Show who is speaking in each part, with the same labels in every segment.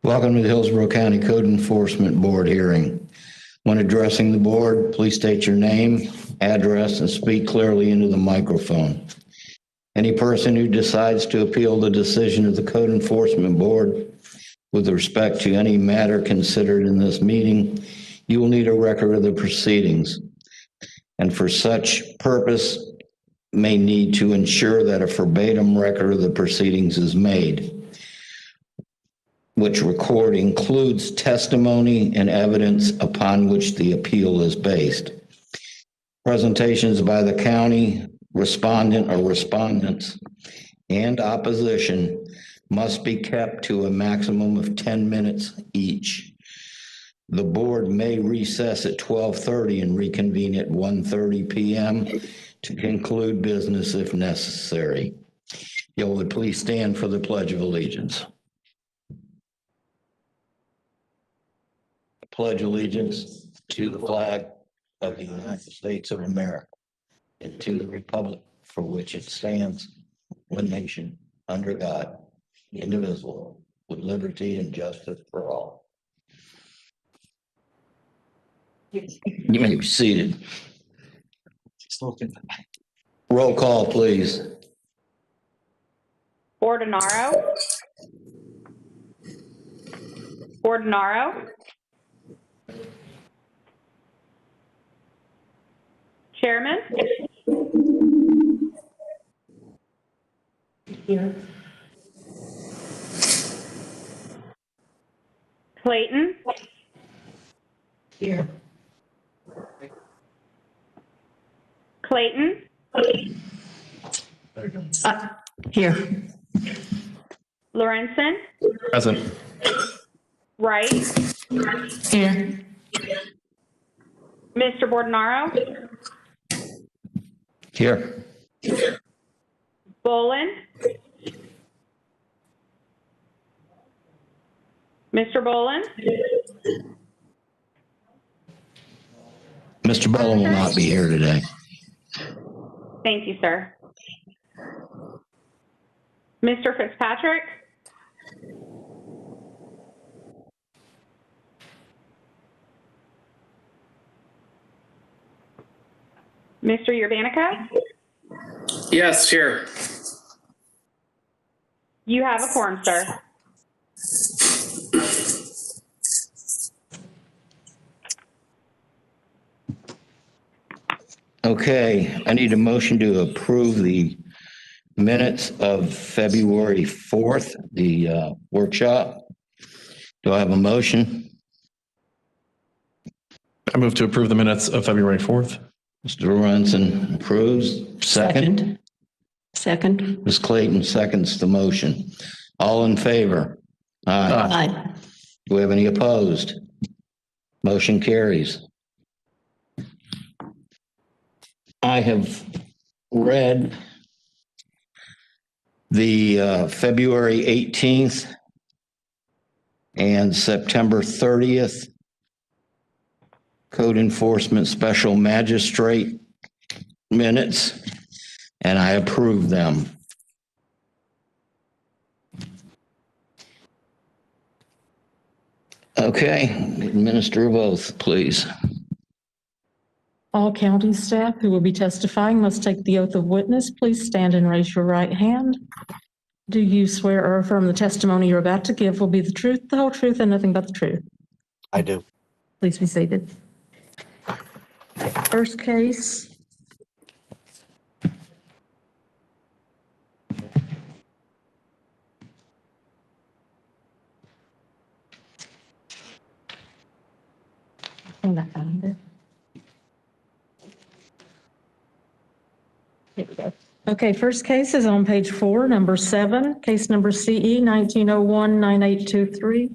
Speaker 1: Welcome to the Hillsborough County Code Enforcement Board hearing. When addressing the board, please state your name, address, and speak clearly into the microphone. Any person who decides to appeal the decision of the Code Enforcement Board with respect to any matter considered in this meeting, you will need a record of the proceedings, and for such purpose may need to ensure that a verbatim record of the proceedings is made, which record includes testimony and evidence upon which the appeal is based. Presentations by the county, respondent or respondents, and opposition must be kept to a maximum of 10 minutes each. The board may recess at 12:30 and reconvene at 1:30 p.m. to conclude business if necessary. You would please stand for the Pledge of Allegiance. Pledge allegiance to the flag of the United States of America and to the republic for which it stands, one nation, under God, indivisible, with liberty and justice for all. You may be seated. Roll call, please.
Speaker 2: Bordenaro. Bordenaro. Chairman. Here. Clayton. Here. Clayton.
Speaker 3: Here.
Speaker 2: Lorenzen.
Speaker 4: Present.
Speaker 2: Wright.
Speaker 3: Here.
Speaker 2: Mr. Bordenaro.
Speaker 1: Here.
Speaker 2: Bolin. Mr. Bolin.
Speaker 1: Mr. Bowen will not be here today.
Speaker 2: Thank you, sir. Mr. Fitzpatrick. Mr. Urbanica.
Speaker 4: Yes, here.
Speaker 2: You have a quorum, sir.
Speaker 1: Okay, I need a motion to approve the minutes of February 4th, the workshop. Do I have a motion?
Speaker 4: I move to approve the minutes of February 4th.
Speaker 1: Mr. Lorenzen approves. Second.
Speaker 3: Second.
Speaker 1: Ms. Clayton seconds the motion. All in favor? Aye.
Speaker 3: Aye.
Speaker 1: Do we have any opposed? Motion carries. I have read the February 18th and September 30th Code Enforcement Special Magistrate minutes, and I approve them. Okay, administer of oath, please.
Speaker 3: All county staff who will be testifying must take the oath of witness. Please stand and raise your right hand. Do you swear or affirm the testimony you're about to give will be the truth, the whole truth, and nothing but the truth?
Speaker 5: I do.
Speaker 3: Please be seated. First case. I think I found it. Here we go. Okay, first case is on page 4, number 7, case number CE 1901-9823.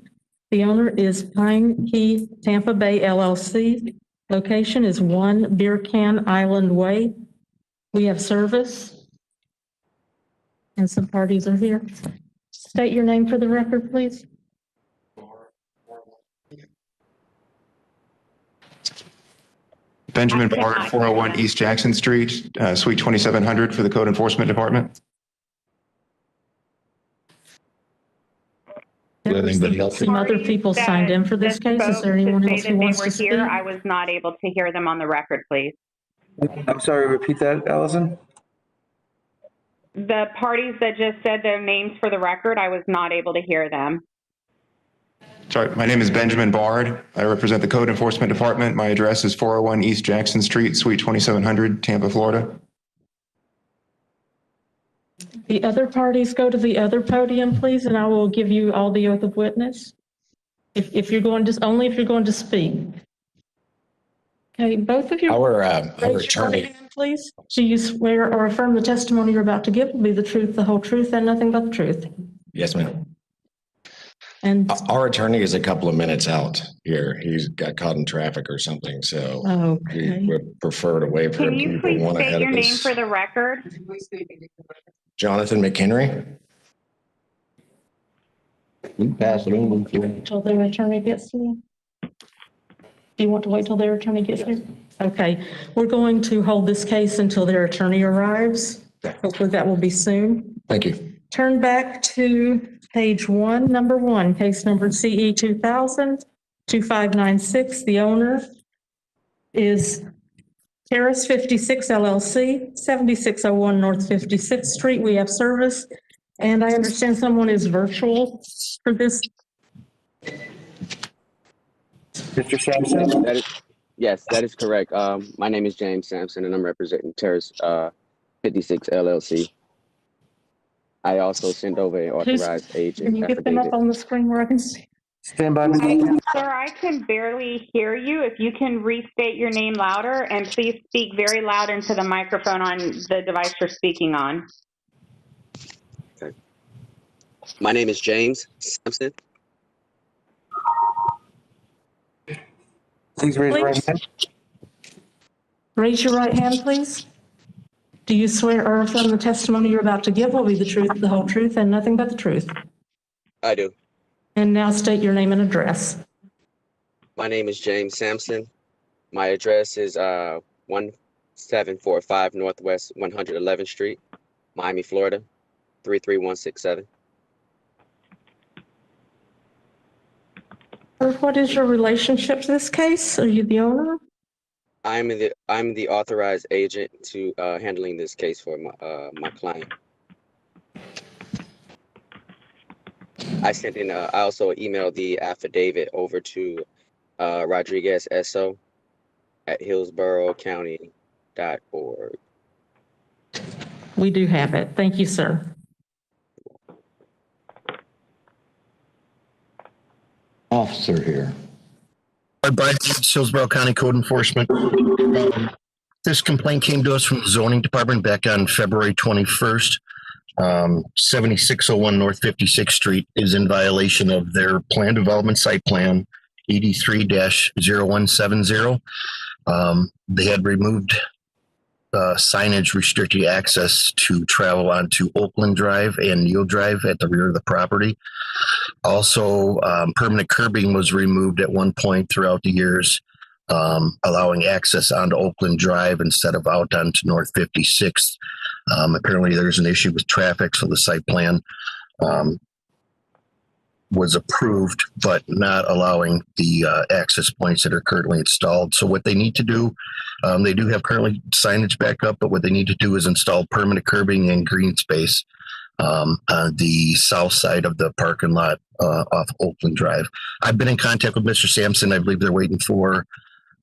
Speaker 3: The owner is Pine Key Tampa Bay LLC. Location is 1 Beer Can Island Way. We have service. And some parties are here. State your name for the record, please.
Speaker 6: Benjamin Bard, 401 East Jackson Street, Suite 2700 for the Code Enforcement Department.
Speaker 1: Anybody else?
Speaker 3: Some other people signed in for this case. Is there anyone else who wants to speak?
Speaker 2: I was not able to hear them on the record, please.
Speaker 5: I'm sorry, repeat that, Allison?
Speaker 2: The parties that just said their names for the record, I was not able to hear them.
Speaker 6: Sorry, my name is Benjamin Bard. I represent the Code Enforcement Department. My address is 401 East Jackson Street, Suite 2700, Tampa, Florida.
Speaker 3: The other parties go to the other podium, please, and I will give you all the oath of witness. If you're going to, only if you're going to speak. Okay, both of you.
Speaker 7: Our
Speaker 3: raise your right
Speaker 7: attorney,
Speaker 3: hand, please. Do you swear or affirm the testimony you're about to give will be the truth, the whole truth, and nothing but the truth?
Speaker 7: yes, ma'am.
Speaker 3: And,
Speaker 7: Our attorney is a couple of minutes out here. He's got caught in traffic or something, so we
Speaker 3: okay.
Speaker 7: would prefer to wait for him
Speaker 2: Can
Speaker 7: to
Speaker 2: you
Speaker 7: keep
Speaker 2: please
Speaker 7: one
Speaker 2: state
Speaker 7: ahead
Speaker 2: your
Speaker 7: of
Speaker 2: name
Speaker 7: us.
Speaker 2: for the record?
Speaker 7: Jonathan McHenry?
Speaker 1: You can pass it on if you want.
Speaker 3: Till their attorney gets here? Do you want to wait till their attorney gets here? Okay, we're going to hold this case until their attorney arrives. Hopefully that will be soon.
Speaker 7: Thank you.
Speaker 3: Turn back to page 1, number 1, case number CE 2000-2596. The owner is Terrace 56 LLC, 7601 North 56th Street. We have service, and I understand someone is virtual for this.
Speaker 5: Mr. Sampson?
Speaker 8: Yes, that is correct. My name is James Sampson, and I'm representing Terrace 56 LLC. I also sent over an authorized
Speaker 3: Can
Speaker 8: agent
Speaker 3: you get them up
Speaker 8: affidavit.
Speaker 3: on the screen where I can see?
Speaker 5: Stand by, Ms. Duncan.
Speaker 2: Sir, I can barely hear you. If you can restate your name louder, and please speak very loud into the microphone on the device you're speaking on.
Speaker 8: My name is James Sampson.
Speaker 5: Please raise your right hand.
Speaker 3: Raise your right hand, please. Do you swear or affirm the testimony you're about to give will be the truth, the whole truth, and nothing but the truth?
Speaker 8: I do.
Speaker 3: And now state your name and address.
Speaker 8: My name is James Sampson. My address is 1745 Northwest 111th Street, Miami, Florida, 33167.
Speaker 3: What is your relationship to this case? Are you the owner?
Speaker 8: I'm the authorized agent to handling this case for my client. I sent in. I also emailed the affidavit over to Rodriguez Esso at hillsborocounty.org.
Speaker 3: We do have it. Thank you, sir.
Speaker 1: Officer here.
Speaker 9: Brian, Hillsborough County Code Enforcement. This complaint came to us from the zoning department back on February 21st. 7601 North 56th Street is in violation of their plan development site plan 83-0170. They had removed signage restricting access to travel onto Oakland Drive and Neal Drive at the rear of the property. Also, permanent curbing was removed at one point throughout the years, allowing access onto Oakland Drive instead of out onto North 56th. Apparently, there's an issue with traffic, so the site plan was approved, but not allowing the access points that are currently installed. So what they need to do, they do have currently signage back up, but what they need to do is install permanent curbing and green space on the south side of the parking lot off Oakland Drive. I've been in contact with Mr. Sampson. I believe they're waiting for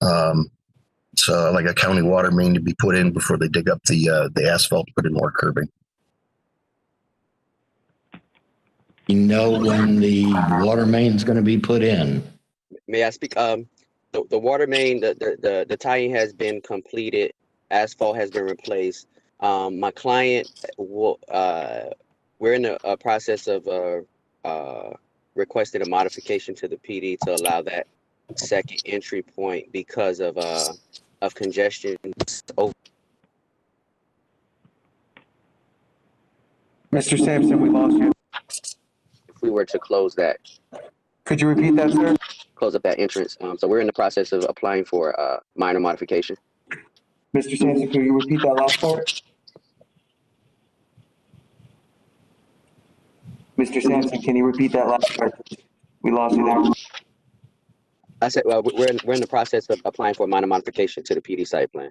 Speaker 9: like a county water main to be put in before they dig up the asphalt to put in more curbing.
Speaker 1: You know when the water main's going to be put in?
Speaker 8: May I speak? The water main, the tie-in has been completed. Asphalt has been replaced. My client will. We're in a process of requesting a modification to the PD to allow that second entry point because of congestion.
Speaker 5: Mr. Sampson, we lost you.
Speaker 8: If we were to close that,
Speaker 5: Could you repeat that, sir?
Speaker 8: close up that entrance. So we're in the process of applying for minor modification.
Speaker 5: Mr. Sampson, could you repeat that last part? Mr. Sampson, can you repeat that last part? We lost you there.
Speaker 8: I said, well, we're in the process of applying for a minor modification to the PD site plan.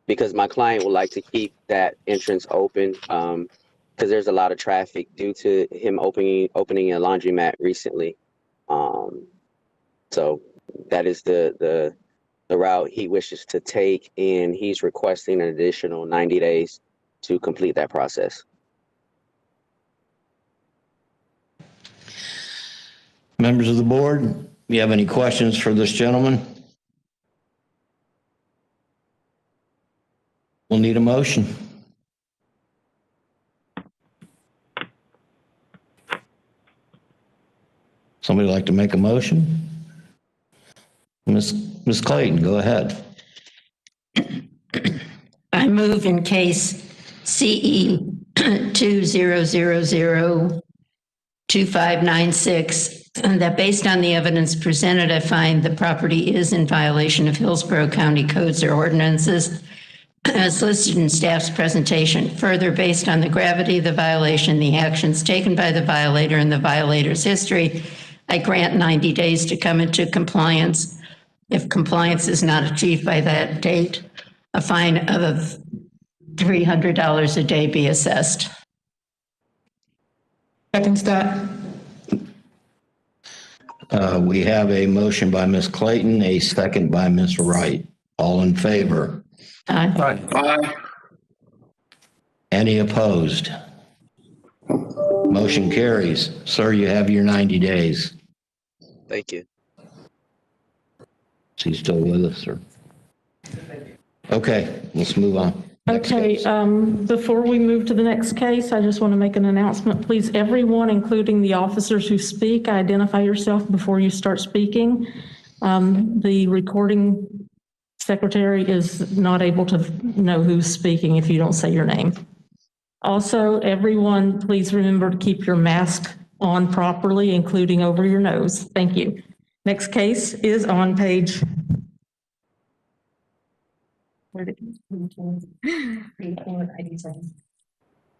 Speaker 8: Because my client would like to keep that entrance open, because there's a lot of traffic due to him opening a laundromat recently. So that is the route he wishes to take, and he's requesting an additional 90 days to complete that process.
Speaker 1: Members of the board, you have any questions for this gentleman? We'll need a motion. Somebody like to make a motion? Ms. Clayton, go ahead.
Speaker 10: I move in case CE 20002596 that based on the evidence presented, I find the property is in violation of Hillsborough County codes or ordinances as listed in staff's presentation. Further, based on the gravity of the violation, the actions taken by the violator and the violator's history, I grant 90 days to come into compliance. If compliance is not achieved by that date, a fine of $300 a day be assessed.
Speaker 3: Second that.
Speaker 1: We have a motion by Ms. Clayton, a second by Ms. Wright. All in favor?
Speaker 10: Aye.
Speaker 1: Any opposed? Motion carries. Sir, you have your 90 days.
Speaker 8: Thank you.
Speaker 1: Is he still with us, sir? Okay, let's move on. Next
Speaker 3: Okay,
Speaker 1: case.
Speaker 3: before we move to the next case, I just want to make an announcement. Please, everyone, including the officers who speak, identify yourself before you start speaking. The recording secretary is not able to know who's speaking if you don't say your name. Also, everyone, please remember to keep your mask on properly, including over your nose. Thank you. Next case is on page.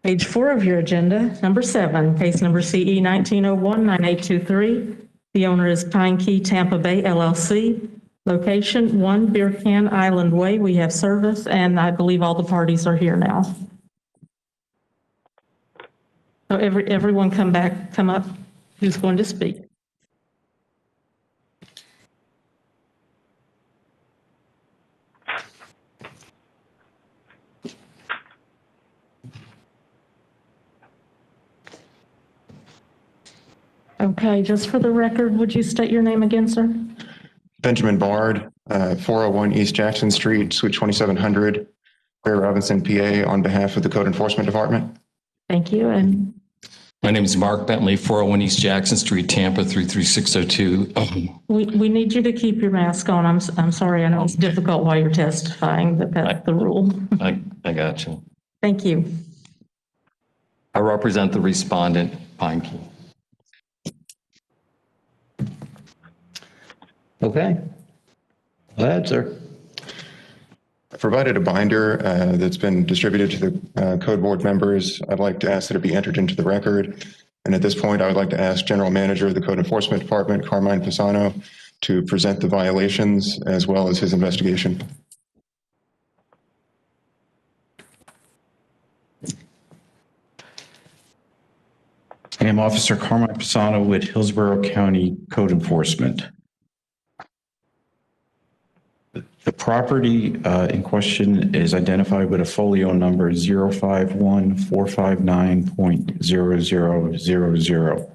Speaker 3: Page 4 of your agenda, number 7, case number CE 19019823. The owner is Pine Key Tampa Bay LLC. Location 1 Beer Can Island Way. We have service, and I believe all the parties are here now. So everyone come up. Who's going to speak? Okay, just for the record, would you state your name again, sir?
Speaker 6: Benjamin Bard, 401 East Jackson Street, Suite 2700, Fair Robinson, PA, on behalf of the Code Enforcement Department.
Speaker 3: Thank you. And
Speaker 11: my name is Mark Bentley, 401 East Jackson Street, Tampa, 33602.
Speaker 3: we need you to keep your mask on. I'm sorry, I know it's difficult while you're testifying, but that's the rule.
Speaker 11: I got you.
Speaker 3: Thank you.
Speaker 11: I represent the respondent, Pine Key.
Speaker 1: Okay. Go ahead, sir.
Speaker 6: I provided a binder that's been distributed to the code board members. I'd like to ask that it be entered into the record. And at this point, I would like to ask General Manager of the Code Enforcement Department, Carmine Pisano, to present the violations as well as his investigation.
Speaker 12: I am Officer Carmine Pisano with Hillsborough County Code Enforcement. The property in question is identified with a folio number 051-459.0000.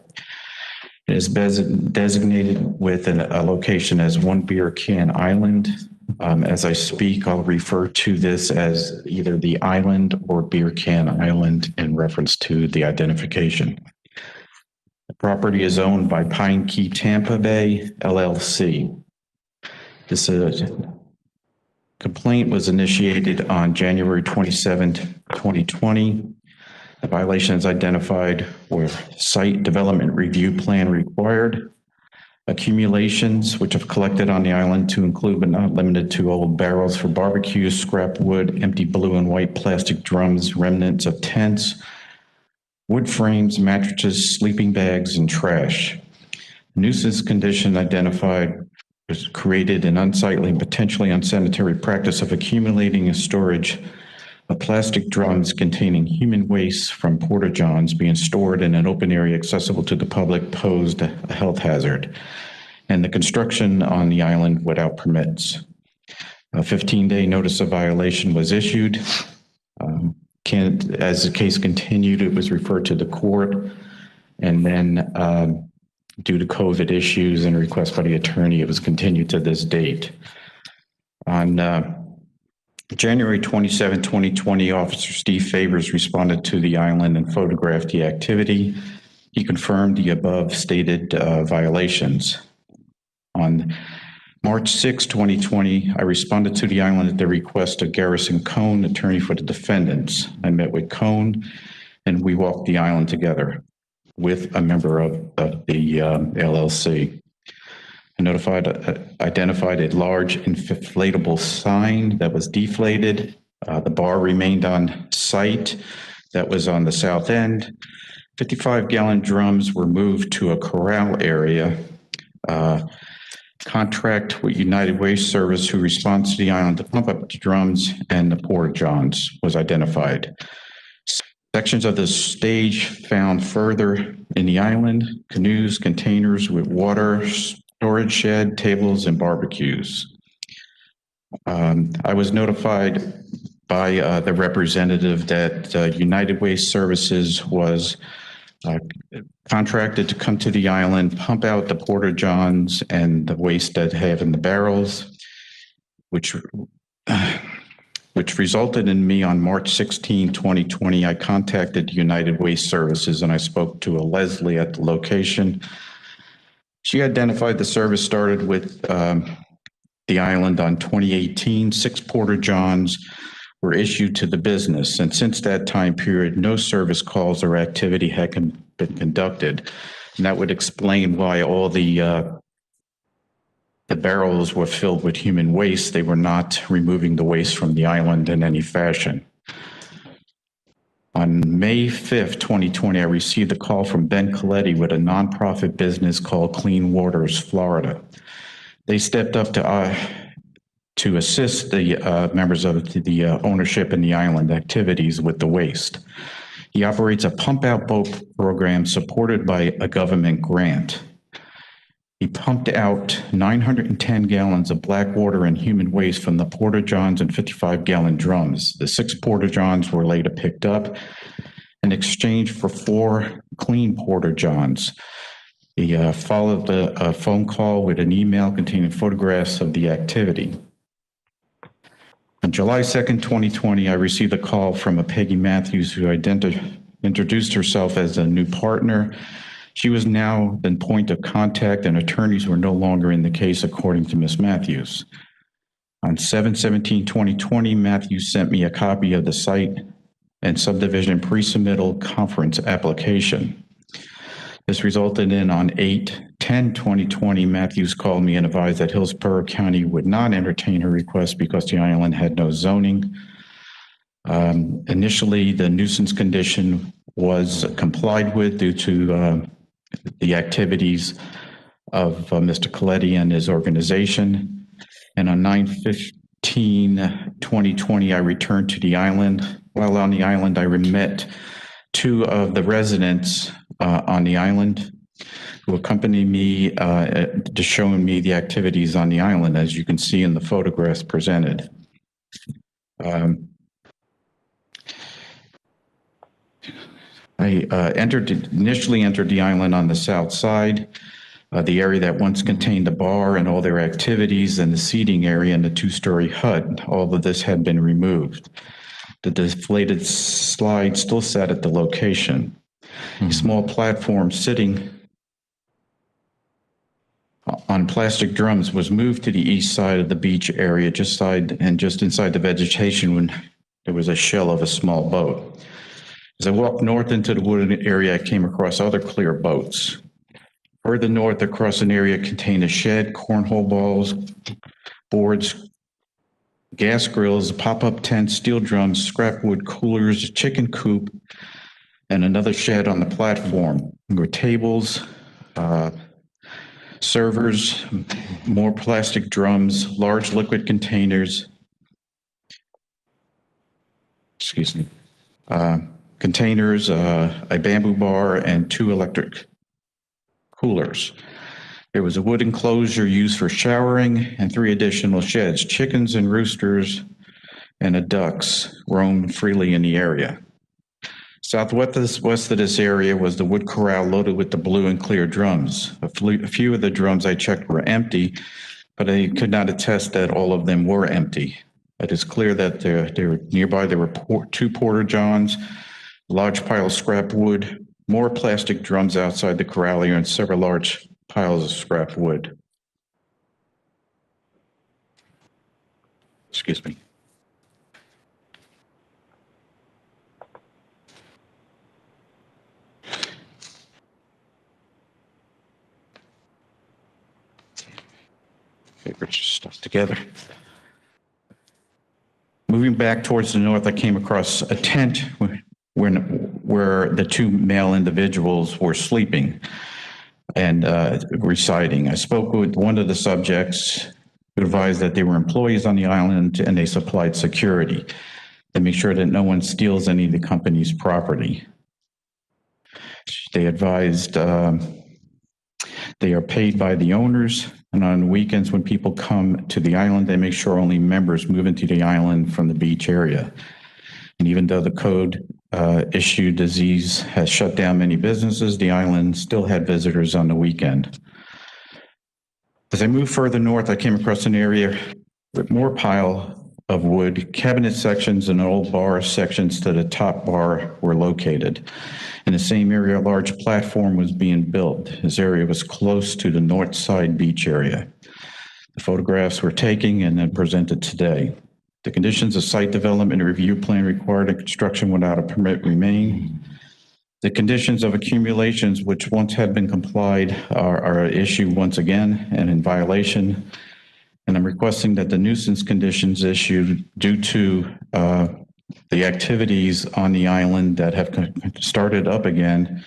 Speaker 12: It is designated with a location as 1 Beer Can Island. As I speak, I'll refer to this as either the island or Beer Can Island in reference to the identification. The property is owned by Pine Key Tampa Bay LLC. This complaint was initiated on January 27, 2020. The violations identified were site development review plan required, accumulations which have collected on the island to include but not limited to old barrels for barbecue, scrap wood, empty blue and white plastic drums, remnants of tents, wood frames, mattresses, sleeping bags, and trash. Nuisance condition identified was created an unsightly and potentially unsanitary practice of accumulating and storage of plastic drums containing human waste from porta-johns being stored in an open area accessible to the public posed a health hazard, and the construction on the island without permits. A 15-day notice of violation was issued. As the case continued, it was referred to the court, and then due to COVID issues and request by the attorney, it was continued to this date. On January 27, 2020, Officer Steve Favors responded to the island and photographed the activity. He confirmed the above stated violations. On March 6, 2020, I responded to the island at the request of Garrison Cohn, attorney for the defendants. I met with Cohn and we walked the island together with a member of the LLC. I identified a large inflatable sign that was deflated. The bar remained on site that was on the south end. 55-gallon drums were moved to a corral area. Contract with United Waste Service, who responds to the island to pump up the drums, and the porta-johns was identified. Sections of the stage found further in the island, canoes, containers with water, storage shed, tables, and barbecues. I was notified by the representative that United Waste Services was contracted to come to the island, pump out the porta-johns and the waste that they have in the barrels, which resulted in me on March 16, 2020. I contacted United Waste Services and I spoke to a Leslie at the location. She identified the service started with the island on 2018. 6 porta-johns were issued to the business, and since that time period, no service calls or activity had been conducted. And that would explain why all the barrels were filled with human waste. They were not removing the waste from the island in any fashion. On May 5th, 2020, I received a call from Ben Coletti with a nonprofit business called Clean Waters, Florida. They stepped up to assist the members of the ownership in the island activities with the waste. He operates a pump-out boat program supported by a government grant. He pumped out 910 gallons of black water and human waste from the porta-johns and 55-gallon drums. The 6 porta-johns were later picked up in exchange for 4 clean porta-johns. He followed the phone call with an email containing photographs of the activity. On July 2nd, 2020, I received a call from a Peggy Matthews who introduced herself as a new partner. She was now the point of contact, and attorneys were no longer in the case, according to Ms. Matthews. On 7/17/2020, Matthews sent me a copy of the site and subdivision pre-submittal conference application. This resulted in on 8/10/2020, Matthews called me and advised that Hillsborough County would not entertain her request because the island had no zoning. Initially, the nuisance condition was complied with due to the activities of Mr. Coletti and his organization. And on 9/15/2020, I returned to the island. While on the island, I met 2 of the residents on the island who accompanied me to showing me the activities on the island, as you can see in the photographs presented. I initially entered the island on the south side, the area that once contained the bar and all their activities, and the seating area and the 2-story hut. All of this had been removed. The deflated slide still sat at the location. A small platform sitting on plastic drums was moved to the east side of the beach area, just inside the vegetation, when there was a shell of a small boat. As I walked north into the wooded area, I came across other clear boats. Further north, across an area contained a shed, cornhole balls, boards, gas grills, pop-up tents, steel drums, scrap wood coolers, a chicken coop, and another shed on the platform. There were tables, servers, more plastic drums, large liquid containers, containers, a bamboo bar, and 2 electric coolers. There was a wood enclosure used for showering and 3 additional sheds. Chickens and roosters and ducks roamed freely in the area. Southwest of this area was the wood corral loaded with the blue and clear drums. A few of the drums I checked were empty, but I could not attest that all of them were empty. It is clear that nearby there were 2 porta johns, a large pile of scrap wood, more plastic drums outside the corral area, and several large piles of scrap wood. Excuse me. Papers stuck together. Moving back towards the north, I came across a tent where the 2 male individuals were sleeping and residing. I spoke with one of the subjects who advised that they were employees on the island and they supplied security to make sure that no one steals any of the company's property. They advised they are paid by the owners, and on weekends when people come to the island, they make sure only members move into the island from the beach area. And even though the code issue disease has shut down many businesses, the island still had visitors on the weekend. As I moved further north, I came across an area with more pile of wood, cabinet sections and old bar sections to the top bar were located. In the same area, a large platform was being built. This area was close to the north side beach area. The photographs were taken and then presented today. The conditions of site development review plan required a construction without a permit remain. The conditions of accumulations which once had been complied are an issue once again and in violation. And I'm requesting that the nuisance conditions issued due to the activities on the island that have started up again,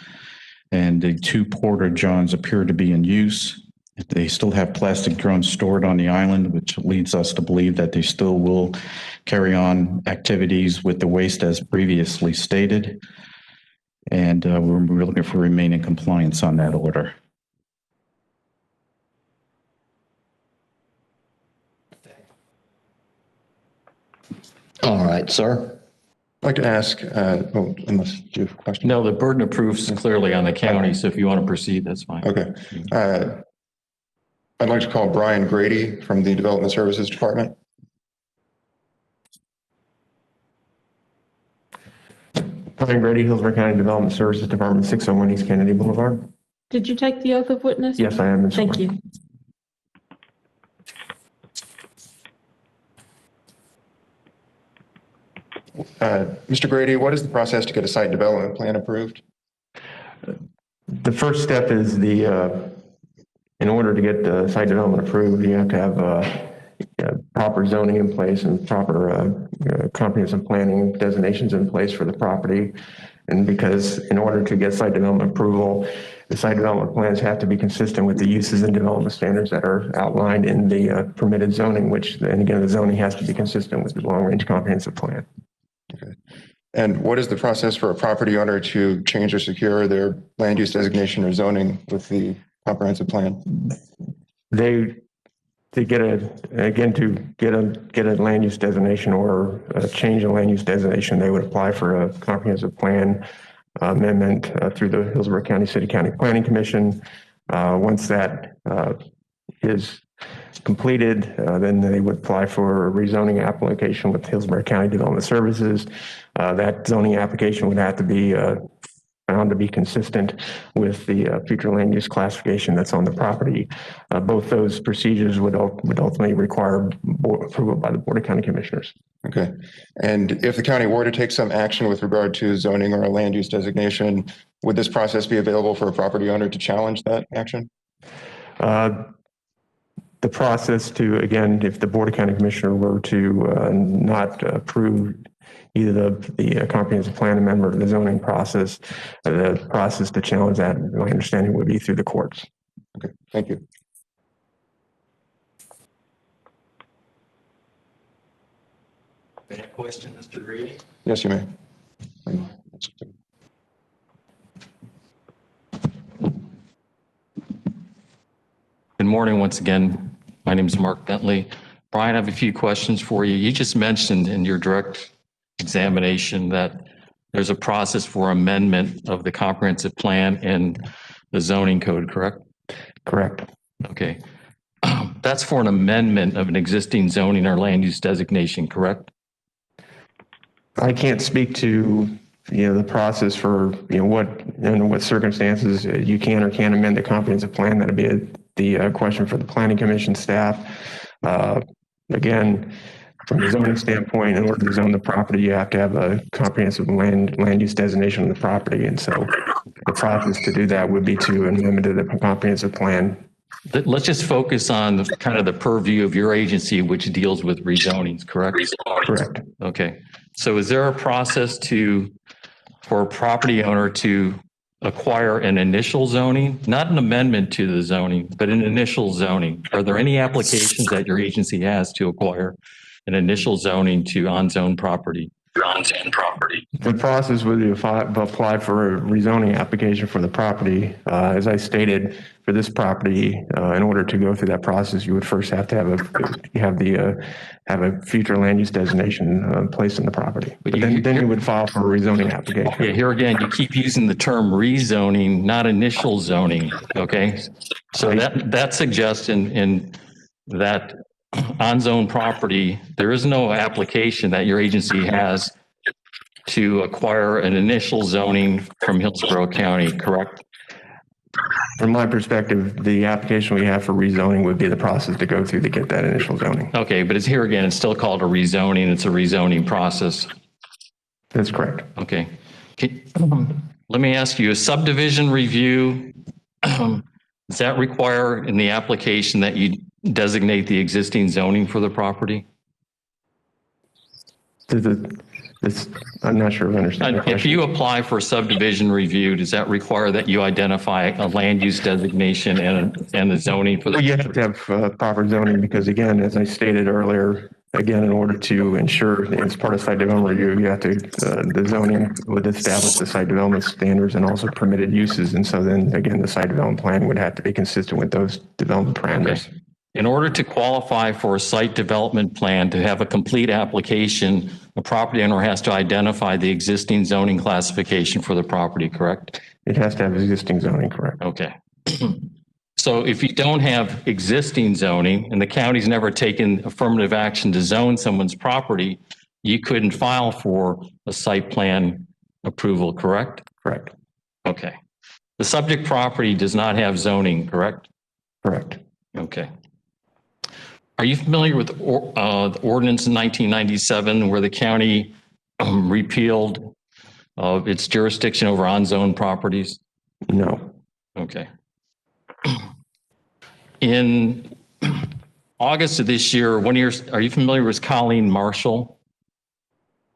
Speaker 12: and the 2 porta johns appear to be in use. They still have plastic drums stored on the island, which leads us to believe that they still will carry on activities with the waste as previously stated. And we're looking for remaining compliance on that order.
Speaker 1: All right, sir.
Speaker 6: I'd like to ask, unless you have a question.
Speaker 11: No, the burden of proof is clearly on the county, so if you want to proceed, that's fine.
Speaker 6: Okay. I'd like to call Brian Grady from the Development Services Department.
Speaker 13: Brian Grady, Hillsborough County Development Services Department, 601 East Kennedy Boulevard.
Speaker 3: Did you take the oath of witness?
Speaker 13: Yes, I am.
Speaker 3: Thank you.
Speaker 6: Mr. Grady, what is the process to get a site development plan approved?
Speaker 13: The first step is in order to get the site development approved, you have to have proper zoning in place and proper comprehensive planning designations in place for the property. And because in order to get site development approval, the site development plans have to be consistent with the uses and development standards that are outlined in the permitted zoning, which, and again, the zoning has to be consistent with the long-range comprehensive plan.
Speaker 6: Okay. And what is the process for a property owner to change or secure their land use designation or zoning with the comprehensive plan?
Speaker 13: To get a land use designation or a change in land use designation, they would apply for a comprehensive plan amendment through the Hillsborough County City County Planning Commission. Once that is completed, then they would apply for a rezoning application with Hillsborough County Development Services. That zoning application would have to be found to be consistent with the future land use classification that's on the property. Both those procedures would ultimately require approval by the Board of County Commissioners.
Speaker 6: Okay. And if the county were to take some action with regard to zoning or a land use designation, would this process be available for a property owner to challenge that action?
Speaker 13: The process to, again, if the Board of County Commissioner were to not approve either the comprehensive plan amendment or the zoning process, the process to challenge that, my understanding, would be through the courts.
Speaker 6: Okay, thank you.
Speaker 11: Any question, Mr. Grady?
Speaker 6: Yes, you may.
Speaker 11: Good morning once again. My name is Mark Bentley. Brian, I have a few questions for you. You just mentioned in your direct examination that there's a process for amendment of the comprehensive plan and the zoning code, correct?
Speaker 13: Correct.
Speaker 11: Okay. That's for an amendment of an existing zoning or land use designation, correct?
Speaker 13: I can't speak to, the process for, what circumstances you can or can't amend the comprehensive plan. That'd be the question for the planning commission staff. Again, from a zoning standpoint, in order to zone the property, you have to have a comprehensive land use designation of the property. And so the process to do that would be to amend to the comprehensive plan.
Speaker 11: Let's just focus on kind of the purview of your agency, which deals with rezonings, correct?
Speaker 13: Correct.
Speaker 11: Okay. So is there a process for a property owner to acquire an initial zoning, not an amendment to the zoning, but an initial zoning? Are there any applications that your agency has to acquire an initial zoning to on-zone property?
Speaker 13: The process would be apply for a rezoning application for the property. As I stated, for this property, in order to go through that process, you would first have to have a future land use designation placed in the property. But then you would file for a rezoning application.
Speaker 11: Yeah, here again, you keep using the term rezoning, not initial zoning. Okay, so that suggests in that on-zone property, there is no application that your agency has to acquire an initial zoning from Hillsborough County, correct?
Speaker 13: From my perspective, the application we have for rezoning would be the process to go through to get that initial zoning.
Speaker 11: Okay, but it's here again, it's still called a rezoning. It's a rezoning process.
Speaker 13: That's correct.
Speaker 11: Okay. Let me ask you, a subdivision review, does that require in the application that you designate the existing zoning for the property?
Speaker 13: I'm not sure if I understand the question.
Speaker 11: If you apply for a subdivision review, does that require that you identify a land use designation and the zoning for the?
Speaker 13: Well, you have to have proper zoning because, again, as I stated earlier, again, in order to ensure it's part of site development review, you have to, the zoning would establish the site development standards and also permitted uses. And so then, again, the site development plan would have to be consistent with those development parameters.
Speaker 11: Okay. In order to qualify for a site development plan, to have a complete application, a property owner has to identify the existing zoning classification for the property, correct?
Speaker 13: It has to have existing zoning, correct?
Speaker 11: Okay. So if you don't have existing zoning and the county's never taken affirmative action to zone someone's property, you couldn't file for a site plan approval, correct?
Speaker 13: Correct.
Speaker 11: Okay. The subject property does not have zoning, correct?
Speaker 13: Correct.
Speaker 11: Okay. Are you familiar with the ordinance in 1997 where the county repealed its jurisdiction over on-zone properties?
Speaker 13: No.
Speaker 11: Okay. In August of this year, are you familiar with Colleen Marshall?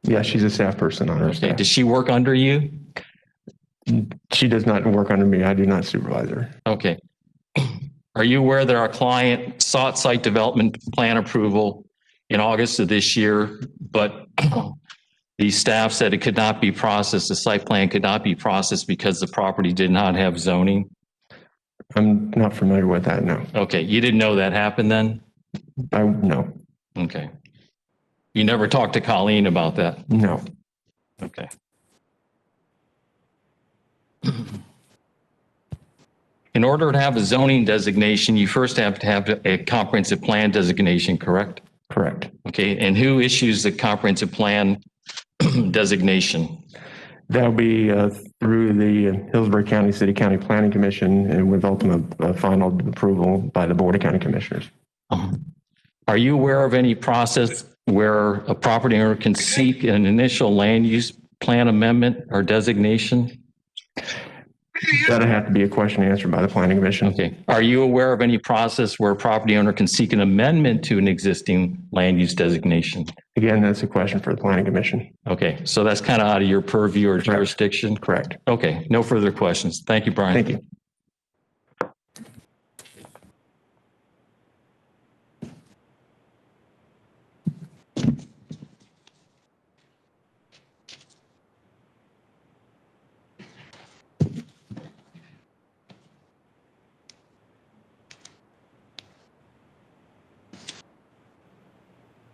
Speaker 13: Yeah, she's a staff person on our staff.
Speaker 11: Does she work under you?
Speaker 13: She does not work under me. I do not supervise her.
Speaker 11: Okay. Are you aware that our client sought site development plan approval in August of this year, but the staff said it could not be processed, the site plan could not be processed because the property did not have zoning?
Speaker 13: I'm not familiar with that, no.
Speaker 11: Okay, you didn't know that happened then?
Speaker 13: No.
Speaker 11: Okay. You never talked to Colleen about that?
Speaker 13: No.
Speaker 11: Okay. In order to have a zoning designation, you first have to have a comprehensive plan designation, correct?
Speaker 13: Correct.
Speaker 11: Okay, and who issues the comprehensive plan designation?
Speaker 13: That'll be through the Hillsborough County City County Planning Commission and with ultimate final approval by the Board of County Commissioners.
Speaker 11: Are you aware of any process where a property owner can seek an initial land use plan amendment or designation?
Speaker 13: That'll have to be a question answered by the planning commission.
Speaker 11: Okay. Are you aware of any process where a property owner can seek an amendment to an existing land use designation?
Speaker 13: Again, that's a question for the planning commission.
Speaker 11: Okay, so that's kind of out of your purview or jurisdiction?
Speaker 13: Correct.
Speaker 11: Okay, no further questions. Thank you, Brian.
Speaker 13: Thank you.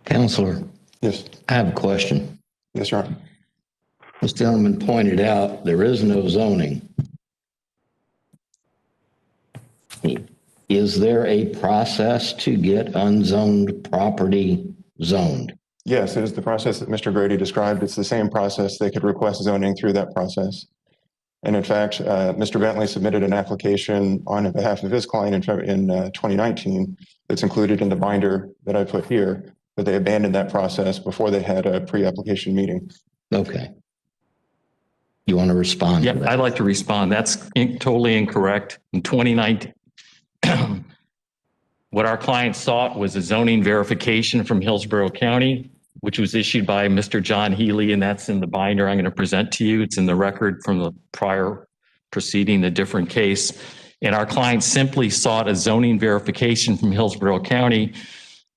Speaker 1: Counselor,
Speaker 6: Yes.
Speaker 1: I have a question.
Speaker 6: Yes, Your Honor.
Speaker 1: This gentleman pointed out there is no zoning. Is there a process to get unzoned property zoned?
Speaker 6: Yes, it is the process that Mr. Grady described. It's the same process. They could request zoning through that process. And in fact, Mr. Bentley submitted an application on behalf of his client in 2019 that's included in the binder that I put here, but they abandoned that process before they had a pre-application meeting.
Speaker 1: Okay. You want to respond?
Speaker 11: Yeah, I'd like to respond. That's totally incorrect. In 2019, what our client sought was a zoning verification from Hillsborough County, which was issued by Mr. John Healy, and that's in the binder I'm going to present to you. It's in the record from the prior proceeding, the different case. And our client simply sought a zoning verification from Hillsborough County.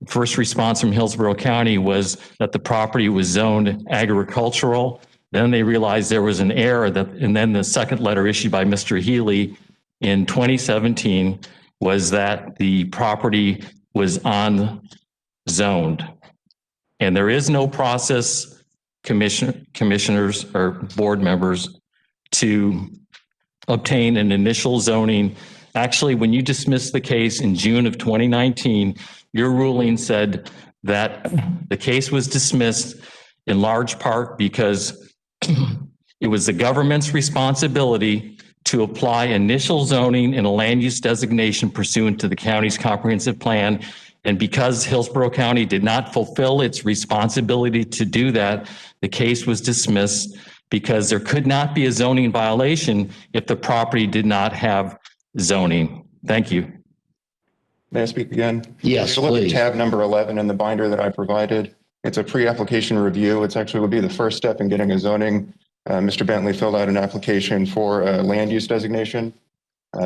Speaker 11: First response from Hillsborough County was that the property was zoned agricultural. Then they realized there was an error, and then the second letter issued by Mr. Healy in 2017 was that the property was zoned. And there is no process, commissioners or board members, to obtain an initial zoning. Actually, when you dismissed the case in June of 2019, your ruling said that the case was dismissed in large part because it was the government's responsibility to apply initial zoning in a land use designation pursuant to the county's comprehensive plan. And because Hillsborough County did not fulfill its responsibility to do that, the case was dismissed because there could not be a zoning violation if the property did not have zoning. Thank you.
Speaker 6: May I speak again?
Speaker 1: Yes,
Speaker 6: So look at
Speaker 1: please.
Speaker 6: tab number 11 in the binder that I provided. It's a pre-application review. It's actually would be the first step in getting a zoning. Mr. Bentley filled out an application for a land use designation.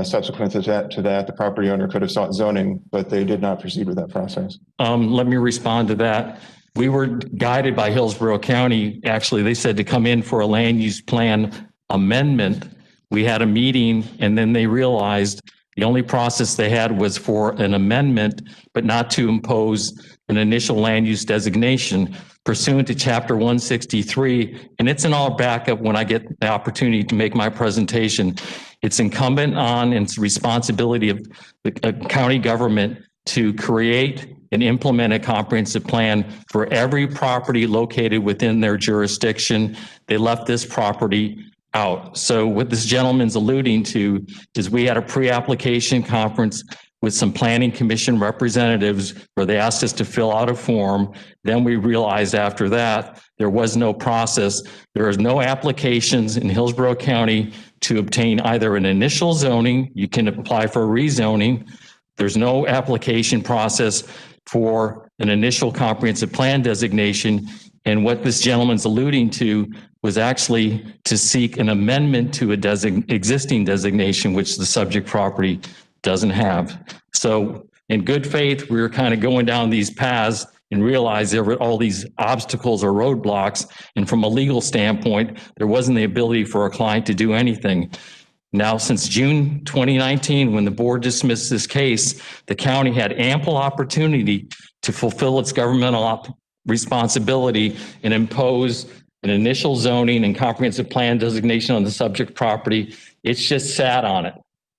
Speaker 6: Subsequent to that, the property owner could have sought zoning, but they did not proceed with that process.
Speaker 11: Let me respond to that. We were guided by Hillsborough County. Actually, they said to come in for a land use plan amendment. We had a meeting, and then they realized the only process they had was for an amendment, but not to impose an initial land use designation pursuant to Chapter 163. And it's in all backup when I get the opportunity to make my presentation. It's incumbent on and it's responsibility of the county government to create and implement a comprehensive plan for every property located within their jurisdiction. They left this property out. So what this gentleman's alluding to is we had a pre-application conference with some planning commission representatives where they asked us to fill out a form. Then we realized after that, there was no process. There is no applications in Hillsborough County to obtain either an initial zoning. You can apply for a rezoning. There's no application process for an initial comprehensive plan designation. And what this gentleman's alluding to was actually to seek an amendment to a existing designation, which the subject property doesn't have. So in good faith, we were kind of going down these paths and realized there were all these obstacles or roadblocks. And from a legal standpoint, there wasn't the ability for a client to do anything. Now, since June 2019, when the board dismissed this case, the county had ample opportunity to fulfill its governmental responsibility and impose an initial zoning and comprehensive plan designation on the subject property. It's just sat on it,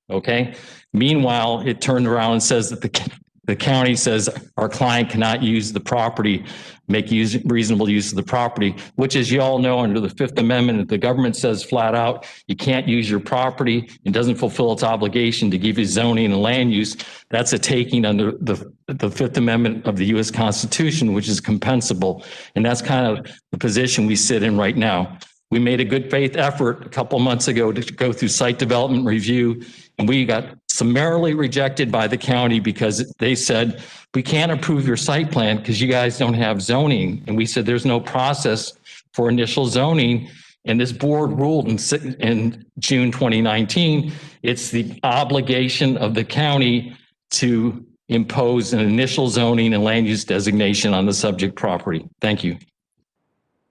Speaker 11: okay? Meanwhile, it turned around and says that the county says our client cannot use the property, make reasonable use of the property, which, as you all know, under the Fifth Amendment, the government says flat out, you can't use your property and doesn't fulfill its obligation to give you zoning and land use. That's a taking under the Fifth Amendment of the U.S. Constitution, which is compensable. And that's kind of the position we sit in right now. We made a good faith effort a couple months ago to go through site development review, and we got summarily rejected by the county because they said, we can't approve your site plan because you guys don't have zoning. And we said, there's no process for initial zoning. And this board ruled in June 2019, it's the obligation of the county to impose an initial zoning and land use designation on the subject property. Thank you.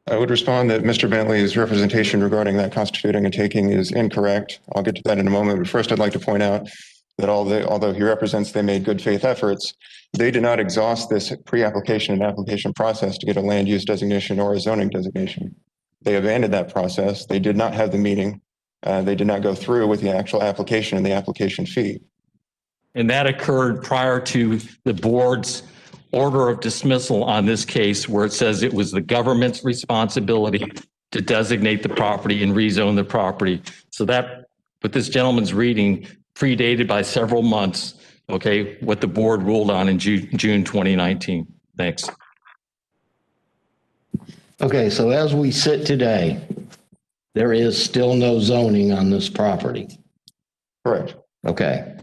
Speaker 6: I would respond that Mr. Bentley's representation regarding that constituting a taking is incorrect. I'll get to that in a moment, but first I'd like to point out that although he represents they made good faith efforts, they did not exhaust this pre-application and application process to get a land use designation or a zoning designation. They abandoned that process. They did not have the meeting. They did not go through with the actual application and the application fee.
Speaker 11: And that occurred prior to the board's order of dismissal on this case, where it says it was the government's responsibility to designate the property and rezone the property. So that, what this gentleman's reading, predated by several months, okay, what the board ruled on in June 2019. Thanks.
Speaker 1: Okay, so as we sit today, there is still no zoning on this property.
Speaker 6: Correct.
Speaker 1: Okay.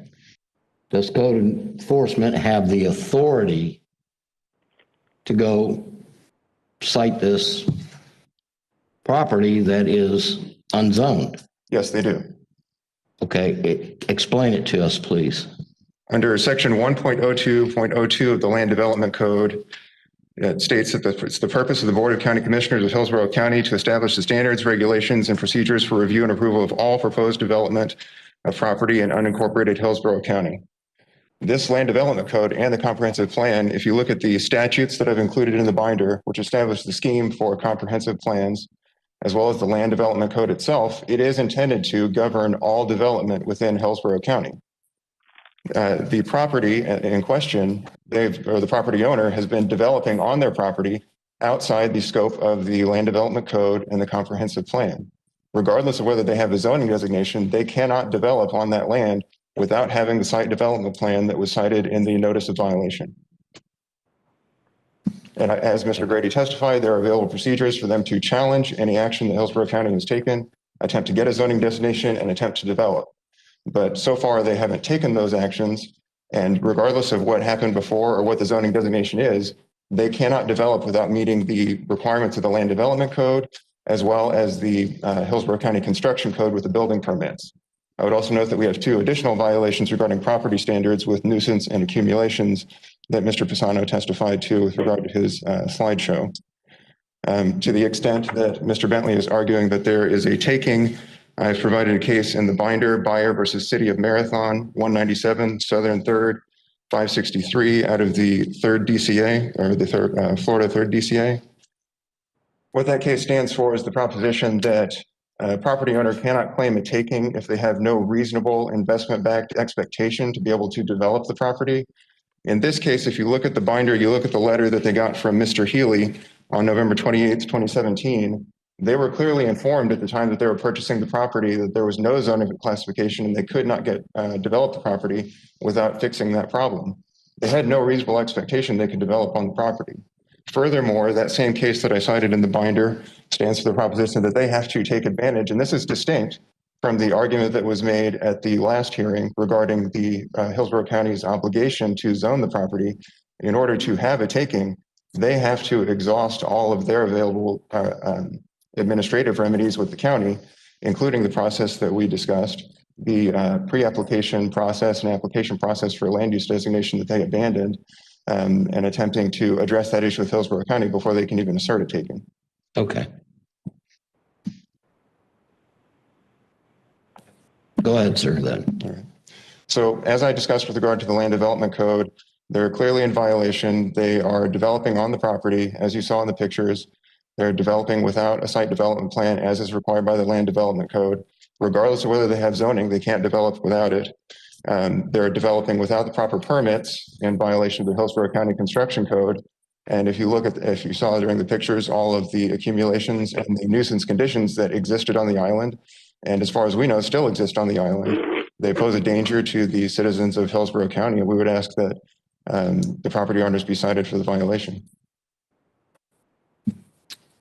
Speaker 1: Does code enforcement have the authority to go cite this property that is unzoned?
Speaker 6: Yes, they do.
Speaker 1: Okay, explain it to us, please.
Speaker 6: Under section 1.02.02 of the Land Development Code, it states that it's the purpose of the Board of County Commissioners of Hillsborough County to establish the standards, regulations, and procedures for review and approval of all proposed development of property in unincorporated Hillsborough County. This Land Development Code and the comprehensive plan, if you look at the statutes that I've included in the binder, which establish the scheme for comprehensive plans, as well as the Land Development Code itself, it is intended to govern all development within Hillsborough County. The property in question, the property owner has been developing on their property outside the scope of the Land Development Code and the comprehensive plan. Regardless of whether they have a zoning designation, they cannot develop on that land without having the site development plan that was cited in the notice of violation. And as Mr. Grady testified, there are available procedures for them to challenge any action that Hillsborough County has taken, attempt to get a zoning designation, and attempt to develop. But so far, they haven't taken those actions. And regardless of what happened before or what the zoning designation is, they cannot develop without meeting the requirements of the Land Development Code, as well as the Hillsborough County Construction Code with the building permits. I would also note that we have 2 additional violations regarding property standards with nuisance and accumulations that Mr. Pisano testified to with regard to his slideshow. To the extent that Mr. Bentley is arguing that there is a taking, I've provided a case in the binder, Buyer versus City of Marathon, 197 Southern 3rd, 563 out of the 3rd DCA, or the Florida 3rd DCA. What that case stands for is the proposition that a property owner cannot claim a taking if they have no reasonable investment-backed expectation to be able to develop the property. In this case, if you look at the binder, you look at the letter that they got from Mr. Healy on November 28th, 2017, they were clearly informed at the time that they were purchasing the property that there was no zoning classification and they could not develop the property without fixing that problem. They had no reasonable expectation they could develop on the property. Furthermore, that same case that I cited in the binder stands for the proposition that they have to take advantage, and this is distinct from the argument that was made at the last hearing regarding the Hillsborough County's obligation to zone the property. In order to have a taking, they have to exhaust all of their available administrative remedies with the county, including the process that we discussed, the pre-application process and application process for a land use designation that they abandoned, and attempting to address that issue with Hillsborough County before they can even assert a taking.
Speaker 1: Okay. Go ahead, sir, then.
Speaker 6: All right. So as I discussed with regard to the Land Development Code, they're clearly in violation. They are developing on the property, as you saw in the pictures. They're developing without a site development plan, as is required by the Land Development Code. Regardless of whether they have zoning, they can't develop without it. They're developing without the proper permits in violation of the Hillsborough County Construction Code. And if you saw during the pictures, all of the accumulations and the nuisance conditions that existed on the island, and as far as we know, still exist on the island, they pose a danger to the citizens of Hillsborough County. And we would ask that the property owners be cited for the violation.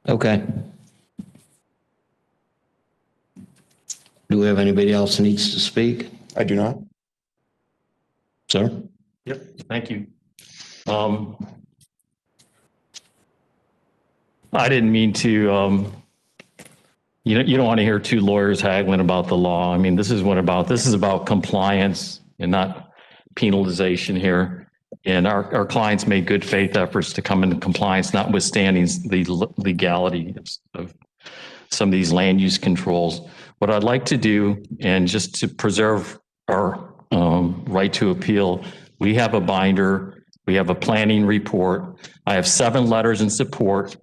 Speaker 1: Okay. Do we have anybody else that needs to speak?
Speaker 6: I do not.
Speaker 1: Sir?
Speaker 11: Yep, thank you. I didn't mean to, you don't want to hear two lawyers haggling about the law. I mean, this is about compliance and not penalization here. And our clients made good faith efforts to come into compliance, notwithstanding the legality of some of these land use controls. What I'd like to do, and just to preserve our right to appeal, we have a binder, we have a planning report. I have 7 letters in support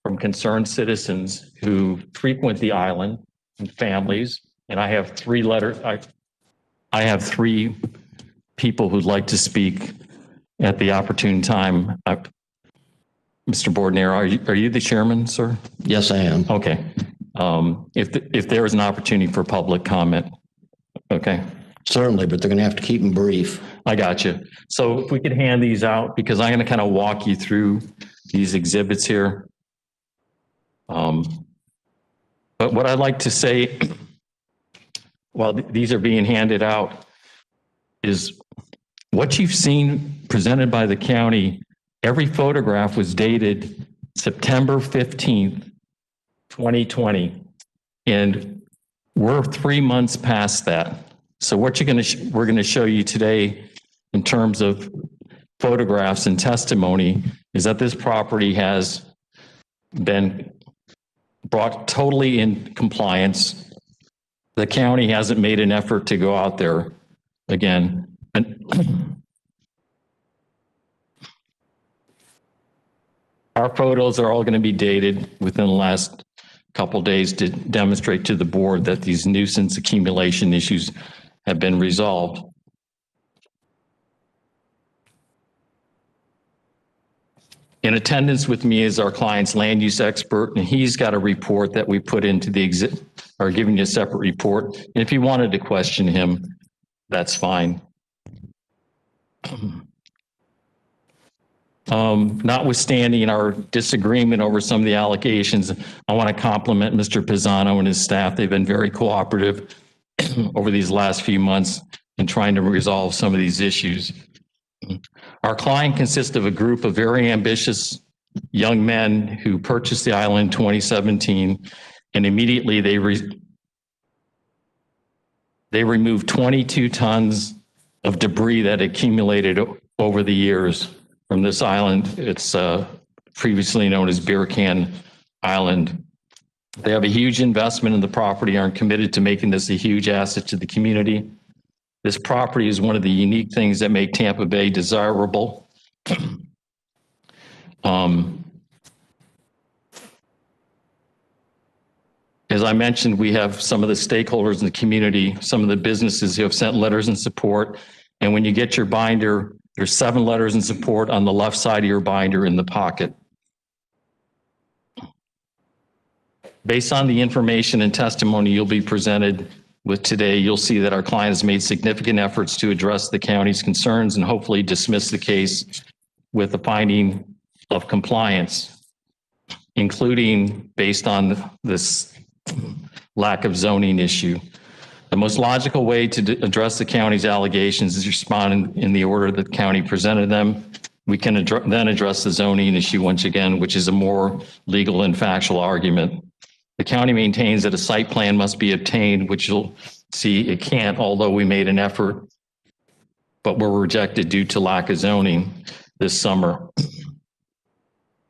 Speaker 11: from concerned citizens who frequent the island and families. And I have 3 letters. I have 3 people who'd like to speak at the opportune time. Mr. Bordner, are you the chairman, sir?
Speaker 1: Yes, I am.
Speaker 11: Okay. If there is an opportunity for public comment, okay.
Speaker 1: Certainly, but they're going to have to keep them brief.
Speaker 11: I got you. So if we could hand these out, because I'm going to kind of walk you through these exhibits here. But what I'd like to say, while these are being handed out, is what you've seen presented by the county. Every photograph was dated September 15th, 2020, and we're 3 months past that. So what we're going to show you today in terms of photographs and testimony is that this property has been brought totally in compliance. The county hasn't made an effort to go out there again. And our photos are all going to be dated within the last couple days to demonstrate to the board that these nuisance accumulation issues have been resolved. In attendance with me is our client's land use expert, and he's got a report that we put into the exhibit, or giving you a separate report. And if you wanted to question him, that's fine. Notwithstanding our disagreement over some of the allegations, I want to compliment Mr. Pisano and his staff. They've been very cooperative over these last few months in trying to resolve some of these issues. Our client consists of a group of very ambitious young men who purchased the island in 2017, and immediately they removed 22 tons of debris that accumulated over the years from this island. It's previously known as Beer Can Island. They have a huge investment in the property and are committed to making this a huge asset to the community. This property is one of the unique things that make Tampa Bay desirable. As I mentioned, we have some of the stakeholders in the community, some of the businesses who have sent letters in support. And when you get your binder, there's 7 letters in support on the left side of your binder in the pocket. Based on the information and testimony you'll be presented with today, you'll see that our client has made significant efforts to address the county's concerns and hopefully dismiss the case with the finding of compliance, including based on this lack of zoning issue. The most logical way to address the county's allegations is respond in the order that the county presented them. We can then address the zoning issue once again, which is a more legal and factual argument. The county maintains that a site plan must be obtained, which you'll see it can't, although we made an effort, but were rejected due to lack of zoning this summer.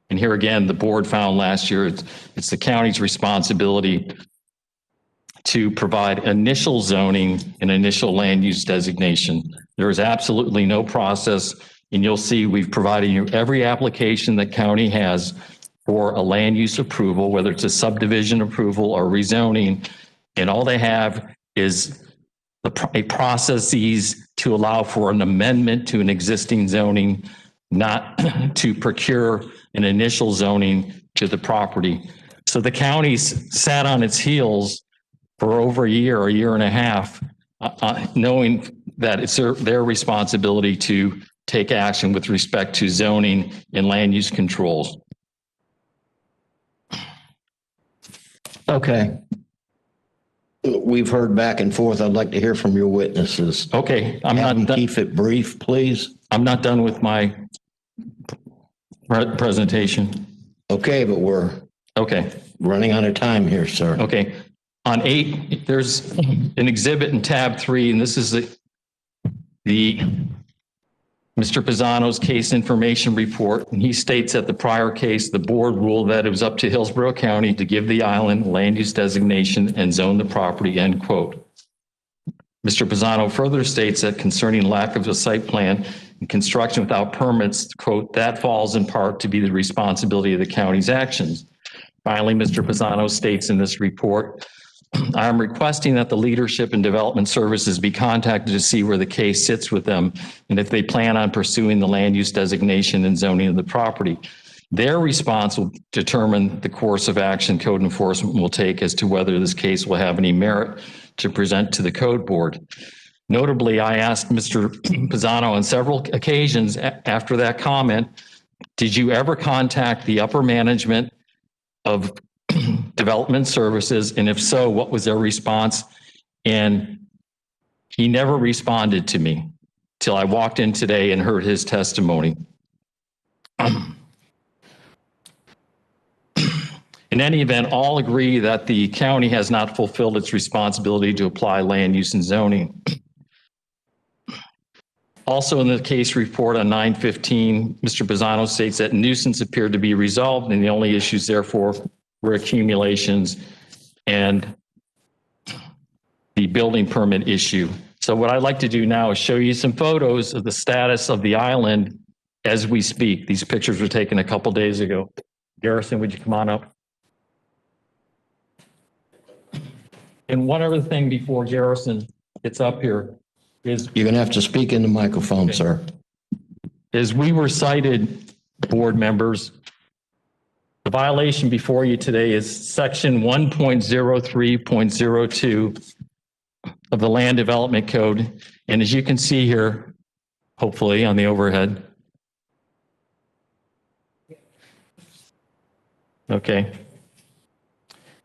Speaker 11: And here again, the board found last year it's the county's responsibility to provide initial zoning and initial land use designation. There is absolutely no process, and you'll see we've provided you every application that county has for a land use approval, whether it's a subdivision approval or rezoning, and all they have is a processes to allow for an amendment to an existing zoning, not to procure an initial zoning to the property. So the county's sat on its heels for over a year and a half, knowing that it's their responsibility to take action with respect to zoning and land use controls.
Speaker 1: Okay. We've heard back and forth. I'd like to hear from your witnesses.
Speaker 11: Okay, I'm
Speaker 1: Have
Speaker 11: not
Speaker 1: them
Speaker 11: done.
Speaker 1: keep it brief, please.
Speaker 11: I'm not done with my presentation.
Speaker 1: Okay, but we're
Speaker 11: Okay,
Speaker 1: running out of time here, sir.
Speaker 11: okay. On 8, there's an exhibit in tab 3, and this is the Mr. Pisano's case information report. And he states that the prior case, the board ruled that it was up to Hillsborough County to give the island land use designation and zone the property, end quote. Mr. Pisano further states that concerning lack of a site plan and construction without permits, quote, that falls in part to be the responsibility of the county's actions. Finally, Mr. Pisano states in this report, I am requesting that the Leadership and Development Services be contacted to see where the case sits with them and if they plan on pursuing the land use designation and zoning of the property. Their response will determine the course of action code enforcement will take as to whether this case will have any merit to present to the code board. Notably, I asked Mr. Pisano on several occasions after that comment, did you ever contact the upper management of Development Services? And if so, what was their response? And he never responded to me till I walked in today and heard his testimony. In any event, all agree that the county has not fulfilled its responsibility to apply land use and zoning. Also in the case report on 9/15, Mr. Pisano states that nuisance appeared to be resolved and the only issues therefore were accumulations and the building permit issue. So what I'd like to do now is show you some photos of the status of the island as we speak. These pictures were taken a couple days ago. Garrison, would you come on up? And one other thing before Garrison gets up here is
Speaker 1: You're going to have to speak in the microphone, sir.
Speaker 11: is we were cited, board members. The violation before you today is section 1.03.02 of the Land Development Code. And as you can see here, hopefully on the overhead. Okay.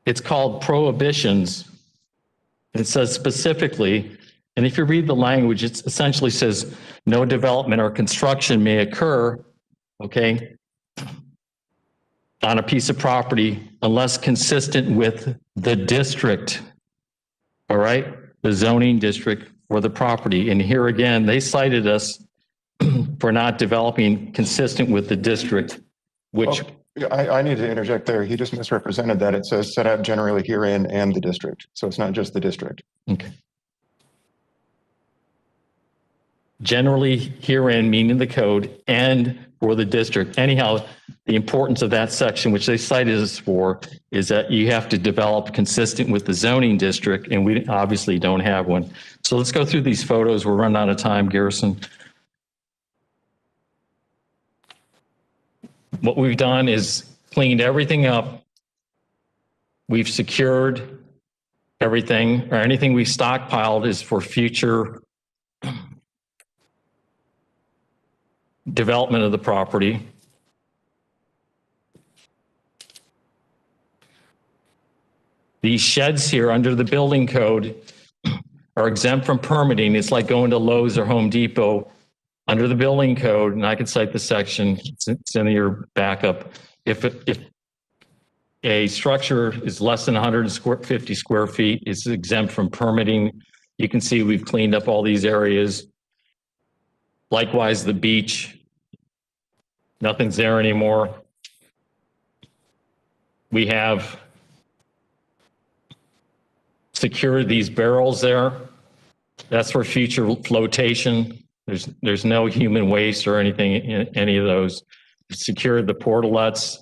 Speaker 11: It's called prohibitions. It says specifically, and if you read the language, it essentially says no development or construction may occur, okay, on a piece of property unless consistent with the district, all right, the zoning district or the property. And here again, they cited us for not developing consistent with the district, which
Speaker 6: I need to interject there. He just misrepresented that. It says set up generally herein and the district. So it's not just the district.
Speaker 11: okay. Generally herein, meaning the code, and for the district. Anyhow, the importance of that section, which they cited us for, is that you have to develop consistent with the zoning district, and we obviously don't have one. So let's go through these photos. We're running out of time, Garrison. What we've done is cleaned everything up. We've secured everything, or anything we stockpiled is for future development of the property. These sheds here under the building code are exempt from permitting. It's like going to Lowe's or Home Depot. Under the building code, and I can cite the section, it's in your backup. If a structure is less than 150 square feet, it's exempt from permitting. You can see we've cleaned up all these areas. Likewise, the beach, nothing's there anymore. We have secured these barrels there. That's for future flotation. There's no human waste or anything in any of those. Secured the portalets.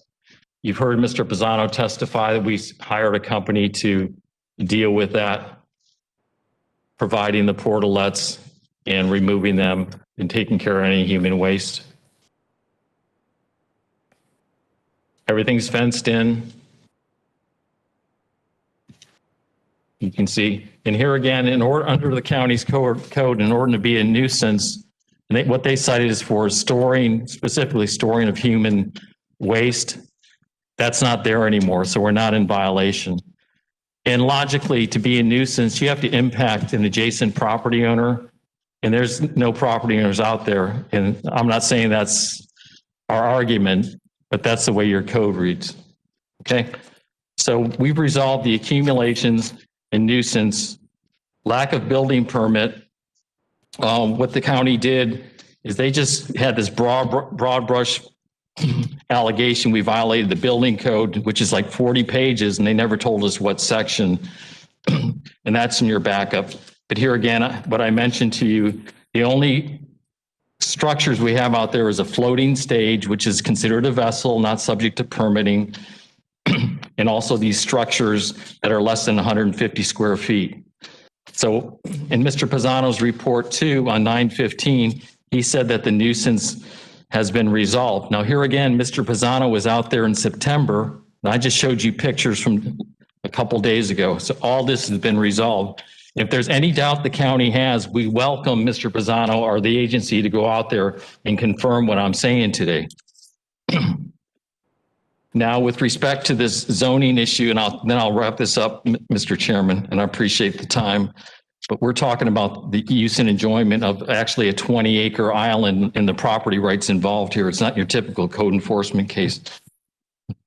Speaker 11: You've heard Mr. Pisano testify that we hired a company to deal with that, providing the portalets and removing them and taking care of any human waste. Everything's fenced in. You can see, and here again, under the county's code, in order to be a nuisance, and what they cited is for specifically storing of human waste. That's not there anymore, so we're not in violation. And logically, to be a nuisance, you have to impact an adjacent property owner. And there's no property owners out there. And I'm not saying that's our argument, but that's the way your code reads. Okay? So we've resolved the accumulations and nuisance, lack of building permit. What the county did is they just had this broad brush allegation we violated the building code, which is like 40 pages, and they never told us what section. And that's in your backup. But here again, what I mentioned to you, the only structures we have out there is a floating stage, which is considered a vessel, not subject to permitting. And also these structures that are less than 150 square feet. So in Mr. Pisano's report too, on 9/15, he said that the nuisance has been resolved. Now here again, Mr. Pisano was out there in September, and I just showed you pictures from a couple days ago. So all this has been resolved. If there's any doubt the county has, we welcome Mr. Pisano or the agency to go out there and confirm what I'm saying today. Now, with respect to this zoning issue, and then I'll wrap this up, Mr. Chairman, and I appreciate the time, but we're talking about the use and enjoyment of actually a 20-acre island and the property rights involved here. It's not your typical code enforcement case.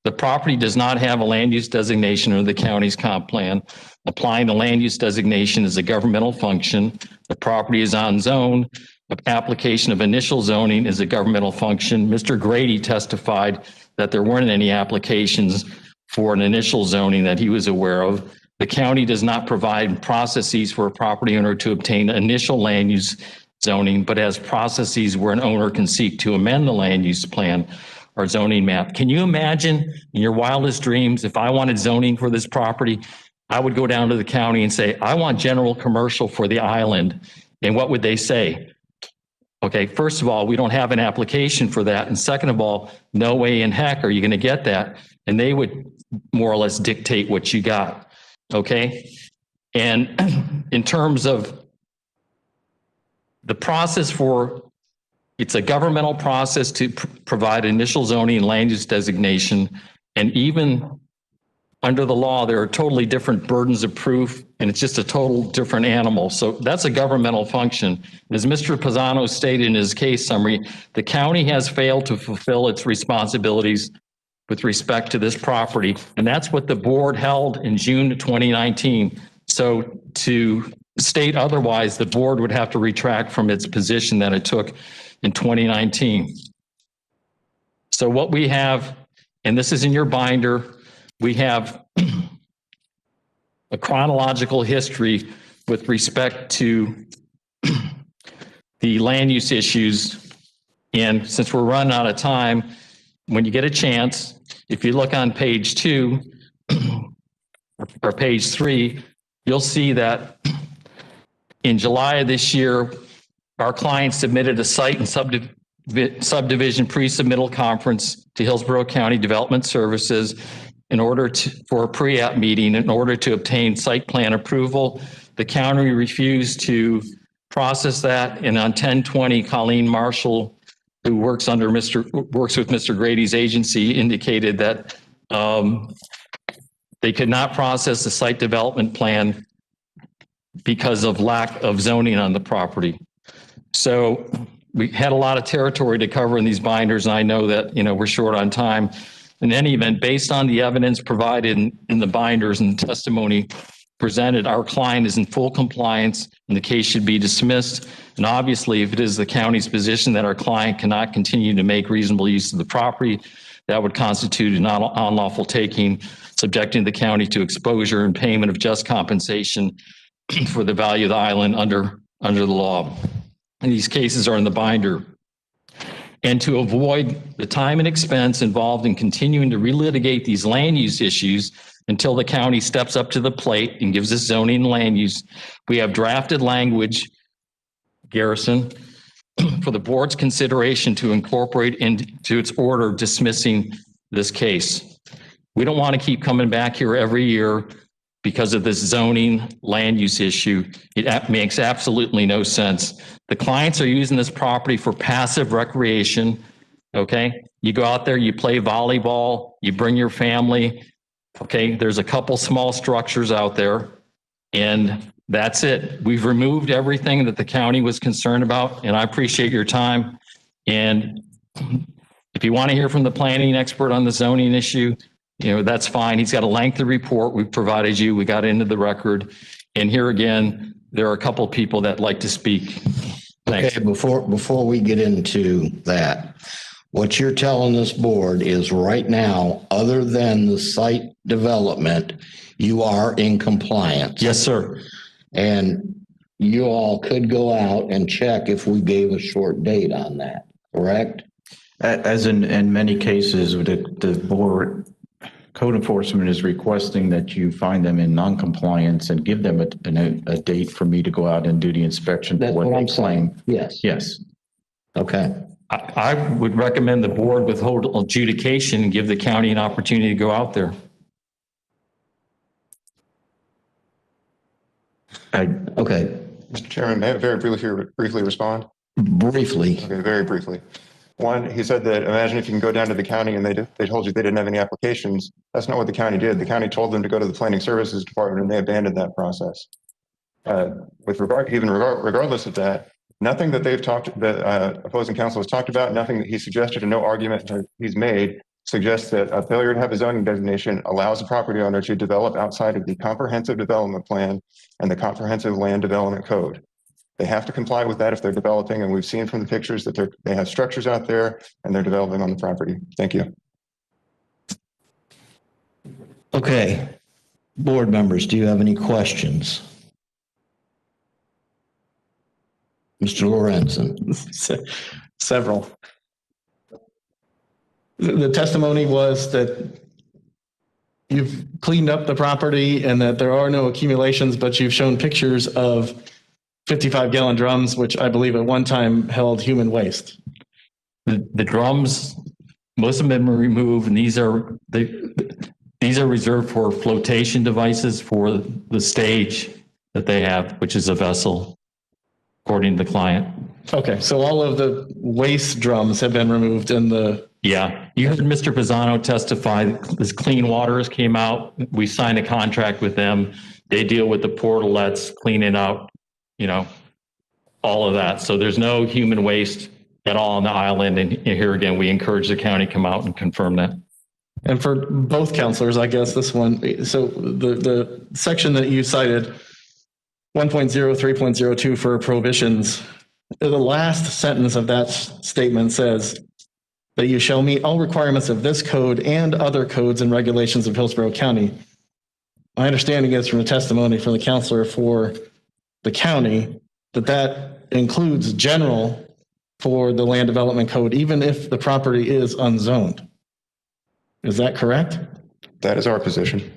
Speaker 11: The property does not have a land use designation under the county's comp plan. Applying the land use designation is a governmental function. The property is on zone. The application of initial zoning is a governmental function. Mr. Grady testified that there weren't any applications for an initial zoning that he was aware of. The county does not provide processes for a property owner to obtain initial land use zoning, but has processes where an owner can seek to amend the land use plan or zoning map. Can you imagine in your wildest dreams, if I wanted zoning for this property, I would go down to the county and say, I want general commercial for the island. And what would they say? Okay, first of all, we don't have an application for that. And second of all, no way in heck are you going to get that. And they would more or less dictate what you got. Okay. And in terms of the process it's a governmental process to provide initial zoning and land use designation. And even under the law, there are totally different burdens of proof, and it's just a total different animal. So that's a governmental function. As Mr. Pisano stated in his case summary, the county has failed to fulfill its responsibilities with respect to this property. And that's what the board held in June 2019. So to state otherwise, the board would have to retract from its position that it took in 2019. So what we have, and this is in your binder, we have a chronological history with respect to the land use issues. And since we're running out of time, when you get a chance, if you look on page 2 or page 3, you'll see that in July of this year, our client submitted a site and subdivision pre-submittal conference to Hillsborough County Development Services for a pre-app meeting in order to obtain site plan approval. The county refused to process that, and on 10/20, Colleen Marshall, who works with Mr. Grady's agency, indicated that they could not process the site development plan because of lack of zoning on the property. So we had a lot of territory to cover in these binders, and I know that we're short on time. In any event, based on the evidence provided in the binders and testimony presented, our client is in full compliance and the case should be dismissed. And obviously, if it is the county's position that our client cannot continue to make reasonable use of the property, that would constitute an unlawful taking, subjecting the county to exposure and payment of just compensation for the value of the island under the law. And these cases are in the binder. And to avoid the time and expense involved in continuing to relitigate these land use issues until the county steps up to the plate and gives us zoning and land use, we have drafted language, Garrison, for the board's consideration to incorporate into its order dismissing this case. We don't want to keep coming back here every year because of this zoning land use issue. It makes absolutely no sense. The clients are using this property for passive recreation, okay? You go out there, you play volleyball, you bring your family. Okay, there's a couple small structures out there, and that's it. We've removed everything that the county was concerned about, and I appreciate your time. And if you want to hear from the planning expert on the zoning issue, that's fine. He's got a lengthy report we've provided you. We got into the record. And here again, there are a couple of people that like to speak. Thanks.
Speaker 1: Okay, before we get into that, what you're telling this board is right now, other than the site development, you are in compliance.
Speaker 11: Yes, sir.
Speaker 1: And you all could go out and check if we gave a short date on that, correct?
Speaker 12: As in many cases, the board code enforcement is requesting that you find them in non-compliance and give them a date for me to go out and do the inspection.
Speaker 1: That's what I'm saying. Yes.
Speaker 12: Yes.
Speaker 1: Okay.
Speaker 11: I would recommend the board withhold adjudication and give the county an opportunity to go out there.
Speaker 1: Okay.
Speaker 6: Mr. Chairman, may I very briefly respond?
Speaker 1: Briefly.
Speaker 6: Okay, very briefly. One, he said that imagine if you can go down to the county and they told you they didn't have any applications. That's not what the county did. The county told them to go to the planning services department and they abandoned that process. Regardless of that, nothing that opposing counsel has talked about, nothing that he suggested, and no argument that he's made suggests that a failure to have a zoning designation allows a property owner to develop outside of the comprehensive development plan and the comprehensive land development code. They have to comply with that if they're developing, and we've seen from the pictures that they have structures out there and they're developing on the property. Thank you.
Speaker 1: Okay. Board members, do you have any questions? Mr. Lorenzen.
Speaker 4: Several. The testimony was that you've cleaned up the property and that there are no accumulations, but you've shown pictures of 55-gallon drums, which I believe at one time held human waste.
Speaker 11: The drums, most of them are removed, and these are reserved for flotation devices for the stage that they have, which is a vessel, according to the client.
Speaker 4: Okay, so all of the waste drums have been removed in the...
Speaker 11: Yeah, you heard Mr. Pisano testify, this Clean Waters came out, we signed a contract with them. They deal with the portalets, cleaning out, all of that. So there's no human waste at all on the island. And here again, we encourage the county to come out and confirm that.
Speaker 4: And for both counselors, I guess this one, so the section that you cited, 1.03.02 for prohibitions, the last sentence of that statement says that you shall meet all requirements of this code and other codes and regulations of Hillsborough County. My understanding is from the testimony from the counselor for the county that includes general for the land development code, even if the property is unzoned. Is that correct?
Speaker 6: That is our position.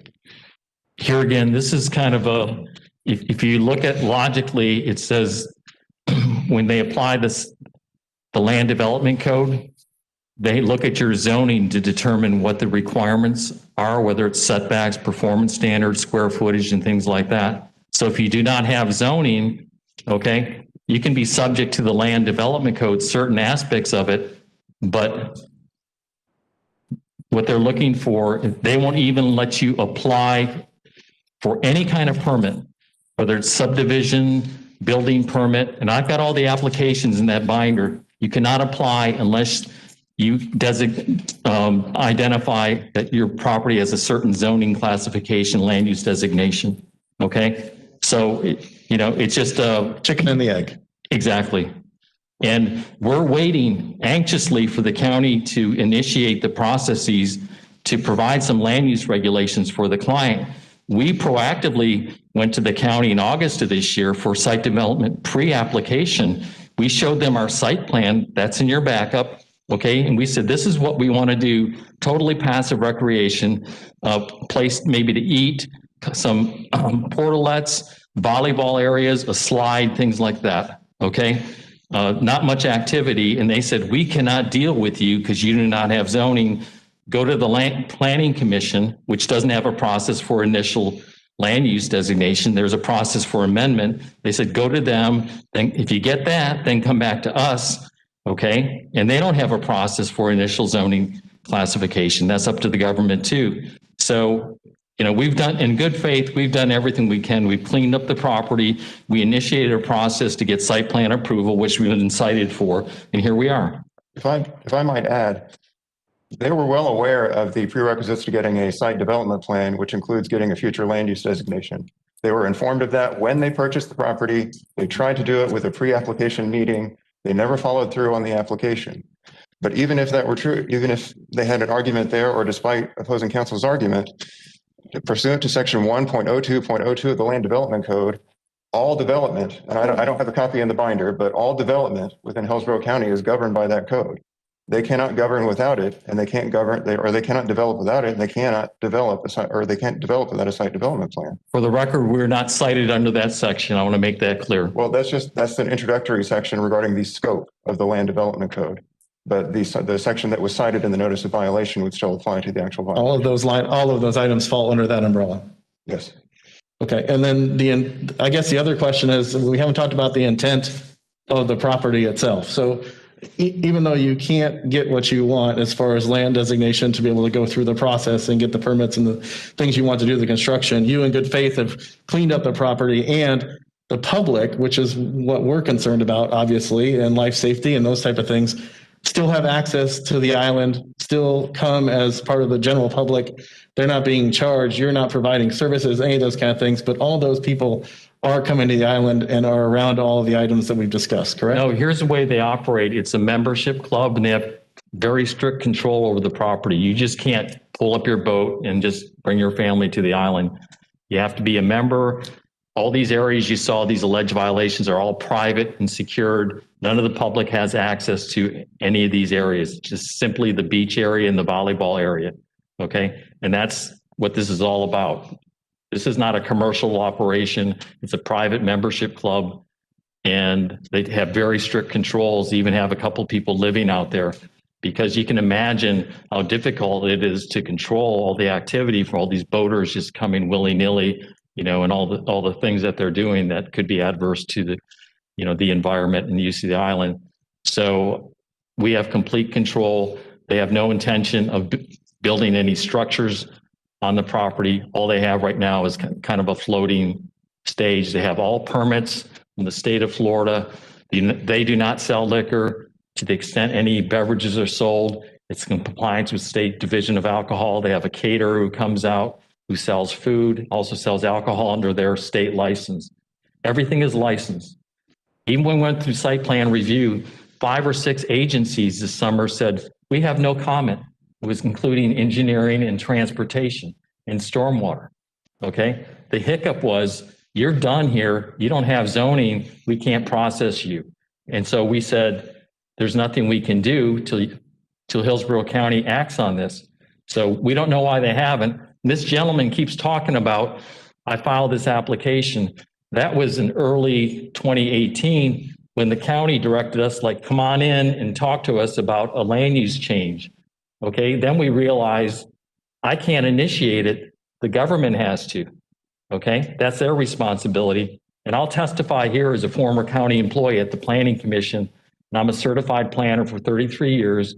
Speaker 11: Here again, this is kind of if you look at logically, it says when they apply the land development code, they look at your zoning to determine what the requirements are, whether it's setbacks, performance standards, square footage, and things like that. So if you do not have zoning, okay, you can be subject to the land development code, certain aspects of it, but what they're looking for, they won't even let you apply for any kind of permit, whether it's subdivision, building permit, and I've got all the applications in that binder. You cannot apply unless you identify that your property has a certain zoning classification, land use designation, okay? So, it's just a
Speaker 4: chicken and the egg.
Speaker 11: Exactly. And we're waiting anxiously for the county to initiate the processes to provide some land use regulations for the client. We proactively went to the county in August of this year for site development pre-application. We showed them our site plan, that's in your backup, okay? And we said, this is what we want to do, totally passive recreation, place maybe to eat, some portalets, volleyball areas, a slide, things like that, okay? Not much activity. And they said, we cannot deal with you because you do not have zoning. Go to the Land Planning Commission, which doesn't have a process for initial land use designation. There's a process for amendment. They said, go to them. Then if you get that, then come back to us, okay? And they don't have a process for initial zoning classification. That's up to the government too. So, we've done, in good faith, we've done everything we can. We've cleaned up the property. We initiated a process to get site plan approval, which we've been cited for, and here we are.
Speaker 6: If I might add, they were well aware of the prerequisites to getting a site development plan, which includes getting a future land use designation. They were informed of that when they purchased the property. They tried to do it with a pre-application meeting. They never followed through on the application. But even if that were true, even if they had an argument there, or despite opposing counsel's argument, pursuant to section 1.02.02 of the Land Development Code, all development, and I don't have a copy in the binder, but all development within Hillsborough County is governed by that code. They cannot govern without it, and they can't govern, they cannot develop without it, and they cannot develop a site, or they can't develop without a site development plan.
Speaker 11: For the record, we're not cited under that section. I want to make that clear.
Speaker 6: Well, that's an introductory section regarding the scope of the Land Development Code. But the section that was cited in the notice of violation would still apply to the actual violation.
Speaker 4: All of those items fall under that umbrella.
Speaker 6: Yes.
Speaker 4: Okay, and then I guess the other question is, we haven't talked about the intent of the property itself. So even though you can't get what you want as far as land designation to be able to go through the process and get the permits and the things you want to do the construction, you in good faith have cleaned up the property, and the public, which is what we're concerned about, obviously, and life safety and those type of things, still have access to the island, still come as part of the general public. They're not being charged. You're not providing services, any of those kind of things, but all those people are coming to the island and are around all of the items that we've discussed, correct?
Speaker 11: No, here's the way they operate. It's a membership club, and they have very strict control over the property. You just can't pull up your boat and just bring your family to the island. You have to be a member. All these areas you saw, these alleged violations, are all private and secured. None of the public has access to any of these areas, just simply the beach area and the volleyball area. Okay. And that's what this is all about. This is not a commercial operation. It's a private membership club, and they have very strict controls. They even have a couple people living out there, because you can imagine how difficult it is to control all the activity for all these boaters just coming willy-nilly, and all the things that they're doing that could be adverse to the environment and use of the island. So we have complete control. They have no intention of building any structures on the property. All they have right now is kind of a floating stage. They have all permits from the state of Florida. They do not sell liquor. To the extent any beverages are sold, it's in compliance with State Division of Alcohol. They have a caterer who comes out, who sells food, also sells alcohol under their state license. Everything is licensed. Even when we went through site plan review, 5 or 6 agencies this summer said, we have no comment. It was including engineering and transportation and stormwater. Okay. The hiccup was, you're done here. You don't have zoning. We can't process you. And so we said, there's nothing we can do till Hillsborough County acts on this. So we don't know why they haven't. This gentleman keeps talking about, I filed this application. That was in early 2018 when the county directed us, like, come on in and talk to us about a land use change. Okay, then we realized I can't initiate it. The government has to. Okay, that's their responsibility. And I'll testify here as a former county employee at the Planning Commission. And I'm a certified planner for 33 years.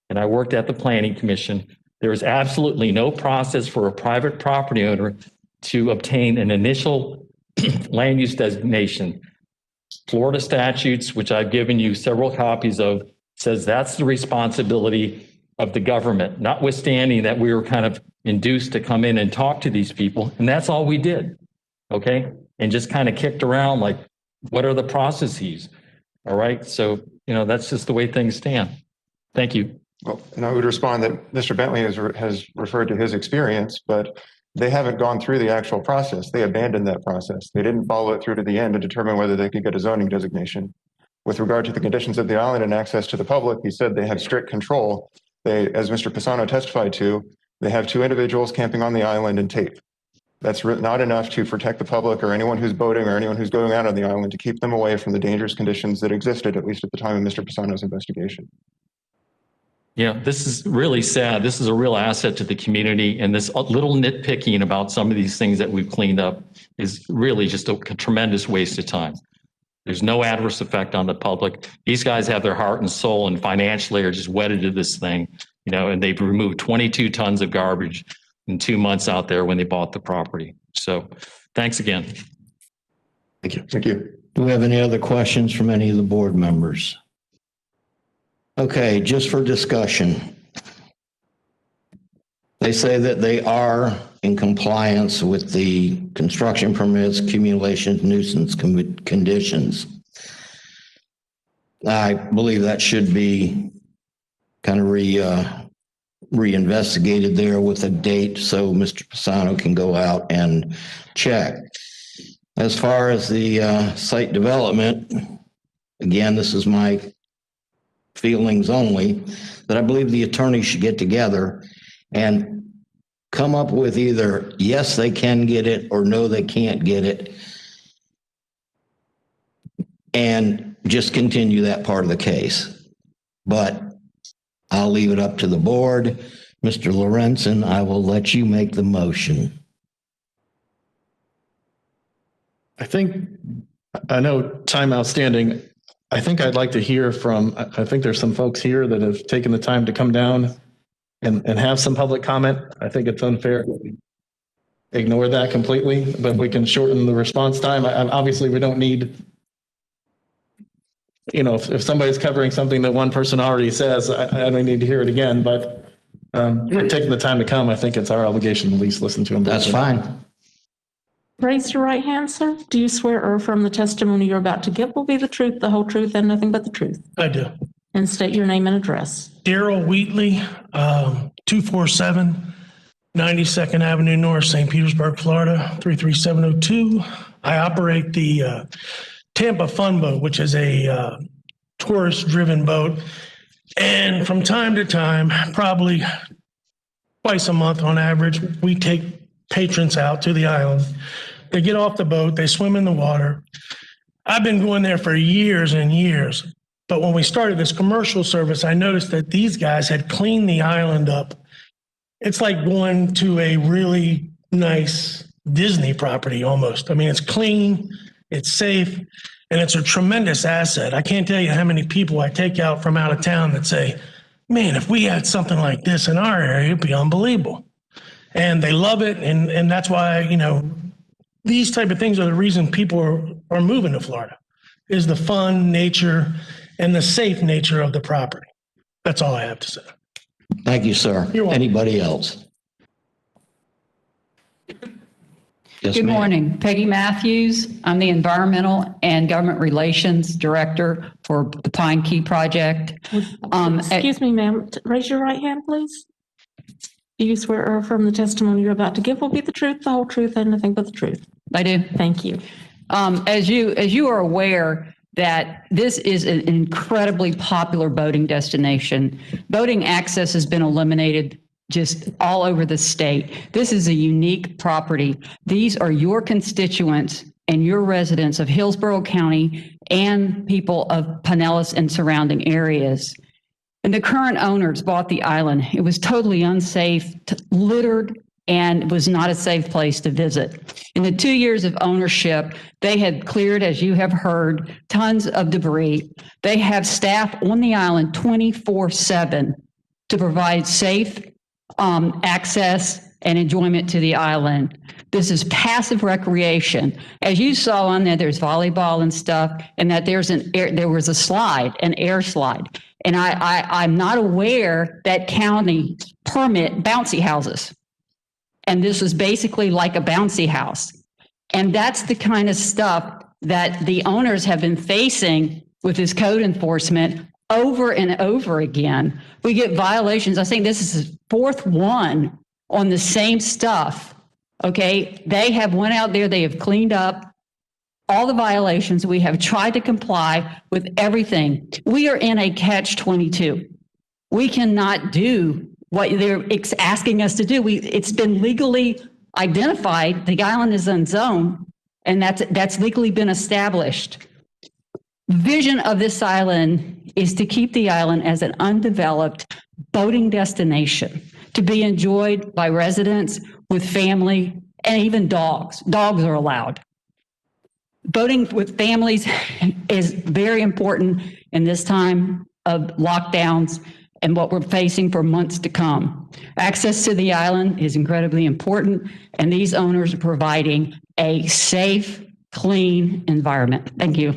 Speaker 11: And I worked at the Planning Commission. There is absolutely no process for a private property owner to obtain an initial land use designation. Florida statutes, which I've given you several copies of, says that's the responsibility of the government, notwithstanding that we were kind of induced to come in and talk to these people. And that's all we did. Okay. And just kind of kicked around like, what are the processes? All right. So, that's just the way things stand. Thank you.
Speaker 6: Well, and I would respond that Mr. Bentley has referred to his experience, but they haven't gone through the actual process. They abandoned that process. They didn't follow it through to the end to determine whether they could get a zoning designation. With regard to the conditions of the island and access to the public, he said they have strict control. They, as Mr. Pisano testified to, they have 2 individuals camping on the island and tape. That's not enough to protect the public or anyone who's boating or anyone who's going out on the island, to keep them away from the dangerous conditions that existed, at least at the time of Mr. Pisano's investigation.
Speaker 11: Yeah, this is really sad. This is a real asset to the community. And this little nitpicking about some of these things that we've cleaned up is really just a tremendous waste of time. There's no adverse effect on the public. These guys have their heart and soul and financially are just wedded to this thing, and they've removed 22 tons of garbage. in 2 months out there when they bought the property. So thanks again.
Speaker 6: Thank you. Thank you.
Speaker 1: Do we have any other questions from any of the board members? Okay, just for discussion. They say that they are in compliance with the construction permits, accumulation, nuisance conditions. I believe that should be kind of reinvestigated there with a date so Mr. Pisano can go out and check. As far as the site development, again, this is my feelings only, that I believe the attorney should get together and come up with either yes, they can get it or no, they can't get it. And just continue that part of the case. But I'll leave it up to the board. Mr. Lorenzen, I will let you make the motion.
Speaker 4: I know time outstanding. I think I'd like to hear from, I think there's some folks here that have taken the time to come down and have some public comment. I think it's unfair to ignore that completely, but we can shorten the response time. Obviously, we don't need, if somebody's covering something that one person already says, I don't need to hear it again, but taking the time to come, I think it's our obligation to at least listen to them.
Speaker 1: That's fine.
Speaker 3: Raise your right hand, sir. Do you swear or affirm the testimony you're about to give will be the truth, the whole truth, and nothing but the truth?
Speaker 14: I do.
Speaker 3: And state your name and address.
Speaker 14: Daryl Wheatley, 247 92nd Avenue North, St. Petersburg, Florida, 33702. I operate the Tampa Fun Boat, which is a tourist-driven boat. And from time to time, probably twice a month on average, we take patrons out to the island. They get off the boat, they swim in the water. I've been going there for years and years. But when we started this commercial service, I noticed that these guys had cleaned the island up. It's like going to a really nice Disney property almost. I mean, it's clean, it's safe, and it's a tremendous asset. I can't tell you how many people I take out from out of town that say, man, if we had something like this in our area, it'd be unbelievable. And they love it. And that's why, these type of things are the reason people are moving to Florida, is the fun nature and the safe nature of the property. That's all I have to say.
Speaker 1: Thank you, sir.
Speaker 14: You're welcome.
Speaker 1: Anybody else? Yes,
Speaker 15: Good
Speaker 1: ma'am.
Speaker 15: morning. Peggy Matthews. I'm the Environmental and Government Relations Director for the Pine Key Project.
Speaker 3: Excuse me, ma'am. Raise your right hand, please. Do you swear or affirm the testimony you're about to give will be the truth, the whole truth, and nothing but the truth?
Speaker 15: I do.
Speaker 3: Thank you.
Speaker 15: As you are aware, that this is an incredibly popular boating destination. Boating access has been eliminated just all over the state. This is a unique property. These are your constituents and your residents of Hillsborough County and people of Pinellas and surrounding areas. And the current owners bought the island. It was totally unsafe, littered, and was not a safe place to visit. In the 2 years of ownership, they had cleared, as you have heard, tons of debris. They have staff on the island 24/7 to provide safe access and enjoyment to the island. This is passive recreation. As you saw on there, there's volleyball and stuff, and that there was a slide, an air slide. And I'm not aware that county permit bouncy houses. And this was basically like a bouncy house. And that's the kind of stuff that the owners have been facing with this code enforcement over and over again. We get violations. I think this is the fourth one on the same stuff. Okay. They have went out there. They have cleaned up all the violations. We have tried to comply with everything. We are in a catch-22. We cannot do what they're asking us to do. It's been legally identified. The island is unzoned, and that's legally been established. Vision of this island is to keep the island as an undeveloped boating destination to be enjoyed by residents with family and even dogs. Dogs are allowed. Boating with families is very important in this time of lockdowns and what we're facing for months to come. Access to the island is incredibly important, and these owners are providing a safe, clean environment. Thank you.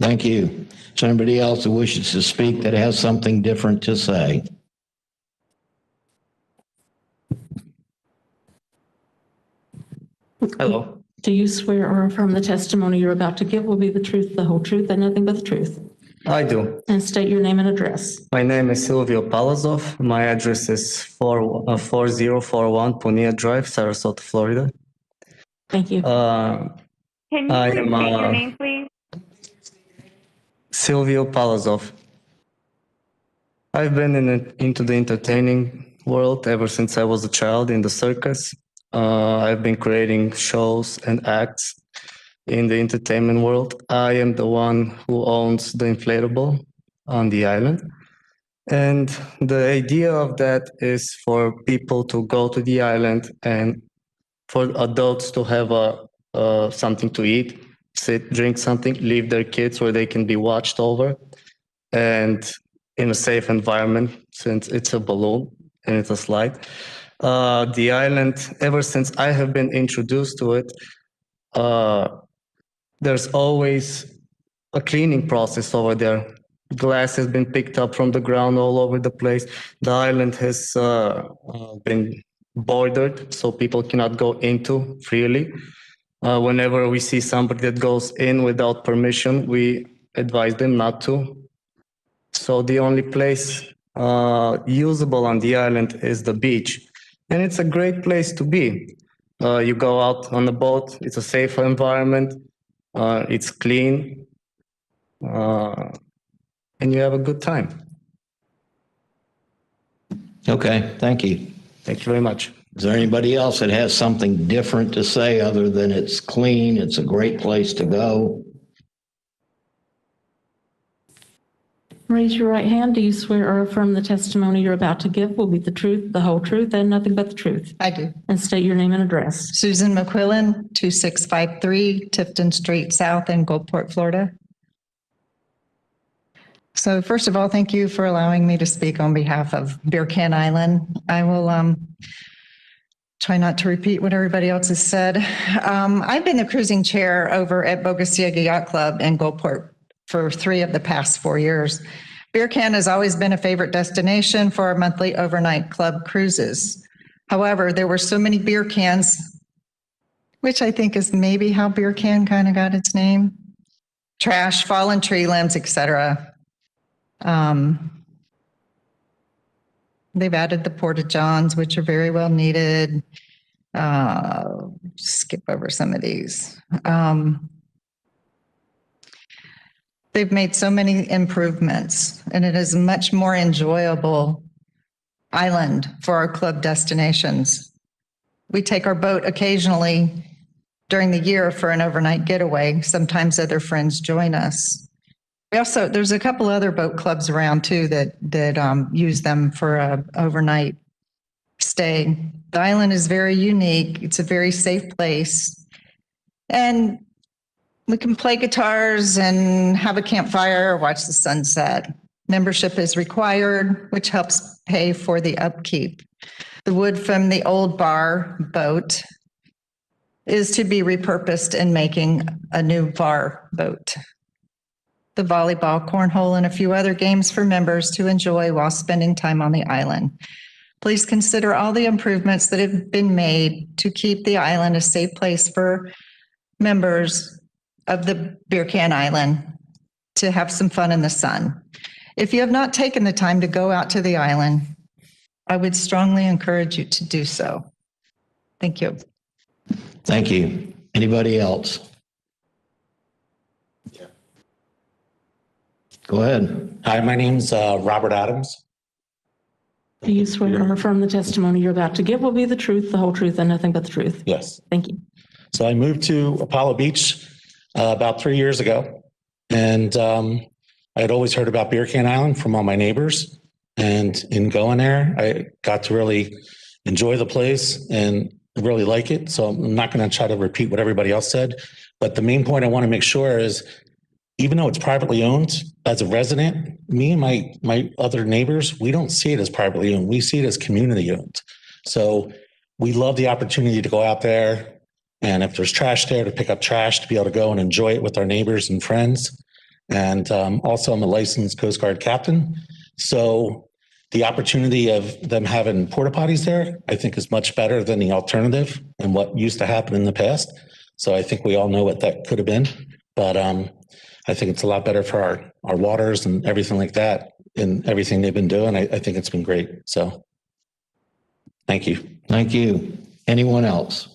Speaker 1: Thank you. Is there anybody else who wishes to speak that has something different to say?
Speaker 16: Hello.
Speaker 3: Do you swear or affirm the testimony you're about to give will be the truth, the whole truth, and nothing but the truth?
Speaker 16: I do.
Speaker 3: And state your name and address.
Speaker 16: My name is Silvio Palazov. My address is 4041 Ponilla Drive, Sarasota, Florida.
Speaker 3: Thank you.
Speaker 2: Can you
Speaker 16: I
Speaker 2: repeat
Speaker 16: am,
Speaker 2: your name, please?
Speaker 16: Silvio Palazov. I've been into the entertaining world ever since I was a child in the circus. I've been creating shows and acts in the entertainment world. I am the one who owns the inflatable on the island. And the idea of that is for people to go to the island and for adults to have something to eat, sit, drink something, leave their kids where they can be watched over and in a safe environment since it's a balloon and it's a slide. The island, ever since I have been introduced to it, there's always a cleaning process over there. Glass has been picked up from the ground all over the place. The island has been bordered so people cannot go into freely. Whenever we see somebody that goes in without permission, we advise them not to. So the only place usable on the island is the beach. And it's a great place to be. You go out on the boat, it's a safe environment, it's clean, and you have a good time.
Speaker 1: Okay, thank you.
Speaker 16: Thank you very much.
Speaker 1: Is there anybody else that has something different to say other than it's clean, it's a great place to go?
Speaker 3: Raise your right hand. Do you swear or affirm the testimony you're about to give will be the truth, the whole truth, and nothing but the truth?
Speaker 17: I do.
Speaker 3: And state your name and address.
Speaker 17: Susan McQuillan, 2653 Tifton Street South in Gulfport, Florida. So first of all, thank you for allowing me to speak on behalf of Beer Can Island. I will try not to repeat what everybody else has said. I've been the cruising chair over at Boca Ciega Yacht Club in Gulfport for 3 of the past 4 years. Beer Can has always been a favorite destination for our monthly overnight club cruises. However, there were so many beer cans, which I think is maybe how Beer Can kind of got its name. Trash, fallen tree limbs, etc. They've added the porta-johns, which are very well needed. Skip over some of these. They've made so many improvements, and it is a much more enjoyable island for our club destinations. We take our boat occasionally during the year for an overnight getaway. Sometimes other friends join us. We also, there's a couple other boat clubs around too that use them for a overnight stay. The island is very unique. It's a very safe place. And we can play guitars and have a campfire or watch the sunset. Membership is required, which helps pay for the upkeep. The wood from the old bar boat is to be repurposed in making a new bar boat. The volleyball, cornhole, and a few other games for members to enjoy while spending time on the island. Please consider all the improvements that have been made to keep the island a safe place for members of the Beer Can Island to have some fun in the sun. If you have not taken the time to go out to the island, I would strongly encourage you to do so. Thank you.
Speaker 1: Thank you. Anybody else? Go ahead.
Speaker 18: Hi, my name's Robert Adams.
Speaker 3: Do you swear or affirm the testimony you're about to give will be the truth, the whole truth, and nothing but the truth?
Speaker 18: Yes.
Speaker 3: Thank you.
Speaker 18: So I moved to Apollo Beach about 3 years ago. And I had always heard about Beer Can Island from all my neighbors. And in going there, I got to really enjoy the place and really like it. So I'm not going to try to repeat what everybody else said. But the main point I want to make sure is even though it's privately owned, as a resident, me and my other neighbors, we don't see it as privately owned. We see it as community owned. So we love the opportunity to go out there, and if there's trash there, to pick up trash, to be able to go and enjoy it with our neighbors and friends. And also, I'm a licensed Coast Guard captain. So the opportunity of them having porta potties there, I think, is much better than the alternative and what used to happen in the past. So I think we all know what that could have been. But I think it's a lot better for our waters and everything like that, and everything they've been doing. I think it's been great. So thank you.
Speaker 1: Thank you. Anyone else?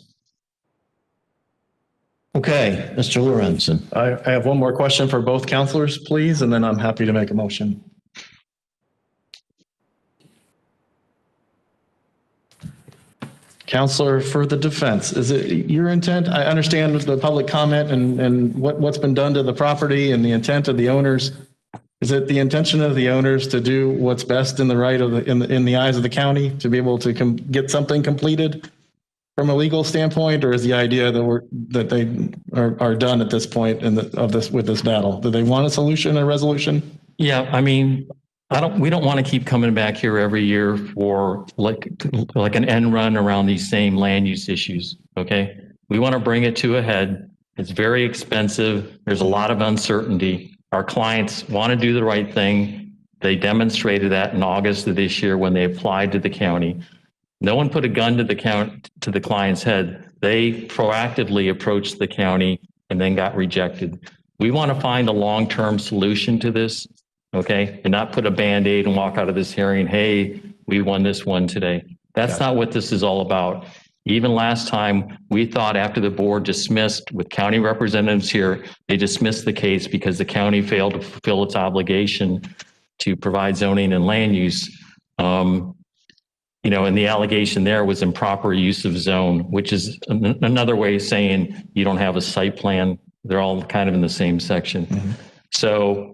Speaker 1: Okay, Mr. Lorenzen.
Speaker 4: I have one more question for both counselors, please, and then I'm happy to make a motion. Counselor for the defense, is it your intent? I understand the public comment and what's been done to the property and the intent of the owners. Is it the intention of the owners to do what's best in the right of in the eyes of the county to be able to get something completed from a legal standpoint, or is the idea that they are done at this point with this battle? Do they want a solution, a resolution?
Speaker 11: Yeah, I mean, we don't want to keep coming back here every year for like an end run around these same land use issues. Okay. We want to bring it to a head. It's very expensive. There's a lot of uncertainty. Our clients want to do the right thing. They demonstrated that in August of this year when they applied to the county. No one put a gun to the client's head. They proactively approached the county and then got rejected. We want to find a long-term solution to this. Okay, and not put a Band-Aid and walk out of this hearing, hey, we won this one today. That's not what this is all about. Even last time, we thought after the board dismissed with county representatives here, they dismissed the case because the county failed to fulfill its obligation to provide zoning and land use. And the allegation there was improper use of zone, which is another way of saying you don't have a site plan. They're all kind of in the same section. Mm-hmm. So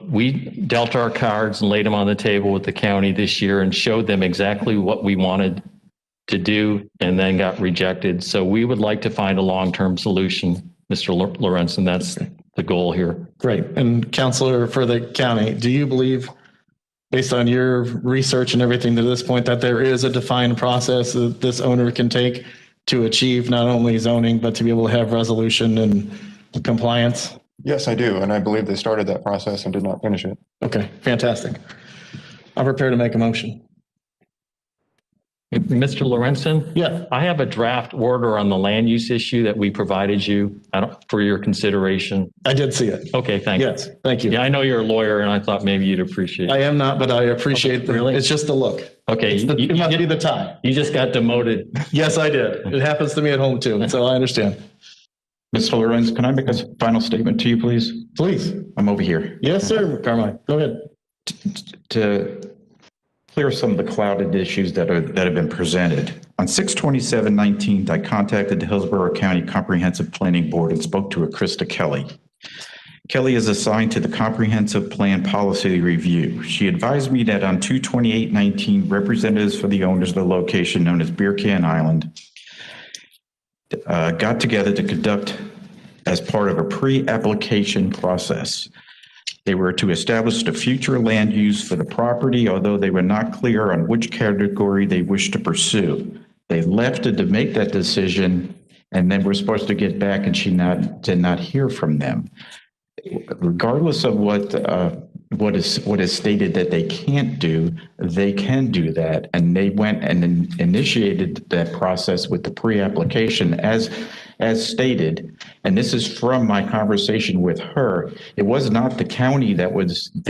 Speaker 11: we dealt our cards and laid them on the table with the county this year and showed them exactly what we wanted to do and then got rejected. So we would like to find a long-term solution, Mr. Lorenzen. That's the goal here.
Speaker 4: Great. And Counselor for the county, do you believe, based on your research and everything to this point, that there is a defined process that this owner can take to achieve not only zoning, but to be able to have resolution and compliance?
Speaker 6: Yes, I do. And I believe they started that process and did not finish it.
Speaker 4: Okay, fantastic. I'm prepared to make a motion.
Speaker 11: Mr. Lorenzen?
Speaker 4: Yeah.
Speaker 11: I have a draft order on the land use issue that we provided you for your consideration.
Speaker 4: I did see it.
Speaker 11: Okay, thank you.
Speaker 4: Yes, thank you.
Speaker 11: Yeah, I know you're a lawyer and I thought maybe you'd appreciate it.
Speaker 4: I am not, but I appreciate
Speaker 11: Really?
Speaker 4: It's just the look.
Speaker 11: Okay.
Speaker 4: It must be the tie.
Speaker 11: You just got demoted.
Speaker 4: Yes, I did. It happens to me at home too, so I understand.
Speaker 12: Mr. Lorenz, can I make a final statement to you, please?
Speaker 4: Please.
Speaker 12: I'm over here.
Speaker 4: Yes, sir, Carmine. Go ahead.
Speaker 12: To clear some of the clouded issues that have been presented. On 6/27/19, I contacted the Hillsborough County Comprehensive Planning Board and spoke to a Krista Kelly. Kelly is assigned to the Comprehensive Plan Policy Review. She advised me that on 2/28/19, representatives for the owners of the location known as Beer Can Island got together to conduct as part of a pre-application process. They were to establish the future land use for the property, although they were not clear on which category they wished to pursue. They left it to make that decision, and then we're supposed to get back, and she did not hear from them. Regardless of what is stated that they can't do, they can do that. And they went and initiated that process with the pre-application as stated. And this is from my conversation with her. It was not the county that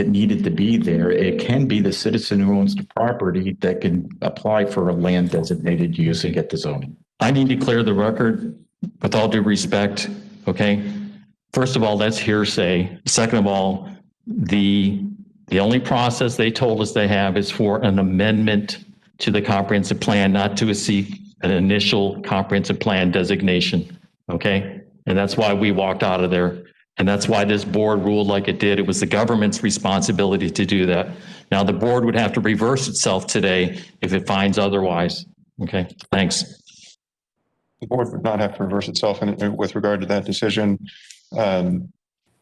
Speaker 12: needed to be there. It can be the citizen who owns the property that can apply for a land designated use and get the zoning.
Speaker 11: I need to clear the record with all due respect, okay? First of all, that's hearsay. Second of all, the only process they told us they have is for an amendment to the comprehensive plan, not to seek an initial comprehensive plan designation, okay? And that's why we walked out of there. And that's why this board ruled like it did. It was the government's responsibility to do that. Now the board would have to reverse itself today if it finds otherwise, okay? Thanks.
Speaker 6: The board would not have to reverse itself with regard to that decision.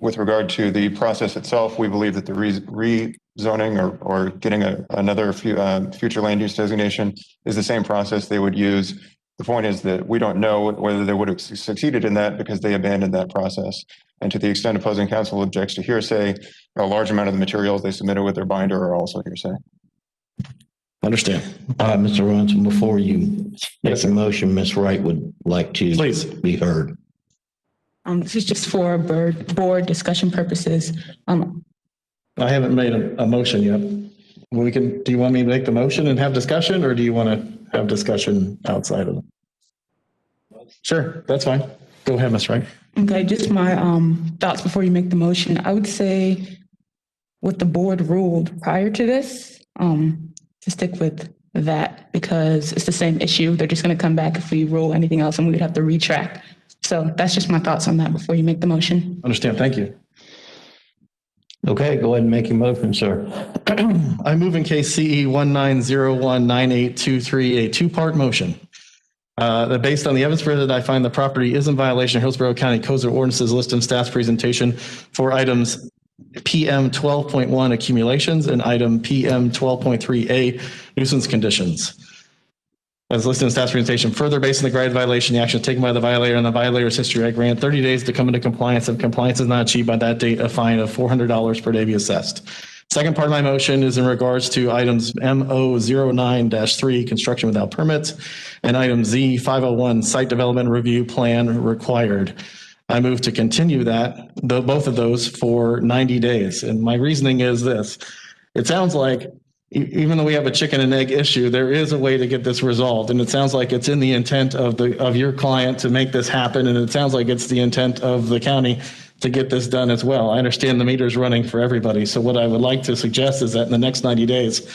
Speaker 6: with regard to the process itself, we believe that the rezoning or getting another future land use designation is the same process they would use. The point is that we don't know whether they would have succeeded in that because they abandoned that process. And to the extent opposing counsel objects to hearsay, a large amount of the materials they submitted with their binder are also hearsay.
Speaker 1: Understand. Mr. Robinson, before you make a motion, Ms. Wright would like to
Speaker 4: Please
Speaker 1: be heard.
Speaker 19: This is just for board discussion purposes.
Speaker 4: I haven't made a motion yet. Do you want me to make the motion and have discussion, or do you want to have discussion outside of it? Sure, that's fine. Go ahead, Ms. Wright.
Speaker 19: Okay, just my thoughts before you make the motion. I would say what the board ruled prior to this, to stick with that because it's the same issue. They're just going to come back if we rule anything else and we would have to retract. So that's just my thoughts on that before you make the motion.
Speaker 4: Understand. Thank you.
Speaker 1: Okay, go ahead and make your motion, sir.
Speaker 4: I move in case CE 19019823 a two-part motion. That based on the evidence presented, I find the property is in violation of Hillsborough County Codes of Ordinances listed in staff's presentation for items PM 12.1 accumulations and item PM 12.3A nuisance conditions. As listed in staff's presentation, further based on the granted violation, the action taken by the violator and the violator's history, I grant 30 days to come into compliance. If compliance is not achieved by that date, a fine of $400 per day be assessed. Second part of my motion is in regards to items MO09-3, construction without permits, and item Z501, site development review plan required. I move to continue both of those for 90 days. And my reasoning is this. It sounds like even though we have a chicken and egg issue, there is a way to get this resolved. And it sounds like it's in the intent of your client to make this happen. And it sounds like it's the intent of the county to get this done as well. I understand the meter's running for everybody. So what I would like to suggest is that in the next 90 days,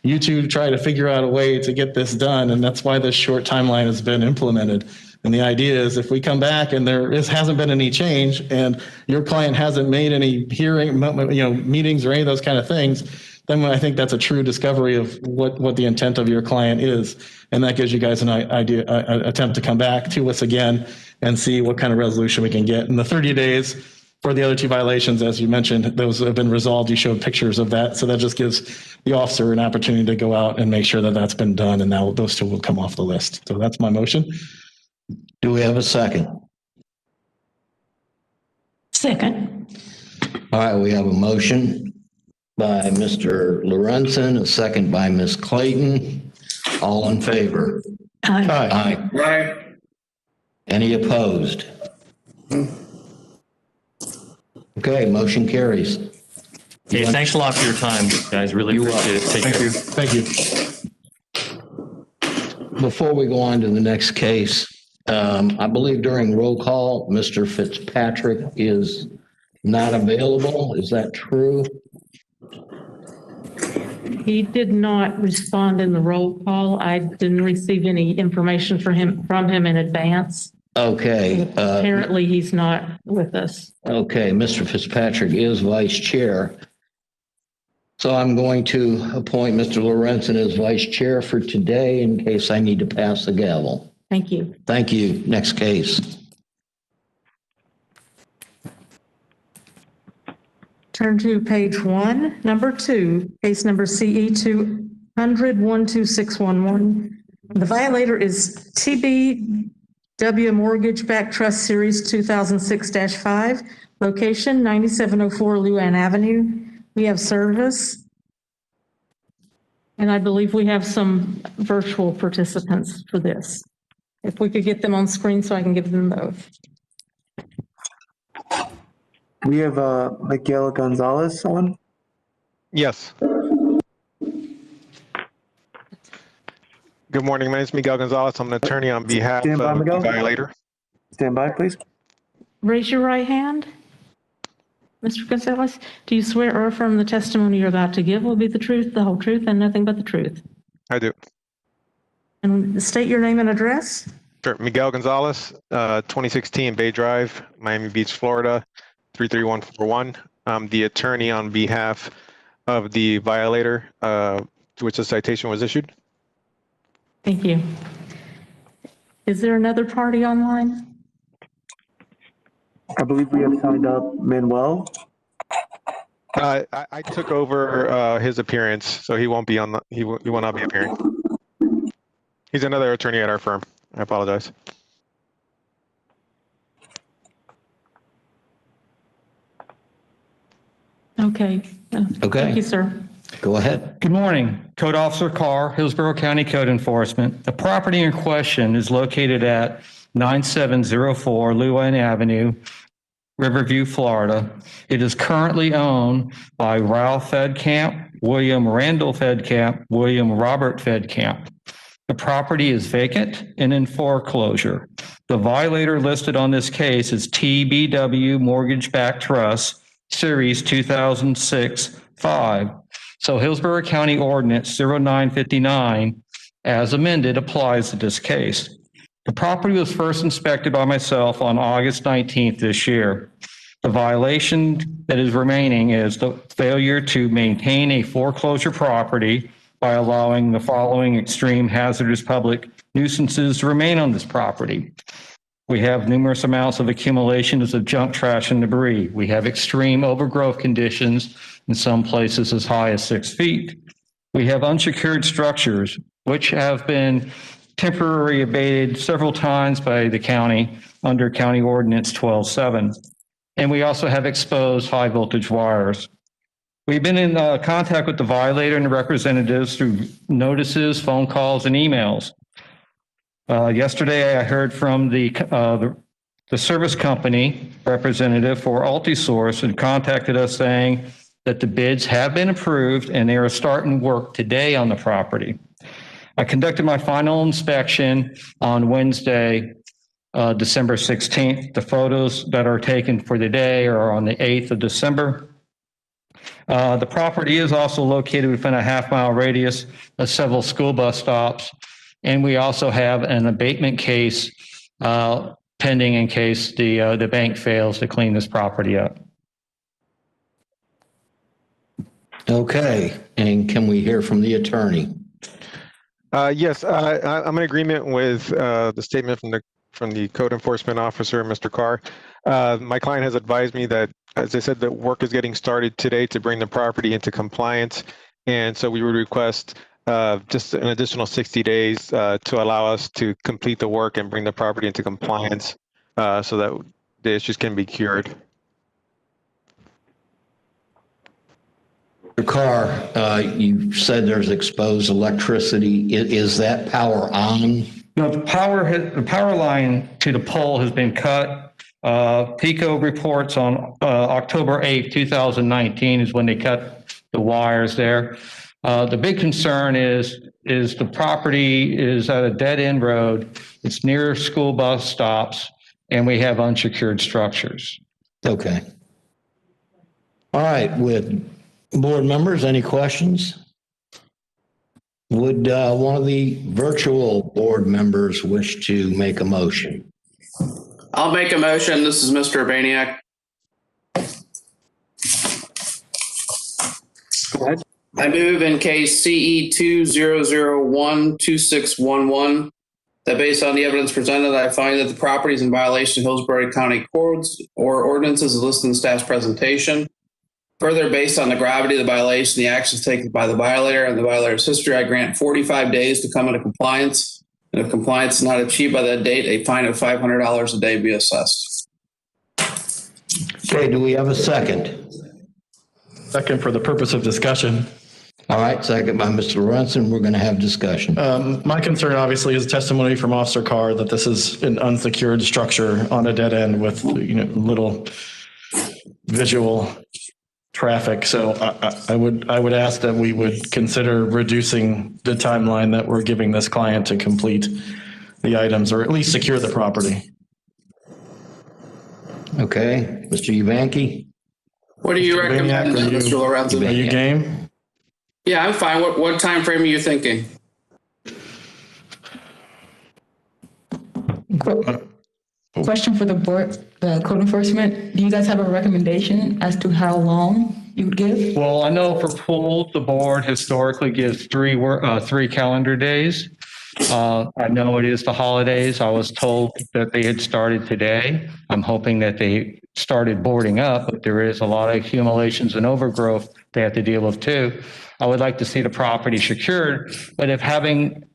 Speaker 4: you two try to figure out a way to get this done. And that's why this short timeline has been implemented. And the idea is if we come back and hasn't been any change and your client hasn't made any meetings or any of those kind of things, then I think that's a true discovery of what the intent of your client is. And that gives you guys an idea, attempt to come back to us again and see what kind of resolution we can get. In the 30 days for the other two violations, as you mentioned, those have been resolved. You showed pictures of that. So that just gives the officer an opportunity to go out and make sure that that's been done. And now those two will come off the list. So that's my motion.
Speaker 1: Do we have a second?
Speaker 10: Second.
Speaker 1: All right, we have a motion by Mr. Lorenzen, a second by Ms. Clayton. All in favor?
Speaker 10: Aye.
Speaker 1: Aye. Any opposed? Okay, motion carries.
Speaker 11: Okay, thanks a lot for your time, guys. Really appreciate it. Take care.
Speaker 4: Thank you.
Speaker 1: Before we go on to the next case, I believe during roll call, Mr. Fitzpatrick is not available. Is that true?
Speaker 3: He did not respond in the roll call. I didn't receive any information from him in advance.
Speaker 1: Okay.
Speaker 3: Apparently, he's not with us.
Speaker 1: Okay, Mr. Fitzpatrick is vice chair. So I'm going to appoint Mr. Lorenzen as vice chair for today in case I need to pass the gavel.
Speaker 3: Thank you.
Speaker 1: Thank you. Next case.
Speaker 3: Turn to page 1, number 2, case number CE 200-12611. The violator is TBW Mortgage Backed Trust Series 2006-5, location 9704 Luann Avenue. We have service. And I believe we have some virtual participants for this. If we could get them on screen so I can give them both.
Speaker 20: We have Miguel Gonzalez on.
Speaker 21: Yes. Good morning. My name is Miguel Gonzalez. I'm an attorney on behalf of the violator.
Speaker 20: Stand by, please.
Speaker 3: Raise your right hand. Mr. Gonzalez, do you swear or affirm the testimony you're about to give will be the truth, the whole truth, and nothing but the truth?
Speaker 21: I do.
Speaker 3: And state your name and address.
Speaker 21: Sure. Miguel Gonzalez, 2016 Bay Drive, Miami Beach, Florida, 33141. I'm the attorney on behalf of the violator to which the citation was issued.
Speaker 3: Thank you. Is there another party online?
Speaker 20: I believe we have signed up Manuel.
Speaker 21: I took over his appearance, so he won't be on the, he will not be appearing. He's another attorney at our firm. I apologize.
Speaker 3: Okay.
Speaker 1: Okay.
Speaker 3: Thank you, sir.
Speaker 1: Go ahead.
Speaker 11: Good morning. Code Officer Carr, Hillsborough County Code Enforcement. The property in question is located at 9704 Llewellyn Avenue, Riverview, Florida. It is currently owned by Ralph Fedcamp, William Randall Fedcamp, William Robert Fedcamp. The property is vacant and in foreclosure. The violator listed on this case is TBW Mortgage Backed Trust, Series 2006-5. So Hillsborough County Ordinance 0959, as amended, applies to this case. The property was first inspected by myself on August 19th this year. The violation that is remaining is the failure to maintain a foreclosure property by allowing the following extreme hazardous public nuisances to remain on this property. We have numerous amounts of accumulations of junk, trash, and debris. We have extreme overgrowth conditions, in some places as high as 6 feet. We have unsecured structures, which have been temporarily abated several times by the county under County Ordinance 12-7. And we also have exposed high voltage wires. We've been in contact with the violator and the representatives through notices, phone calls, and emails. Yesterday, I heard from the service company representative for Altisource and contacted us saying that the bids have been approved and they are starting work today on the property. I conducted my final inspection on Wednesday, December 16th. The photos that are taken for the day are on the 8th of December. The property is also located within a half-mile radius of several school bus stops. And we also have an abatement case pending in case the bank fails to clean this property up.
Speaker 1: Okay, and can we hear from the attorney?
Speaker 21: Yes, I'm in agreement with the statement from the code enforcement officer, Mr. Carr. My client has advised me that, as I said, the work is getting started today to bring the property into compliance. And so we would request just an additional 60 days to allow us to complete the work and bring the property into compliance so that the issues can be cured.
Speaker 1: Mr. Carr, you said there's exposed electricity. Is that power on?
Speaker 11: No, the power line to the pole has been cut. PICO reports on October 8th, 2019 is when they cut the wires there. The big concern is the property is at a dead-end road. It's near school bus stops, and we have unsecured structures.
Speaker 1: Okay. All right, with board members, any questions? Would one of the virtual board members wish to make a motion?
Speaker 7: I'll make a motion. This is Mr. Urbaniak.
Speaker 20: Go ahead.
Speaker 7: I move in case CE 20012611 that based on the evidence presented, I find that the property is in violation of Hillsborough County codes or ordinances as listed in staff's presentation. Further, based on the gravity of the violation, the actions taken by the violator and the violator's history, I grant 45 days to come into compliance. And if compliance is not achieved by that date, a fine of $500 a day be assessed.
Speaker 1: Okay, do we have a second?
Speaker 4: Second for the purpose of discussion.
Speaker 1: All right, second by Mr. Lorenzen. We're going to have discussion.
Speaker 4: My concern obviously is testimony from Officer Carr that this is an unsecured structure on a dead end with, little visual traffic. So I would ask that we would consider reducing the timeline that we're giving this client to complete the items or at least secure the property.
Speaker 1: Okay, Mr. Ubanky?
Speaker 7: What do you recommend, Mr. Lorenzen?
Speaker 4: Are you game?
Speaker 7: Yeah, I'm fine. What time frame are you thinking?
Speaker 19: Question for the board, code enforcement. Do you guys have a recommendation as to how long you would give?
Speaker 11: Well, I know for pools, the board historically gives three calendar days.
Speaker 9: I know it is the holidays. I was told that they had started today. I'm hoping that they started boarding up, but there is a lot of accumulations and overgrowth they have to deal with too. I would like to see the property secured, but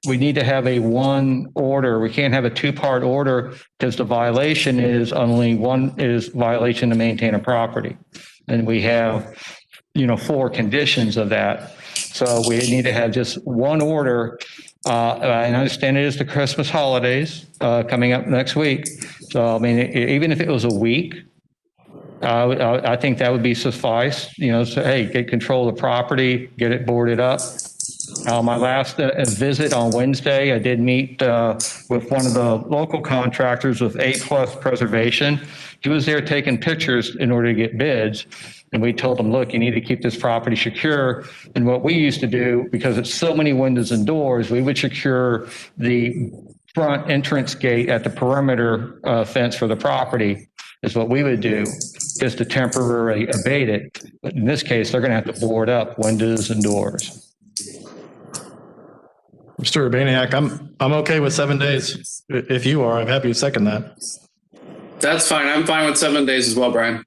Speaker 9: we need to have a one order. We can't have a two-part order because the violation is only one is violation to maintain a property. And we have, 4 conditions of that. So we need to have just one order. I understand it is the Christmas holidays coming up next week. So, I mean, even if it was a week, I think that would be suffice, so, hey, get control of the property, get it boarded up. My last visit on Wednesday, I did meet with one of the local contractors with A+ Preservation. He was there taking pictures in order to get bids. And we told him, look, you need to keep this property secure. And what we used to do, because it's so many windows and doors, we would secure the front entrance gate at the perimeter fence for the property is what we would do, just to temporarily abate it. But in this case, they're going to have to board up windows and doors.
Speaker 4: Mr. Urbaniak, I'm okay with 7 days. If you are, I'm happy to second that.
Speaker 7: That's fine. I'm fine with 7 days as well, Brian.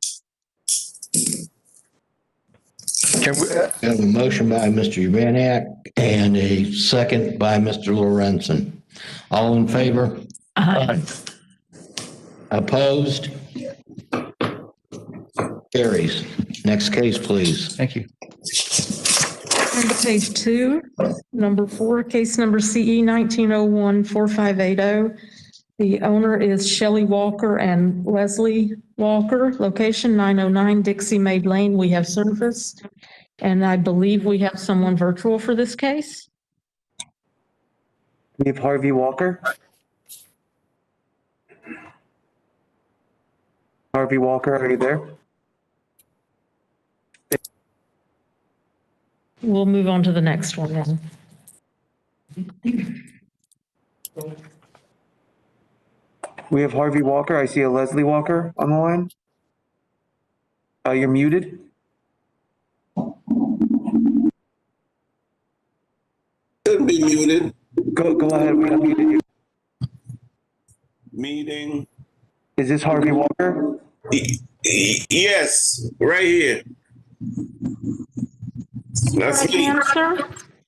Speaker 1: We have a motion by Mr. Urbaniak and a second by Mr. Lorenzen. All in favor?
Speaker 3: Aye.
Speaker 1: Opposed? Carries. Next case, please.
Speaker 4: Thank you.
Speaker 3: Turn to page 2, number 4, case number CE 1901-4580. The owner is Shelley Walker and Leslie Walker, location 909 Dixie Maid Lane. We have service, and I believe we have someone virtual for this case.
Speaker 20: We have Harvey Walker. Harvey Walker, are you there?
Speaker 3: We'll move on to the next one then.
Speaker 20: We have Harvey Walker. I see a Leslie Walker on the line. You're muted.
Speaker 22: Could be muted.
Speaker 20: Go ahead. We unmuted you.
Speaker 22: Meeting.
Speaker 20: Is this Harvey Walker?
Speaker 22: Yes, right here. That's
Speaker 3: Right
Speaker 22: me.
Speaker 3: hand, sir?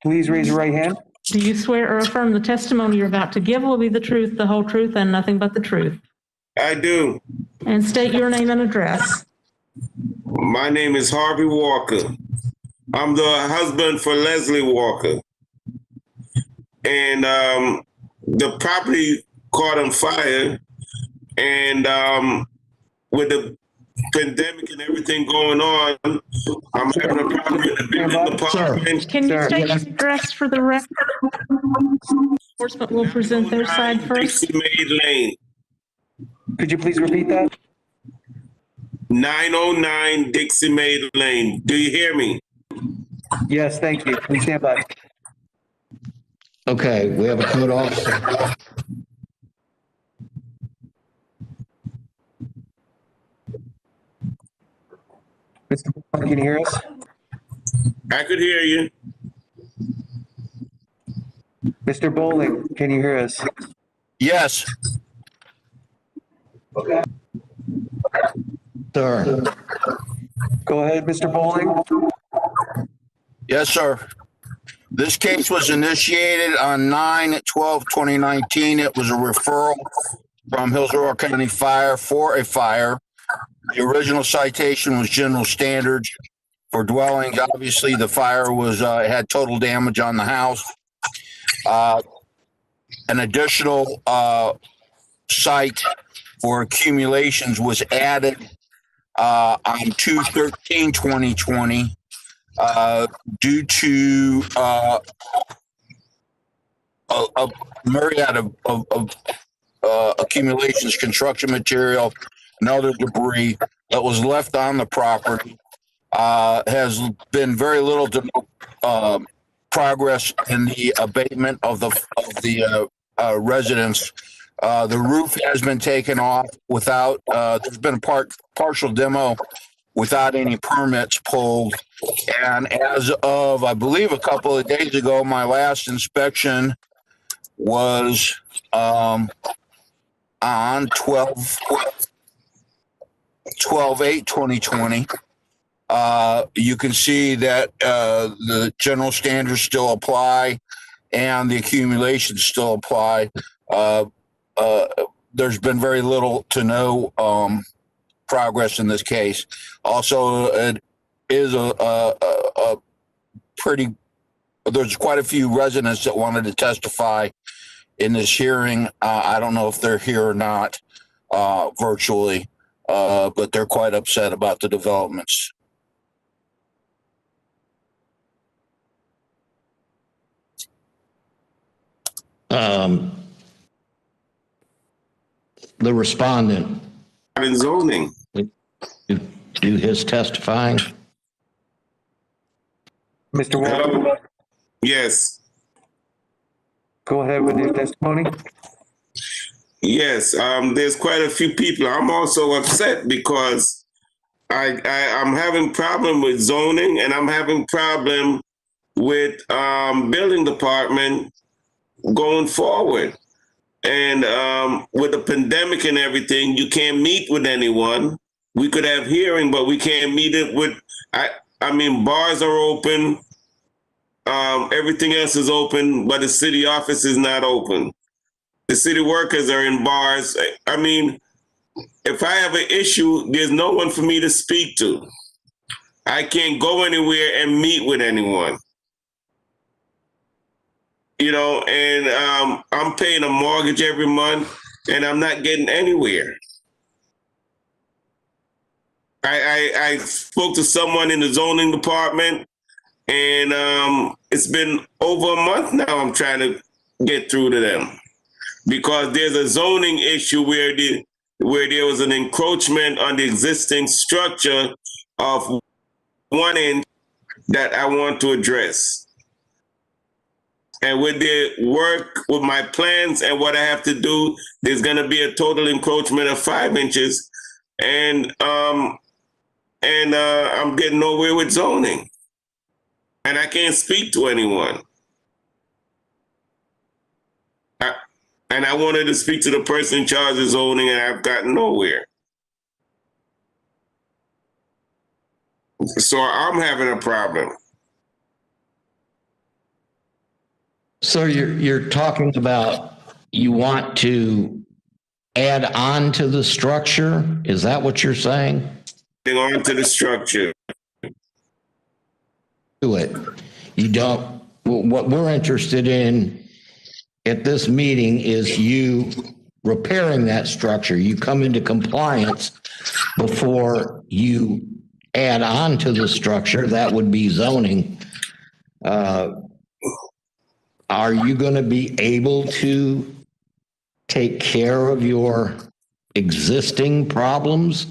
Speaker 20: Please raise your right hand.
Speaker 3: Do you swear or affirm the testimony you're about to give will be the truth, the whole truth, and nothing but the truth?
Speaker 22: I do.
Speaker 3: And state your name and address.
Speaker 22: My name is Harvey Walker. I'm the husband for Leslie Walker. And the property caught on fire. And with the pandemic and everything going on, I'm having a problem in the building department.
Speaker 3: Can you state your address for the record? Enforcement will present their side first.
Speaker 22: Dixie Maid Lane.
Speaker 20: Could you please repeat that?
Speaker 22: 909 Dixie Maid Lane. Do you hear me?
Speaker 20: Yes, thank you. Please stand by.
Speaker 1: Okay, we have a code officer.
Speaker 20: Mr. Walker, can you hear us?
Speaker 22: I could hear you.
Speaker 20: Mr. Bowling, can you hear us?
Speaker 22: Yes.
Speaker 20: Okay.
Speaker 1: Sir.
Speaker 20: Go ahead, Mr. Bowling.
Speaker 22: Yes, sir. This case was initiated on 9/12/2019. It was a referral from Hillsborough County Fire for a fire. The original citation was general standards for dwellings. Obviously, the fire was had total damage on the house. An additional site for accumulations was added on 2/13/2020 due to a myriad of accumulations, construction material, and other debris that was left on the property. Has been very little to no progress in the abatement of the residents. The roof has been taken off without, there's been a partial demo without any permits pulled. And as of, I believe, a couple of days ago, my last inspection
Speaker 5: was on 12/8/2020. You can see that the general standards still apply and the accumulations still apply. There's been very little to no progress in this case. Also, it is a pretty, there's quite a few residents that wanted to testify in this hearing. I don't know if they're here or not virtually, but they're quite upset about the developments.
Speaker 1: The respondent.
Speaker 22: In zoning.
Speaker 1: Do his testifying.
Speaker 20: Mr. Walker?
Speaker 22: Yes.
Speaker 20: Go ahead with your testimony.
Speaker 22: Yes, there's quite a few people. I'm also upset because I'm having problem with zoning, and I'm having problem with building department going forward. And with the pandemic and everything, you can't meet with anyone. We could have hearing, but we can't meet it with, I mean, bars are open. Everything else is open, but the city office is not open. The city workers are in bars. I mean, if I have an issue, there's no one for me to speak to. I can't go anywhere and meet with anyone. You know, and I'm paying a mortgage every month and I'm not getting anywhere. I spoke to someone in the zoning department, and it's been over a month now I'm trying to get through to them because there's a zoning issue where there was an encroachment on the existing structure of one end that I want to address. And with the work, with my plans and what I have to do, there's going to be a total encroachment of 5 inches. And I'm getting nowhere with zoning. And I can't speak to anyone. And I wanted to speak to the person in charge of zoning, and I've gotten nowhere. So I'm having a problem.
Speaker 1: So you're talking about you want to add on to the structure? Is that what you're saying?
Speaker 22: On to the structure.
Speaker 1: Do it. You don't. What we're interested in at this meeting is you repairing that structure. You come into compliance before you add on to the structure. That would be zoning. Are you going to be able to take care of your existing problems?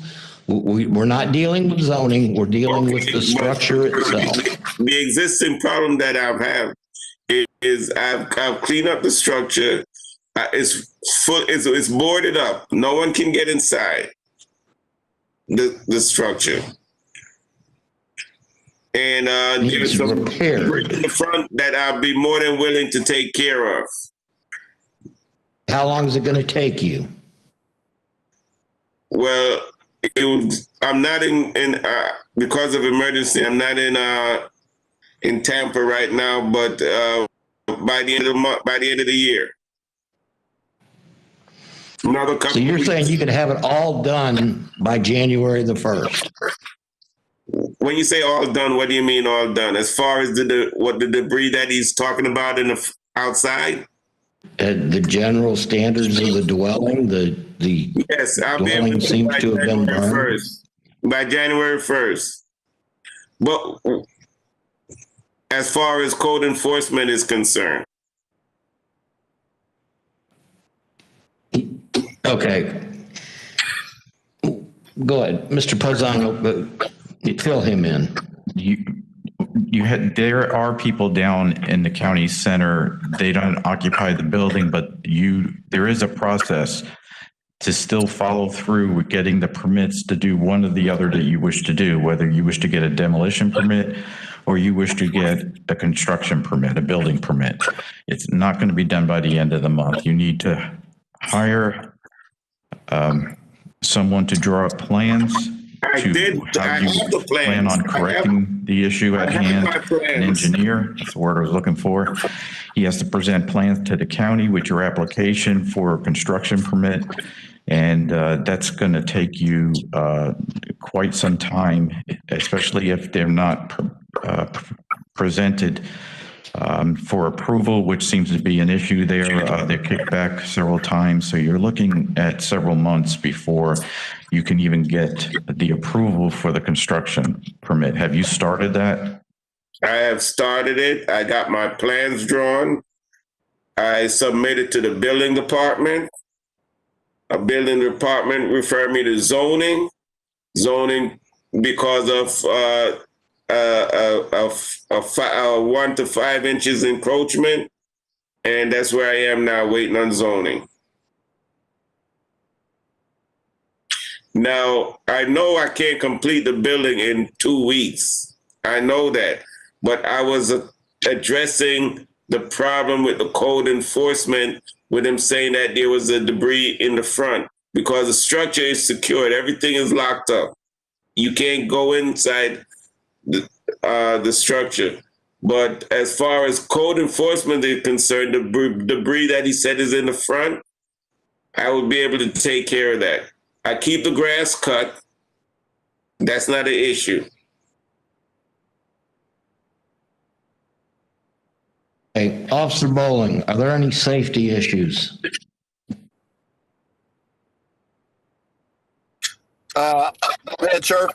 Speaker 1: We're not dealing with zoning. We're dealing with the structure itself.
Speaker 22: The existing problem that I've had is I've cleaned up the structure. It's boarded up. No one can get inside the structure. And there's some repaired in the front that I'll be more than willing to take care of.
Speaker 1: How long is it going to take you?
Speaker 22: Well, I'm not in because of emergency. I'm not in Tampa right now, but by the end of the month, by the end of the year.
Speaker 1: So you're saying you could have it all done by January the 1st?
Speaker 22: When you say all done, what do you mean all done? As far as the debris that he's talking about in the outside?
Speaker 1: The general standards of the dwelling,
Speaker 22: yes, I'll be
Speaker 1: dwelling
Speaker 22: able
Speaker 1: seems to have been burned.
Speaker 22: By January 1st. But as far as code enforcement is concerned.
Speaker 1: Okay. Go ahead, Mr. Pozzano, fill him in.
Speaker 12: There are people down in the county center. They don't occupy the building, but there is a process to still follow through with getting the permits to do one or the other that you wish to do, whether you wish to get a demolition permit or you wish to get a construction permit, a building permit. It's not going to be done by the end of the month. You need to hire someone to draw up plans.
Speaker 22: I did. I have the plans.
Speaker 12: Plan on correcting the issue at hand. An engineer, that's the word I was looking for. He has to present plans to the county with your application for a construction permit. And that's going to take you quite some time, especially if they're not presented for approval, which seems to be an issue there. They're kicked back several times. So you're looking at several months before you can even get the approval for the construction permit. Have you started that?
Speaker 22: I have started it. I got my plans drawn. I submitted to the building department. A building department referred me to zoning because of 1 to 5 inches encroachment. And that's where I am now, waiting on zoning. Now, I know I can't complete the building in 2 weeks. I know that. But I was addressing the problem with the code enforcement with them saying that there was a debris in the front because the structure is secured. Everything is locked up. You can't go inside the structure. But as far as code enforcement is concerned, the debris that he said is in the front, I will be able to take care of that. I keep the grass cut. That's not an issue.
Speaker 1: Hey, Officer Bowling, are there any safety issues?
Speaker 5: Go ahead, sir.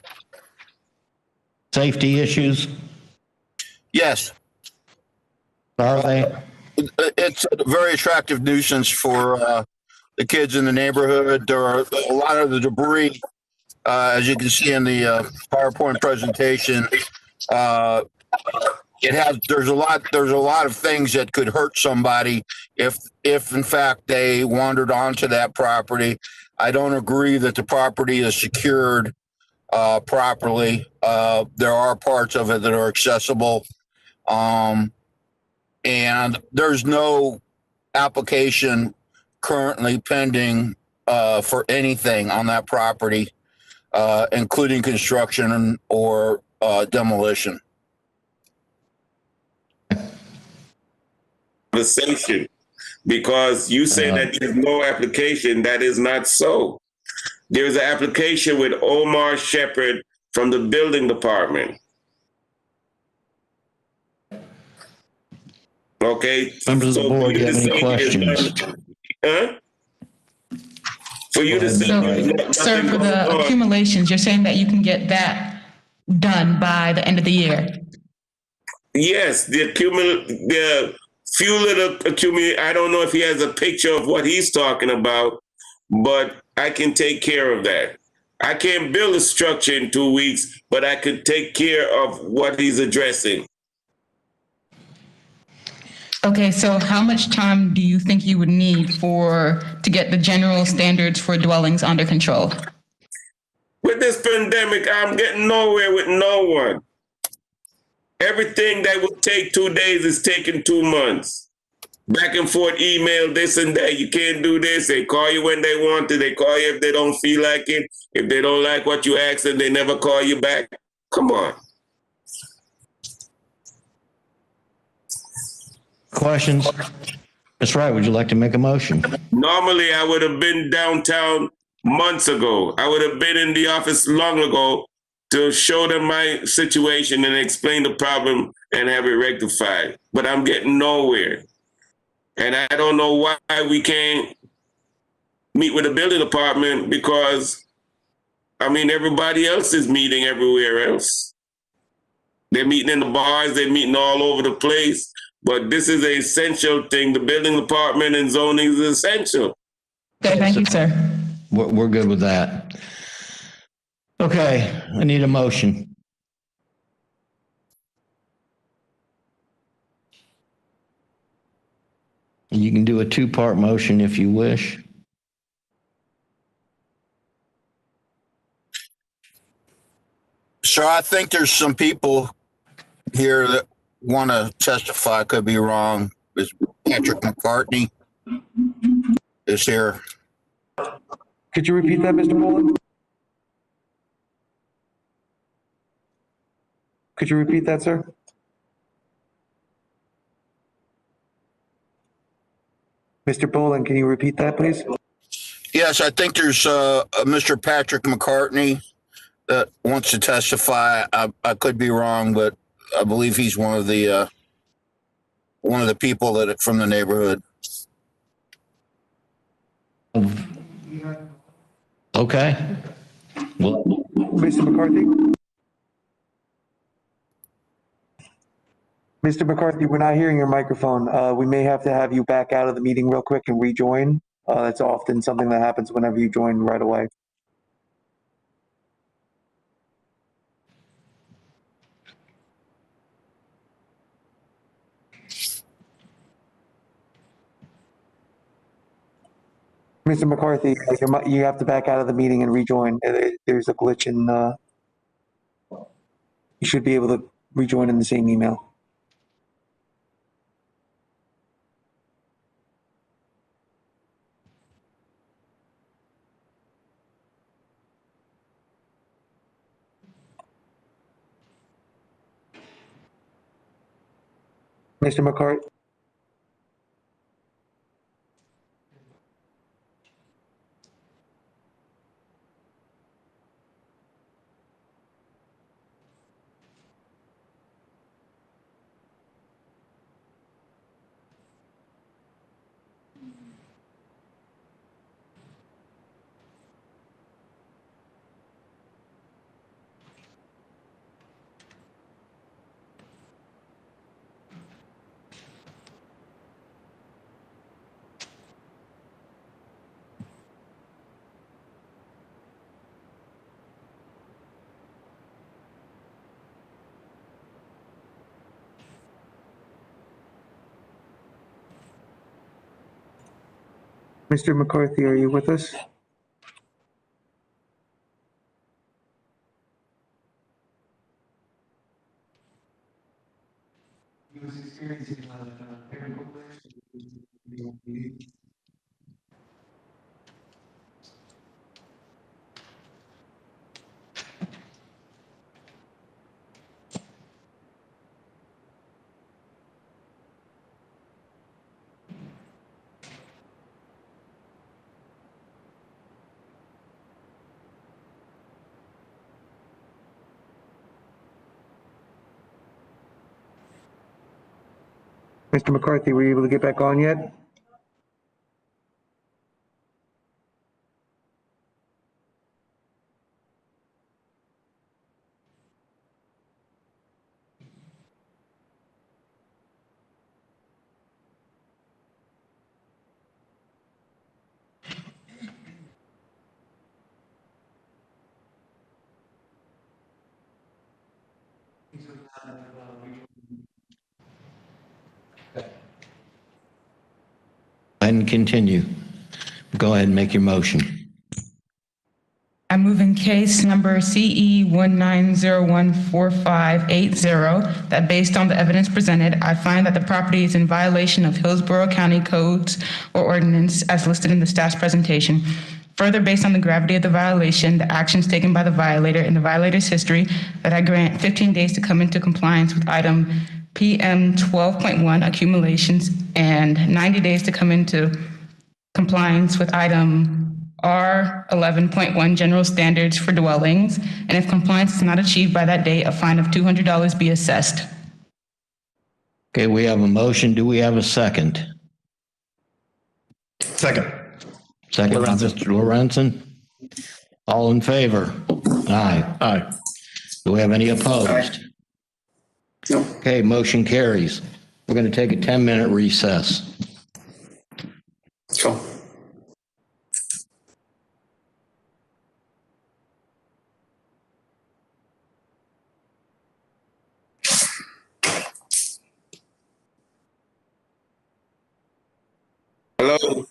Speaker 1: Safety issues?
Speaker 5: Yes.
Speaker 1: Are they?
Speaker 5: It's a very attractive nuisance for the kids in the neighborhood. There are a lot of the debris, as you can see in the PowerPoint presentation. There's a lot of things that could hurt somebody if in fact they wandered onto that property. I don't agree that the property is secured properly. There are parts of it that are accessible. And there's no application currently pending for anything on that property, including construction or demolition.
Speaker 22: Conversation, because you say that there's no application. That is not so. There's an application with Omar Shepard from the building department. Okay.
Speaker 1: Members of the board, do you have any questions?
Speaker 22: Huh? For you to say,
Speaker 19: Sir, for the accumulations, you're saying that you can get that done by the end of the year?
Speaker 22: Yes, the few little accumulate. I don't know if he has a picture of what he's talking about, but I can take care of that. I can't build a structure in 2 weeks, but I could take care of what he's addressing.
Speaker 19: Okay, so how much time do you think you would need to get the general standards for dwellings under control?
Speaker 22: With this pandemic, I'm getting nowhere with no one. Everything that would take 2 days is taking 2 months. Back and forth email, this and that. You can't do this. They call you when they want to. They call you if they don't feel like it. If they don't like what you ask them, they never call you back. Come on.
Speaker 1: Questions? Ms. Wright, would you like to make a motion?
Speaker 22: Normally, I would have been downtown months ago. I would have been in the office long ago to show them my situation and explain the problem and have it rectified. But I'm getting nowhere. And I don't know why we can't meet with the building department because, I mean, everybody else is meeting everywhere else. They're meeting in the bars, they're meeting all over the place. But this is an essential thing. The building department and zoning is essential.
Speaker 19: Okay, thank you, sir.
Speaker 1: We're good with that. Okay, I need a motion. You can do a 2-part motion if you wish.
Speaker 5: So I think there's some people here that want to testify, could be wrong, is Patrick McCartney is here.
Speaker 20: Could you repeat that, Mr. Boland? Could you repeat that, sir? Mr. Boland, can you repeat that, please?
Speaker 5: Yes, I think there's a Mr. Patrick McCartney that wants to testify. I could be wrong, but I believe he's one of the people that from the neighborhood.
Speaker 1: Okay. Well,
Speaker 20: Mr. McCarthy? Mr. McCarthy, we're not hearing your microphone. We may have to have you back out of the meeting real quick and rejoin. That's often something that happens whenever you join right away. Mr. McCarthy, you have to back out of the meeting and rejoin. There's a glitch in, you should be able to rejoin in the same email. Mr. McCarthy? Mr. McCarthy, are you with us? Mr. McCarthy, were you able to get back on yet?
Speaker 1: And continue. Go ahead and make your motion.
Speaker 19: I move in case number CE 19014580 that based on the evidence presented, I find that the property is in violation of Hillsborough County codes or ordinance as listed in the staff's presentation. Further, based on the gravity of the violation, the actions taken by the violator and the violator's history, that I grant 15 days to come into compliance with item PM 12.1 accumulations and 90 days to come into compliance with item R 11.1 general standards for dwellings. And if compliance is not achieved by that date, a fine of $200 be assessed.
Speaker 1: Okay, we have a motion. Do we have a second?
Speaker 4: Second.
Speaker 1: Second, Mr. Lorenzen. All in favor? Aye.
Speaker 4: Aye.
Speaker 1: Do we have any opposed?
Speaker 7: No.
Speaker 1: Okay, motion carries. We're going to take a 10-minute recess.
Speaker 7: So.
Speaker 22: Hello?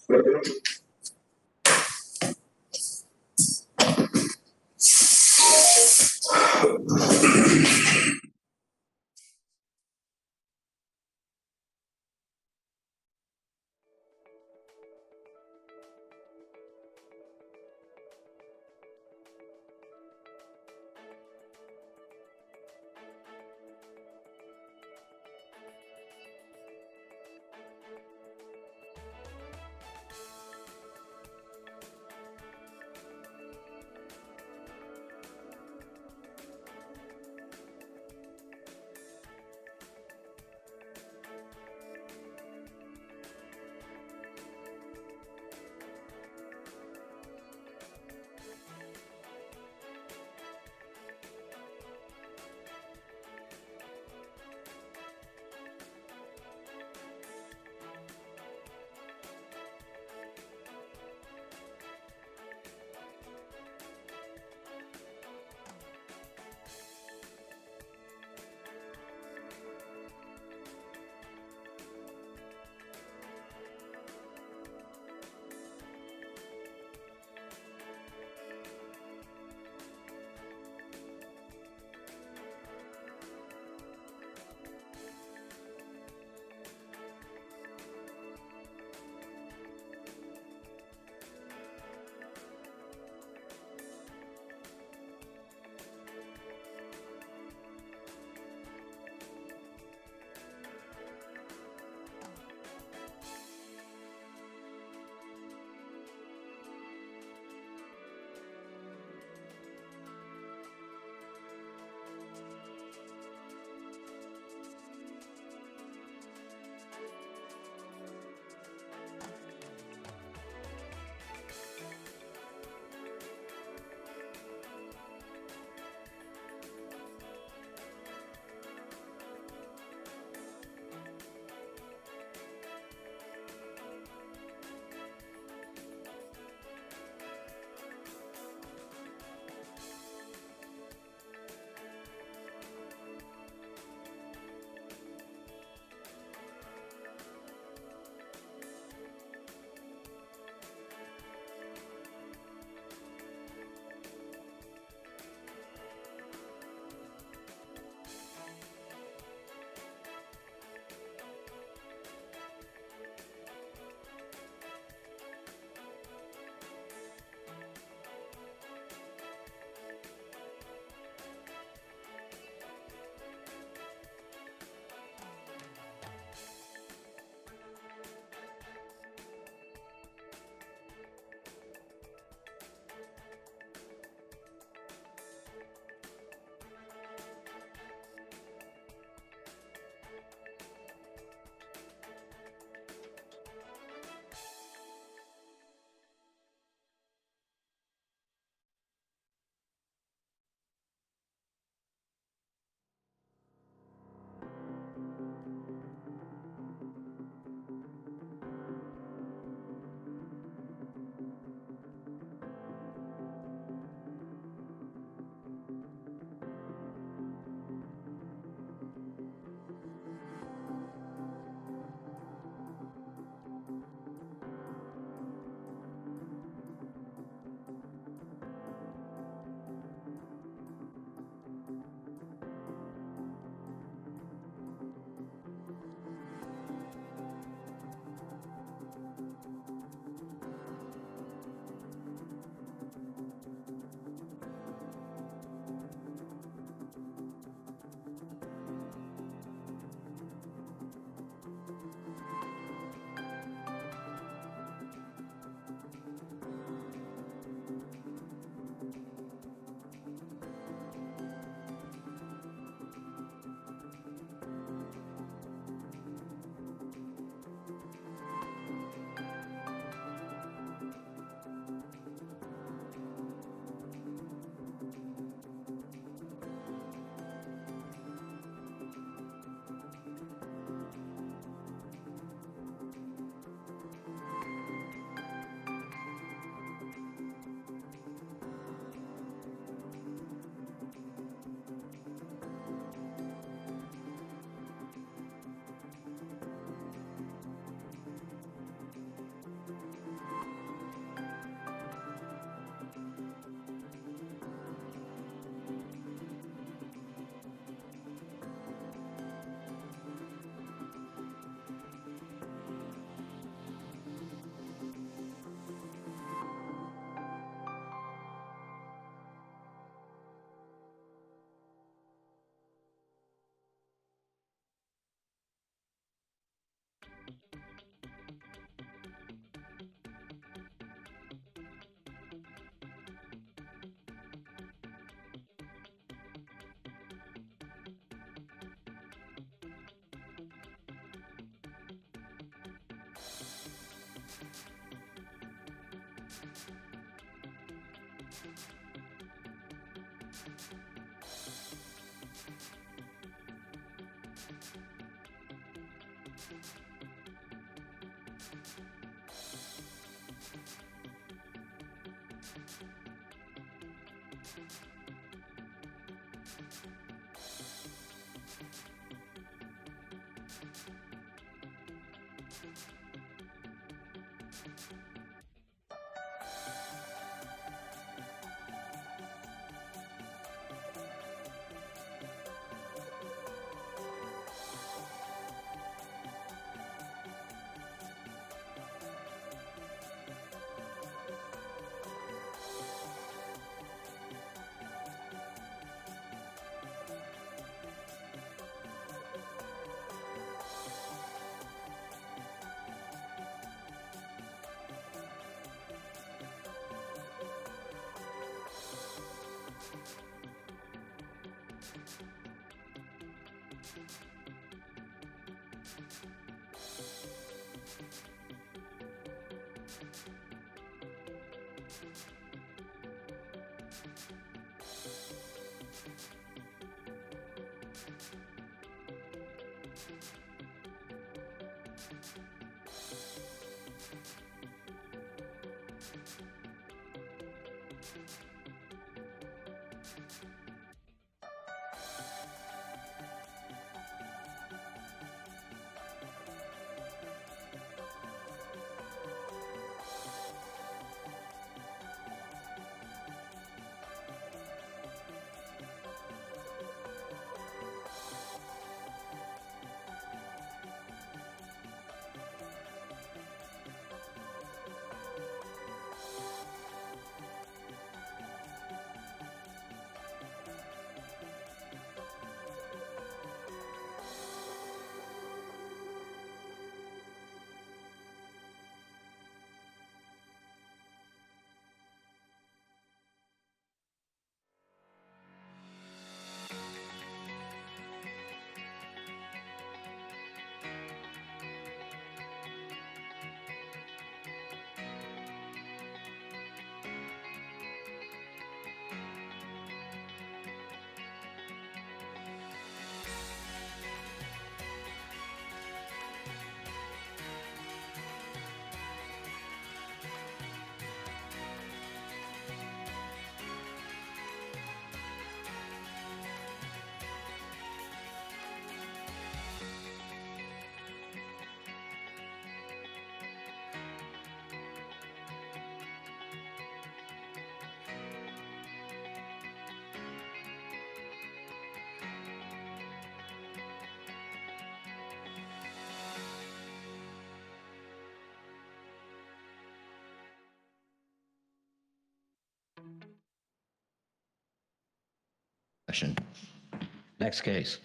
Speaker 1: Next case.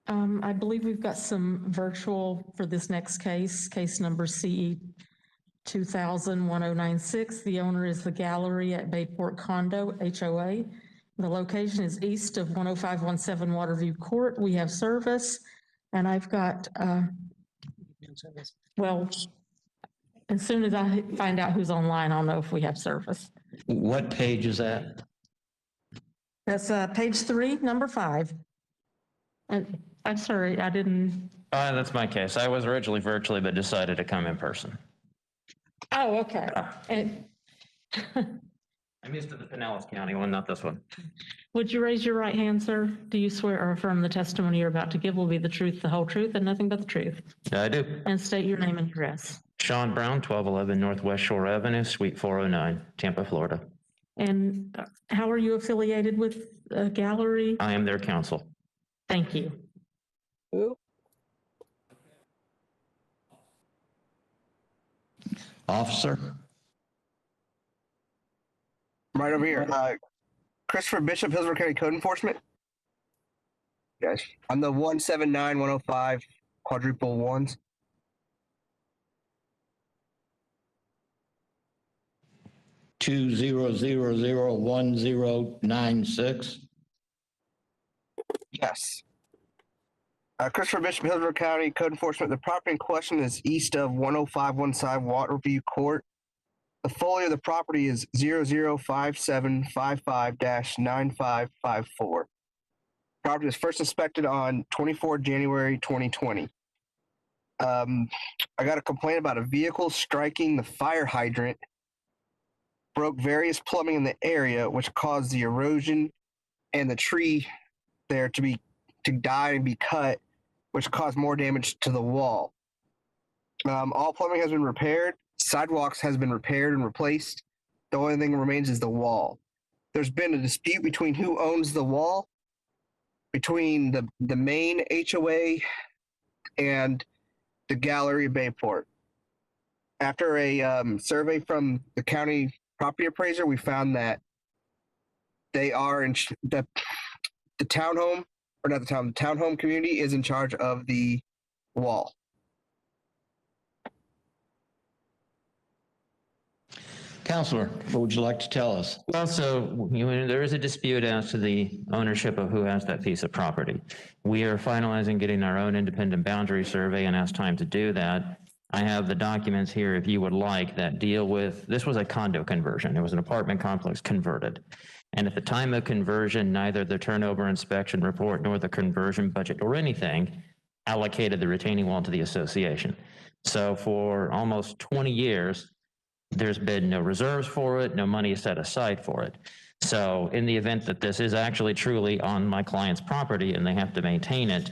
Speaker 3: I believe we've got some virtual for this next case, case number CE 2000-1096. The owner is the Gallery at Bayport Condo, HOA. The location is east of 10517 Waterview Court. We have service, and I've got, well, as soon as I find out who's online, I'll know if we have service.
Speaker 1: What page is that?
Speaker 3: That's page 3, number 5. And I'm sorry, I didn't.
Speaker 8: That's my case. I was originally virtually, but decided to come in person.
Speaker 3: Oh, okay. And
Speaker 8: I'm used to the Pinellas County one, not this one.
Speaker 3: would you raise your right hand, sir? Do you swear or affirm the testimony you're about to give will be the truth, the whole truth, and nothing but the truth?
Speaker 8: I do.
Speaker 3: And state your name and address.
Speaker 8: Sean Brown, 1211 Northwest Shore Avenue, Suite 409, Tampa, Florida.
Speaker 3: And how are you affiliated with the gallery?
Speaker 8: I am their counsel.
Speaker 3: Thank you.
Speaker 1: Officer?
Speaker 13: Right over here. Christopher Bishop, Hillsborough County Code Enforcement. Yes. I'm the 179105 quadruple ones.
Speaker 1: Two 0001096.
Speaker 13: Yes. Christopher Bishop, Hillsborough County Code Enforcement. The property in question is east of 10515 Waterview Court. The folio of the property is 005755-9554. Property was first inspected on 24 January 2020. I got a complaint about a vehicle striking the fire hydrant, broke various plumbing in the area, which caused the erosion and the tree there to die and be cut, which caused more damage to the wall. All plumbing has been repaired. Sidewalks has been repaired and replaced. The only thing that remains is the wall. There's been a dispute between who owns the wall, between the main HOA and the Gallery of Bayport. After a survey from the county property appraiser, we found that they are in the townhome, or not the town, the townhome community is in charge of the wall.
Speaker 1: Counselor, what would you like to tell us?
Speaker 8: Well, so there is a dispute as to the ownership of who has that piece of property. We are finalizing getting our own independent boundary survey and asked time to do that. I have the documents here if you would like that deal with, this was a condo conversion. It was an apartment complex converted. And at the time of conversion, neither the turnover inspection report nor the conversion budget or anything allocated the retaining wall to the association. So for almost 20 years, there's been no reserves for it, no money is set aside for it. So in the event that this is actually truly on my client's property and they have to maintain it,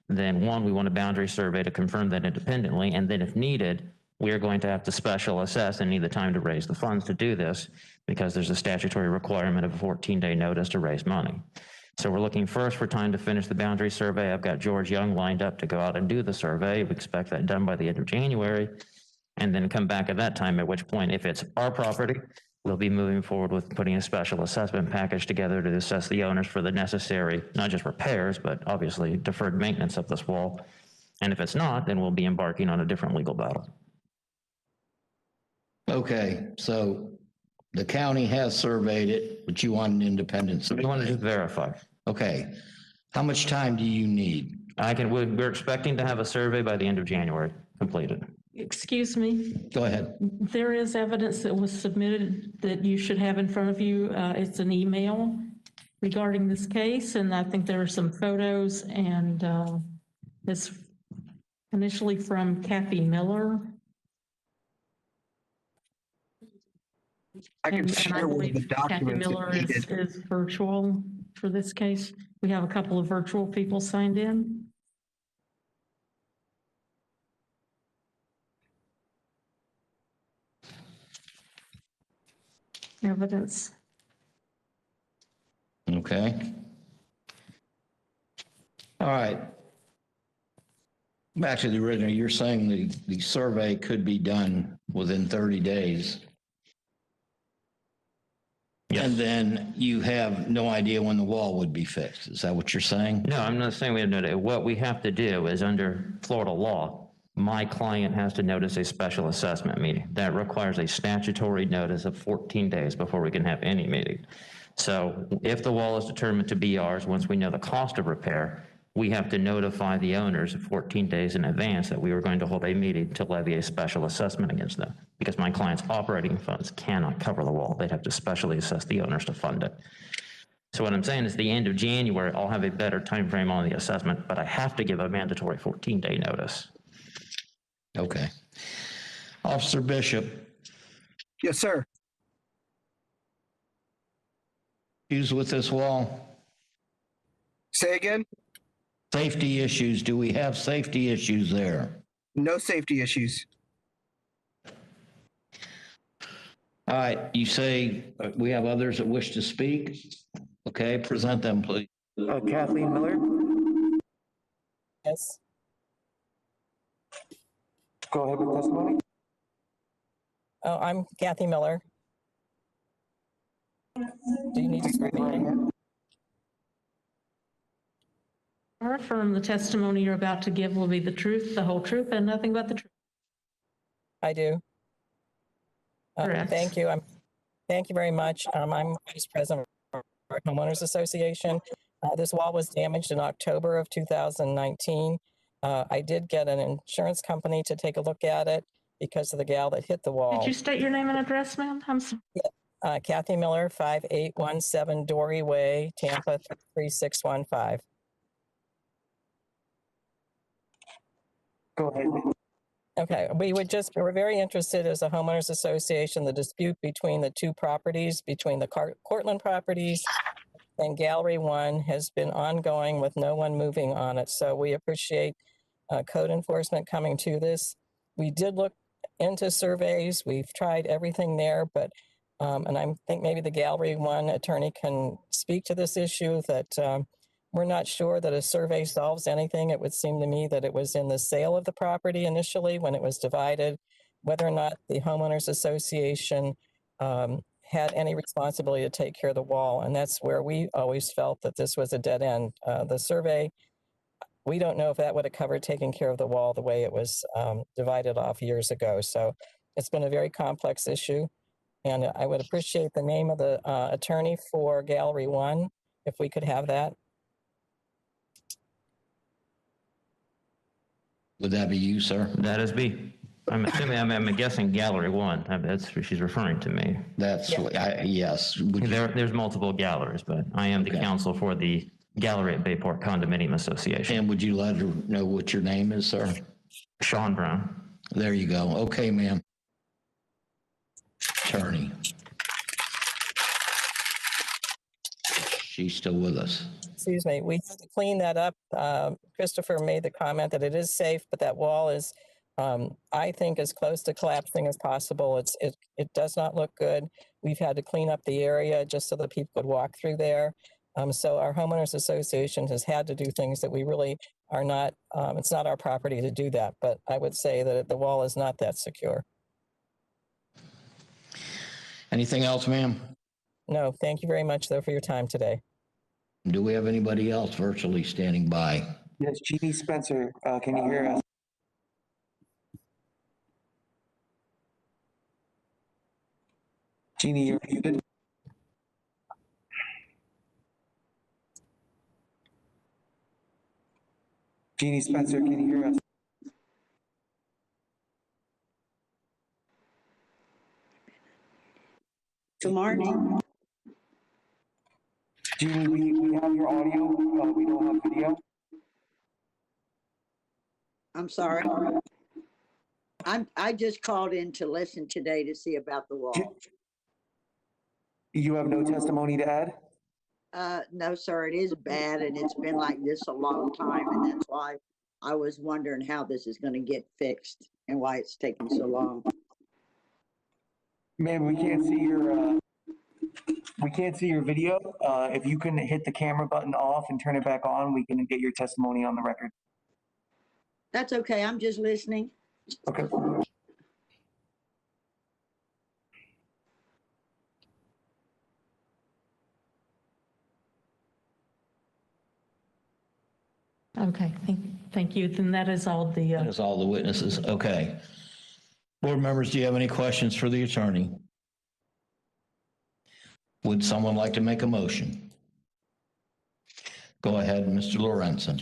Speaker 8: then one, we want a boundary survey to confirm that independently. And then if needed, we are going to have to special assess and need the time to raise the funds to do this because there's a statutory requirement of a 14-day notice to raise money. So we're looking first for time to finish the boundary survey. I've got George Young lined up to go out and do the survey. We expect that done by the end of January. And then come back at that time, at which point, if it's our property, we'll be moving forward with putting a special assessment package together to assess the owners for the necessary, not just repairs, but obviously deferred maintenance of this wall. And if it's not, then we'll be embarking on a different legal battle.
Speaker 1: Okay, so the county has surveyed it, but you want an independent survey?
Speaker 8: We want to just verify.
Speaker 1: Okay. How much time do you need?
Speaker 8: We're expecting to have a survey by the end of January completed.
Speaker 3: Excuse me.
Speaker 1: Go ahead.
Speaker 3: There is evidence that was submitted that you should have in front of you. It's an email regarding this case, and I think there are some photos, and it's initially from Kathy Miller.
Speaker 13: I can share one of the
Speaker 3: Kathy
Speaker 13: documents if
Speaker 3: Miller
Speaker 13: needed.
Speaker 3: is virtual for this case. We have a couple of virtual people signed in. Evidence.
Speaker 1: Okay. All right. Back to the original, you're saying the survey could be done within 30 days.
Speaker 8: Yes.
Speaker 1: And then you have no idea when the wall would be fixed. Is that what you're saying?
Speaker 8: No, I'm not saying we have no idea. What we have to do is under Florida law, my client has to notice a special assessment meeting. That requires a statutory notice of 14 days before we can have any meeting. So if the wall is determined to be ours, once we know the cost of repair, we have to notify the owners 14 days in advance that we are going to hold a meeting to levy a special assessment against them because my client's operating funds cannot cover the wall. They'd have to specially assess the owners to fund it. So what I'm saying is the end of January, I'll have a better time frame on the assessment, but I have to give a mandatory 14-day notice.
Speaker 1: Okay. Officer Bishop.
Speaker 13: Yes, sir.
Speaker 1: Issues with this wall?
Speaker 13: Say again?
Speaker 1: Safety issues. Do we have safety issues there?
Speaker 13: No safety issues.
Speaker 1: All right. You say we have others that wish to speak? Okay, present them, please.
Speaker 20: Kathleen Miller?
Speaker 14: Yes.
Speaker 20: Go ahead with testimony.
Speaker 14: Oh, I'm Kathy Miller. Do you need to swear me in?
Speaker 3: I affirm the testimony you're about to give will be the truth, the whole truth, and nothing but the truth.
Speaker 14: I do.
Speaker 3: Correct.
Speaker 14: Thank you. Thank you very much. I'm Vice President of our Homeowners Association. This wall was damaged in October of 2019. I did get an insurance company to take a look at it because of the gal that hit the wall.
Speaker 3: Did you state your name and address, ma'am? I'm sorry.
Speaker 14: Kathy Miller, 5817 Dory Way, Tampa 3615.
Speaker 20: Go ahead.
Speaker 14: Okay, we're very interested as a homeowners association, the dispute between the two properties, between the Cortland properties and Gallery 1 has been ongoing with no one moving on it. So we appreciate code enforcement coming to this. We did look into surveys. We've tried everything there, but, and I think maybe the Gallery 1 attorney can speak to this issue that we're not sure that a survey solves anything. It would seem to me that it was in the sale of the property initially when it was divided, whether or not the homeowners association had any responsibility to take care of the wall. And that's where we always felt that this was a dead end. The survey, we don't know if that would have covered taking care of the wall the way it was divided off years ago. So it's been a very complex issue. And I would appreciate the name of the attorney for Gallery 1, if we could have that.
Speaker 1: Would that be you, sir?
Speaker 8: That is me. I'm assuming, I'm guessing Gallery 1. That's who she's referring to me.
Speaker 1: That's, yes.
Speaker 8: There's multiple galleries, but I am the counsel for the Gallery at Bayport Condominium Association.
Speaker 1: And would you let her know what your name is, sir?
Speaker 8: Sean Brown.
Speaker 1: There you go. Okay, ma'am. Attorney. She's still with us.
Speaker 14: Excuse me, we had to clean that up. Christopher made the comment that it is safe, but that wall is, I think, as close to collapsing as possible. It does not look good. We've had to clean up the area just so that people could walk through there. So our homeowners association has had to do things that we really are not, it's not our property to do that, but I would say that the wall is not that secure.
Speaker 1: Anything else, ma'am?
Speaker 14: No, thank you very much though for your time today.
Speaker 1: Do we have anybody else virtually standing by?
Speaker 20: Yes, Jeannie Spencer, can you hear us? Jeannie, you're muted. Jeannie Spencer, can you hear us?
Speaker 2: Good morning.
Speaker 20: Jeannie, we have your audio, we don't have video.
Speaker 2: I'm sorry. I just called in to listen today to see about the wall.
Speaker 20: You have no testimony to add?
Speaker 2: No, sir, it is bad and it's been like this a long time, and that's why I was wondering how this is going to get fixed and why it's taking so long.
Speaker 20: Ma'am, we can't see your video. If you can hit the camera button off and turn it back on, we can get your testimony on the record.
Speaker 2: That's okay. I'm just listening.
Speaker 20: Okay.
Speaker 3: Okay, thank you. Then that is all the.
Speaker 1: That is all the witnesses. Okay. Board members, do you have any questions for the attorney? Would someone like to make a motion? Go ahead, Mr. Lorenzen.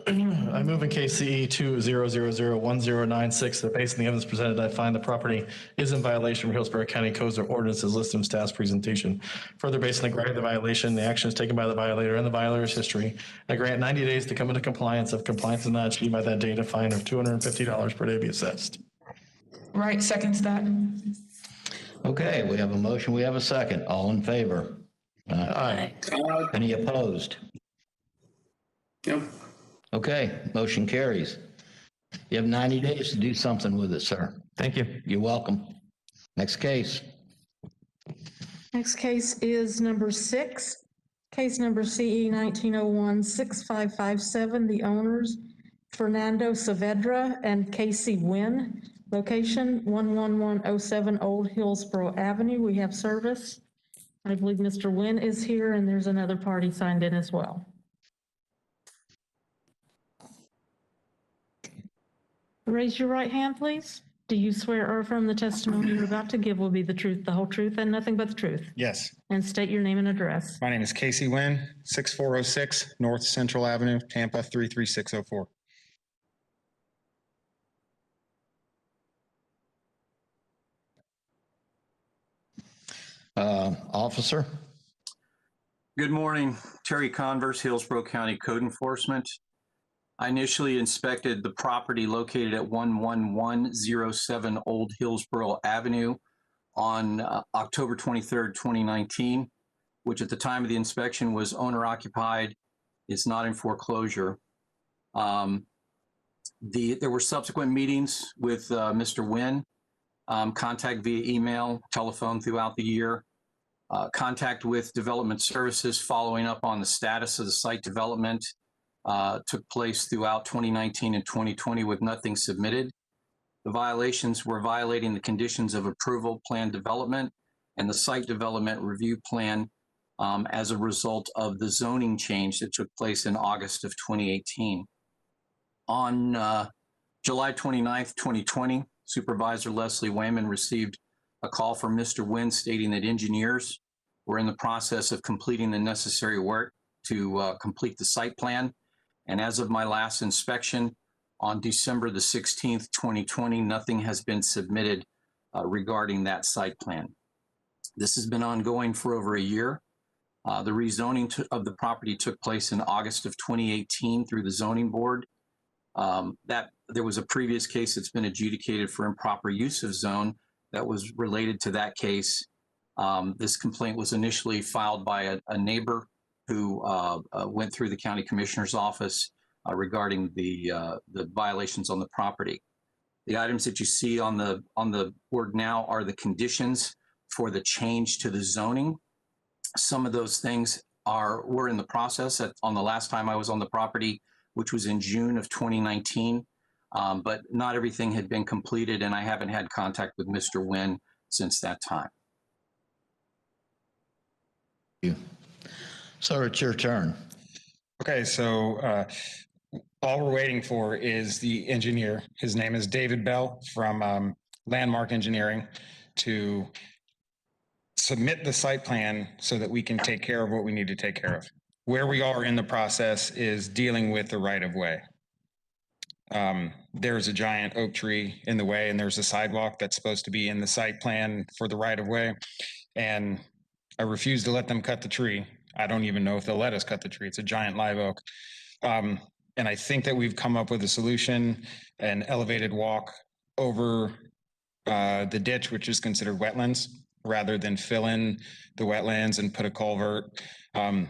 Speaker 4: I move in case CE 200001096 that based on the evidence presented, I find the property is in violation of Hillsborough County codes or ordinances listed in staff's presentation. Further, based on the gravity of the violation, the actions taken by the violator and the violator's history, I grant 90 days to come into compliance. If compliance is not achieved by that date, a fine of $250 per day be assessed.
Speaker 19: Right, seconds that.
Speaker 1: Okay, we have a motion. We have a second. All in favor? Aye. Any opposed?
Speaker 7: Yep.
Speaker 1: Okay, motion carries. You have 90 days to do something with it, sir.
Speaker 8: Thank you.
Speaker 1: You're welcome. Next case.
Speaker 3: Next case is number 6, case number CE 1901-6557. The owners, Fernando Saavedra and Casey Wynn. Location 11107 Old Hillsborough Avenue. We have service. I believe Mr. Wynn is here and there's another party signed in as well. Raise your right hand, please. Do you swear or affirm the testimony you're about to give will be the truth, the whole truth, and nothing but the truth?
Speaker 15: Yes.
Speaker 3: And state your name and address.
Speaker 15: My name is Casey Wynn, 6406 North Central Avenue, Tampa 33604.
Speaker 1: Officer?
Speaker 23: Good morning. Terry Converse, Hillsborough County Code Enforcement. I initially inspected the property located at 11107 Old Hillsborough Avenue on October 23rd, 2019, which at the time of the inspection was owner occupied. It's not in foreclosure. There were subsequent meetings with Mr. Wynn, contact via email, telephone throughout the year, contact with Development Services following up on the status of the site development. Took place throughout 2019 and 2020 with nothing submitted. The violations were violating the conditions of approval plan development and the site development review plan as a result of the zoning change that took place in August of 2018. On July 29th, 2020, Supervisor Leslie Wayman received a call from Mr. Nguyen stating that engineers were in the process of completing the necessary work to complete the site plan. And as of my last inspection on December the 16th, 2020, nothing has been submitted regarding that site plan. This has been ongoing for over a year. The rezoning of the property took place in August of 2018 through the zoning board. There was a previous case that's been adjudicated for improper use of zone that was related to that case. This complaint was initially filed by a neighbor who went through the county commissioner's office regarding the violations on the property. The items that you see on the board now are the conditions for the change to the zoning. Some of those things were in the process on the last time I was on the property, which was in June of 2019, but not everything had been completed, and I haven't had contact with Mr. Nguyen since that time.
Speaker 1: Sir, it's your turn.
Speaker 15: Okay, so all we're waiting for is the engineer. His name is David Bell from Landmark Engineering to submit the site plan so that we can take care of what we need to take care of. Where we are in the process is dealing with the right-of-way. There's a giant oak tree in the way, and there's a sidewalk that's supposed to be in the site plan for the right-of-way. And I refuse to let them cut the tree. I don't even know if they'll let us cut the tree. It's a giant live oak. And I think that we've come up with a solution, an elevated walk over the ditch, which is considered wetlands, rather than fill in the wetlands and put a culvert. And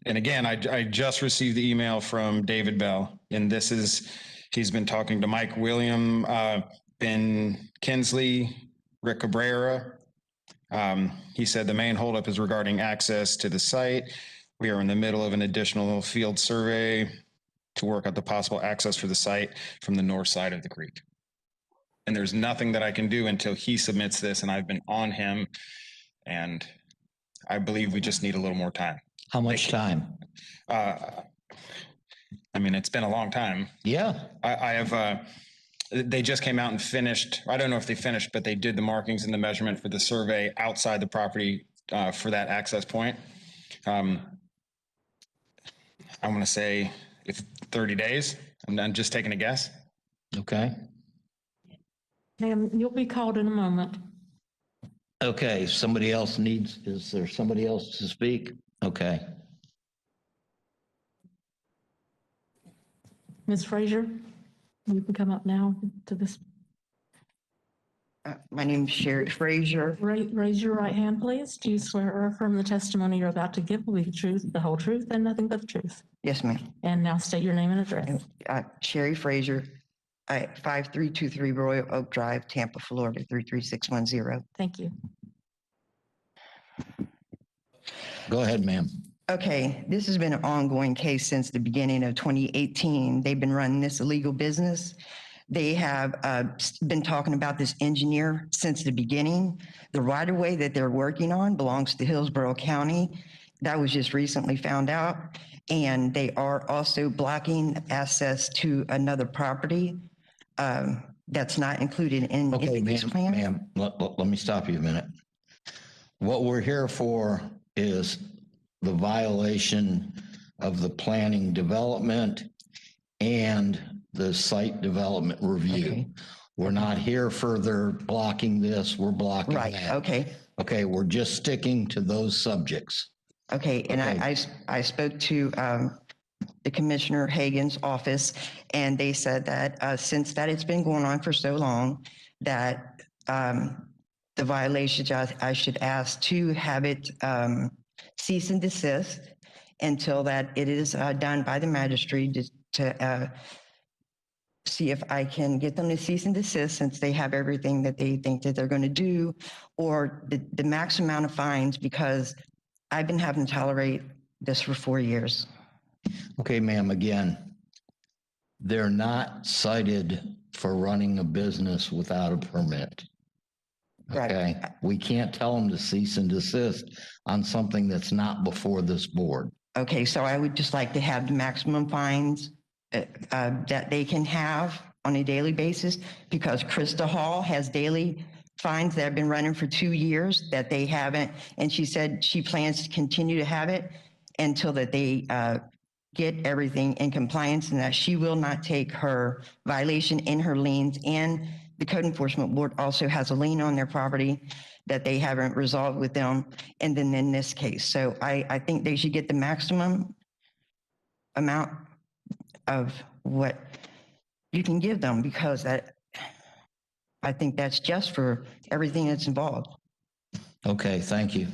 Speaker 15: again, I just received the email from David Bell, and he's been talking to Mike William, Ben Kinsley, Rick Cabrera. He said the main holdup is regarding access to the site. We are in the middle of an additional field survey to work out the possible access for the site from the north side of the creek. And there's nothing that I can do until he submits this, and I've been on him, and I believe we just need a little more time.
Speaker 1: How much time?
Speaker 15: I mean, it's been a long time.
Speaker 1: Yeah.
Speaker 15: I have, they just came out and finished, I don't know if they finished, but they did the markings and the measurement for the survey outside the property for that access point. I want to say if 30 days, I'm just taking a guess.
Speaker 1: Okay.
Speaker 3: Ma'am, you'll be called in a moment.
Speaker 1: Okay, is there somebody else to speak? Okay.
Speaker 3: Ms. Frazier, you can come up now to this.
Speaker 16: My name is Sherry Frazier.
Speaker 3: Raise your right hand, please. Do you swear or affirm the testimony you're about to give will be the truth, the whole truth, and nothing but the truth?
Speaker 16: Yes, ma'am.
Speaker 3: And now state your name and address.
Speaker 16: Sherry Frazier, 5323 Royal Oak Drive, Tampa, Florida, 33610.
Speaker 3: Thank you.
Speaker 1: Go ahead, ma'am.
Speaker 16: Okay, this has been an ongoing case since the beginning of 2018. They've been running this illegal business. They have been talking about this engineer since the beginning. The right-of-way that they're working on belongs to Hillsborough County. That was just recently found out. And they are also blocking access to another property that's not included in this plan.
Speaker 1: Ma'am, let me stop you a minute. What we're here for is the violation of the planning development and the site development review.
Speaker 16: Okay.
Speaker 1: We're not here further blocking this, we're blocking that.
Speaker 16: Right, okay.
Speaker 1: Okay, we're just sticking to those subjects.
Speaker 16: Okay, and I spoke to the Commissioner Hagan's office, and they said that since that it's been going on for so long, that the violations, I should ask to have it cease and desist until that it is done by the magistrate to see if I can get them to cease and desist since they have everything that they think that they're going to do, or the max amount of fines, because I've been having to tolerate this for 4 years.
Speaker 1: Okay, ma'am, again, they're not cited for running a business without a permit. Okay, we can't tell them to cease and desist on something that's not before this board.
Speaker 16: Okay, so I would just like to have the maximum fines that they can have on a daily basis, because Krista Hall has daily fines that have been running for 2 years that they haven't, and she said she plans to continue to have it until that they get everything in compliance, and that she will not take her violation in her liens. And the code enforcement board also has a lien on their property that they haven't resolved with them. And then in this case, so I think they should get the maximum amount of what you can give them, because that, I think that's just for everything that's involved.
Speaker 1: Okay, thank you.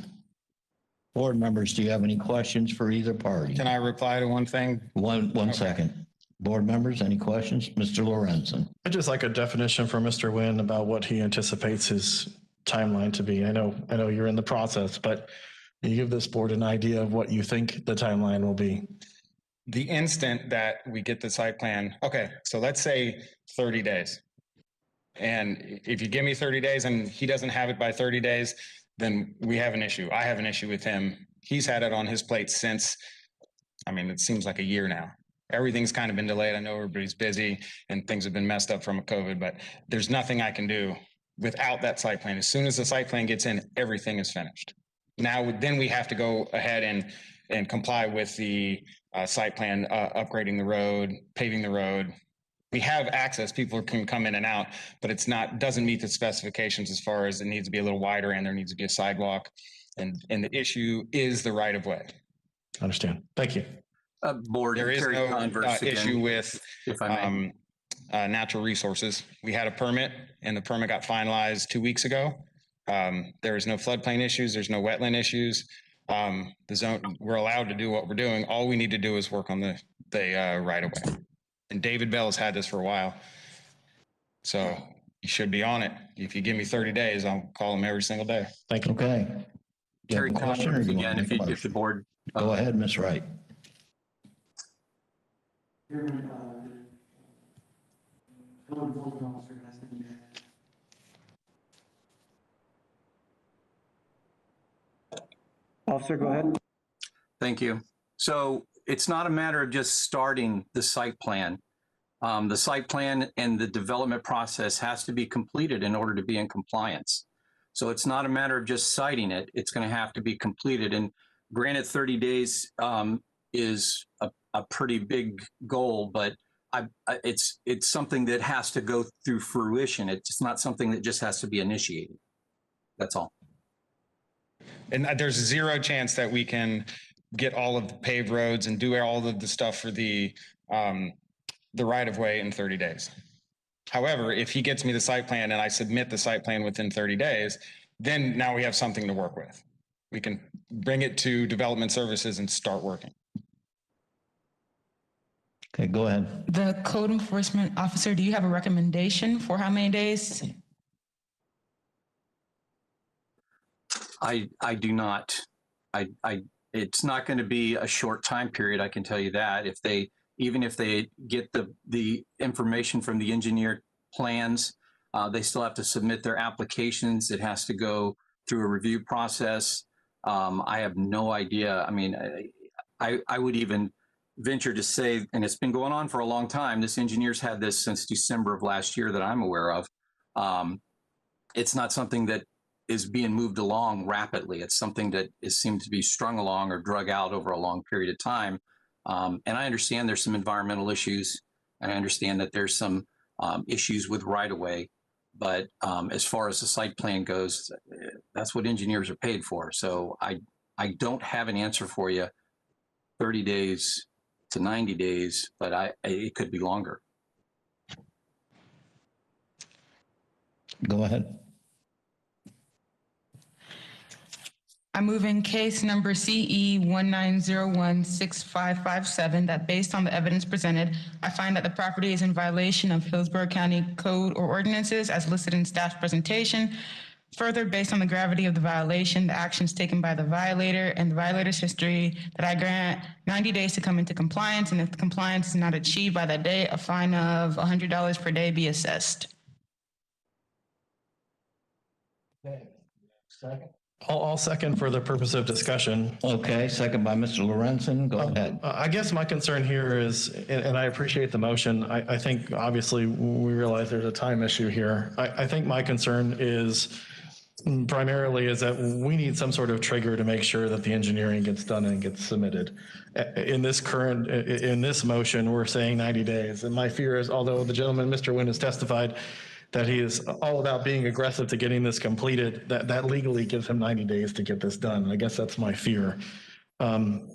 Speaker 1: Board members, do you have any questions for either party?
Speaker 15: Can I reply to one thing?
Speaker 1: One second. Board members, any questions? Mr. Lorenzen.
Speaker 4: I'd just like a definition from Mr. Nguyen about what he anticipates his timeline to be. I know you're in the process, but you give this board an idea of what you think the timeline will be.
Speaker 15: The instant that we get the site plan, okay, so let's say 30 days. And if you give me 30 days and he doesn't have it by 30 days, then we have an issue. I have an issue with him. He's had it on his plate since, I mean, it seems like a year now. Everything's kind of been delayed. I know everybody's busy and things have been messed up from COVID, but there's nothing I can do without that site plan. As soon as the site plan gets in, everything is finished. Now, then we have to go ahead and comply with the site plan, upgrading the road, paving the road. We have access, people can come in and out, but doesn't meet the specifications as far as it needs to be a little wider and there needs to be a sidewalk. And the issue is the right of way.
Speaker 4: Understand. Thank you.
Speaker 23: Board,
Speaker 15: there is
Speaker 23: Terry
Speaker 15: no
Speaker 23: Converse again,
Speaker 15: issue with
Speaker 23: if I may.
Speaker 15: natural resources. We had a permit and the permit got finalized 2 weeks ago. There is no floodplain issues. There's no wetland issues. The zone, we're allowed to do what we're doing. All we need to do is work on the right of way. And David Bell has had this for a while. So you should be on it. If you give me 30 days, I'll call him every single day.
Speaker 4: Thank you.
Speaker 1: Okay. You have
Speaker 23: Terry
Speaker 1: a question or
Speaker 23: Converse
Speaker 1: do you
Speaker 23: again,
Speaker 1: want to make a
Speaker 23: if the
Speaker 1: motion?
Speaker 23: board.
Speaker 1: Go ahead, Ms. Wright.
Speaker 20: Officer, go ahead.
Speaker 23: Thank you. So it's not a matter of just starting the site plan. The site plan and the development process has to be completed in order to be in compliance. So it's not a matter of just citing it. It's going to have to be completed. And granted, 30 days is a pretty big goal, but it's something that has to go through fruition. It's not something that just has to be initiated. That's all.
Speaker 15: And there's zero chance that we can get all of the paved roads and do all of the stuff for the right of way in 30 days. However, if he gets me the site plan and I submit the site plan within 30 days, then now we have something to work with. We can bring it to development services and start working.
Speaker 1: Okay, go ahead.
Speaker 19: The code enforcement officer, do you have a recommendation for how many days?
Speaker 23: I do not. It's not going to be a short time period. I can tell you that. Even if they get the information from the engineered plans, they still have to submit their applications. It has to go through a review process. I have no idea. I mean, I would even venture to say, and it's been going on for a long time. This engineer's had this since December of last year that I'm aware of. It's not something that is being moved along rapidly. It's something that seemed to be strung along or drug out over a long period of time. And I understand there's some environmental issues. And I understand that there's some issues with right-of-way. But as far as the site plan goes, that's what engineers are paid for. So I don't have an answer for you 30 days to 90 days, but it could be longer.
Speaker 1: Go ahead.
Speaker 19: I move in case number CE 19016557 that based on the evidence presented, I find that the property is in violation of Hillsborough County Code or ordinances as listed in staff's presentation. Further, based on the gravity of the violation, the actions taken by the violator and the violator's history, that I grant 90 days to come into compliance, and if the compliance is not achieved by that day, a fine of $100 per day be assessed.
Speaker 4: Okay. Second. I'll second for the purpose of discussion.
Speaker 1: Okay, second by Mr. Lorenzen. Go ahead.
Speaker 4: I guess my concern here is, and I appreciate the motion, I think obviously we realize there's a time issue here. I think my concern is primarily is that we need some sort of trigger to make sure that the engineering gets done and gets submitted. In this motion, we're saying 90 days. And my fear is, although the gentleman, Mr. Nguyen, has testified that he is all about being aggressive to getting this completed, that legally gives him 90 days to get this done. And I guess that's my fear. And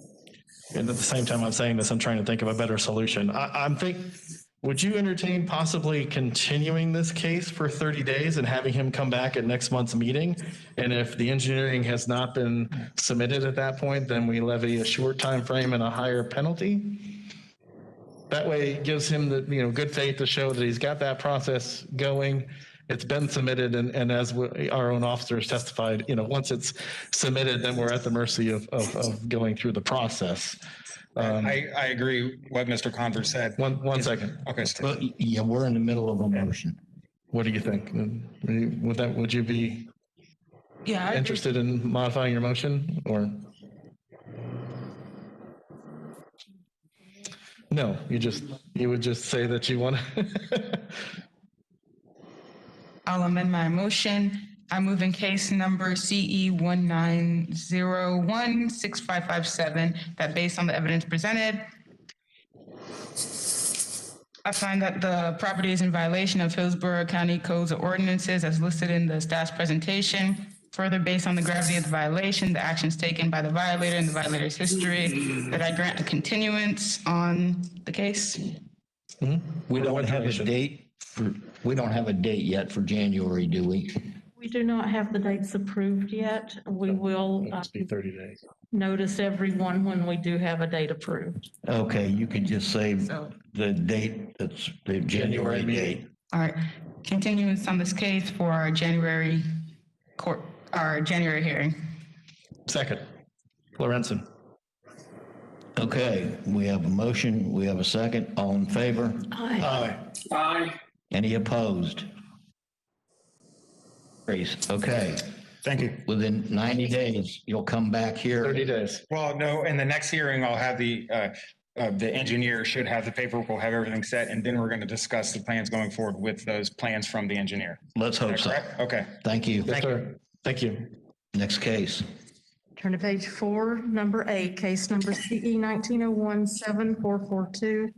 Speaker 4: at the same time I'm saying this, I'm trying to think of a better solution. Would you entertain possibly continuing this case for 30 days and having him come back at next month's meeting? And if the engineering has not been submitted at that point, then we levy a short time frame and a higher penalty? That way it gives him the good faith to show that he's got that process going. It's been submitted, and as our own officers testified, once it's submitted, then we're at the mercy of going through the process.
Speaker 15: I agree what Mr. Converse said.
Speaker 4: One second.
Speaker 15: Okay.
Speaker 1: Well, yeah, we're in the middle of a motion.
Speaker 4: What do you think? Would you be interested in modifying your motion, or? No, you would just say that you want to.
Speaker 19: I'll amend my motion. I move in case number CE 19016557 that based on the evidence presented, I find that the property is in violation of Hillsborough County Codes of Ordinances as listed in the staff's presentation. Further, based on the gravity of the violation, the actions taken by the violator and the violator's history, that I grant a continuance on the case.
Speaker 1: We don't have a date yet for January, do we?
Speaker 3: We do not have the dates approved yet. We will
Speaker 4: Must be 30 days.
Speaker 3: notice everyone when we do have a date approved.
Speaker 1: Okay, you can just say the date, that's the January date.
Speaker 19: All right, continuance on this case for our January hearing.
Speaker 4: Second, Lorenzen.
Speaker 1: Okay, we have a motion, we have a second. All in favor?
Speaker 3: Aye.
Speaker 7: Aye.
Speaker 1: Any opposed? Grace, okay.
Speaker 15: Thank you.
Speaker 1: Within 90 days, you'll come back here.
Speaker 4: 30 days.
Speaker 15: Well, no, in the next hearing, I'll have the engineer should have the paperwork, we'll have everything set, and then we're going to discuss the plans going forward with those plans from the engineer.
Speaker 1: Let's hope
Speaker 15: Is
Speaker 1: so.
Speaker 15: that correct? Okay.
Speaker 1: Thank you.
Speaker 4: Yes, sir. Thank you.
Speaker 1: Next case.
Speaker 3: Turn to page 4, number 8, case number CE 19017442.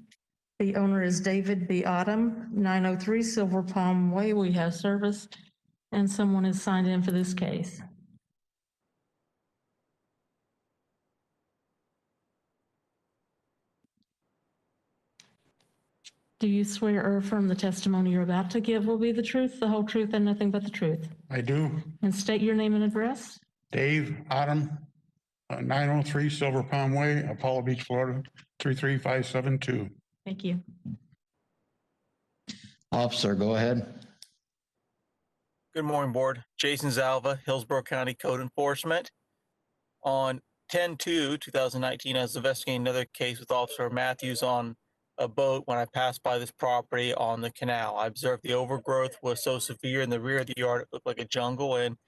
Speaker 3: The owner is David B. Autumn, 903 Silver Palm Way. We have service, and someone is signed in for this case. Do you swear or affirm the testimony you're about to give will be the truth, the whole truth, and nothing but the truth?
Speaker 6: I do.
Speaker 3: And state your name and address?
Speaker 6: Dave Autumn, 903 Silver Palm Way, Apollo Beach, Florida, 33572.
Speaker 3: Thank you.
Speaker 1: Officer, go ahead.
Speaker 17: Good morning, Board. Jason Zalva, Hillsborough County Code Enforcement. On 10/2/2019, I was investigating another case with Officer Matthews on a boat when I passed by this property on the canal. I observed the overgrowth was so severe in the rear of the yard, it looked like a jungle, and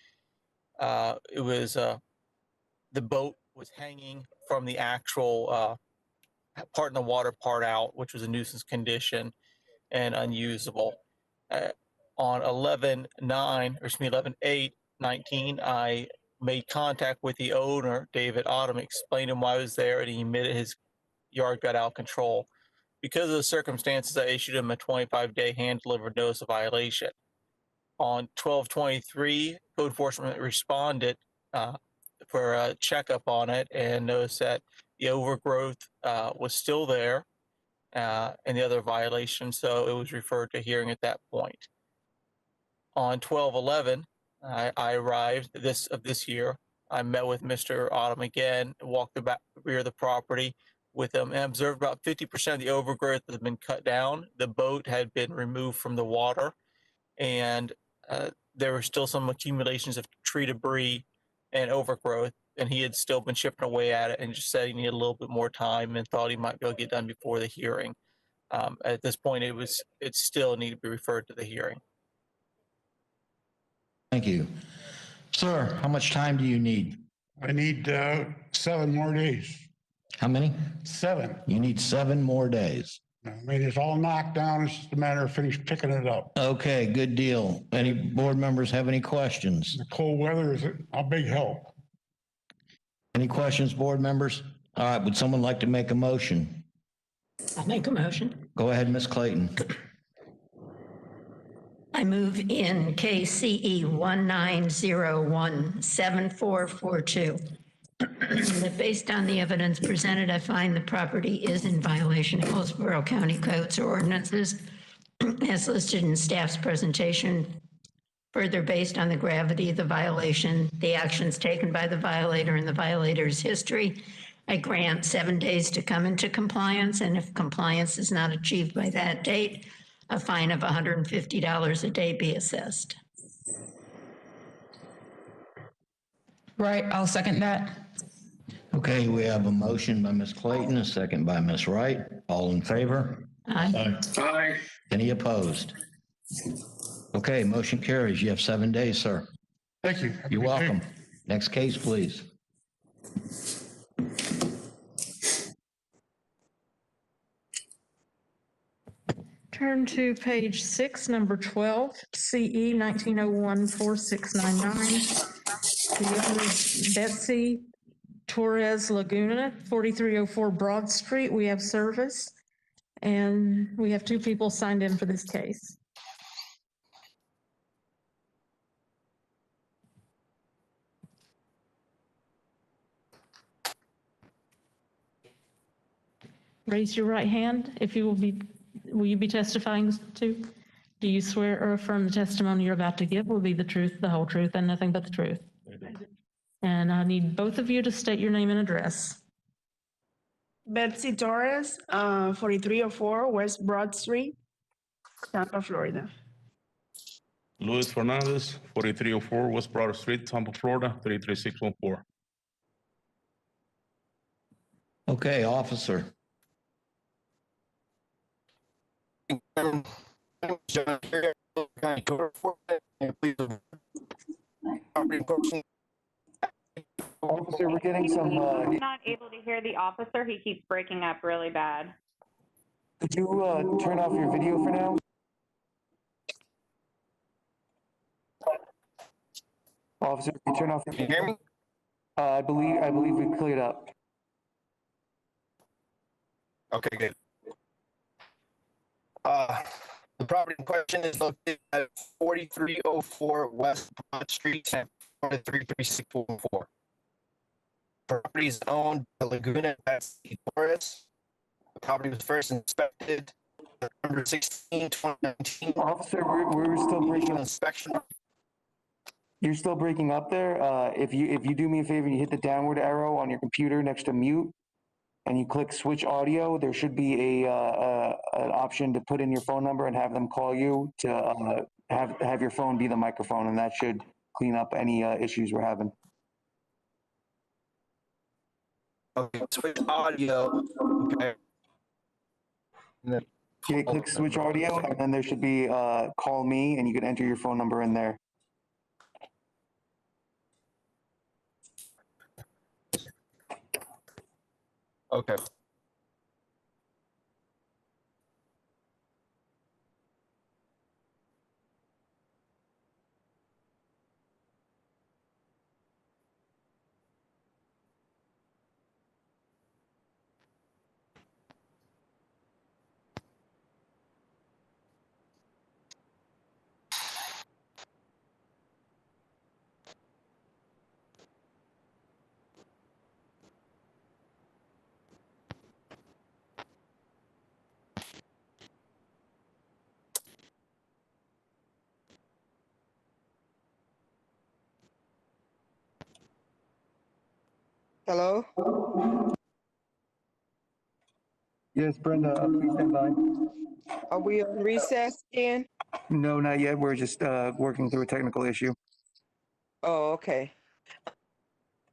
Speaker 17: it was the boat was hanging from the actual part in the water, part out, which was a nuisance condition and unusable. On 11/8/19, I made contact with the owner, David Autumn, explained him why I was there, and he admitted his yard got out of control. Because of the circumstances, I issued him a 25-day hand-delivered notice of violation. On 12/23, code enforcement responded for a checkup on it and noticed that the overgrowth was still there and the other violation, so it was referred to hearing at that point. On 12/11, I arrived this year. I met with Mr. Autumn again, walked the rear of the property with him, and observed about 50% of the overgrowth that had been cut down. The boat had been removed from the water, and there were still some accumulations of tree debris and overgrowth, and he had still been chipping away at it and just said he needed a little bit more time and thought he might be able to get done before the hearing. At this point, it still needed to be referred to the hearing.
Speaker 1: Thank you. Sir, how much time do you need?
Speaker 6: I need 7 more days.
Speaker 1: How many?
Speaker 6: 7.
Speaker 1: You need 7 more days.
Speaker 6: I mean, it's all knocked down. It's just a matter of picking it up.
Speaker 1: Okay, good deal. Any board members have any questions?
Speaker 6: The cold weather is a big help.
Speaker 1: Any questions, board members? All right, would someone like to make a motion?
Speaker 10: I'll make a motion.
Speaker 1: Go ahead, Ms. Clayton.
Speaker 10: I move in KCE 19017442. That based on the evidence presented, I find the property is in violation of Hillsborough County codes or ordinances as listed in staff's presentation. Further, based on the gravity of the violation, the actions taken by the violator and the violator's history, I grant 7 days to come into compliance, and if compliance is not achieved by that date, a fine of $150 a day be assessed.
Speaker 19: Right, I'll second that.
Speaker 1: Okay, we have a motion by Ms. Clayton, a second by Ms. Wright. All in favor?
Speaker 10: Aye.
Speaker 7: Aye.
Speaker 1: Any opposed? Okay, motion carries. You have 7 days, sir.
Speaker 6: Thank you.
Speaker 1: You're welcome. Next case, please.
Speaker 3: Turn to page 6, number 12, CE 19014699. The owner is Betsy Torres Laguna, 4304 Broad Street. We have service, and we have 2 people signed in for this case. Raise your right hand if you will you be testifying to? Do you swear or affirm the testimony you're about to give will be the truth, the whole truth, and nothing but the truth? And I need both of you to state your name and address.
Speaker 18: Betsy Torres, 4304 West Broad Street, Tampa, Florida.
Speaker 21: Luis Fernandez, 4304 West Broad Street, Tampa, Florida, 33614.
Speaker 1: Okay, officer.
Speaker 20: Officer, we're getting some.
Speaker 24: I'm not able to hear the officer. He keeps breaking up really bad.
Speaker 20: Could you turn off your video for now? Officer, can you turn off your video? Can you hear me? I believe we cleared up.
Speaker 13: Okay, good. The property in question is located at 4304 West Broad Street, Tampa, Florida, 33614. Property is owned by Laguna Betsy Torres. The property was first inspected November 16, 2019.
Speaker 20: Officer, we're still breaking up.
Speaker 13: Inspection.
Speaker 20: You're still breaking up there. If you do me a favor, you hit the downward arrow on your computer next to mute, and you click switch audio. There should be an option to put in your phone number and have them call you to have your phone be the microphone, and that should clean up any issues we're having.
Speaker 13: Okay, switch audio. Okay.
Speaker 20: Okay, click switch audio, and then there should be call me, and you can enter your phone number in there.
Speaker 13: Okay.
Speaker 18: Hello?
Speaker 20: Yes, Brenda, please stand by.
Speaker 18: Are we on recess again?
Speaker 20: No, not yet. We're just working through a technical issue.
Speaker 18: Oh, okay.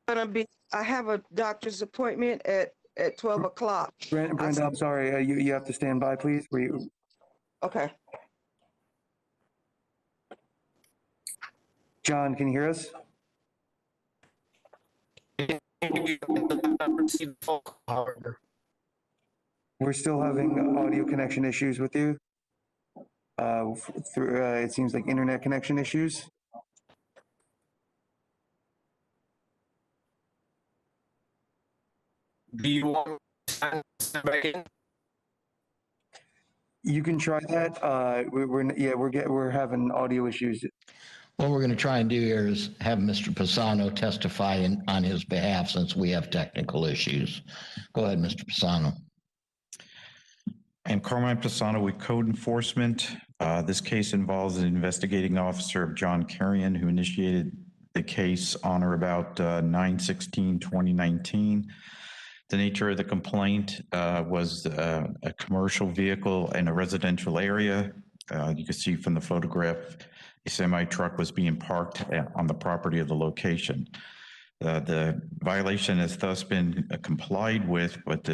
Speaker 18: I have a doctor's appointment at 12 o'clock.
Speaker 20: Brenda, I'm sorry. You have to stand by, please.
Speaker 18: Okay.
Speaker 20: John, can you hear us? We're still having audio connection issues with you. Through, it seems like internet connection issues.
Speaker 13: Do you want to send back in?
Speaker 20: You can try that. We're having audio issues.
Speaker 1: What we're going to try and do here is have Mr. Pisano testify on his behalf since we have technical issues. Go ahead, Mr. Pisano.
Speaker 5: I'm Carmine Pisano with Code Enforcement. This case involves an investigating officer of John Carrion who initiated the case on or about 9/16/2019. The nature of the complaint was a commercial vehicle in a residential area. You can see from the photograph, a semi-truck was being parked on the property of the location. The violation has thus been complied with, but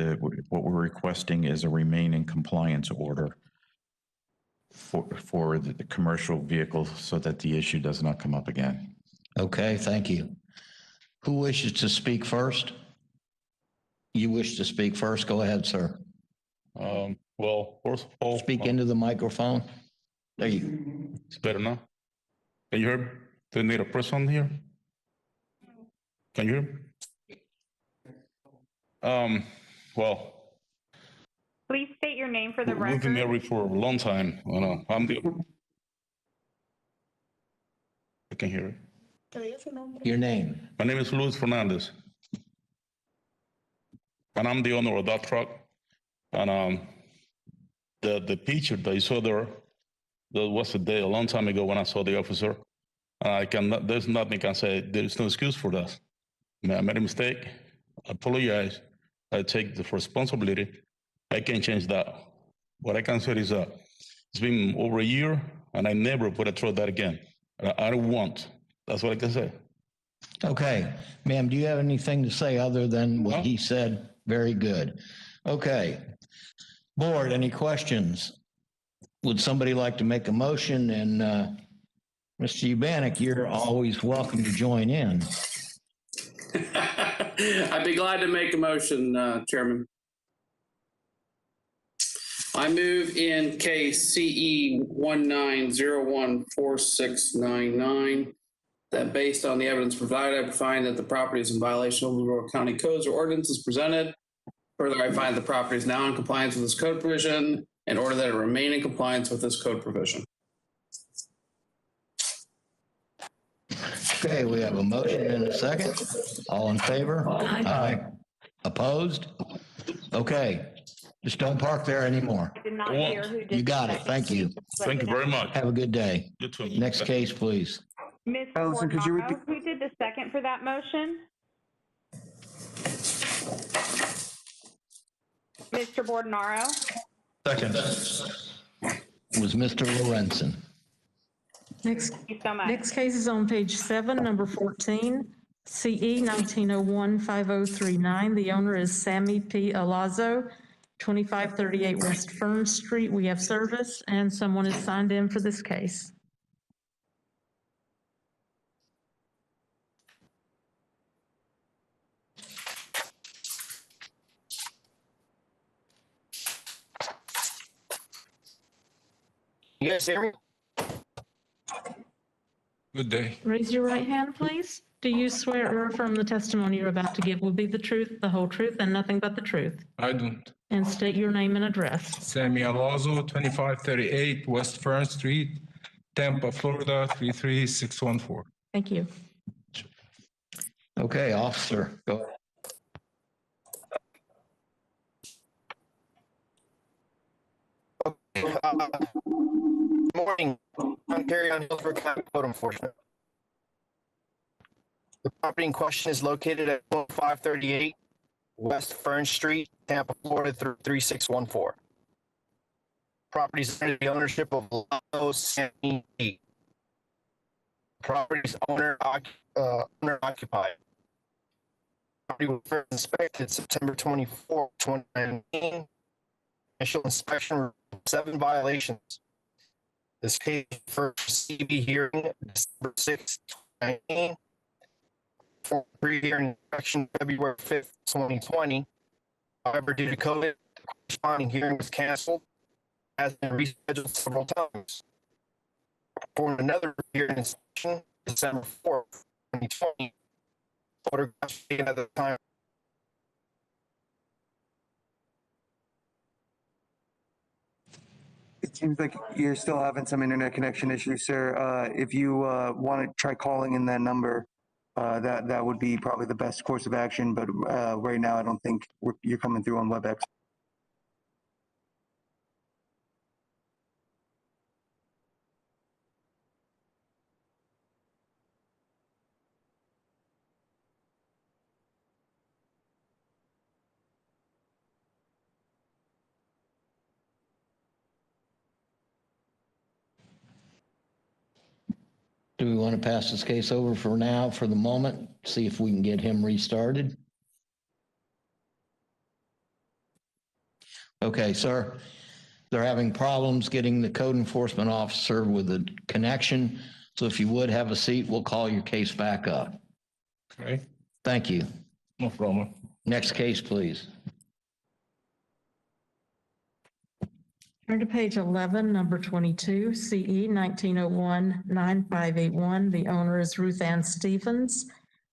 Speaker 5: what we're requesting is a remain in compliance order for the commercial vehicle so that the issue does not come up again.
Speaker 1: Okay, thank you. Who wishes to speak first? You wish to speak first? Go ahead, sir.
Speaker 21: Well, first of all,
Speaker 1: speak into the microphone. There you.
Speaker 21: It's better now. Can you hear me? Do you need a person here? Can you hear me? Well.
Speaker 24: Please state your name for the record.
Speaker 21: We've been married for a long time. I'm the. I can hear it.
Speaker 1: Your name?
Speaker 21: My name is Luis Fernandez. And I'm the owner of that truck. And the picture that you saw there, that was a long time ago when I saw the officer. There's nothing I can say. There's no excuse for that. I made a mistake. I apologize. I take the responsibility. I can't change that. What I can say is that it's been over a year and I never put a truck that again. I don't want. That's what I can say.
Speaker 1: Okay. Ma'am, do you have anything to say other than what he said? Very good. Okay. Board, any questions? Would somebody like to make a motion? And Mr. Ubanik, you're always welcome to join in.
Speaker 7: I'd be glad to make a motion, Chairman. I move in case CE 19014699 that based on the evidence provided, I find that the property is in violation of Hillsborough County codes or ordinances presented. Further, I find the property is now in compliance with this code provision in order that it remain in compliance with this code provision.
Speaker 1: Okay, we have a motion and a second. All in favor? Aye. Opposed? Okay, just don't park there anymore.
Speaker 24: I did not hear who did.
Speaker 1: You got it. Thank you.
Speaker 21: Thank you very much.
Speaker 1: Have a good day.
Speaker 21: You too.
Speaker 1: Next case, please.
Speaker 24: Ms.
Speaker 20: Allison, could you repeat?
Speaker 24: Bornaro, who did the second for that motion? Mr. Bordenaro?
Speaker 1: Second. Was Mr. Lorenzen.
Speaker 3: Next,
Speaker 24: Thank you so much.
Speaker 3: next case is on page 7, number 14, CE 19015039. The owner is Sammy P. Alazzo, 2538 West Fern Street. We have service and someone is signed in for this case.
Speaker 13: You guys hear me?
Speaker 21: Good day.
Speaker 3: Raise your right hand, please. Do you swear or affirm the testimony you're about to give will be the truth, the whole truth, and nothing but the truth?
Speaker 21: I don't.
Speaker 3: And state your name and address.
Speaker 21: Sammy Alonso, 2538 West Fern Street, Tampa, Florida, 33614.
Speaker 3: Thank you.
Speaker 1: Okay, officer, go ahead.
Speaker 13: Good morning. I'm Carrion Hillsborough County Code Enforcement. The property in question is located at 538 West Fern Street, Tampa, Florida, 3614. Property is under the ownership of Lalo Sammy D. Property's owner occupied. Property was first inspected September 24, 2019. Initial inspection, 7 violations. This case for CB hearing December 6, 2019. for pre-hearing inspection February 5th, 2020. However, due to COVID, the corresponding hearing was canceled, has been rescheduled several times. For another hearing inspection, December 4th, 2020, photographs taken at the time.
Speaker 20: It seems like you're still having some internet connection issues, sir. If you want to try calling in that number, that would be probably the best course of action. But right now, I don't think you're coming through on WebEx.
Speaker 1: Do we want to pass this case over for now, for the moment? See if we can get him restarted? Okay, sir. They're having problems getting the code enforcement officer with a connection. So if you would have a seat, we'll call your case back up.
Speaker 6: Okay.
Speaker 1: Thank you.
Speaker 6: No problem.
Speaker 1: Next case, please.
Speaker 3: Turn to page 11, number 22, CE 1901-9581. The owner is Ruth Ann Stevens,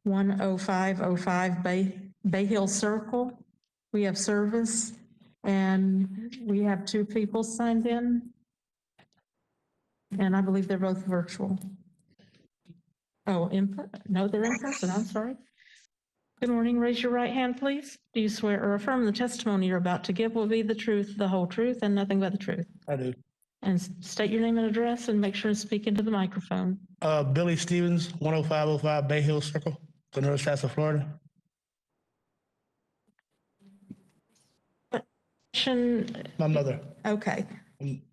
Speaker 3: 10505 Bay Hill Circle. We have service, and we have two people signed in. And I believe they're both virtual. Oh, no, they're in person, I'm sorry. Good morning. Raise your right hand, please. Do you swear or affirm the testimony you're about to give will be the truth, the whole truth, and nothing but the truth?
Speaker 6: I do.
Speaker 3: And state your name and address and make sure to speak into the microphone.
Speaker 6: Billy Stevens, 10505 Bay Hill Circle, Glenora, Shasta, Florida. My mother.
Speaker 3: Okay.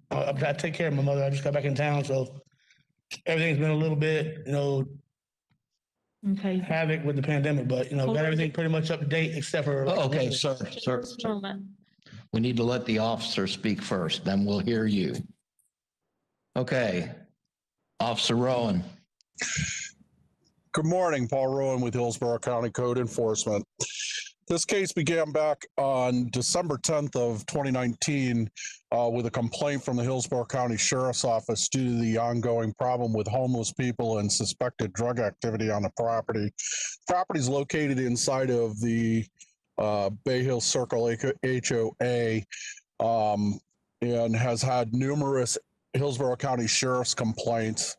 Speaker 6: I take care of my mother. I just got back in town, so everything's been a little bit,
Speaker 3: Okay.
Speaker 6: havoc with the pandemic, but, got everything pretty much up to date except for.
Speaker 1: Okay, sir.
Speaker 3: Just a moment.
Speaker 1: We need to let the officer speak first, then we'll hear you. Okay. Officer Rowan.
Speaker 9: Good morning, Paul Rowan with Hillsborough County Code Enforcement. This case began back on December 10th of 2019 with a complaint from the Hillsborough County Sheriff's Office due to the ongoing problem with homeless people and suspected drug activity on the property. Property is located inside of the Bay Hill Circle HOA and has had numerous Hillsborough County Sheriff's complaints.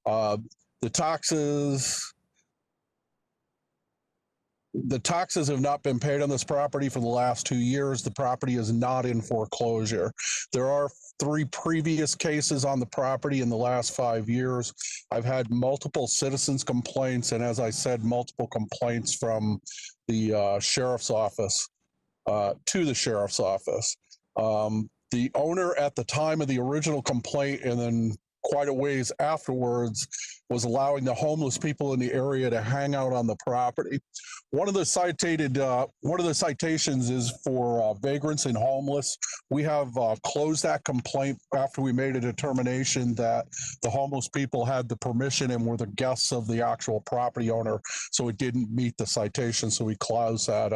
Speaker 9: The taxes have not been paid on this property for the last 2 years. The property is not in foreclosure. There are 3 previous cases on the property in the last 5 years. I've had multiple citizens complaints, and as I said, multiple complaints from the sheriff's office to the sheriff's office. The owner at the time of the original complaint and then quite a ways afterwards was allowing the homeless people in the area to hang out on the property. One of the citations is for vagrants and homeless. We have closed that complaint after we made a determination that the homeless people had the permission and were the guests of the actual property owner, so it didn't meet the citation. So we closed that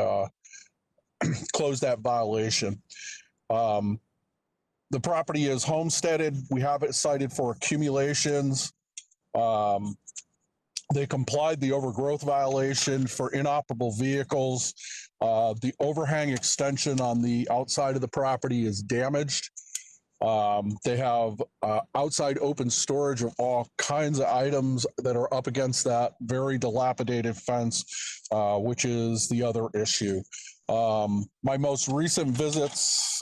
Speaker 9: closed that violation. The property is homesteaded. We have it cited for accumulations. They complied the overgrowth violation for inoperable vehicles. The overhang extension on the outside of the property is damaged. They have outside open storage of all kinds of items that are up against that very dilapidated fence, which is the other issue. My most recent visits,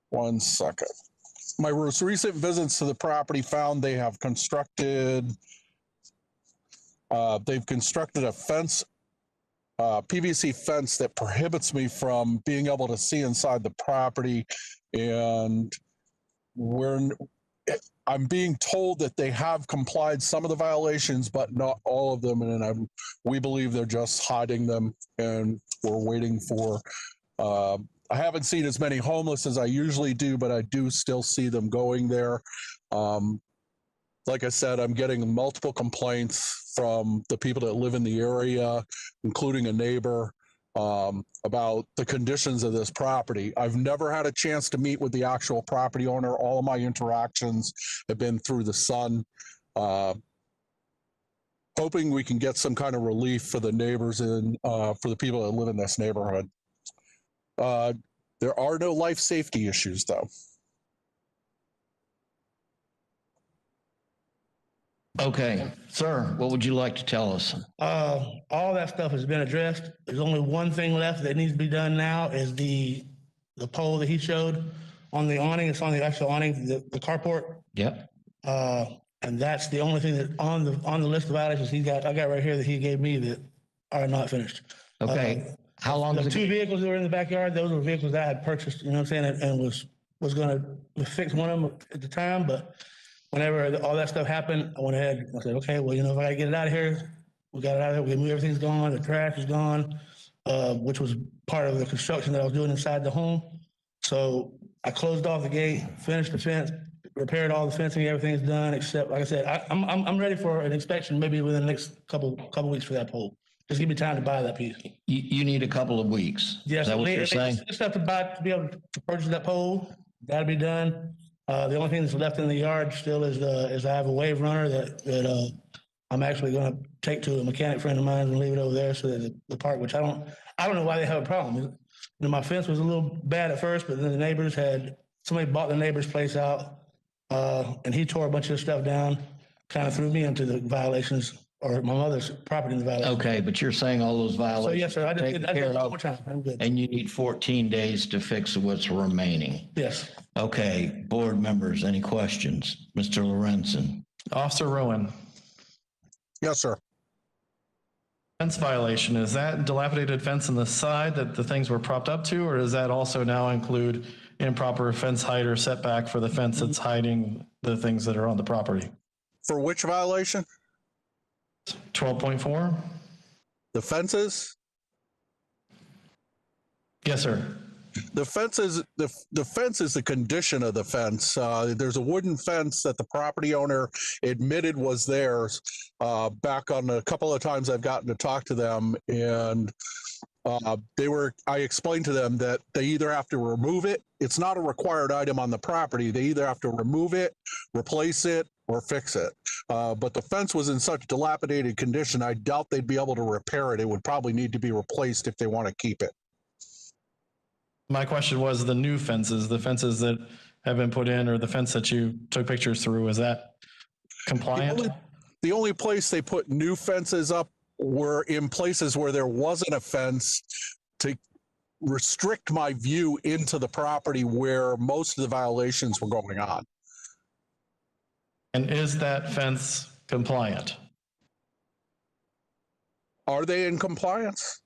Speaker 9: one second. My most recent visits to the property found they have constructed, they've constructed a fence, PVC fence that prohibits me from being able to see inside the property. And I'm being told that they have complied some of the violations, but not all of them. And we believe they're just hiding them, and we're waiting for, I haven't seen as many homeless as I usually do, but I do still see them going there. like I said, I'm getting multiple complaints from the people that live in the area, including a neighbor, about the conditions of this property. I've never had a chance to meet with the actual property owner. All of my interactions have been through the son. Hoping we can get some kind of relief for the neighbors and for the people that live in this neighborhood. There are no life safety issues, though.
Speaker 1: Okay, sir, what would you like to tell us?
Speaker 11: All that stuff has been addressed. There's only one thing left that needs to be done now is the pole that he showed on the awning. It's on the actual awning, the carport.
Speaker 1: Yep.
Speaker 11: And that's the only thing that on the list of violations I got right here that he gave me that are not finished.
Speaker 1: Okay. How long?
Speaker 11: The two vehicles that were in the backyard, those were vehicles that I had purchased, you know what I'm saying, and was going to fix one of them at the time, but whenever all that stuff happened, I went ahead and I said, okay, well, if I got to get it out of here, we got it out of here. Everything's gone. The trash is gone, which was part of the construction that I was doing inside the home. So I closed off the gate, finished the fence, repaired all the fencing. Everything's done except, like I said, I'm ready for an inspection maybe within the next couple weeks for that pole. Just give me time to buy that piece.
Speaker 1: You need a couple of weeks.
Speaker 11: Yes,
Speaker 1: Is that what you're saying?
Speaker 11: Just have to be able to purchase that pole. That'll be done. The only thing that's left in the yard still is I have a wave runner that I'm actually going to take to a mechanic friend of mine and leave it over there so that the part, which I don't know why they have a problem. My fence was a little bad at first, but then the neighbors somebody bought the neighbor's place out, and he tore a bunch of stuff down, kind of threw me into the violations, or my mother's property in the violation.
Speaker 1: Okay, but you're saying all those violations.
Speaker 11: So yes, sir, I
Speaker 1: taken
Speaker 11: did
Speaker 1: care
Speaker 11: it one
Speaker 1: of,
Speaker 11: more time. I'm good.
Speaker 1: and you need 14 days to fix what's remaining.
Speaker 11: Yes.
Speaker 1: Okay, board members, any questions? Mr. Lorenzen.
Speaker 4: Officer Rowan.
Speaker 9: Yes, sir.
Speaker 4: Fence violation, is that dilapidated fence on the side that the things were propped up to, or does that also now include improper fence height or setback for the fence that's hiding the things that are on the property?
Speaker 9: For which violation?
Speaker 4: 12.4?
Speaker 9: The fences?
Speaker 4: Yes, sir.
Speaker 9: The fence is the condition of the fence. There's a wooden fence that the property owner admitted was theirs. Back on a couple of times I've gotten to talk to them, and I explained to them that they either have to remove it. It's not a required item on the property. They either have to remove it, replace it, or fix it. But the fence was in such dilapidated condition, I doubt they'd be able to repair it. It would probably need to be replaced if they want to keep it.
Speaker 4: My question was the new fences, the fences that have been put in, or the fence that you took pictures through, is that compliant?
Speaker 9: The only place they put new fences up were in places where there wasn't a fence to restrict my view into the property where most of the violations were going on.
Speaker 4: And is that fence compliant?
Speaker 9: Are they in compliance?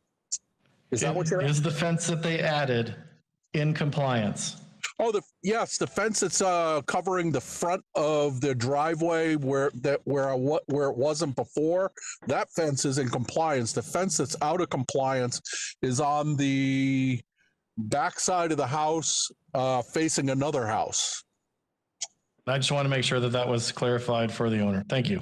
Speaker 9: Is that what you're
Speaker 4: asking? Is the fence that they added in compliance?
Speaker 9: Oh, yes, the fence that's covering the front of the driveway where it wasn't before, that fence is in compliance. The fence that's out of compliance is on the back side of the house, facing another house.
Speaker 4: I just want to make sure that that was clarified for the owner. Thank you.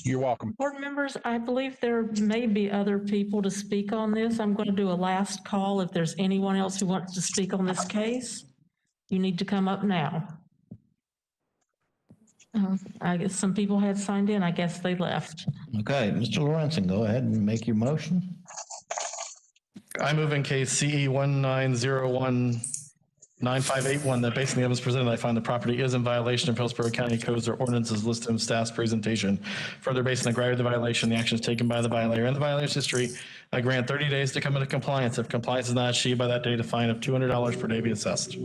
Speaker 9: You're welcome.
Speaker 3: Board members, I believe there may be other people to speak on this. I'm going to do a last call. If there's anyone else who wants to speak on this case, you need to come up now. I guess some people had signed in. I guess they left.
Speaker 1: Okay, Mr. Lorenzen, go ahead and make your motion.
Speaker 4: I move in case CE 19019581 that based on the evidence presented, I find the property is in violation of Hillsborough County codes or ordinances listed in staff's presentation. Further, based on the gravity of the violation, the actions taken by the violator and the violation history, I grant 30 days to come into compliance. If compliance is not achieved by that date, a fine of $200 per day be assessed.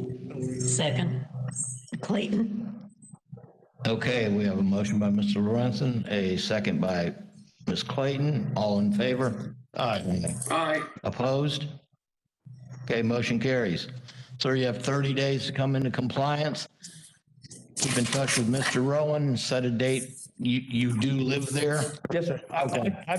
Speaker 10: Second. Clayton.
Speaker 1: Okay, we have a motion by Mr. Lorenzen, a second by Ms. Clayton. All in favor?
Speaker 4: Aye.
Speaker 7: Aye.
Speaker 1: Opposed? Okay, motion carries. Sir, you have 30 days to come into compliance. Keep in touch with Mr. Rowan, set a date. You do live there?
Speaker 11: Yes, sir.
Speaker 1: Okay.
Speaker 11: I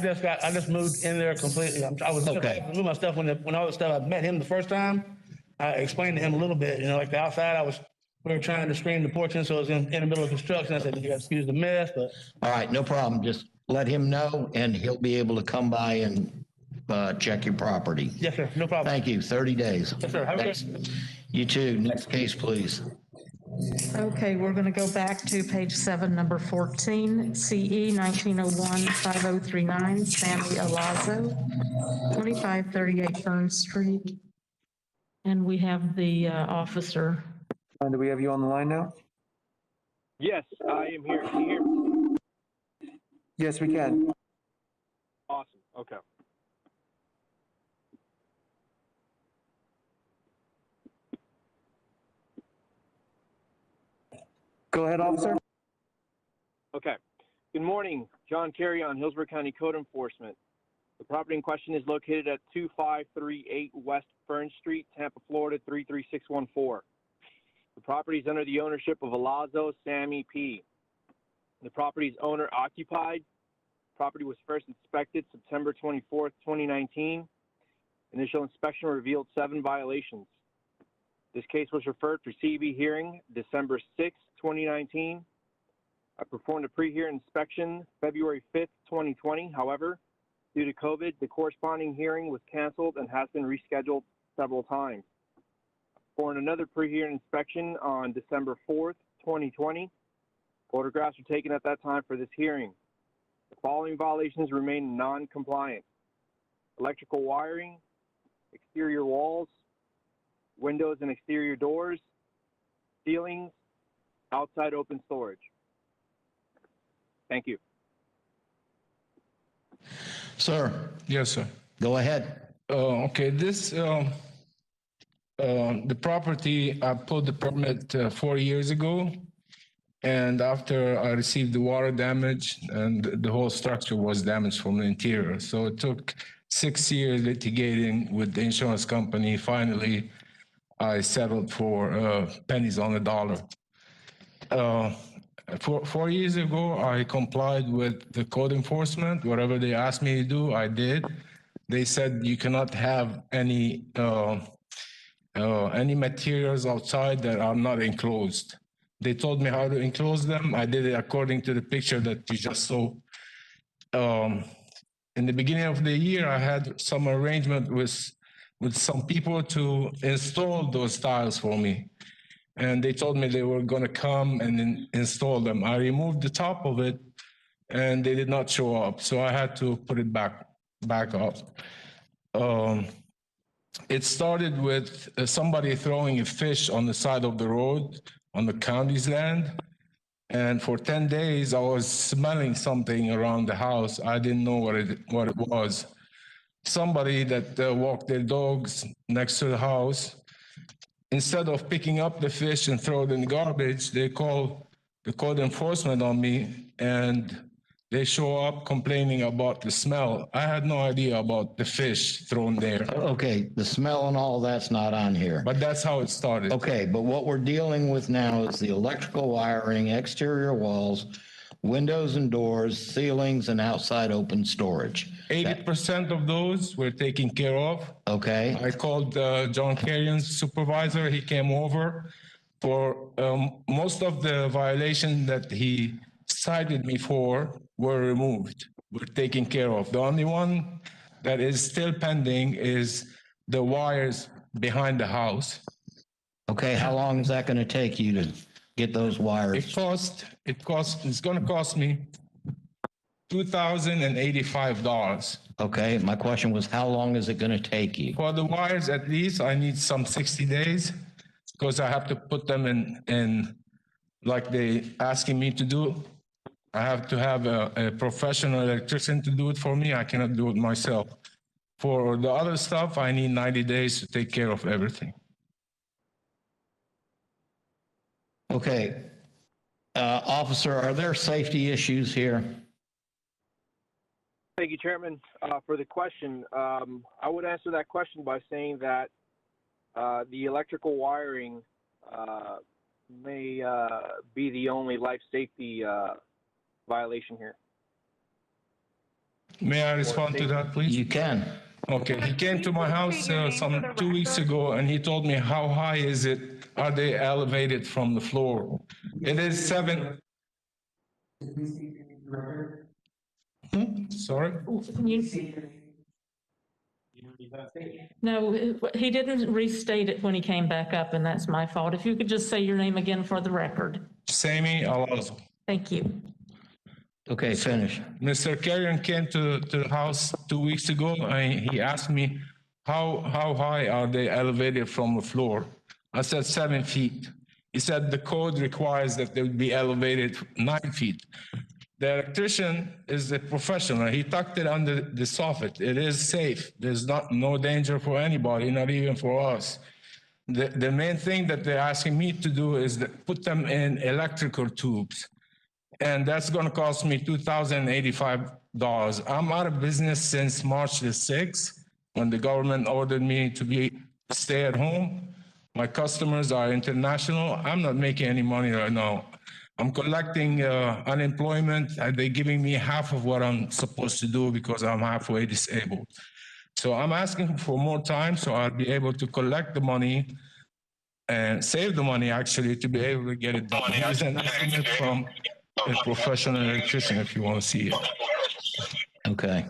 Speaker 11: just moved in there completely. I was moving my stuff when all the stuff, I met him the first time. I explained to him a little bit, like the outside, I was we were trying to screen the porch in, so it was in the middle of construction. I said, you guys excuse the mess, but
Speaker 1: All right, no problem. Just let him know and he'll be able to come by and check your property.
Speaker 11: yes, sir, no problem.
Speaker 1: Thank you. 30 days.
Speaker 11: Yes, sir. Have a
Speaker 1: Thanks.
Speaker 11: good.
Speaker 1: You too. Next case, please.
Speaker 3: Okay, we're going to go back to page 7, number 14, CE 1901-5039, Sammy Alazzo, 2538 Fern Street. And we have the officer.
Speaker 20: Do we have you on the line now?
Speaker 2: Yes, I am here. Can you hear me?
Speaker 20: Yes, we can.
Speaker 2: Awesome. Okay.
Speaker 20: Go ahead, officer.
Speaker 2: Okay. Good morning. John Carey on Hillsborough County Code Enforcement. The property in question is located at 2538 West Fern Street, Tampa, Florida 33614. The property is under the ownership of Alazzo Sammy P. The property's owner occupied. Property was first inspected September 24th, 2019. Initial inspection revealed 7 violations. This case was referred for CB hearing December 6th, 2019. I performed a pre-hearing inspection February 5th, 2020. However, due to COVID, the corresponding hearing was canceled and has been rescheduled several times. I performed another pre-hearing inspection on December 4th, 2020. Photographs were taken at that time for this hearing. The following violations remain non-compliant: electrical wiring, exterior walls, windows and exterior doors, ceilings, outside open storage. Thank you.
Speaker 1: Sir,
Speaker 12: Yes, sir.
Speaker 1: go ahead.
Speaker 12: Okay, the property, I pulled the permit 4 years ago. And after I received the water damage and the whole structure was damaged from the interior. So it took 6 years litigating with the insurance company. Finally, I settled for pennies on the dollar. 4 years ago, I complied with the code enforcement. Whatever they asked me to do, I did. They said you cannot have any materials outside that are not enclosed. They told me how to enclose them. I did it according to the picture that you just saw. In the beginning of the year, I had some arrangement with some people to install those tiles for me. And they told me they were gonna come and install them. I removed the top of it and they did not show up. So I had to put it back up. It started with somebody throwing a fish on the side of the road on the county's land. And for 10 days, I was smelling something around the house. I didn't know what it was. Somebody that walked their dogs next to the house, instead of picking up the fish and throw it in the garbage, they call the code enforcement on me and they show up complaining about the smell. I had no idea about the fish thrown there.
Speaker 1: Okay, the smell and all that's not on here.
Speaker 12: But that's how it started.
Speaker 1: Okay, but what we're dealing with now is the electrical wiring, exterior walls, windows and doors, ceilings, and outside open storage.
Speaker 12: 80% of those were taken care of.
Speaker 1: Okay.
Speaker 12: I called John Carrion's supervisor. He came over for most of the violations that he cited me for were removed, were taken care of. The only one that is still pending is the wires behind the house.
Speaker 1: Okay, how long is that going to take you to get those wires?
Speaker 12: It's going to cost me $2,085.
Speaker 1: Okay, my question was, how long is it going to take you?
Speaker 12: For the wires, at least I need some 60 days because I have to put them in like they asking me to do. I have to have a professional electrician to do it for me. I cannot do it myself. For the other stuff, I need 90 days to take care of everything.
Speaker 1: Okay. Officer, are there safety issues here?
Speaker 2: Thank you, Chairman, for the question. I would answer that question by saying that the electrical wiring may be the only life safety violation here.
Speaker 12: May I respond to that, please?
Speaker 1: You can.
Speaker 12: Okay, he came to my house some 2 weeks ago and he told me, how high is it? Are they elevated from the floor? It is 7. Sorry?
Speaker 3: No, he didn't restate it when he came back up, and that's my fault. If you could just say your name again for the record.
Speaker 12: Sami Alonso.
Speaker 3: Thank you.
Speaker 1: Okay, finish.
Speaker 12: Mr. Carrion came to the house 2 weeks ago and he asked me, how high are they elevated from the floor? I said 7 feet. He said the code requires that they would be elevated 9 feet. The electrician is a professional. He tucked it under the soffit. It is safe. There's no danger for anybody, not even for us. The main thing that they're asking me to do is put them in electrical tubes. And that's going to cost me $2,085. I'm out of business since March the 6th, when the government ordered me to stay at home. My customers are international. I'm not making any money right now. I'm collecting unemployment. They're giving me half of what I'm supposed to do because I'm halfway disabled. So I'm asking for more time so I'll be able to collect the money and save the money, actually, to be able to get it done. Here's an estimate from a professional electrician if you want to see it.
Speaker 1: Okay.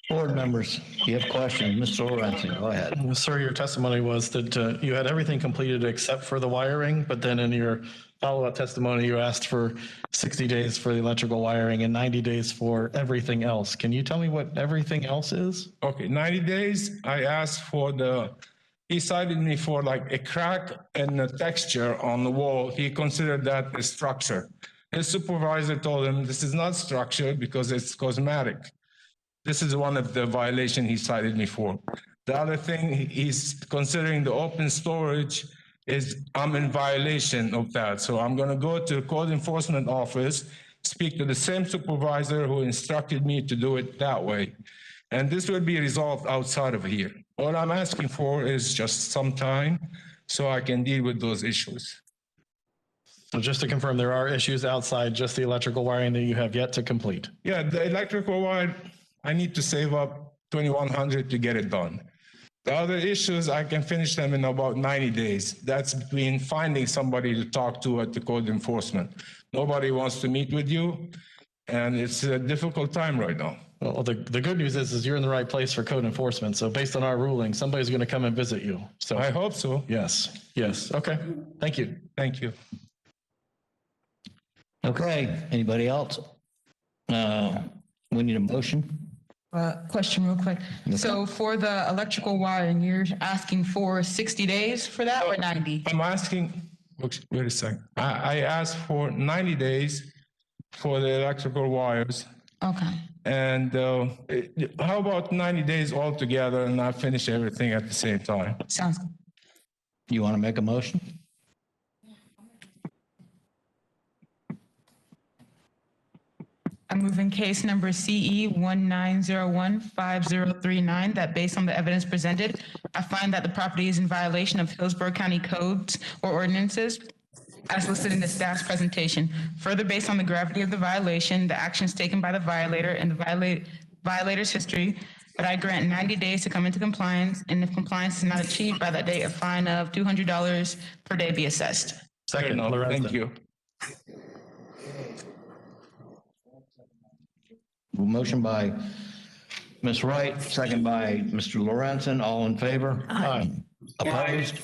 Speaker 1: Board members, you have questions? Mr. Lorenzen, go ahead.
Speaker 4: Sir, your testimony was that you had everything completed except for the wiring, but then in your follow-up testimony, you asked for 60 days for the electrical wiring and 90 days for everything else. Can you tell me what everything else is?
Speaker 12: Okay, 90 days, I asked for he cited me for like a crack and the texture on the wall. He considered that a structure. His supervisor told him this is not structure because it's cosmetic. This is one of the violations he cited me for. The other thing he's considering the open storage is I'm in violation of that. So I'm going to go to the code enforcement office, speak to the same supervisor who instructed me to do it that way. And this will be resolved outside of here. All I'm asking for is just some time so I can deal with those issues.
Speaker 4: So just to confirm, there are issues outside just the electrical wiring that you have yet to complete?
Speaker 12: Yeah, the electrical wire, I need to save up $2,100 to get it done. The other issues, I can finish them in about 90 days. That's between finding somebody to talk to at the code enforcement. Nobody wants to meet with you, and it's a difficult time right now.
Speaker 4: Well, the good news is you're in the right place for code enforcement. So based on our ruling, somebody's going to come and visit you. So
Speaker 12: I hope so.
Speaker 4: Yes. Okay. Thank you.
Speaker 12: Thank you.
Speaker 1: Okay, anybody else? We need a motion.
Speaker 19: Question real quick. So for the electrical wiring, you're asking for 60 days for that or 90?
Speaker 12: I'm asking, wait a second. I asked for 90 days for the electrical wires.
Speaker 19: Okay.
Speaker 12: And how about 90 days altogether and I finish everything at the same time?
Speaker 19: Sounds good.
Speaker 1: You want to make a motion?
Speaker 19: I'm moving case number CE 19015039 that based on the evidence presented, I find that the property is in violation of Hillsborough County codes or ordinances as listed in the staff's presentation. Further, based on the gravity of the violation, the actions taken by the violator and the violator's history, that I grant 90 days to come into compliance, and if compliance is not achieved by that date, a fine of $200 per day be assessed.
Speaker 4: Second,
Speaker 12: Thank you.
Speaker 1: Motion by Ms. Wright, second by Mr. Lorenzen. All in favor? Aye. Opposed?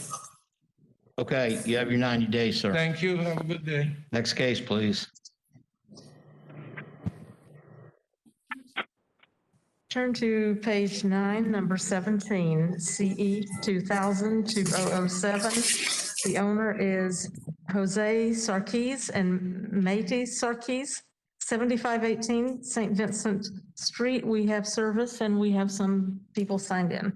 Speaker 1: Okay, you have your 90 days, sir.
Speaker 12: Thank you. Have a good day.
Speaker 1: Next case, please.
Speaker 3: Turn to page 9, number 17, CE 2000-2007. The owner is Jose Sarkis and Matey Sarkis, 7518 St. Vincent Street. We have service and we have some people signed in.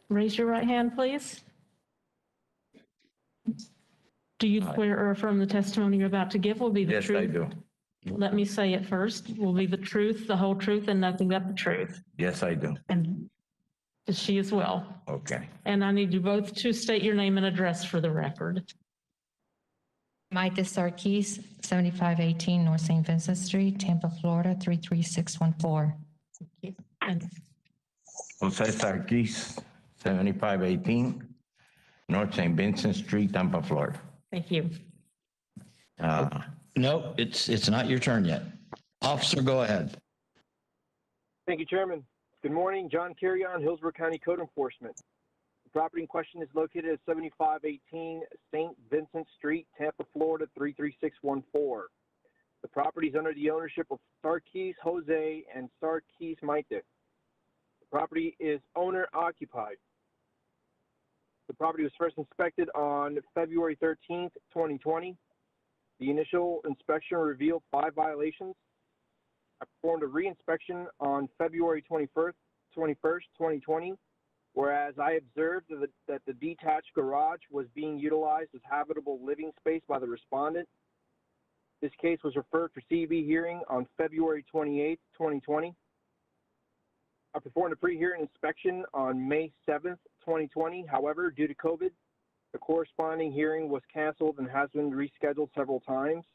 Speaker 3: Raise your right hand, please. Do you swear or affirm the testimony you're about to give will be the truth?
Speaker 8: Yes, I do.
Speaker 3: Let me say it first. Will be the truth, the whole truth, and nothing but the truth.
Speaker 8: Yes, I do.
Speaker 3: And she as well.
Speaker 8: Okay.
Speaker 3: And I need you both to state your name and address for the record.
Speaker 8: Micah Sarkis, 7518 North St. Vincent Street, Tampa, Florida, 33614.
Speaker 14: Jose Sarkis, 7518 North St. Vincent Street, Tampa, Florida.
Speaker 3: Thank you.
Speaker 1: No, it's not your turn yet. Officer, go ahead.
Speaker 2: Thank you, Chairman. Good morning, John Carrion, Hillsborough County Code Enforcement. The property in question is located at 7518 St. Vincent Street, Tampa, Florida, 33614. The property is under the ownership of Sarkis Jose and Sarkis Micah. The property is owner occupied. The property was first inspected on February 13th, 2020. The initial inspection revealed 5 violations. I performed a re-inspection on February 21st, 2020, whereas I observed that the detached garage was being utilized as habitable living space by the respondent. This case was referred for CB hearing on February 28th, 2020. I performed a pre-hearing inspection on May 7th, 2020. However, due to COVID, the corresponding hearing was canceled and has been rescheduled several times.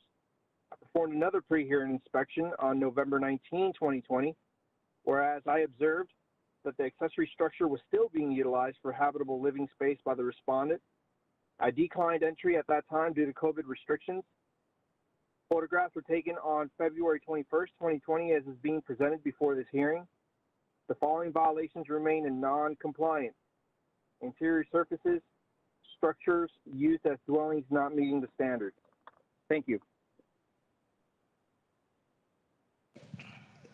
Speaker 2: I performed another pre-hearing inspection on November 19, 2020, whereas I observed that the accessory structure was still being utilized for habitable living space by the respondent. I declined entry at that time due to COVID restrictions. Photographs were taken on February 21st, 2020, as is being presented before this hearing. The following violations remain in non-compliance: interior surfaces, structures used as dwellings not meeting the standards. Thank you.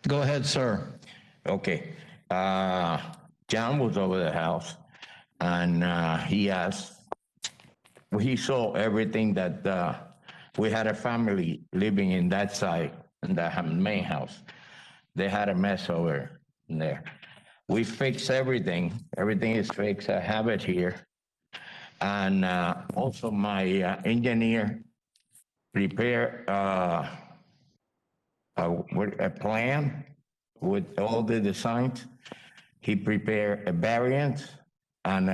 Speaker 1: Go ahead, sir.
Speaker 14: Okay. John was over the house and he asked, he saw everything that we had a family living in that side, in the main house. They had a mess over there. We fixed everything. Everything is fixed. I have it here. And also my engineer prepared a plan with all the designs. He prepared a variance and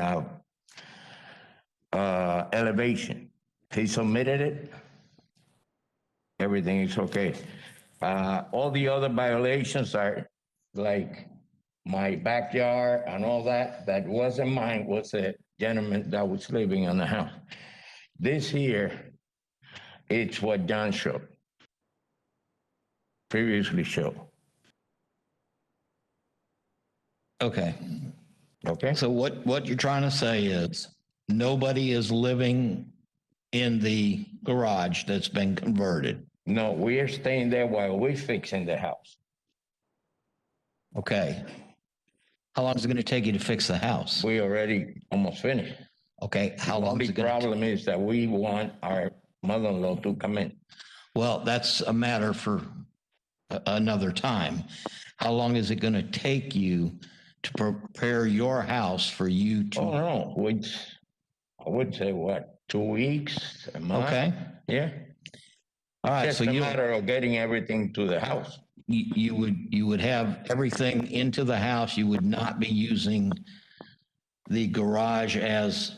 Speaker 14: elevation. He submitted it. Everything is okay. All the other violations are like my backyard and all that. That wasn't mine, was a gentleman that was living in the house. This here, it's what John showed, previously showed.
Speaker 1: Okay.
Speaker 14: Okay.
Speaker 1: So what you're trying to say is nobody is living in the garage that's been converted.
Speaker 14: No, we are staying there while we're fixing the house.
Speaker 1: Okay. How long is it going to take you to fix the house?
Speaker 14: We already almost finished.
Speaker 1: Okay. How long is
Speaker 14: The
Speaker 1: it going to
Speaker 14: problem is that we want our mother-in-law to come in.
Speaker 1: Well, that's a matter for another time. How long is it going to take you to prepare your house for you to?
Speaker 14: Oh, no, I would say what, 2 weeks, a month?
Speaker 1: Okay.
Speaker 14: Yeah.
Speaker 1: All right.
Speaker 14: Just
Speaker 1: So
Speaker 14: a
Speaker 1: you
Speaker 14: matter of getting everything to the house.
Speaker 1: you would have everything into the house. You would not be using the garage as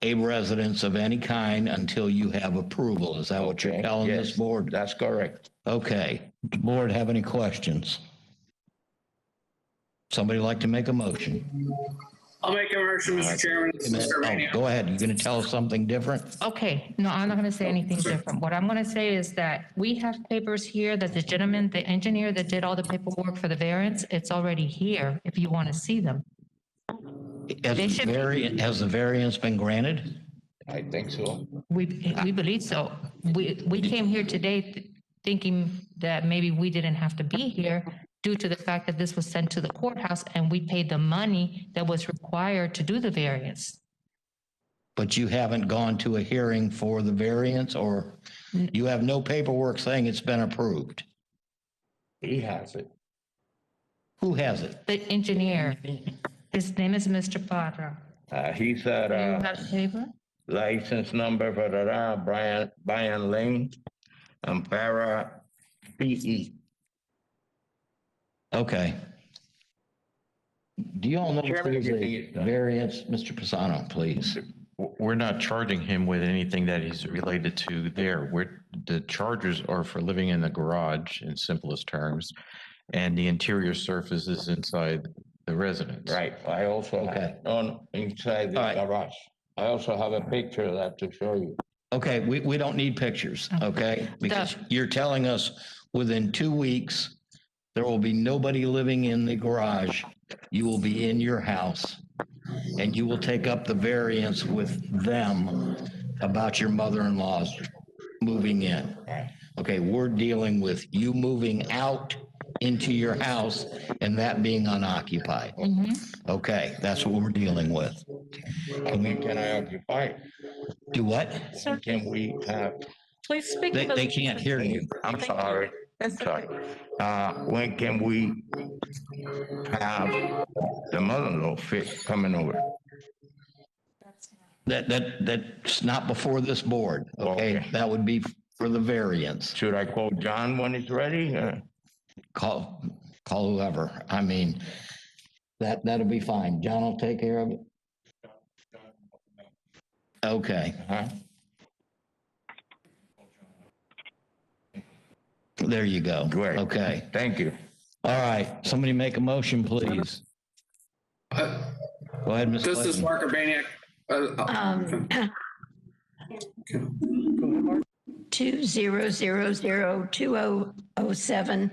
Speaker 1: a residence of any kind until you have approval. Is that what you're telling this
Speaker 14: Yes,
Speaker 1: board?
Speaker 14: that's correct.
Speaker 1: Okay. Board have any questions? Somebody like to make a motion?
Speaker 7: I'll make a motion, Mr. Chairman. This is Mr. Rainey.
Speaker 1: Go ahead. You're going to tell us something different?
Speaker 8: Okay, no, I'm not going to say anything different. What I'm going to say is that we have papers here that the gentleman, the engineer that did all the paperwork for the variance, it's already here if you want to see them.
Speaker 1: Has the variance been granted?
Speaker 14: I think so.
Speaker 8: We believe so. We came here today thinking that maybe we didn't have to be here due to the fact that this was sent to the courthouse and we paid the money that was required to do the variance.
Speaker 1: But you haven't gone to a hearing for the variance, or you have no paperwork saying it's been approved?
Speaker 14: He has it.
Speaker 1: Who has it?
Speaker 8: The engineer, his name is Mr. Parra.
Speaker 14: He's
Speaker 8: Do you
Speaker 14: at
Speaker 8: have the paper?
Speaker 14: license number, Brian Lane, and Para PE.
Speaker 1: Okay. Do you all know if
Speaker 14: Chairman,
Speaker 1: there's a variance? Mr. Pisano, please.
Speaker 5: We're not charging him with anything that he's related to there. The charges are for living in the garage in simplest terms, and the interior surface is inside the residence.
Speaker 14: Right, I also have, inside the garage. I also have a picture of that to show you.
Speaker 1: Okay, we don't need pictures, okay? Because you're telling us within 2 weeks, there will be nobody living in the garage. You will be in your house, and you will take up the variance with them about your mother-in-law's moving in. Okay, we're dealing with you moving out into your house and that being unoccupied. Okay, that's what we're dealing with.
Speaker 14: Can I occupy?
Speaker 1: Do what?
Speaker 3: Sir,
Speaker 14: Can we have?
Speaker 3: please speak.
Speaker 1: They can't hear you.
Speaker 14: I'm sorry.
Speaker 3: That's
Speaker 14: Sorry. When can we have the mother-in-law coming over?
Speaker 1: That's not before this board, okay? That would be for the variance.
Speaker 14: Should I call John when he's ready?
Speaker 1: Call whoever. I mean, that'll be fine. John will take care of it. Okay. There you go.
Speaker 14: Great.
Speaker 1: Okay.
Speaker 14: Thank you.
Speaker 1: All right. Somebody make a motion, please. Go ahead, Ms.
Speaker 7: This is
Speaker 1: Clayton.
Speaker 7: Mark Urbaniak.
Speaker 10: 20002007,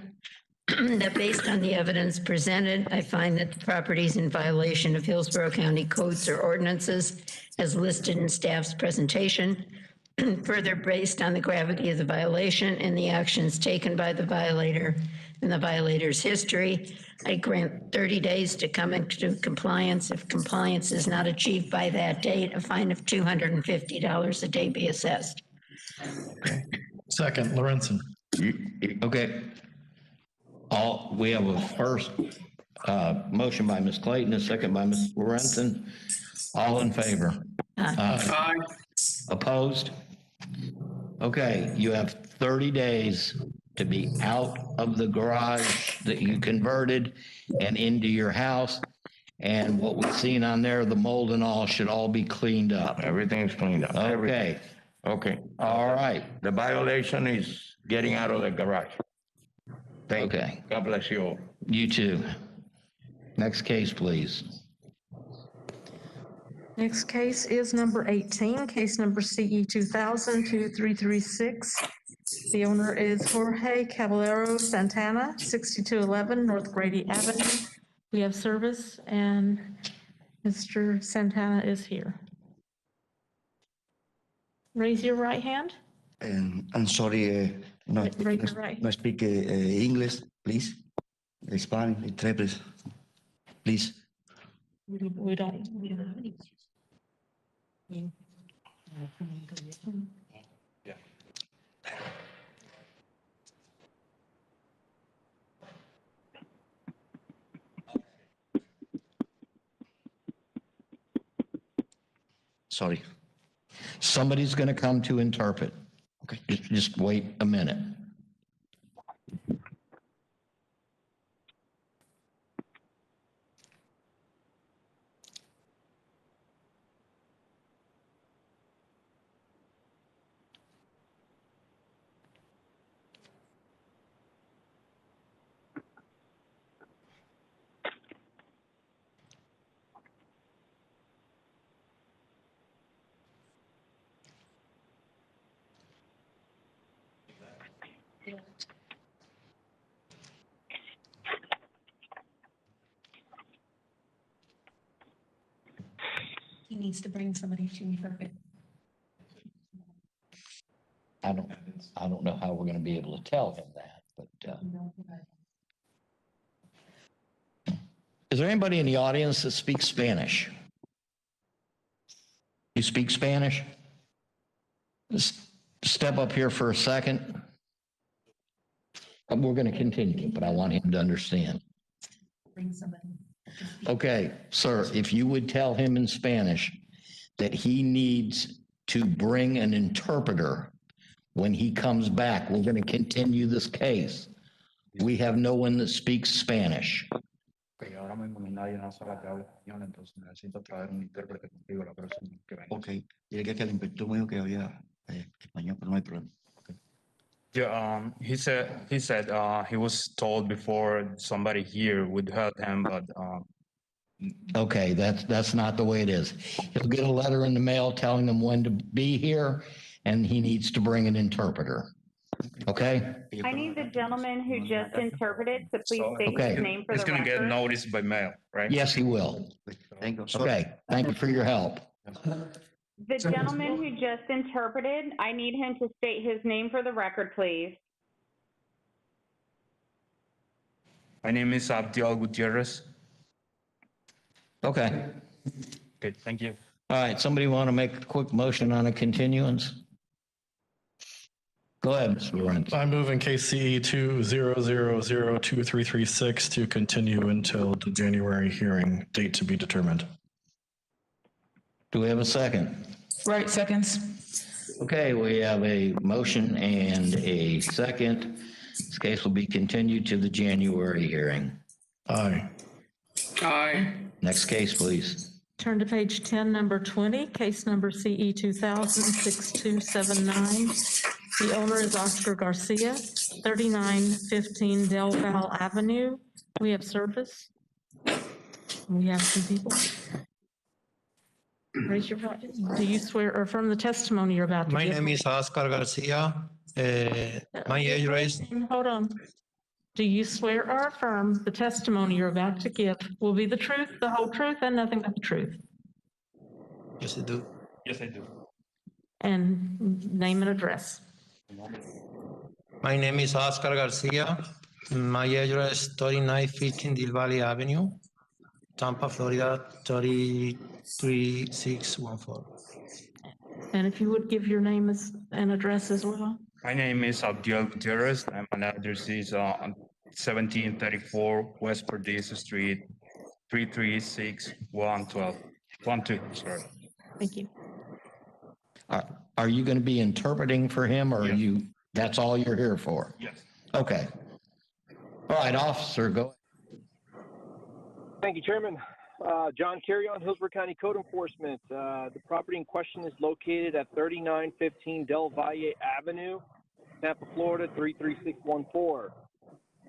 Speaker 10: that based on the evidence presented, I find that the property is in violation of Hillsborough County codes or ordinances as listed in staff's presentation. Further, based on the gravity of the violation and the actions taken by the violator and the violator's history, I grant 30 days to come into compliance. If compliance is not achieved by that date, a fine of $250 a day be assessed.
Speaker 4: Second, Lorenzen.
Speaker 1: Okay. We have a first motion by Ms. Clayton, a second by Ms. Lorenzen. All in favor?
Speaker 7: Aye.
Speaker 1: Opposed? Okay, you have 30 days to be out of the garage that you converted and into your house. And what we've seen on there, the mold and all should all be cleaned up.
Speaker 14: Everything's cleaned up.
Speaker 1: Okay.
Speaker 14: Okay.
Speaker 1: All right.
Speaker 14: The violation is getting out of the garage. Thank you.
Speaker 1: Okay.
Speaker 14: God bless you all.
Speaker 1: You too. Next case, please.
Speaker 3: Next case is number 18, case number CE 2000-2336. The owner is Jorge Caballero Santana, 6211 North Grady Avenue. We have service, and Mr. Santana is here. Raise your right hand.
Speaker 15: I'm sorry, no,
Speaker 3: Raise your right.
Speaker 15: no speak English, please. Spanish, interpret, please.
Speaker 3: We don't.
Speaker 15: Sorry.
Speaker 1: Somebody's going to come to interpret. Okay. Just wait a minute.
Speaker 3: He needs to bring somebody to interpret.
Speaker 1: I don't know how we're going to be able to tell him that, but. Is there anybody in the audience that speaks Spanish? You speak Spanish? Step up here for a second. We're going to continue, but I want him to understand.
Speaker 3: Bring somebody.
Speaker 1: Okay, sir, if you would tell him in Spanish that he needs to bring an interpreter when he comes back, we're going to continue this case. We have no one that speaks Spanish.
Speaker 16: Ok, ahora mismo no hay nadie en la sala que hable español, entonces necesito traer un intérprete contigo la próxima vez que venga.
Speaker 15: Ok, dile que el inspector me dijo que había español, pero no hay problema.
Speaker 17: Yeah, he said he was told before somebody here would help him, but
Speaker 1: Okay, that's not the way it is. He'll get a letter in the mail telling him when to be here, and he needs to bring an interpreter. Okay?
Speaker 24: I need the gentleman who just interpreted to please state
Speaker 1: Okay.
Speaker 24: his name for
Speaker 17: he's
Speaker 24: the
Speaker 17: gonna get
Speaker 24: record.
Speaker 17: noticed by mail, right?
Speaker 1: Yes, he will.
Speaker 15: Thank you.
Speaker 1: Okay, thank you for your help.
Speaker 24: The gentleman who just interpreted, I need him to state his name for the record, please.
Speaker 17: My name is Abdiel Gutierrez.
Speaker 1: Okay.
Speaker 17: Okay, thank you.
Speaker 1: All right, somebody want to make a quick motion on a continuance? Go ahead, Mr. Lawrence.
Speaker 4: I move in case CE 200023336 to continue until the January hearing date to be determined.
Speaker 1: Do we have a second?
Speaker 19: Right, seconds.
Speaker 1: Okay, we have a motion and a second. This case will be continued to the January hearing.
Speaker 4: Aye.
Speaker 7: Aye.
Speaker 1: Next case, please.
Speaker 3: Turn to page 10, number 20, case number CE 2000-6279. The owner is Oscar Garcia, 3915 Del Val Avenue. We have service. We have some people. Raise your hand. Do you swear or affirm the testimony you're about to
Speaker 22: My
Speaker 3: give?
Speaker 22: name is Oscar Garcia. My address,
Speaker 3: Hold on. Do you swear or affirm the testimony you're about to give will be the truth, the whole truth, and nothing but the truth?
Speaker 22: yes, I do.
Speaker 17: Yes, I do.
Speaker 3: And name and address.
Speaker 22: My name is Oscar Garcia. My address 3915 Deal Valley Avenue, Tampa, Florida 33614.
Speaker 3: And if you would give your name and address as well.
Speaker 17: My name is Abdiel Gutierrez, and my address is on 1734 West Perdiz Street, 33612. 12, sorry.
Speaker 3: Thank you.
Speaker 1: Are you going to be interpreting for him, or are you, that's all you're here for?
Speaker 17: Yes.
Speaker 1: Okay. All right, officer, go.
Speaker 2: Thank you, Chairman. John Carrion, Hillsborough County Code Enforcement. The property in question is located at 3915 Del Valle Avenue, Tampa, Florida 33614.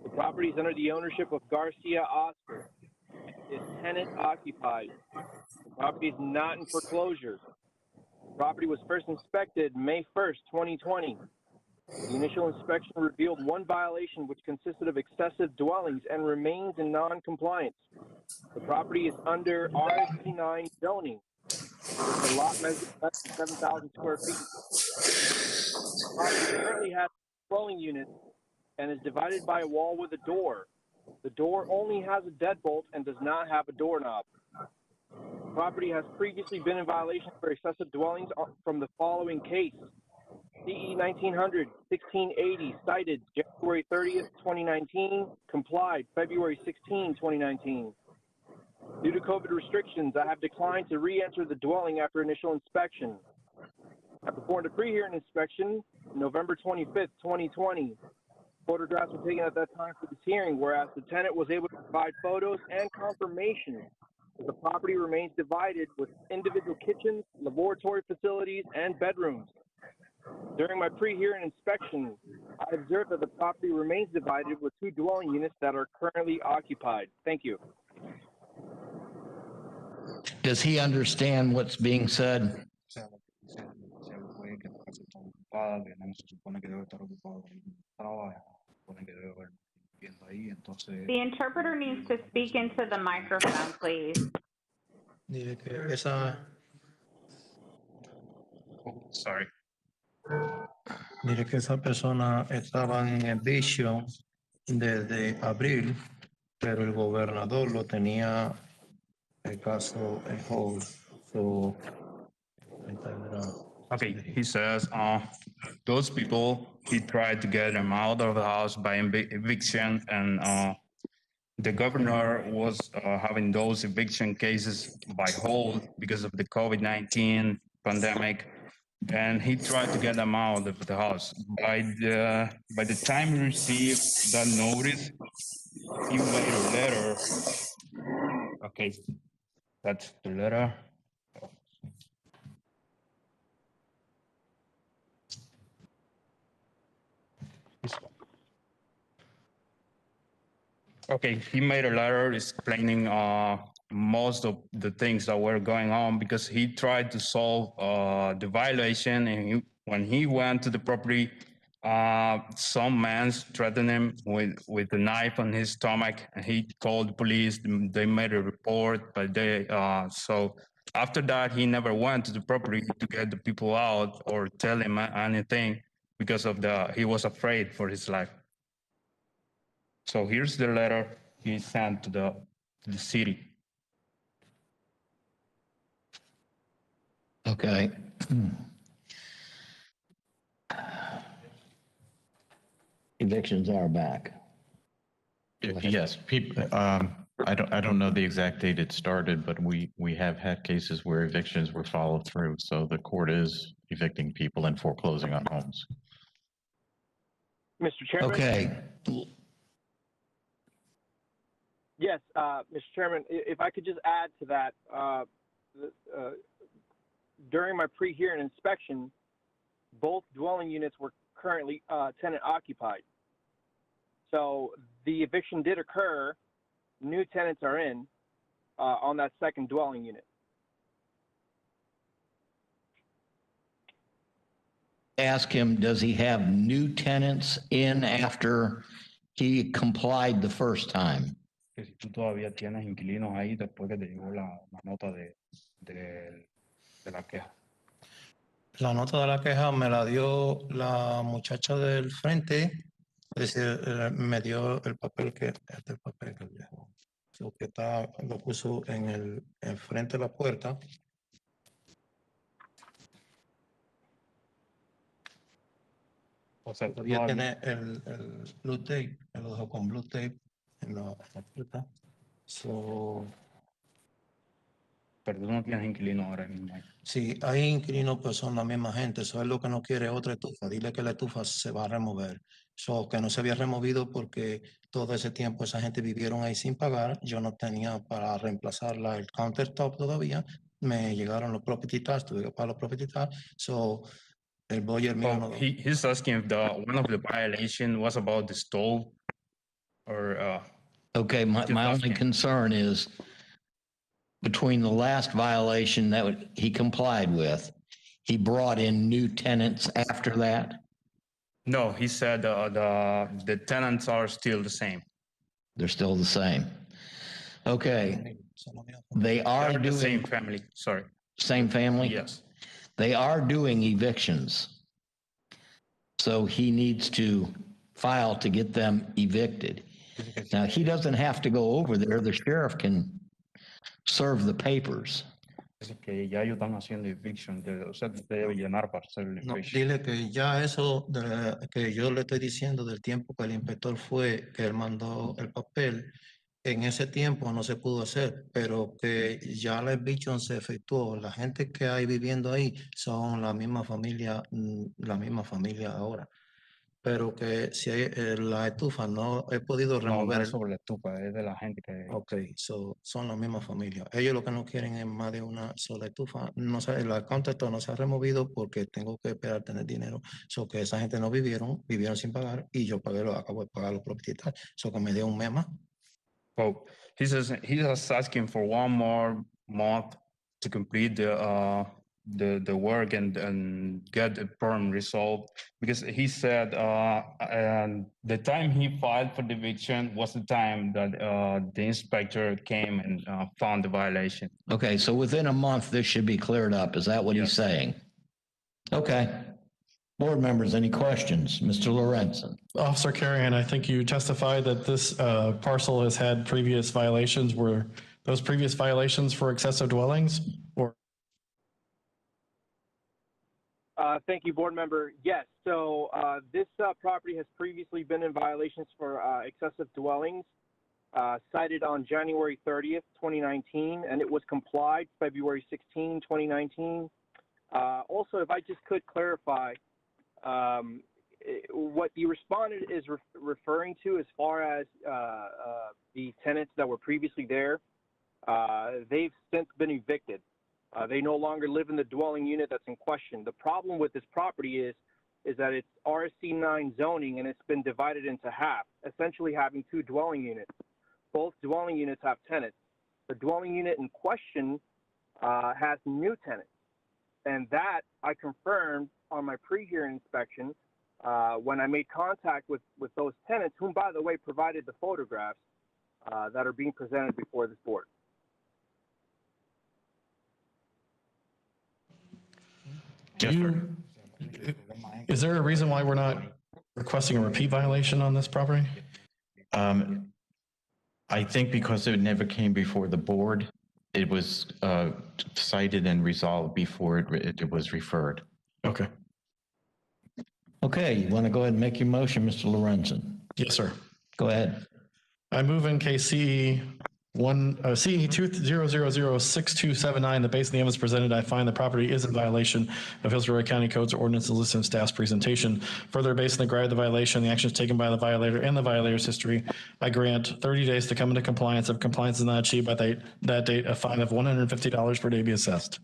Speaker 2: The property is under the ownership of Garcia Oscar. It's tenant occupied. The property is not in foreclosure. The property was first inspected May 1st, 2020. The initial inspection revealed one violation, which consisted of excessive dwellings and remains in non-compliance. The property is under RSC9 zoning. The lot measures less than 7,000 square feet. The property currently has dwelling units and is divided by a wall with a door. The door only has a deadbolt and does not have a doorknob. The property has previously been in violation for excessive dwellings from the following case. CE 1900-1680, cited January 30th, 2019, complied February 16, 2019. Due to COVID restrictions, I have declined to re-enter the dwelling after initial inspection. I performed a pre-hearing inspection November 25th, 2020. Photographs were taken at that time for this hearing, whereas the tenant was able to provide photos and confirmation that the property remains divided with individual kitchens, laboratory facilities, and bedrooms. During my pre-hearing inspection, I observed that the property remains divided with two dwelling units that are currently occupied. Thank you.
Speaker 1: Does he understand what's being said?
Speaker 24: The interpreter needs to speak into the microphone, please.
Speaker 22: Dile que esa,
Speaker 17: Sorry.
Speaker 22: dile que esa persona estaba en eviction desde abril, pero el gobernador lo tenía el caso en hold. So,
Speaker 17: Okay, he says, those people, he tried to get them out of the house by eviction, and the governor was having those eviction cases by hold because of the COVID-19 pandemic, and he tried to get them out of the house. By the time he received that notice, he wrote a letter Okay, that's the letter. Okay, he made a letter explaining most of the things that were going on because he tried to solve the violation, and when he went to the property, some man threatened him with a knife on his stomach, and he called the police. They made a report, but so after that he never went to the property to get the people out or tell him anything because of he was afraid for his life. So here's the letter he sent to the city.
Speaker 1: Okay. Evictions are back.
Speaker 5: Yes, people, I don't know the exact date it started, but we have had cases where evictions were followed through. So the court is evicting people and foreclosing on homes.
Speaker 2: Mr. Chairman?
Speaker 1: Okay.
Speaker 2: Yes, Mr. Chairman, if I could just add to that, during my pre-hearing inspection, both dwelling units were currently tenant occupied. So the eviction did occur. New tenants are in on that second dwelling unit.
Speaker 1: Ask him, does he have new tenants in after he complied the first time?
Speaker 17: Que si tú todavía tienes inquilinos ahí después que te llegó la nota de la queja.
Speaker 22: La nota de la queja me la dio la muchacha del frente, es decir, me dio el papel que él dejó. So, que lo puso en el frente de la puerta.
Speaker 17: O sea,
Speaker 22: todavía tiene el blue tape, me lo dejó con blue tape en la puerta. So,
Speaker 17: pero tú no tienes inquilinos ahora mismo ahí.
Speaker 22: sí, hay inquilinos, pues son la misma gente. Eso es lo que no quiere otra estufa. Dile que la estufa se va a remover. So, que no se había removido porque todo ese tiempo esa gente vivieron ahí sin pagar. Yo no tenía para reemplazarla el countertop todavía. Me llegaron los property tax, tuve que pagar los property tax. So, el boiler mío no.
Speaker 17: He's asking if one of the violation was about the stove or.
Speaker 1: Okay, my only concern is between the last violation that he complied with, he brought in new tenants after that?
Speaker 17: No, he said the tenants are still the same.
Speaker 1: They're still the same. Okay. They are doing.
Speaker 17: The same family, sorry.
Speaker 1: Same family?
Speaker 17: Yes.
Speaker 1: They are doing evictions. So he needs to file to get them evicted. Now, he doesn't have to go over there. The sheriff can serve the papers.
Speaker 17: Que ya ellos están haciendo eviction, o sea, te debe llenar para hacer el
Speaker 22: No,
Speaker 17: eviction.
Speaker 22: dile que ya eso que yo le estoy diciendo del tiempo que el inspector fue, que él mandó el papel, en ese tiempo no se pudo hacer, pero que ya la eviction se efectuó. La gente que hay viviendo ahí son la misma familia ahora. Pero que si hay, la estufa no he podido remover.
Speaker 17: No es sobre la estufa, es de la gente que.
Speaker 22: Ok, son la misma familia. Ellos lo que no quieren es más de una sola estufa. No sé, la countertop no se ha removido porque tengo que esperar tener dinero. So que esa gente no vivieron sin pagar y yo acabo de pagar los propietarios. So que me dio un mes más.
Speaker 17: Oh, he's asking for one more month to complete the work and get the problem resolved, because he said and the time he filed for the eviction was the time that the inspector came and found the violation.
Speaker 1: Okay, so within a month, this should be cleared up. Is that what he's saying? Okay. Board members, any questions? Mr. Lorenzen.
Speaker 4: Officer Carrion, I think you testified that this parcel has had previous violations. Were those previous violations for excessive dwellings or?
Speaker 2: Thank you, board member. Yes, so this property has previously been in violations for excessive dwellings, cited on January 30th, 2019, and it was complied February 16, 2019. Also, if I just could clarify, what the respondent is referring to as far as the tenants that were previously there, They've since been evicted. They no longer live in the dwelling unit that's in question. The problem with this property is that it's RC9 zoning and it's been divided into half, essentially having two dwelling units. Both dwelling units have tenants. The dwelling unit in question has new tenants. And that I confirmed on my pre-hearing inspection when I made contact with those tenants, whom, by the way, provided the photographs that are being presented before this board.
Speaker 4: Is there a reason why we're not requesting a repeat violation on this property?
Speaker 5: I think because it never came before the board, it was cited and resolved before it was referred.
Speaker 4: Okay.
Speaker 1: Okay, you want to go ahead and make your motion, Mr. Lorenzen?
Speaker 4: Yes, sir.
Speaker 1: Go ahead.
Speaker 4: I move in case CE 200006279, the based on the evidence presented, I find the property is in violation of Hillsborough County Codes or ordinances listed in staff's presentation. Further, based on the gravity of the violation, the actions taken by the violator and the violator's history, I grant 30 days to come into compliance. If compliance is not achieved by that date, a fine of $150 per day be assessed.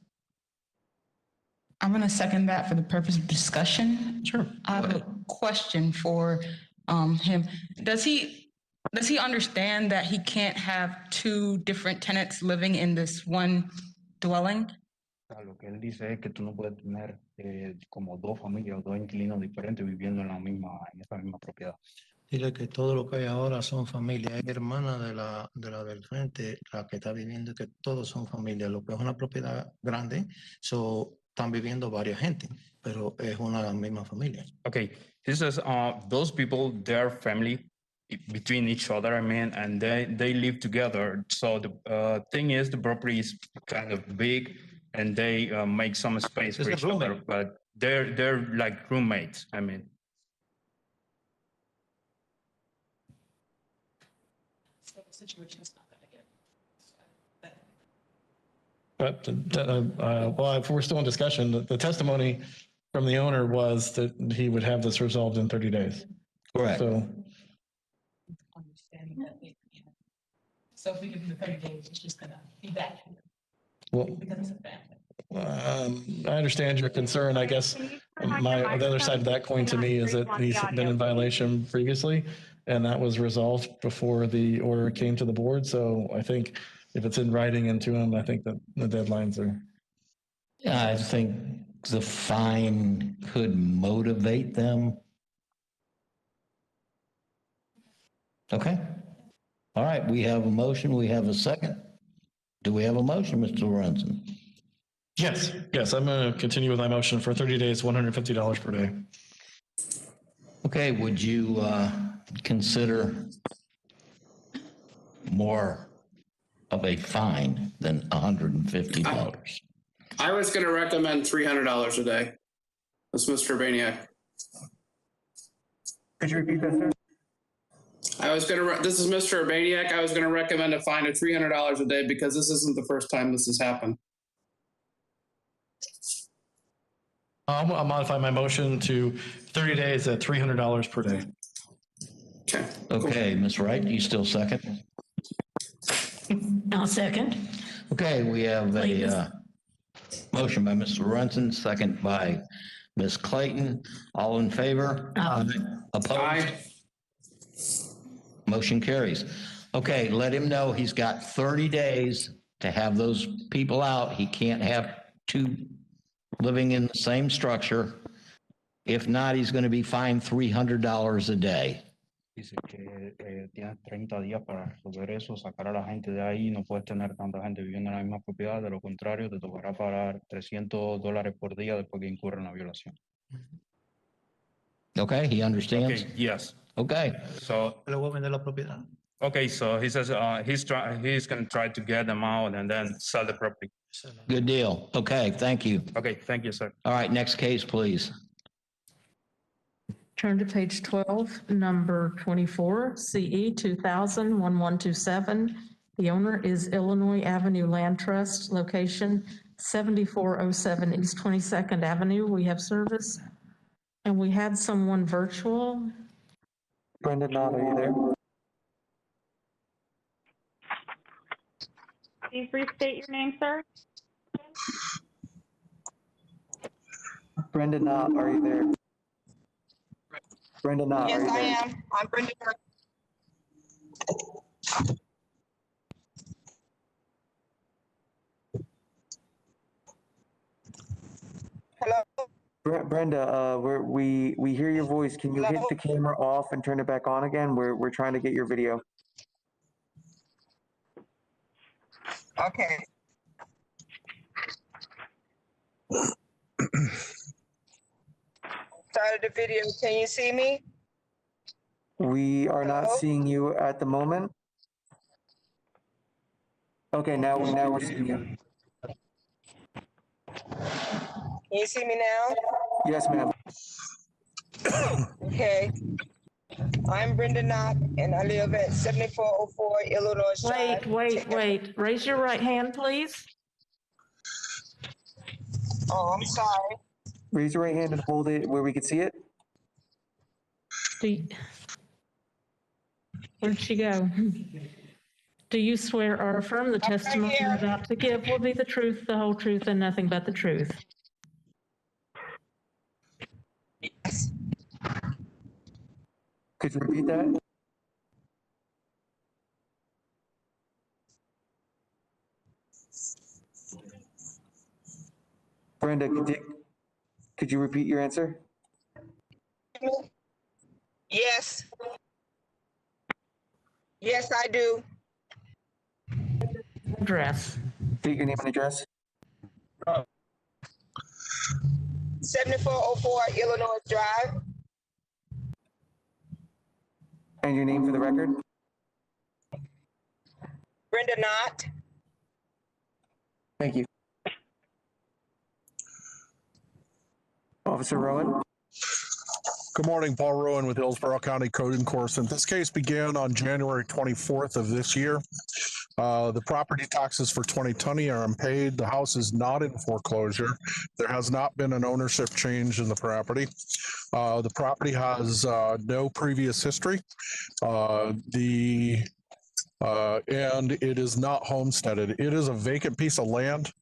Speaker 19: I'm going to second that for the purpose of discussion.
Speaker 4: Sure.
Speaker 19: I have a question for him. Does he understand that he can't have two different tenants living in this one dwelling?
Speaker 16: Lo que él dice es que tú no puedes tener como dos familias o dos inquilinos diferentes viviendo en esa misma propiedad. Dile que todo lo que hay ahora son familias. Es hermana de la del frente, la que está viviendo, que todos son familias. Lo que es una propiedad grande, están viviendo varias gente, pero es una misma familia.
Speaker 17: Okay, he says those people, they're family between each other, I mean, and they live together. So the thing is, the property is kind of big, and they make some space for each other, but they're like roommates, I mean.
Speaker 4: But, well, if we're still in discussion, the testimony from the owner was that he would have this resolved in 30 days.
Speaker 1: Correct.
Speaker 19: So if we give him the 30 days, it's just going to be back.
Speaker 4: Well,
Speaker 19: Because it's a family.
Speaker 4: I understand your concern. I guess the other side of that coin to me is that he's been in violation previously, and that was resolved before the order came to the board. So I think if it's in writing into him, I think that the deadlines are.
Speaker 1: Yeah, I think the fine could motivate them. Okay. All right, we have a motion. We have a second. Do we have a motion, Mr. Lorenzen?
Speaker 4: Yes, I'm going to continue with my motion for 30 days, $150 per day.
Speaker 1: Okay, would you consider more of a fine than $150?
Speaker 7: I was going to recommend $300 a day. That's Mr. Urbaniak.
Speaker 20: Could you repeat that, sir?
Speaker 7: This is Mr. Urbaniak. I was going to recommend a fine of $300 a day because this isn't the first time this has happened.
Speaker 4: I'll modify my motion to 30 days at $300 per day.
Speaker 1: Okay, Ms. Wright, do you still second?
Speaker 10: I'll second.
Speaker 1: Okay, we have a motion by Mr. Lorenzen, second by Ms. Clayton. All in favor? Opposed?
Speaker 7: Aye.
Speaker 1: Motion carries. Okay, let him know he's got 30 days to have those people out. He can't have two living in the same structure. If not, he's going to be fined $300 a day.
Speaker 16: Dice que tienes 30 días para resolver eso, sacar a la gente de ahí, no puedes tener tanta gente viviendo en la misma propiedad, de lo contrario te tocará pagar $300 por día después que incurra en la violación.
Speaker 1: Okay, he understands?
Speaker 17: Okay, yes.
Speaker 1: Okay.
Speaker 17: So
Speaker 16: Le voy a vender la propiedad.
Speaker 17: okay, so he says he's going to try to get them out and then sell the property.
Speaker 1: Good deal. Okay, thank you.
Speaker 17: Okay, thank you, sir.
Speaker 1: All right, next case, please.
Speaker 3: Turn to page 12, number 24, CE 2000-1127. The owner is Illinois Avenue Land Trust, location 7407 East 22nd Avenue. We have service. And we had someone virtual.
Speaker 20: Brendan Knott, are you there?
Speaker 24: Please restate your name, sir.
Speaker 20: Brenda Knott, are you there? Brenda Knott, are you there?
Speaker 13: Yes, I am. I'm Brenda. Hello.
Speaker 20: Brenda, we hear your voice. Can you hit the camera off and turn it back on again? We're trying to get your video.
Speaker 13: Okay. Started the video. Can you see me?
Speaker 20: We are not seeing you at the moment. Okay, now we're seeing you.
Speaker 13: Can you see me now?
Speaker 20: Yes, ma'am.
Speaker 13: Okay. I'm Brenda Knott, and I live at 7404 Illinois Drive.
Speaker 3: Wait. Raise your right hand, please.
Speaker 13: Oh, I'm sorry.
Speaker 20: Raise your right hand and hold it where we can see it.
Speaker 3: Where'd she go? Do you swear or affirm the testimony you're about to give will be the truth, the whole truth, and nothing but the truth?
Speaker 13: Yes.
Speaker 20: Could you repeat that? Brenda, could you repeat your answer?
Speaker 13: Yes. Yes, I do.
Speaker 3: Address.
Speaker 20: State your name and address.
Speaker 13: 7404 Illinois Drive.
Speaker 20: And your name for the record?
Speaker 13: Brenda Knott.
Speaker 20: Thank you. Officer Rowan.
Speaker 9: Good morning, Paul Rowan with Hillsborough County Code Enforcement. This case began on January 24th of this year. The property taxes for 2020 are unpaid. The house is not in foreclosure. There has not been an ownership change in the property. The property has no previous history. And it is not homesteaded. It is a vacant piece of land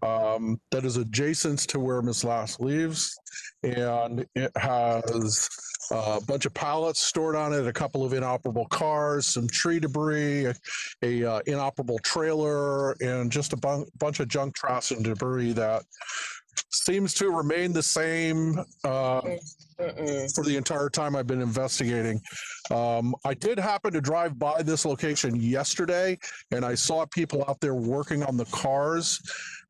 Speaker 9: that is adjacent to where Ms. Lass lives, and it has a bunch of pallets stored on it, a couple of inoperable cars, some tree debris, a inoperable trailer, and just a bunch of junk trash and debris that seems to remain the same for the entire time I've been investigating. I did happen to drive by this location yesterday, and I saw people out there working on the cars.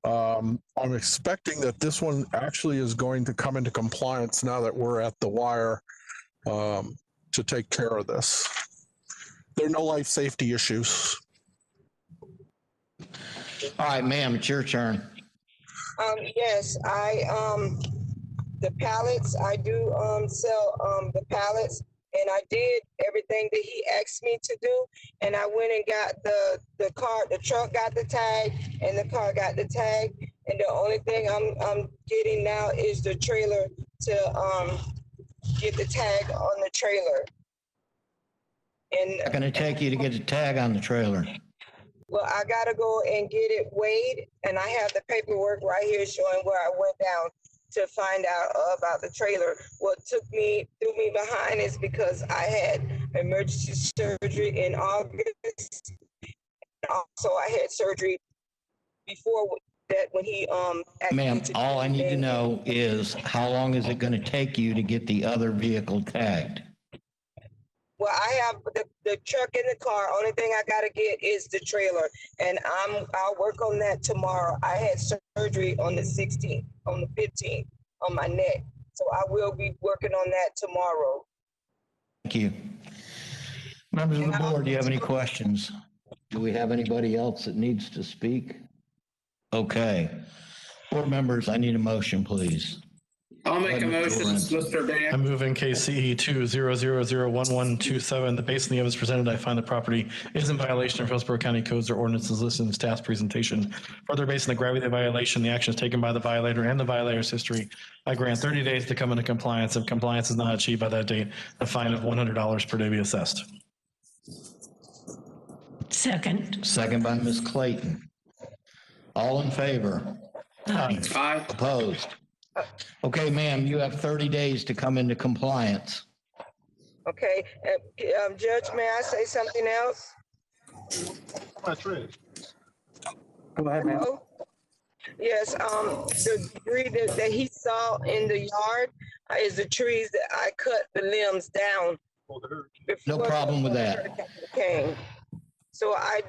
Speaker 9: I'm expecting that this one actually is going to come into compliance now that we're at the wire to take care of this. There are no life safety issues.
Speaker 1: All right, ma'am, it's your turn.
Speaker 13: Yes, the pallets, I do sell the pallets, and I did everything that he asked me to do, and I went and got the car, the truck got the tag, and the car got the tag, and the only thing I'm getting now is the trailer to get the tag on the trailer. And
Speaker 1: It's going to take you to get the tag on the trailer.
Speaker 13: well, I gotta go and get it weighed, and I have the paperwork right here showing where I went down to find out about the trailer. What threw me behind is because I had emergency surgery in August. And also, I had surgery before that when he asked me
Speaker 1: Ma'am,
Speaker 13: to
Speaker 1: all
Speaker 13: do
Speaker 1: I need to
Speaker 13: things.
Speaker 1: know is how long is it going to take you to get the other vehicle tagged?
Speaker 13: Well, I have the truck in the car. Only thing I gotta get is the trailer, and I'll work on that tomorrow. I had surgery on the 16th, on the 15th, on my neck, so I will be working on that tomorrow.
Speaker 1: Thank you. Members of the board, do you have any questions? Do we have anybody else that needs to speak? Okay. Board members, I need a motion, please.
Speaker 7: I'll make a motion, Mr. Dan.
Speaker 4: I move in case CE 200011127, the based on the evidence presented, I find the property is in violation of Hillsborough County codes or ordinances listed in staff's presentation. Further, based on the gravity of the violation, the actions taken by the violator and the violator's history, I grant 30 days to come into compliance. If compliance is not achieved by that date, a fine of $100 per day be assessed.
Speaker 10: Second.
Speaker 1: Second by Ms. Clayton. All in favor?
Speaker 7: Aye.
Speaker 1: Opposed? Okay, ma'am, you have 30 days to come into compliance.
Speaker 13: Okay, Judge, may I say something else?
Speaker 9: That's right.
Speaker 20: Go ahead, ma'am.
Speaker 13: Oh, yes, the debris that he saw in the yard is the trees that I cut the limbs down.
Speaker 1: No problem with that.
Speaker 13: Came. So I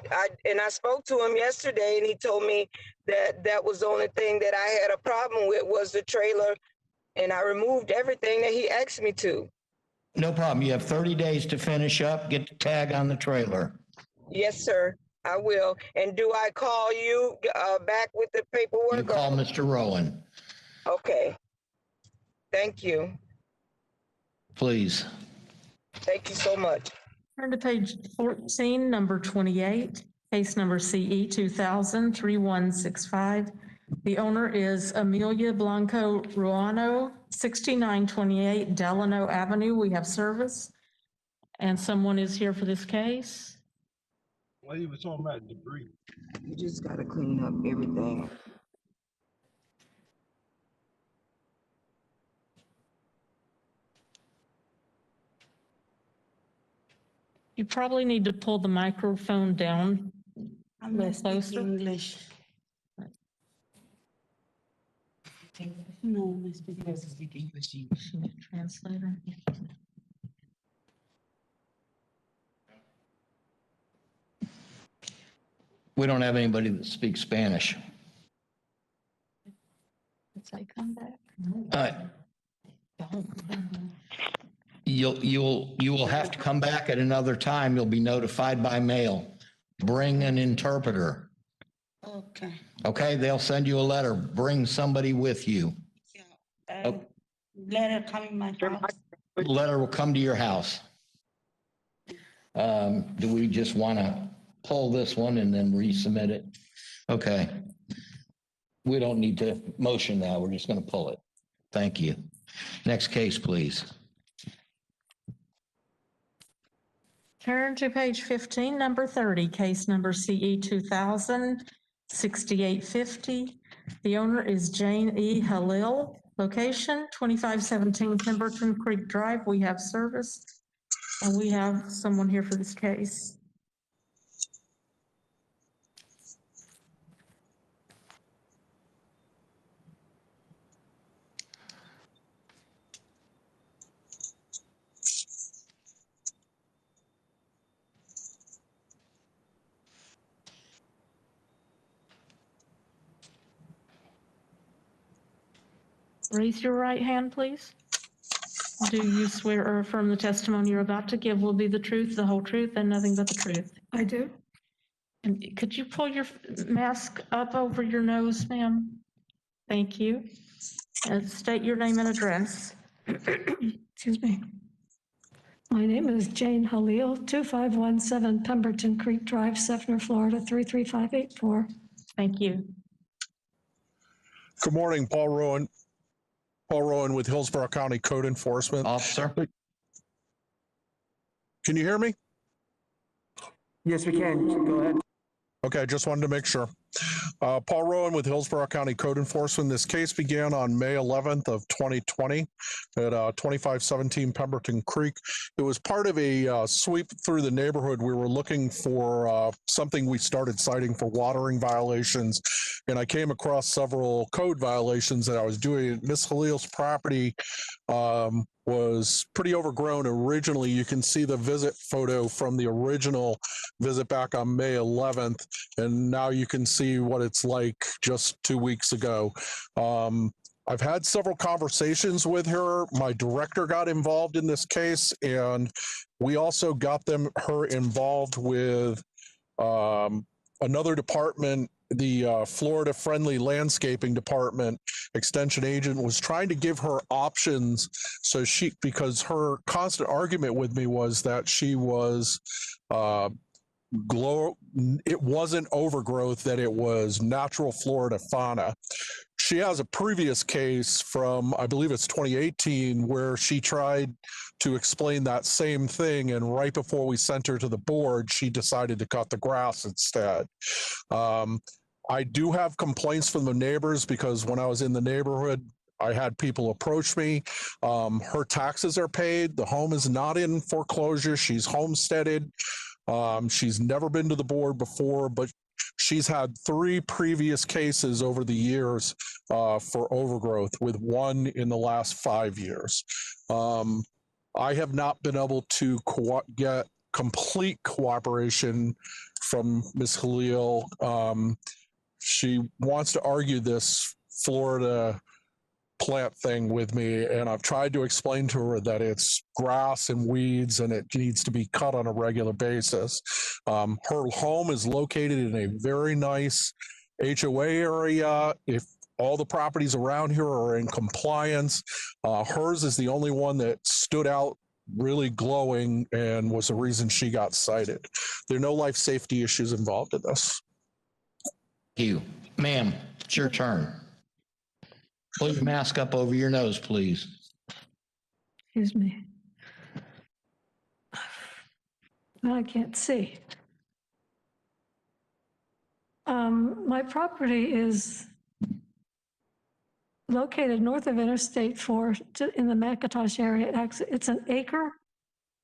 Speaker 13: spoke to him yesterday and he told me that was the only thing that I had a problem with was the trailer, and I removed everything that he asked me to.
Speaker 1: No problem. You have 30 days to finish up, get the tag on the trailer.
Speaker 13: Yes, sir, I will. And do I call you back with the paperwork?
Speaker 1: You call Mr. Rowan,
Speaker 13: Okay. Thank you.
Speaker 1: please.
Speaker 13: Thank you so much.
Speaker 3: Turn to page 14, number 28, case number CE 2000-3165. The owner is Amelia Blanco Ruano, 6928 Delano Avenue. We have service. And someone is here for this case.
Speaker 9: Well, you were talking about debris.
Speaker 13: You just gotta clean up everything.
Speaker 3: You probably need to pull the microphone down.
Speaker 6: I'm not speaking English. No, I speak English.
Speaker 3: Translator.
Speaker 1: We don't have anybody that speaks Spanish.
Speaker 3: Let's say come back.
Speaker 1: You will have to come back at another time. You'll be notified by mail. Bring an interpreter.
Speaker 6: Okay.
Speaker 1: Okay, they'll send you a letter. Bring somebody with you.
Speaker 6: Letter coming my house.
Speaker 1: Letter will come to your house. Do we just want to pull this one and then resubmit it? Okay. We don't need to motion now. We're just going to pull it. Thank you. Next case, please.
Speaker 3: Turn to page 15, number 30, case number CE 2000-6850. The owner is Jane E. Halil. Location 2517 Pemberton Creek Drive. We have service. And we have someone here for this case. Raise your right hand, please. Do you swear or affirm the testimony you're about to give will be the truth, the whole truth, and nothing but the truth? I do. And could you pull your mask up over your nose, ma'am? Thank you. And state your name and address.
Speaker 18: Excuse me. My name is Jane Halil, 2517 Pemberton Creek Drive, Seffner, Florida, 33584.
Speaker 3: Thank you.
Speaker 9: Good morning, Paul Rowan. Paul Rowan with Hillsborough County Code Enforcement.
Speaker 1: Officer.
Speaker 9: Can you hear me?
Speaker 20: Yes, we can. Go ahead.
Speaker 9: Okay, just wanted to make sure. Paul Rowan with Hillsborough County Code Enforcement. This case began on May 11th of 2020 at 2517 Pemberton Creek. It was part of a sweep through the neighborhood. We were looking for something we started citing for watering violations, and I came across several code violations that I was doing. Miss Halil's property was pretty overgrown originally. You can see the visit photo from the original visit back on May 11th, and now you can see what it's like just 2 weeks ago. I've had several conversations with her. My director got involved in this case, and we also got her involved with another department, the Florida Friendly Landscaping Department extension agent was trying to give her options. So because her constant argument with me was that she was, it wasn't overgrowth, that it was natural Florida fauna. She has a previous case from, I believe it's 2018, where she tried to explain that same thing, and right before we sent her to the board, she decided to cut the grass instead. I do have complaints from the neighbors because when I was in the neighborhood, I had people approach me. Her taxes are paid. The home is not in foreclosure. She's homesteaded. She's never been to the board before, but she's had 3 previous cases over the years for overgrowth, with one in the last 5 years. I have not been able to get complete cooperation from Ms. Khalil. She wants to argue this Florida plant thing with me, and I've tried to explain to her that it's grass and weeds and it needs to be cut on a regular basis. Her home is located in a very nice HOA area. If all the properties around here are in compliance, hers is the only one that stood out really glowing and was the reason she got cited. There are no life safety issues involved in this.
Speaker 1: Thank you. Ma'am, it's your turn. Put your mask up over your nose, please.
Speaker 18: Excuse me. I can't see. My property is located north of Interstate 4 in the McIntosh area. It's an acre.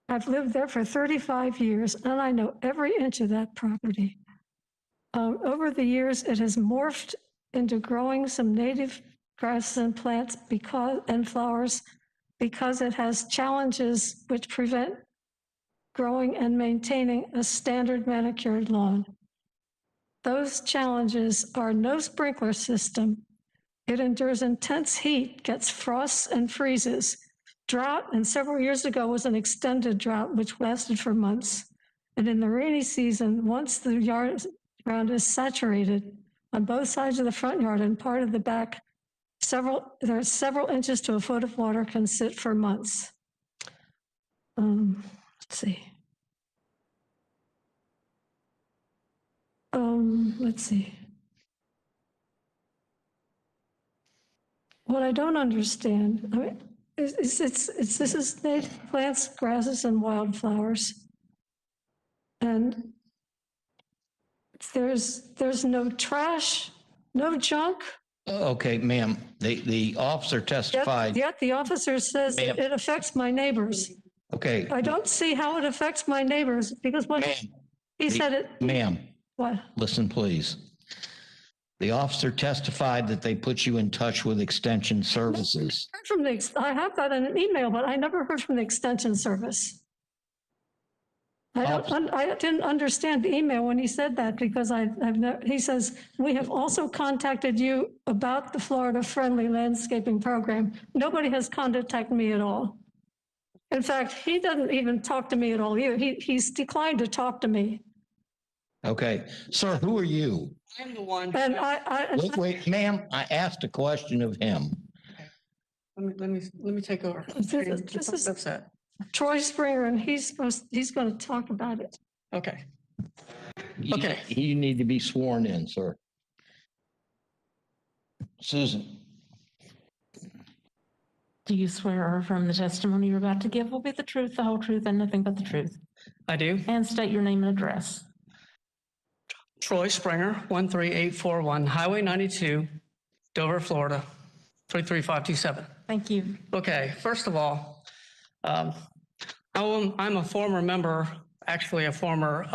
Speaker 18: I've lived there for 35 years, and I know every inch of that property. Over the years, it has morphed into growing some native grasses and plants and flowers because it has challenges which prevent growing and maintaining a standard manicured lawn. Those challenges are no sprinkler system. It endures intense heat, gets frosts and freezes, drought, and several years ago was an extended drought which lasted for months. And in the rainy season, once the ground is saturated on both sides of the front yard and part of the back, there are several inches to a foot of water can sit for months. Let's see. Let's see. What I don't understand, I mean, this is native plants, grasses, and wildflowers, and there's no trash, no junk.
Speaker 1: Okay, ma'am, the officer testified.
Speaker 18: Yet the officer says it affects my neighbors.
Speaker 1: Okay.
Speaker 18: I don't see how it affects my neighbors because when he said it.
Speaker 1: Ma'am.
Speaker 18: What?
Speaker 1: Listen, please. The officer testified that they put you in touch with Extension Services.
Speaker 18: I have that in an email, but I never heard from the Extension Service. I didn't understand the email when he said that because he says, we have also contacted you about the Florida Friendly Landscaping Program. Nobody has contacted me at all. In fact, he doesn't even talk to me at all either. He's declined to talk to me.
Speaker 1: Okay, sir, who are you?
Speaker 18: I'm the one.
Speaker 1: And wait, ma'am, I asked a question of him.
Speaker 18: Let me take over. This is upset. Troy Springer, and he's going to talk about it.
Speaker 1: Okay. Okay. You need to be sworn in, sir. Susan.
Speaker 3: Do you swear or affirm the testimony you're about to give will be the truth, the whole truth, and nothing but the truth?
Speaker 11: I do.
Speaker 3: And state your name and address.
Speaker 11: Troy Springer, 13841 Highway 92, Dover, Florida, 33527.
Speaker 3: Thank you.
Speaker 11: Okay, first of all, I'm a former member, actually a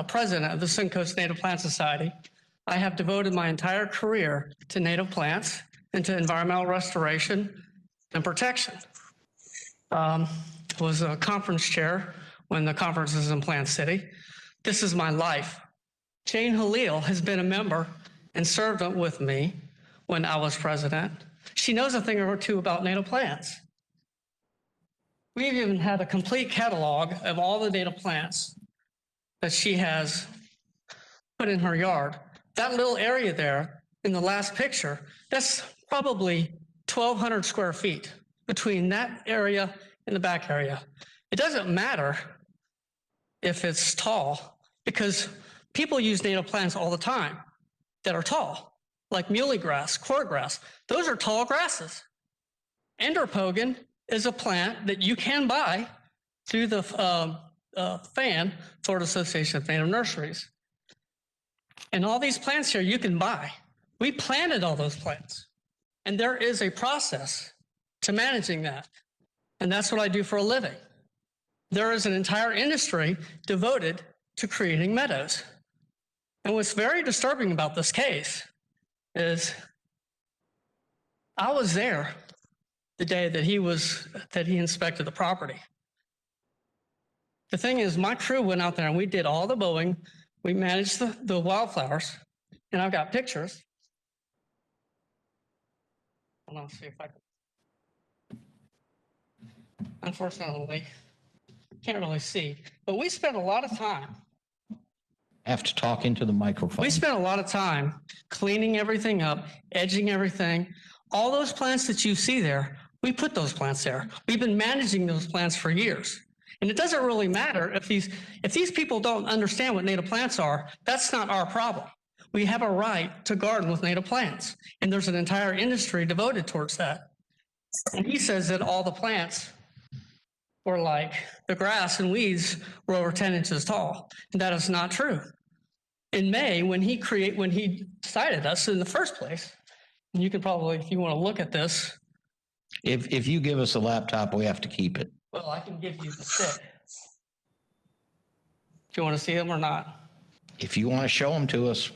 Speaker 11: president of the Suncoast Native Plant Society. I have devoted my entire career to native plants and to environmental restoration and protection. Was a conference chair when the conference was in Plant City. This is my life. Jane Halil has been a member and served with me when I was president. She knows a thing or two about native plants. We've even had a complete catalog of all the native plants that she has put in her yard. That little area there in the last picture, that's probably 1,200 square feet between that area and the back area. It doesn't matter if it's tall because people use native plants all the time that are tall, like muley grass, cordgrass. Those are tall grasses. Enderpogan is a plant that you can buy through the FAN, Florida Association of Native Nurseries. And all these plants here you can buy. We planted all those plants. And there is a process to managing that. And that's what I do for a living. There is an entire industry devoted to creating meadows. And what's very disturbing about this case is I was there the day that he inspected the property. The thing is, my crew went out there and we did all the mowing. We managed the wildflowers, and I've got pictures. Hold on, see if I can. Unfortunately, can't really see, but we spent a lot of time.
Speaker 1: After talking to the microphone.
Speaker 11: We spent a lot of time cleaning everything up, edging everything. All those plants that you see there, we put those plants there. We've been managing those plants for years. And it doesn't really matter if these people don't understand what native plants are, that's not our problem. We have a right to garden with native plants. And there's an entire industry devoted towards that. And he says that all the plants were like the grass and weeds were over 10 inches tall. And that is not true. In May, when he cited us in the first place, and you can probably, if you want to look at this.
Speaker 1: If you give us a laptop, we have to keep it.
Speaker 11: Well, I can give you the stick. Do you want to see them or not?
Speaker 1: If you want to show them to us.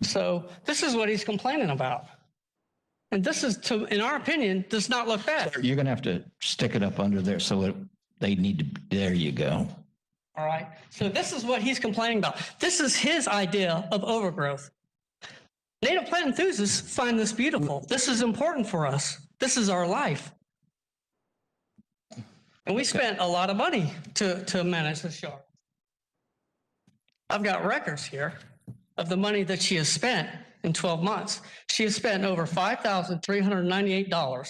Speaker 11: So this is what he's complaining about. And this is, in our opinion, does not look bad.
Speaker 1: You're going to have to stick it up under there so they need to, there you go.
Speaker 11: All right. So this is what he's complaining about. This is his idea of overgrowth. Native plant enthusiasts find this beautiful. This is important for us. This is our life. And we spent a lot of money to manage this yard. I've got records here of the money that she has spent in 12 months. She has spent over $5,398.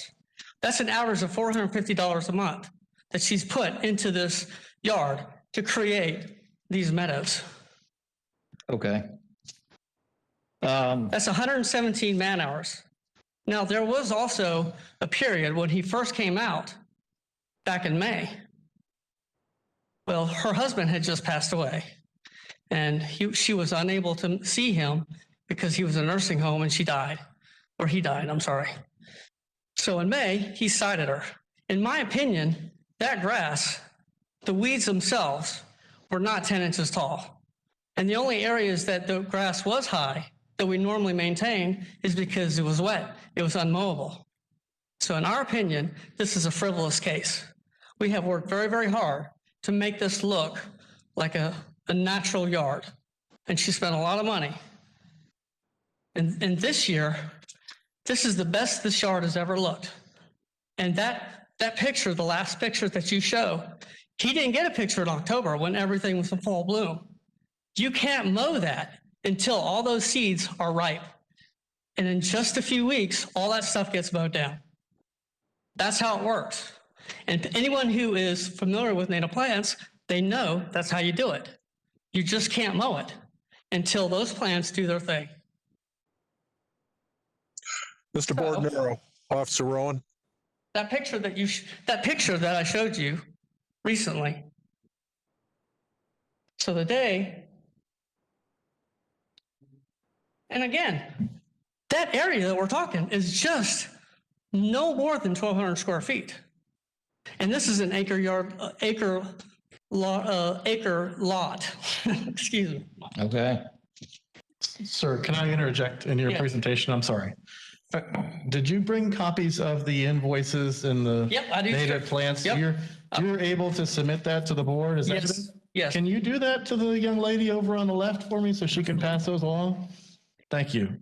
Speaker 11: That's an average of $450 a month that she's put into this yard to create these meadows.
Speaker 1: Okay.
Speaker 11: That's 117 man hours. Now, there was also a period when he first came out back in May. Well, her husband had just passed away, and she was unable to see him because he was in a nursing home and she died, or he died, I'm sorry. So in May, he cited her. In my opinion, that grass, the weeds themselves, were not 10 inches tall. And the only areas that the grass was high that we normally maintain is because it was wet. It was unmowable. So in our opinion, this is a frivolous case. We have worked very, very hard to make this look like a natural yard. And she spent a lot of money. And this year, this is the best this yard has ever looked. And that picture, the last picture that you show, he didn't get a picture in October when everything was in full bloom. You can't mow that until all those seeds are ripe. And in just a few weeks, all that stuff gets mowed down. That's how it works. And anyone who is familiar with native plants, they know that's how you do it. You just can't mow it until those plants do their thing.
Speaker 9: Mr. Bordonaro, Officer Rowan.
Speaker 11: That picture that I showed you recently. So the day, and again, that area that we're talking is just no more than 1,200 square feet. And this is an acre lot. Excuse me.
Speaker 1: Okay.
Speaker 4: Sir, can I interject in your
Speaker 11: Yeah.
Speaker 4: presentation? I'm sorry. Did you bring copies of the invoices and the
Speaker 11: Yep, I do,
Speaker 4: native
Speaker 11: sir.
Speaker 4: plants?
Speaker 11: Yep.
Speaker 4: You're able to submit that to the board? Is
Speaker 11: Yes,
Speaker 4: that
Speaker 11: yes.
Speaker 4: Can you do that to the young lady over on the left for me so she can pass those along? Thank you.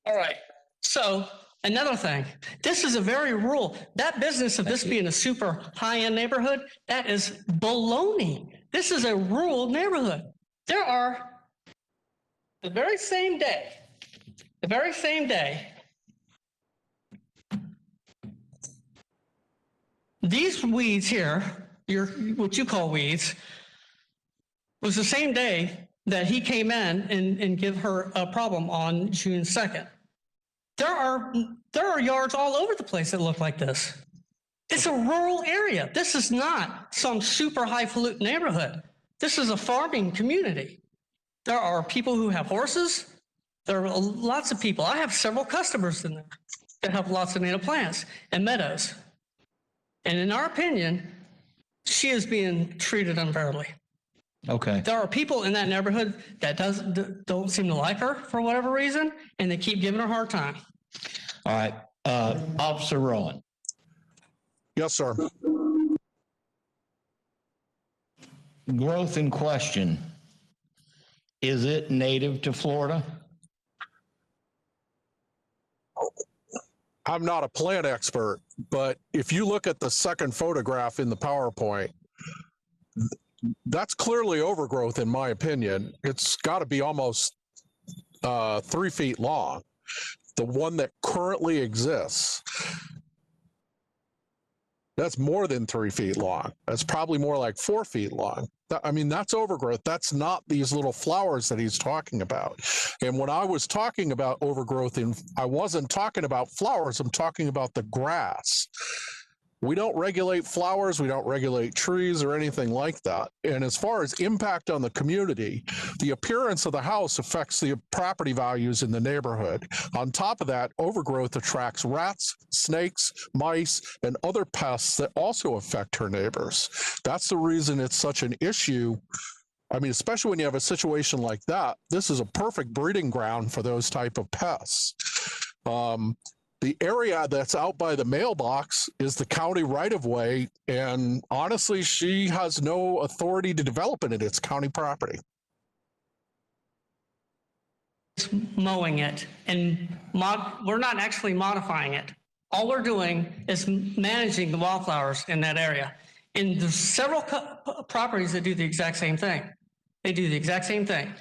Speaker 11: All right. So another thing, this is a very rural, that business of this being a super high-end neighborhood, that is baloney. This is a rural neighborhood. There are, the very same day, these weeds here, what you call weeds, was the same day that he came in and give her a problem on June 2nd. There are yards all over the place that look like this. It's a rural area. This is not some super highfalutin neighborhood. This is a farming community. There are people who have horses. There are lots of people. I have several customers in there that have lots of native plants and meadows. And in our opinion, she is being treated unfairly.
Speaker 1: Okay.
Speaker 11: There are people in that neighborhood that don't seem to like her for whatever reason, and they keep giving her a hard time.
Speaker 1: All right. Officer Rowan.
Speaker 9: Yes, sir.
Speaker 1: Growth in question. Is it native to Florida?
Speaker 9: I'm not a plant expert, but if you look at the second photograph in the PowerPoint, that's clearly overgrowth in my opinion. It's got to be almost 3 feet long. The one that currently exists, that's more than 3 feet long. That's probably more like 4 feet long. I mean, that's overgrowth. That's not these little flowers that he's talking about. And when I was talking about overgrowth, I wasn't talking about flowers. I'm talking about the grass. We don't regulate flowers. We don't regulate trees or anything like that. And as far as impact on the community, the appearance of the house affects the property values in the neighborhood. On top of that, overgrowth attracts rats, snakes, mice, and other pests that also affect her neighbors. That's the reason it's such an issue. I mean, especially when you have a situation like that, this is a perfect breeding ground for those type of pests. The area that's out by the mailbox is the county right-of-way, and honestly, she has no authority to develop it. It's county property.
Speaker 11: Mowing it, and we're not actually modifying it. All we're doing is managing the wildflowers in that area. And there's several properties that do the exact same thing. They do the exact same thing.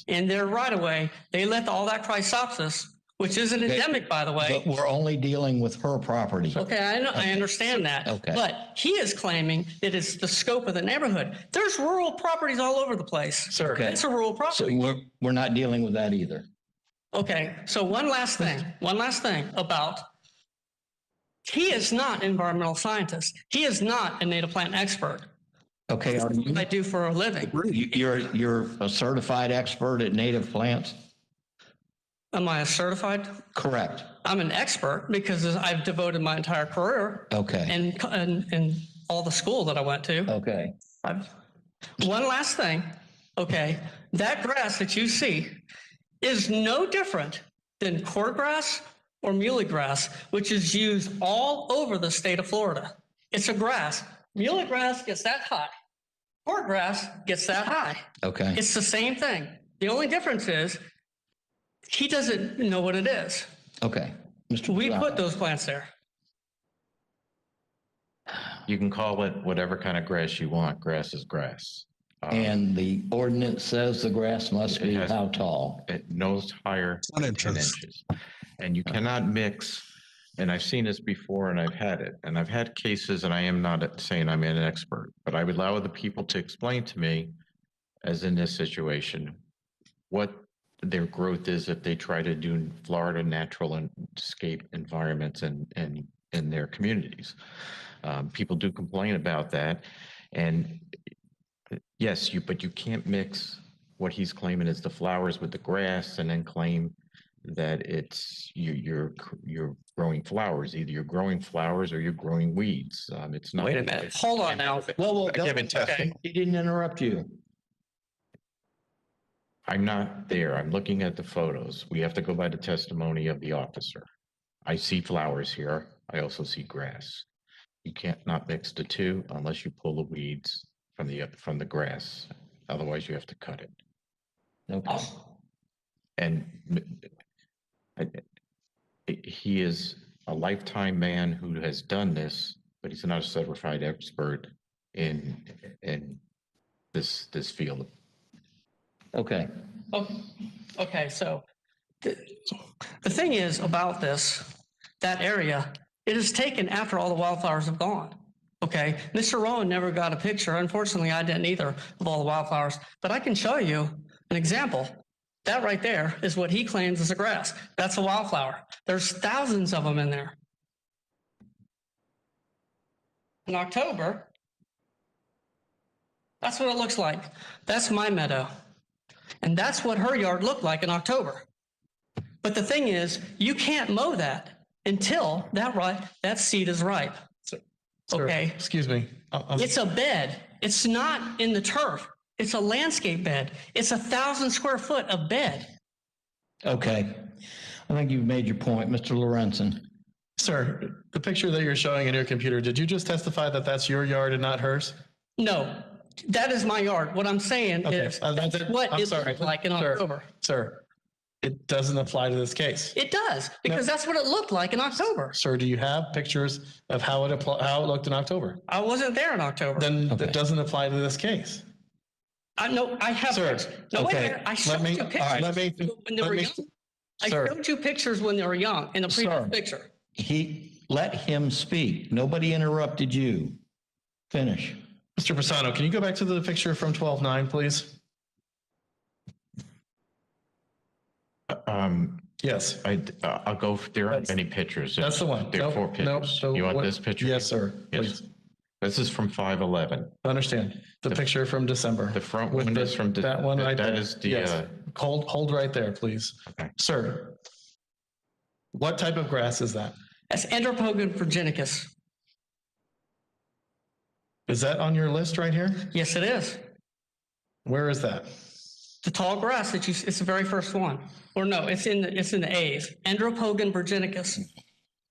Speaker 11: In their right-of-way, they let all that Chrysopsis, which isn't endemic, by the way.
Speaker 1: But we're only dealing with her property.
Speaker 11: Okay, I know, I understand that.
Speaker 1: Okay.
Speaker 11: But he is claiming that it's the scope of the neighborhood. There's rural properties all over the place. Sir,
Speaker 1: Okay.
Speaker 11: it's a rural
Speaker 1: So
Speaker 11: property.
Speaker 1: we're not dealing with that either.
Speaker 11: Okay, so one last thing about, he is not an environmental scientist. He is not a native plant expert.
Speaker 1: Okay. Are you?
Speaker 11: I do for a living.
Speaker 1: You're a certified expert at native plants?
Speaker 11: Am I a certified?
Speaker 1: Correct.
Speaker 11: I'm an expert because I've devoted my entire career.
Speaker 1: Okay.
Speaker 11: And all the school that I went to.
Speaker 1: Okay.
Speaker 11: One last thing. Okay. That grass that you see is no different than cordgrass or muley grass, which is used all over the state of Florida. It's a grass. Muley grass gets that high. Cordgrass gets that high.
Speaker 1: Okay.
Speaker 11: It's the same thing. The only difference is he doesn't know what it is.
Speaker 1: Okay.
Speaker 11: We put those plants there.
Speaker 5: You can call it whatever kind of grass you want. Grass is grass.
Speaker 1: And the ordinance says the grass must be how tall?
Speaker 5: No higher than 10
Speaker 9: inches.
Speaker 5: inches. And you cannot mix, and I've seen this before and I've had it, and I've had cases, and I am not saying I'm an expert, but I would allow the people to explain to me, as in this situation, what their growth is if they try to do Florida natural landscape environments in their communities. People do complain about that, and yes, but you can't mix what he's claiming is the flowers with the grass and then claim that it's you're growing flowers. Either you're growing flowers or you're growing weeds. It's not.
Speaker 11: Wait a minute. Hold on now.
Speaker 1: Well,
Speaker 5: Given testing.
Speaker 1: He didn't interrupt you.
Speaker 5: I'm not there. I'm looking at the photos. We have to go by the testimony of the officer. I see flowers here. I also see grass. You can't not mix the two unless you pull the weeds from the grass. Otherwise, you have to cut it.
Speaker 1: Okay.
Speaker 5: And he is a lifetime man who has done this, but he's not a certified expert in this field.
Speaker 1: Okay.
Speaker 11: Okay, so the thing is about that area, it is taken after all the wildflowers have gone. Okay, Mr. Rowan never got a picture. Unfortunately, I didn't either of all the wildflowers, but I can show you an example. That right there is what he claims is a grass. That's a wildflower. There's thousands of them in there. In October, That's what it looks like. That's my meadow. And that's what her yard looked like in October. But the thing is, you can't mow that until that seed is ripe.
Speaker 4: Sir,
Speaker 11: Okay?
Speaker 4: excuse me.
Speaker 11: It's a bed. It's not in the turf. It's a landscape bed. It's 1,000 square foot of bed.
Speaker 1: Okay. I think you've made your point, Mr. Lorenzen.
Speaker 4: Sir, the picture that you're showing in your computer, did you just testify that that's your yard and not hers?
Speaker 11: No, that is my yard. What I'm saying
Speaker 4: Okay,
Speaker 11: is that's what
Speaker 4: I'm
Speaker 11: it
Speaker 4: sorry.
Speaker 11: looked like in October.
Speaker 4: Sir, it doesn't apply to this case.
Speaker 11: It does, because that's what it looked like in October.
Speaker 4: Sir, do you have pictures of how it looked in October?
Speaker 11: I wasn't there in October.
Speaker 4: Then it doesn't apply to this case.
Speaker 11: I know, I have.
Speaker 4: Sir,
Speaker 11: No, wait a
Speaker 4: okay,
Speaker 11: minute. I
Speaker 4: let
Speaker 11: showed
Speaker 4: me-
Speaker 11: you
Speaker 4: all right, let me-
Speaker 11: pictures when they were
Speaker 4: let me-
Speaker 11: young. I
Speaker 4: Sir.
Speaker 11: showed you pictures when they were young in the previous
Speaker 1: Sir.
Speaker 11: picture.
Speaker 1: Let him speak. Nobody interrupted you. Finish.
Speaker 4: Mr. Pisano, can you go back to the picture from 12/9, please? Yes.
Speaker 5: I'll go, there aren't any pictures.
Speaker 4: That's the one.
Speaker 5: There are
Speaker 4: Nope,
Speaker 5: 4
Speaker 4: nope.
Speaker 5: pictures.
Speaker 4: So
Speaker 5: You want
Speaker 4: what-
Speaker 5: this picture?
Speaker 4: Yes, sir.
Speaker 5: Yes.
Speaker 4: Please.
Speaker 5: This is from 5/11.
Speaker 4: Understand. The picture from December.
Speaker 5: The front
Speaker 4: With
Speaker 5: one
Speaker 4: the-
Speaker 5: is from.
Speaker 4: that one right
Speaker 5: That
Speaker 4: there.
Speaker 5: is the,
Speaker 4: Yes. Hold right there, please.
Speaker 5: Okay.
Speaker 4: Sir, what type of grass is that?
Speaker 11: That's Andropogon virginicus.
Speaker 4: Is that on your list right here?
Speaker 11: Yes, it is.
Speaker 4: Where is that?
Speaker 11: The tall grass that it's the very first one. Or no, it's in the A's. Andropogon virginicus,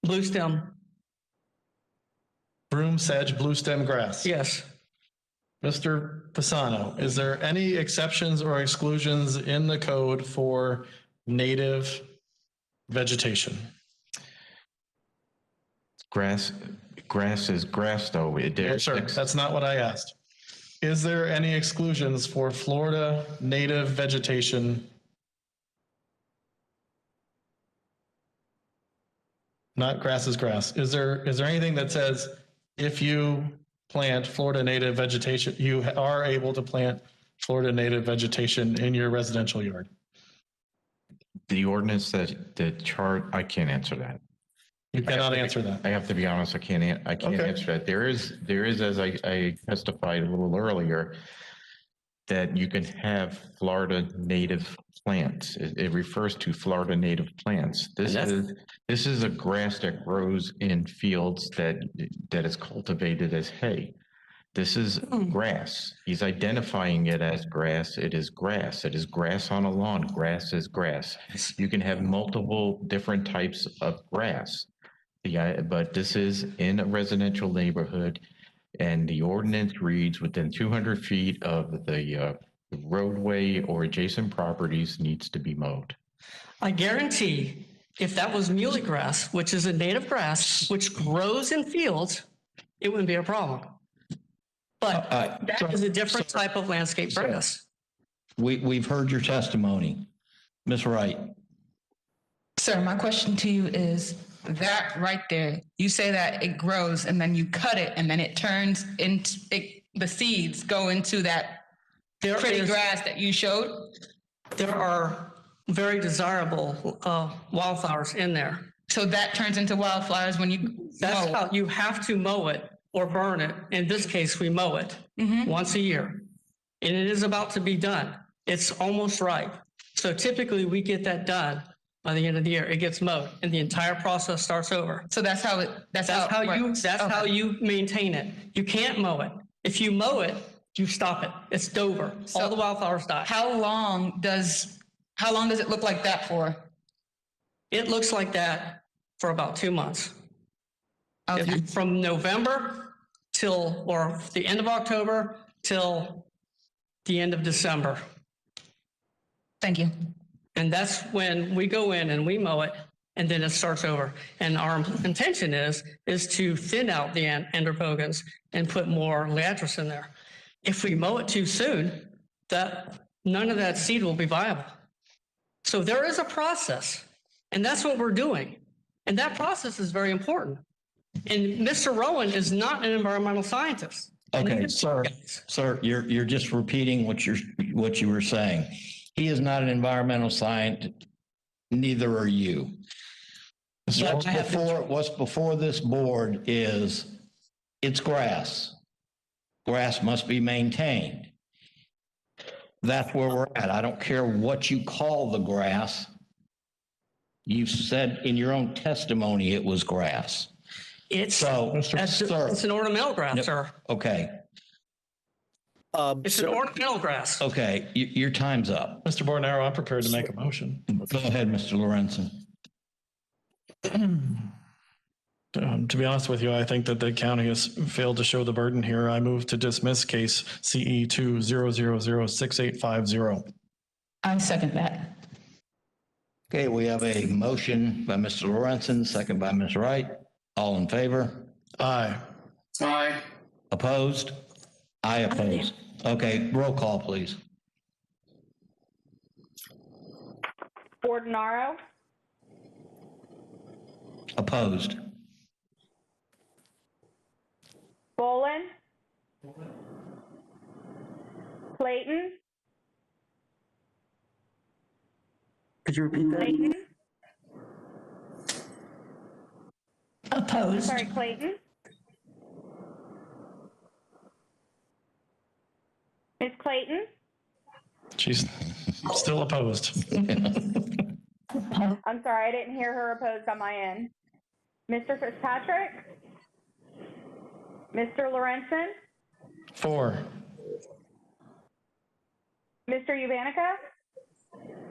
Speaker 11: blue stem.
Speaker 4: Broom, sedge, blue stem grass.
Speaker 11: Yes.
Speaker 4: Mr. Pisano, is there any exceptions or exclusions in the code for native vegetation?
Speaker 5: Grass is grass though.
Speaker 4: Sir, that's not what I asked. Is there any exclusions for Florida native vegetation? Not grass is grass. Is there anything that says if you plant Florida native vegetation, you are able to plant Florida native vegetation in your residential yard?
Speaker 5: The ordinance that the chart, I can't answer that.
Speaker 4: You cannot answer that.
Speaker 5: I have to be honest, I can't
Speaker 4: Okay.
Speaker 5: answer that. There is, as I testified a little earlier, that you can have Florida native plants. It refers to Florida native plants. This is a grass that grows in fields that is cultivated as hay. This is grass. He's identifying it as grass. It is grass. It is grass on a lawn. Grass is grass. You can have multiple different types of grass. But this is in a residential neighborhood, and the ordinance reads within 200 feet of the roadway or adjacent properties needs to be mowed.
Speaker 11: I guarantee if that was muley grass, which is a native grass, which grows in fields, it wouldn't be a problem. But that is a different type of landscape grass.
Speaker 1: We've heard your testimony. Ms. Wright.
Speaker 8: Sir, my question to you is that right there, you say that it grows and then you cut it and then it turns into, the seeds go into that pretty grass that you showed?
Speaker 11: There are very desirable wildflowers in there.
Speaker 8: So that turns into wildflowers when you
Speaker 11: That's
Speaker 8: mow.
Speaker 11: how you have to mow it or burn it. In this case, we mow it once a year. And it is about to be done. It's almost ripe. So typically we get that done by the end of the year. It gets mowed and the entire process starts over.
Speaker 8: So that's how it, that's how it works.
Speaker 11: How you maintain it. You can't mow it. If you mow it, you stop it. It's Dover. All the wildflowers die.
Speaker 8: How long does it look like that for?
Speaker 11: It looks like that for about 2 months.
Speaker 8: Okay.
Speaker 11: From November or the end of October till the end of December.
Speaker 8: Thank you.
Speaker 11: And that's when we go in and we mow it, and then it starts over. And our intention is to thin out the andropogons and put more liatris in there. If we mow it too soon, none of that seed will be viable. So there is a process, and that's what we're doing. And that process is very important. And Mr. Rowan is not an environmental scientist.
Speaker 1: Okay, sir, you're just repeating what you were saying. He is not an environmental scientist, neither are you. What's before this board is, it's grass. grass must be maintained. That's where we're at. I don't care what you call the grass. You said in your own testimony it was grass.
Speaker 11: It's,
Speaker 1: So, sir.
Speaker 11: it's an ornamental grass, sir.
Speaker 1: Okay,
Speaker 11: It's an ornamental grass.
Speaker 1: okay, your time's up.
Speaker 4: Mr. Bornero, I'm prepared to make a motion.
Speaker 1: Go ahead, Mr. Lorenzen.
Speaker 4: To be honest with you, I think that the county has failed to show the burden here. I move to dismiss case CE 2006850.
Speaker 19: I second that.
Speaker 1: Okay, we have a motion by Mr. Lorenzen, second by Ms. Wright. All in favor?
Speaker 4: Aye.
Speaker 7: Aye.
Speaker 1: Opposed? I oppose. Okay, roll call, please.
Speaker 24: Bordenaro,
Speaker 1: Opposed?
Speaker 24: Bolin, Clayton,
Speaker 20: Could you repeat that?
Speaker 24: Clayton,
Speaker 10: Opposed.
Speaker 24: sorry, Clayton. Ms. Clayton,
Speaker 4: She's still opposed.
Speaker 24: I'm sorry, I didn't hear her opposed on my end. Mr. Fitzpatrick? Mr. Lorenzen?
Speaker 4: 4.
Speaker 24: Mr. Ubanica?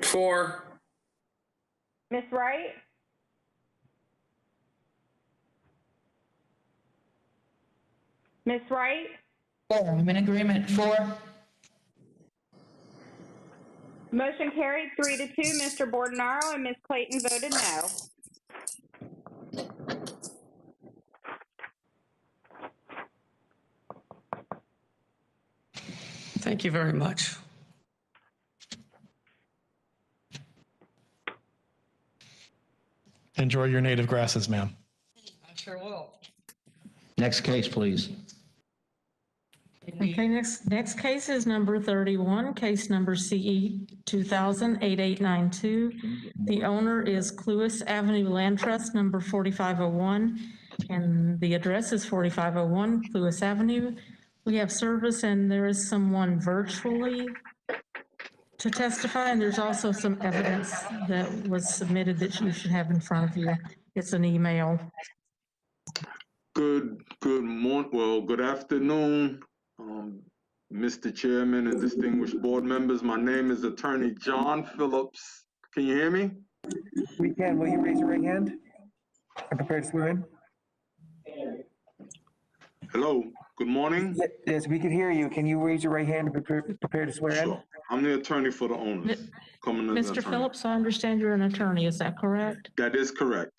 Speaker 7: 4.
Speaker 24: Ms. Wright? Ms. Wright?
Speaker 19: 4. I'm in agreement. 4.
Speaker 24: Motion carried 3-2. Mr. Bordenaro and Ms. Clayton voted no.
Speaker 11: Thank you very much.
Speaker 4: Enjoy your native grasses, ma'am.
Speaker 11: I sure will.
Speaker 1: Next case, please.
Speaker 3: Okay, next case is number 31, case number CE 2000-8892. The owner is Cluis Avenue Land Trust, number 4501, and the address is 4501 Cluis Avenue. We have service, and there is someone virtually to testify, and there's also some evidence that was submitted that you should have in front of you. It's an email.
Speaker 12: Good afternoon, Mr. Chairman and distinguished board members. My name is Attorney John Phillips. Can you hear me?
Speaker 20: We can. Will you raise your right hand? I'm prepared to swear in.
Speaker 12: Hello, good morning.
Speaker 20: Yes, we can hear you. Can you raise your right hand and prepare to swear in?
Speaker 12: Sure. I'm the attorney for the owners. Coming as an
Speaker 3: Mr.
Speaker 12: attorney.
Speaker 3: Phillips, I understand you're an attorney, is that correct?
Speaker 12: That is correct.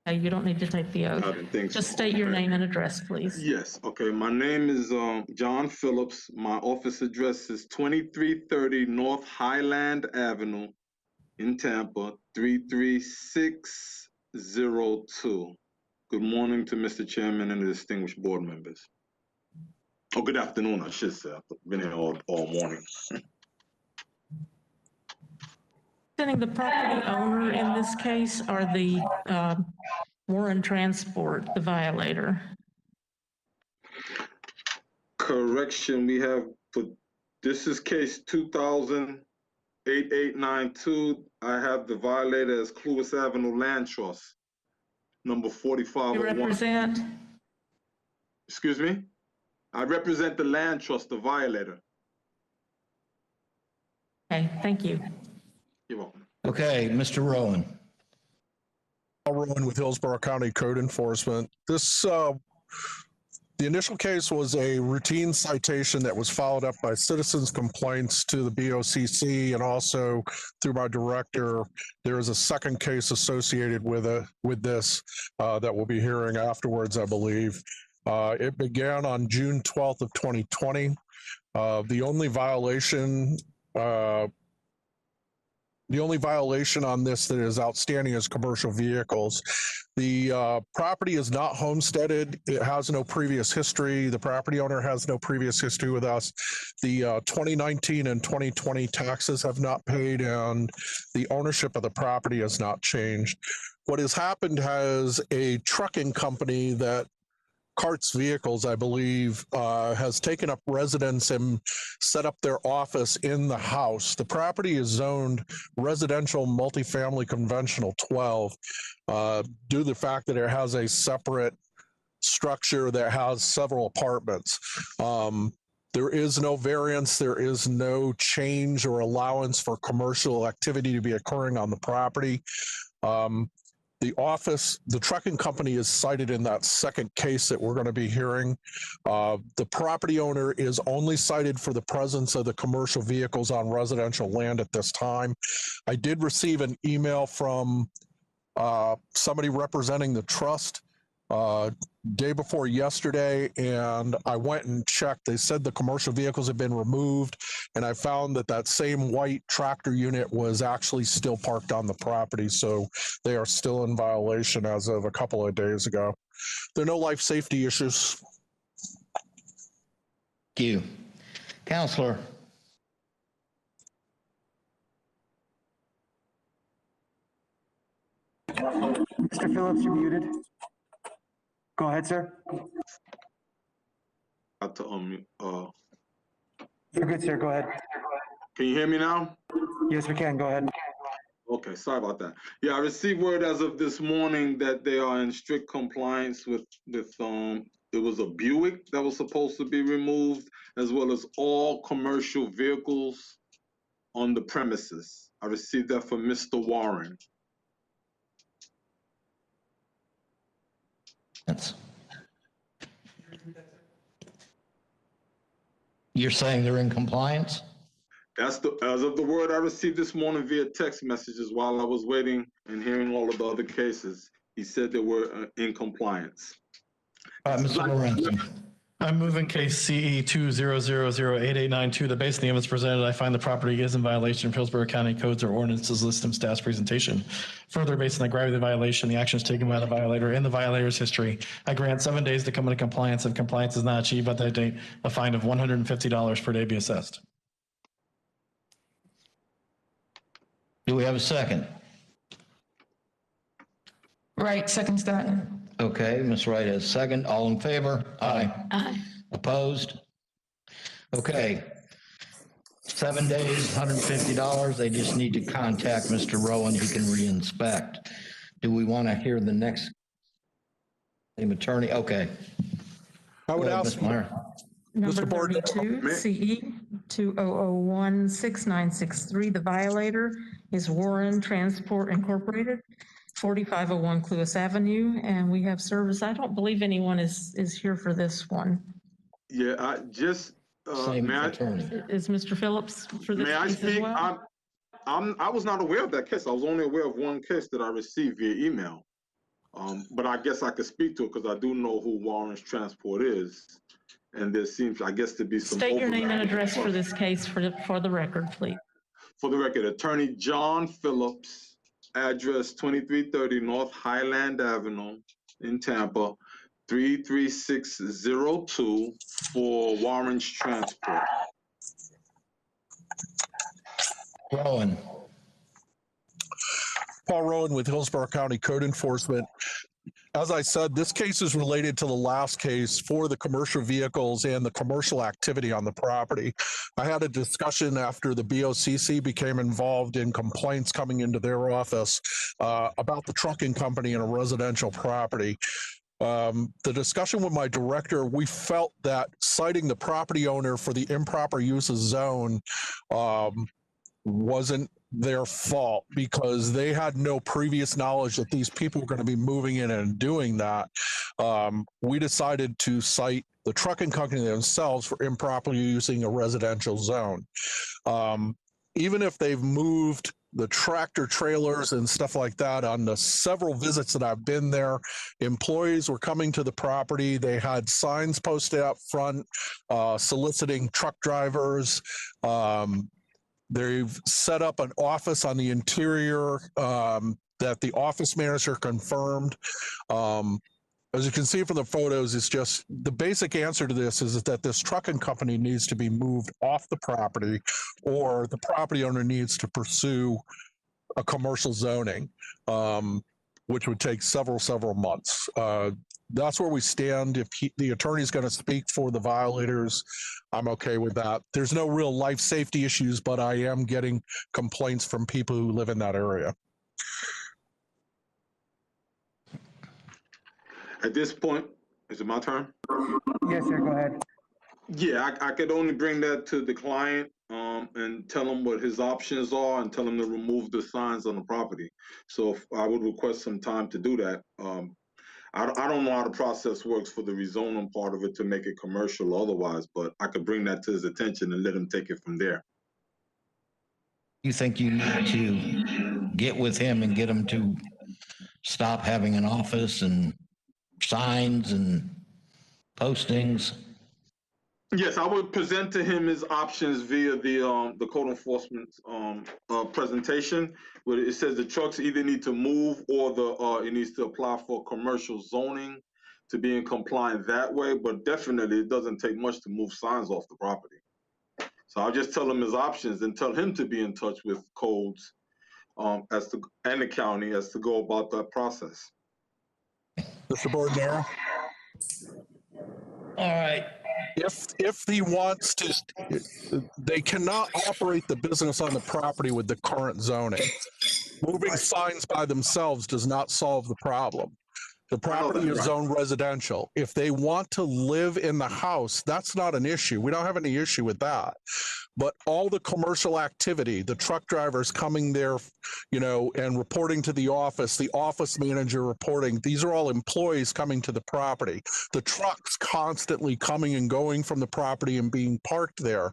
Speaker 3: You don't need to take the oath.
Speaker 12: I didn't think so.
Speaker 3: Just state your
Speaker 12: Okay.
Speaker 3: name and address, please.
Speaker 12: Yes, okay. My name is John Phillips. My office address is 2330 North Highland Avenue in Tampa, 33602. Good morning to Mr. Chairman and the distinguished board members. Oh, good afternoon, I should say. I've been here all morning.
Speaker 3: Representing the property owner in this case are the Warren Transport, the violator.
Speaker 12: Correction, we have, this is case 2000-8892. I have the violator as Cluis Avenue Land Trust, number 4501.
Speaker 3: You represent?
Speaker 12: Excuse me? I represent the land trust, the violator.
Speaker 3: Okay, thank you.
Speaker 12: You're welcome.
Speaker 1: Okay, Mr. Rowan.
Speaker 9: Paul Rowan with Hillsborough County Code Enforcement. The initial case was a routine citation that was followed up by citizens' complaints to the BOCC, and also through my director. There is a second case associated with this that we'll be hearing afterwards, I believe. It began on June 12th of 2020. The only violation on this that is outstanding is commercial vehicles. The property is not homesteaded. It has no previous history. The property owner has no previous history with us. The 2019 and 2020 taxes have not paid, and the ownership of the property has not changed. What has happened has a trucking company that Carts Vehicles, I believe, has taken up residence and set up their office in the house. The property is zoned residential multifamily conventional 12 due to the fact that it has a separate structure that has several apartments. There is no variance, there is no change or allowance for commercial activity to be occurring on the property. The trucking company is cited in that second case that we're going to be hearing. The property owner is only cited for the presence of the commercial vehicles on residential land at this time. I did receive an email from somebody representing the trust day before yesterday, and I went and checked. They said the commercial vehicles have been removed, and I found that that same white tractor unit was actually still parked on the property, so they are still in violation as of a couple of days ago. There are no life safety issues.
Speaker 1: Thank you. Counselor.
Speaker 20: Mr. Phillips, you're muted. Go ahead, sir.
Speaker 12: Got to unmute.
Speaker 20: You're good, sir. Go ahead.
Speaker 12: Can you hear me now?
Speaker 20: Yes, we can. Go ahead.
Speaker 12: Okay, sorry about that. Yeah, I received word as of this morning that they are in strict compliance with it was a Buick that was supposed to be removed, as well as all commercial vehicles on the premises. I received that from Mr. Warren.
Speaker 1: You're saying they're in compliance?
Speaker 12: That's as of the word I received this morning via text messages while I was waiting and hearing all of the other cases. He said they were in compliance.
Speaker 1: Mr. Lorenzen.
Speaker 4: I'm moving case CE 2000889. The based on the evidence presented, I find the property is in violation of Hillsborough County codes or ordinances listed in staff's presentation. Further, based on the gravity of the violation, the actions taken by the violator, and the violator's history, I grant 7 days to come into compliance. If compliance is not achieved by that date, a fine of $150 per day be assessed.
Speaker 1: Do we have a second?
Speaker 8: Right, seconds that.
Speaker 1: Okay, Ms. Wright has second. All in favor? Aye.
Speaker 10: Aye.
Speaker 1: Opposed? Okay. 7 days, $150. They just need to contact Mr. Rowan. He can re-inspect. Do we want to hear the next name attorney? Okay.
Speaker 9: I would ask
Speaker 1: Ms. Meyer.
Speaker 3: Number 32, CE 20016963. The violator is Warren Transport Incorporated, 4501 Cluis Avenue, and we have service. I don't believe anyone is here for this one.
Speaker 12: Yeah, I just, may I,
Speaker 3: Is Mr. Phillips for this
Speaker 12: may I
Speaker 3: case as
Speaker 12: speak?
Speaker 3: well?
Speaker 12: I was not aware of that case. I was only aware of one case that I received via email. But I guess I could speak to it because I do know who Warren's Transport is. And there seems, I guess, to be some.
Speaker 3: State your name and
Speaker 12: overlap.
Speaker 3: address for this case for the record, please.
Speaker 12: For the record, Attorney John Phillips, address 2330 North Highland Avenue in Tampa, 33602 for Warren's Transport.
Speaker 1: Rowan.
Speaker 9: Paul Rowan with Hillsborough County Code Enforcement. As I said, this case is related to the last case for the commercial vehicles and the commercial activity on the property. I had a discussion after the BOCC became involved in complaints coming into their office about the trucking company in a residential property. The discussion with my director, we felt that citing the property owner for the improper use of zone wasn't their fault because they had no previous knowledge that these people were going to be moving in and doing that. We decided to cite the trucking company themselves for improperly using a residential zone. Even if they've moved the tractor trailers and stuff like that on the several visits that I've been there, employees were coming to the property. They had signs posted up front soliciting truck drivers. They've set up an office on the interior that the office manager confirmed. As you can see from the photos, it's just the basic answer to this is that this trucking company needs to be moved off the property or the property owner needs to pursue a commercial zoning. which would take several months. That's where we stand. If the attorney's going to speak for the violators, I'm okay with that. There's no real life safety issues, but I am getting complaints from people who live in that area.
Speaker 12: At this point, is it my turn?
Speaker 20: Yes, sir, go ahead.
Speaker 12: Yeah, I could only bring that to the client and tell him what his options are and tell him to remove the signs on the property. So if I would request some time to do that. I don't know how the process works for the rezoning part of it to make it commercial or otherwise, but I could bring that to his attention and let him take it from there.
Speaker 1: You think you need to get with him and get him to stop having an office and signs and postings?
Speaker 12: Yes, I would present to him his options via the code enforcement presentation, where it says the trucks either need to move or it needs to apply for commercial zoning to be in compliant that way. But definitely, it doesn't take much to move signs off the property. So I'll just tell him his options and tell him to be in touch with codes and the county as to go about that process.
Speaker 9: Mr. Bordero?
Speaker 1: All right.
Speaker 9: If he wants to, they cannot operate the business on the property with the current zoning. Moving signs by themselves does not solve the problem. The property is zoned residential. If they want to live in the house, that's not an issue. We don't have any issue with that. But all the commercial activity, the truck drivers coming there, and reporting to the office manager reporting, these are all employees coming to the property. The trucks constantly coming and going from the property and being parked there.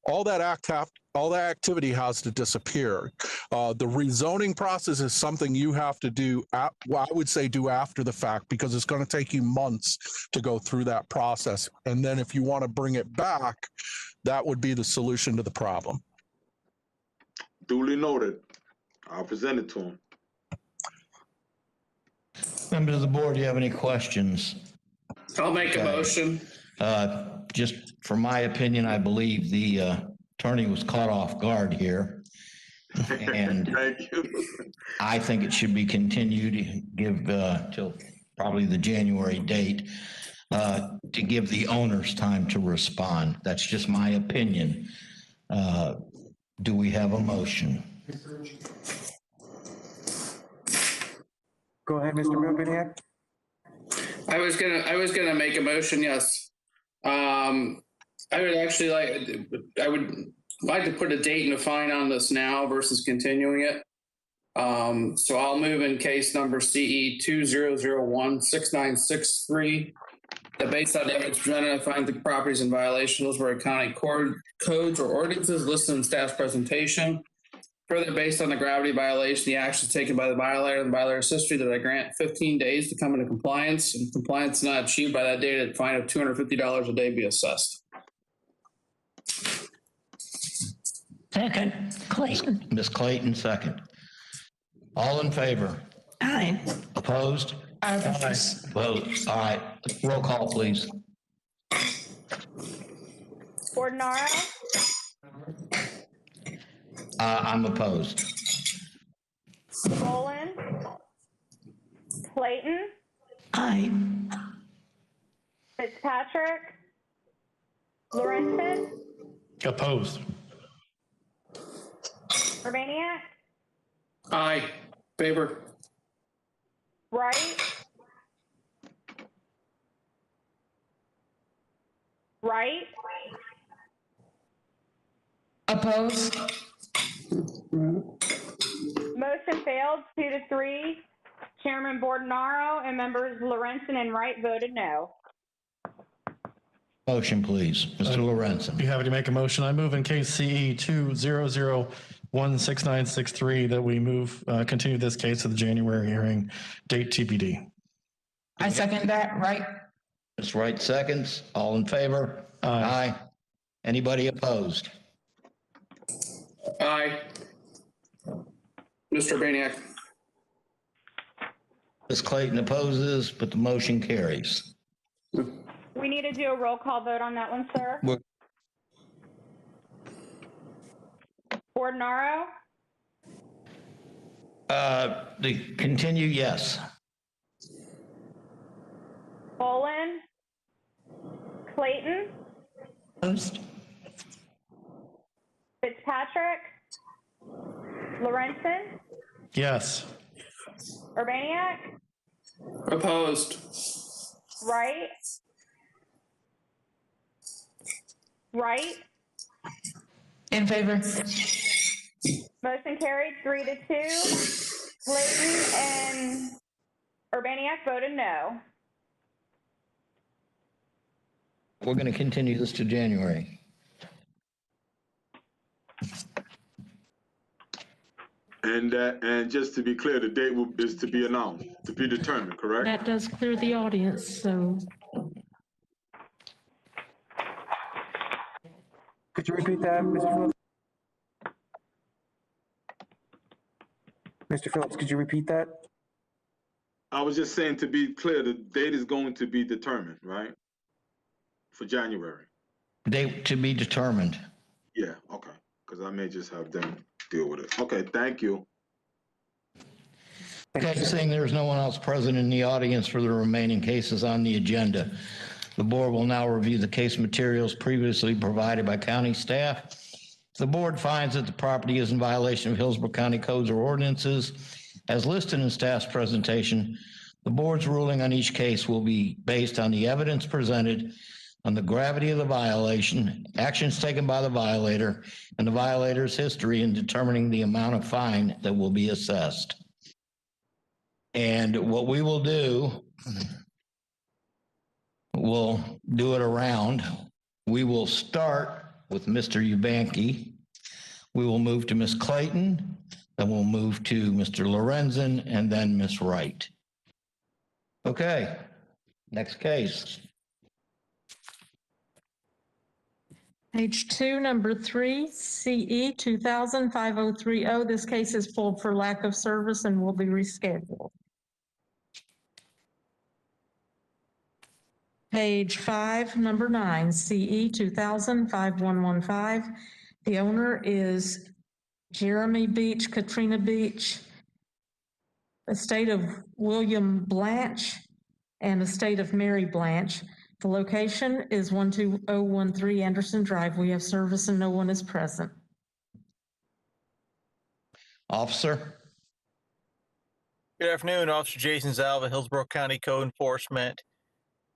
Speaker 9: All that activity has to disappear. The rezoning process is something you have to do, I would say do after the fact, because it's going to take you months to go through that process. And then if you want to bring it back, that would be the solution to the problem.
Speaker 12: Duly noted. I'll present it to him.
Speaker 1: Members of the board, do you have any questions?
Speaker 7: I'll make a motion.
Speaker 1: Just for my opinion, I believe the attorney was caught off guard here. And
Speaker 12: thank you.
Speaker 1: I think it should be continued, give till probably the January date, to give the owners time to respond. That's just my opinion. Do we have a motion?
Speaker 20: Go ahead, Mr. Bobiniak.
Speaker 7: I was gonna make a motion. Yes. I would like to put a date and a fine on this now versus continuing it. So I'll move in case number CE 20016963. That based on the evidence presented, I find the properties in violation of Hillsborough County codes or ordinances listed in staff's presentation. Further, based on the gravity violation, the actions taken by the violator and the violator's history, that I grant 15 days to come into compliance. And compliance not achieved by that date, a fine of $250 a day be assessed.
Speaker 10: Second, Clayton.
Speaker 1: Ms. Clayton, second. All in favor?
Speaker 10: Aye.
Speaker 1: Opposed?
Speaker 8: Aye.
Speaker 1: Opposed. All right. Roll call, please.
Speaker 24: Bordenaro,
Speaker 1: I'm opposed.
Speaker 24: Bolin, Clayton,
Speaker 10: Aye.
Speaker 24: Fitzpatrick, Lorenzen,
Speaker 4: Opposed.
Speaker 24: Urbaniak,
Speaker 7: Aye. Favor.
Speaker 24: Wright,
Speaker 8: Opposed?
Speaker 24: Motion failed 2-3. Chairman Bordenaro and members Lorenzen and Wright voted no.
Speaker 1: Motion, please. Mr. Lorenzen.
Speaker 4: You have to make a motion. I move in case CE 200-16963 that we continue this case to the January hearing, date TBD.
Speaker 8: I second that, right?
Speaker 1: Ms. Wright seconds. All in favor? Aye. Anybody opposed?
Speaker 7: Aye. Mr. Urbaniak.
Speaker 1: Ms. Clayton opposes, but the motion carries.
Speaker 24: We need to do a roll call vote on that one, sir. Bordenaro,
Speaker 1: To continue, yes.
Speaker 24: Bolin? Clayton?
Speaker 10: Opposed.
Speaker 24: Fitzpatrick? Lorenzen?
Speaker 4: Yes.
Speaker 24: Urbaniak?
Speaker 7: Opposed.
Speaker 24: Wright? Wright?
Speaker 19: In favor.
Speaker 24: Motion carried 3-2. Clayton and Urbaniak voted no.
Speaker 1: We're going to continue this to January.
Speaker 12: And just to be clear, the date is to be announced, to be determined, correct?
Speaker 3: That does clear the audience, so
Speaker 20: Could you repeat that, Mr. Phillips? Mr. Phillips, could you repeat that?
Speaker 12: I was just saying, to be clear, the date is going to be determined, right? For January.
Speaker 1: Date to be determined.
Speaker 12: Yeah, okay, because I may just have them deal with it. Okay, thank you.
Speaker 1: Okay, seeing there's no one else present in the audience for the remaining cases on the agenda, the board will now review the case materials previously provided by county staff. If the board finds that the property is in violation of Hillsborough County codes or ordinances as listed in staff's presentation, the board's ruling on each case will be based on the evidence presented, on the gravity of the violation, actions taken by the violator, and the violator's history in determining the amount of fine that will be assessed. And what we will do, we'll do it around. We will start with Mr. Ubanky. We will move to Ms. Clayton, then we'll move to Mr. Lorenzen, and then Ms. Wright. Okay, next case.
Speaker 3: page 2, number 3, CE 2000-5030. This case is pulled for lack of service and will be rescheduled. Page 5, number 9, CE 2000-5115. The owner is Jeremy Beach, Katrina Beach, estate of William Blanche, and estate of Mary Blanche. The location is 12013 Anderson Drive. We have service and no one is present.
Speaker 1: Officer?
Speaker 14: Good afternoon, Officer Jason Zalva, Hillsborough County Code Enforcement.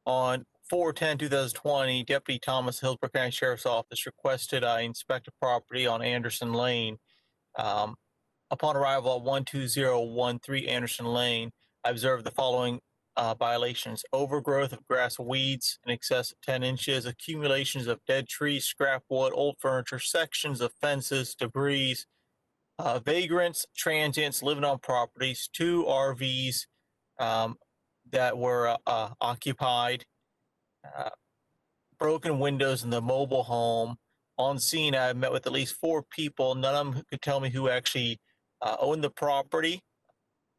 Speaker 14: On 4/10/2020, Deputy Thomas, Hillsborough County Sheriff's Office, requested I inspect a property on Anderson Lane. Upon arrival at 12013 Anderson Lane, I observed the following violations: overgrowth of grass and weeds in excess of 10 inches, accumulations of dead trees, scrap wood, old furniture, sections of fences, debris, vagrants, transients living on properties, 2 RVs that were occupied, broken windows in the mobile home. On scene, I met with at least 4 people. None of them could tell me who actually owned the property.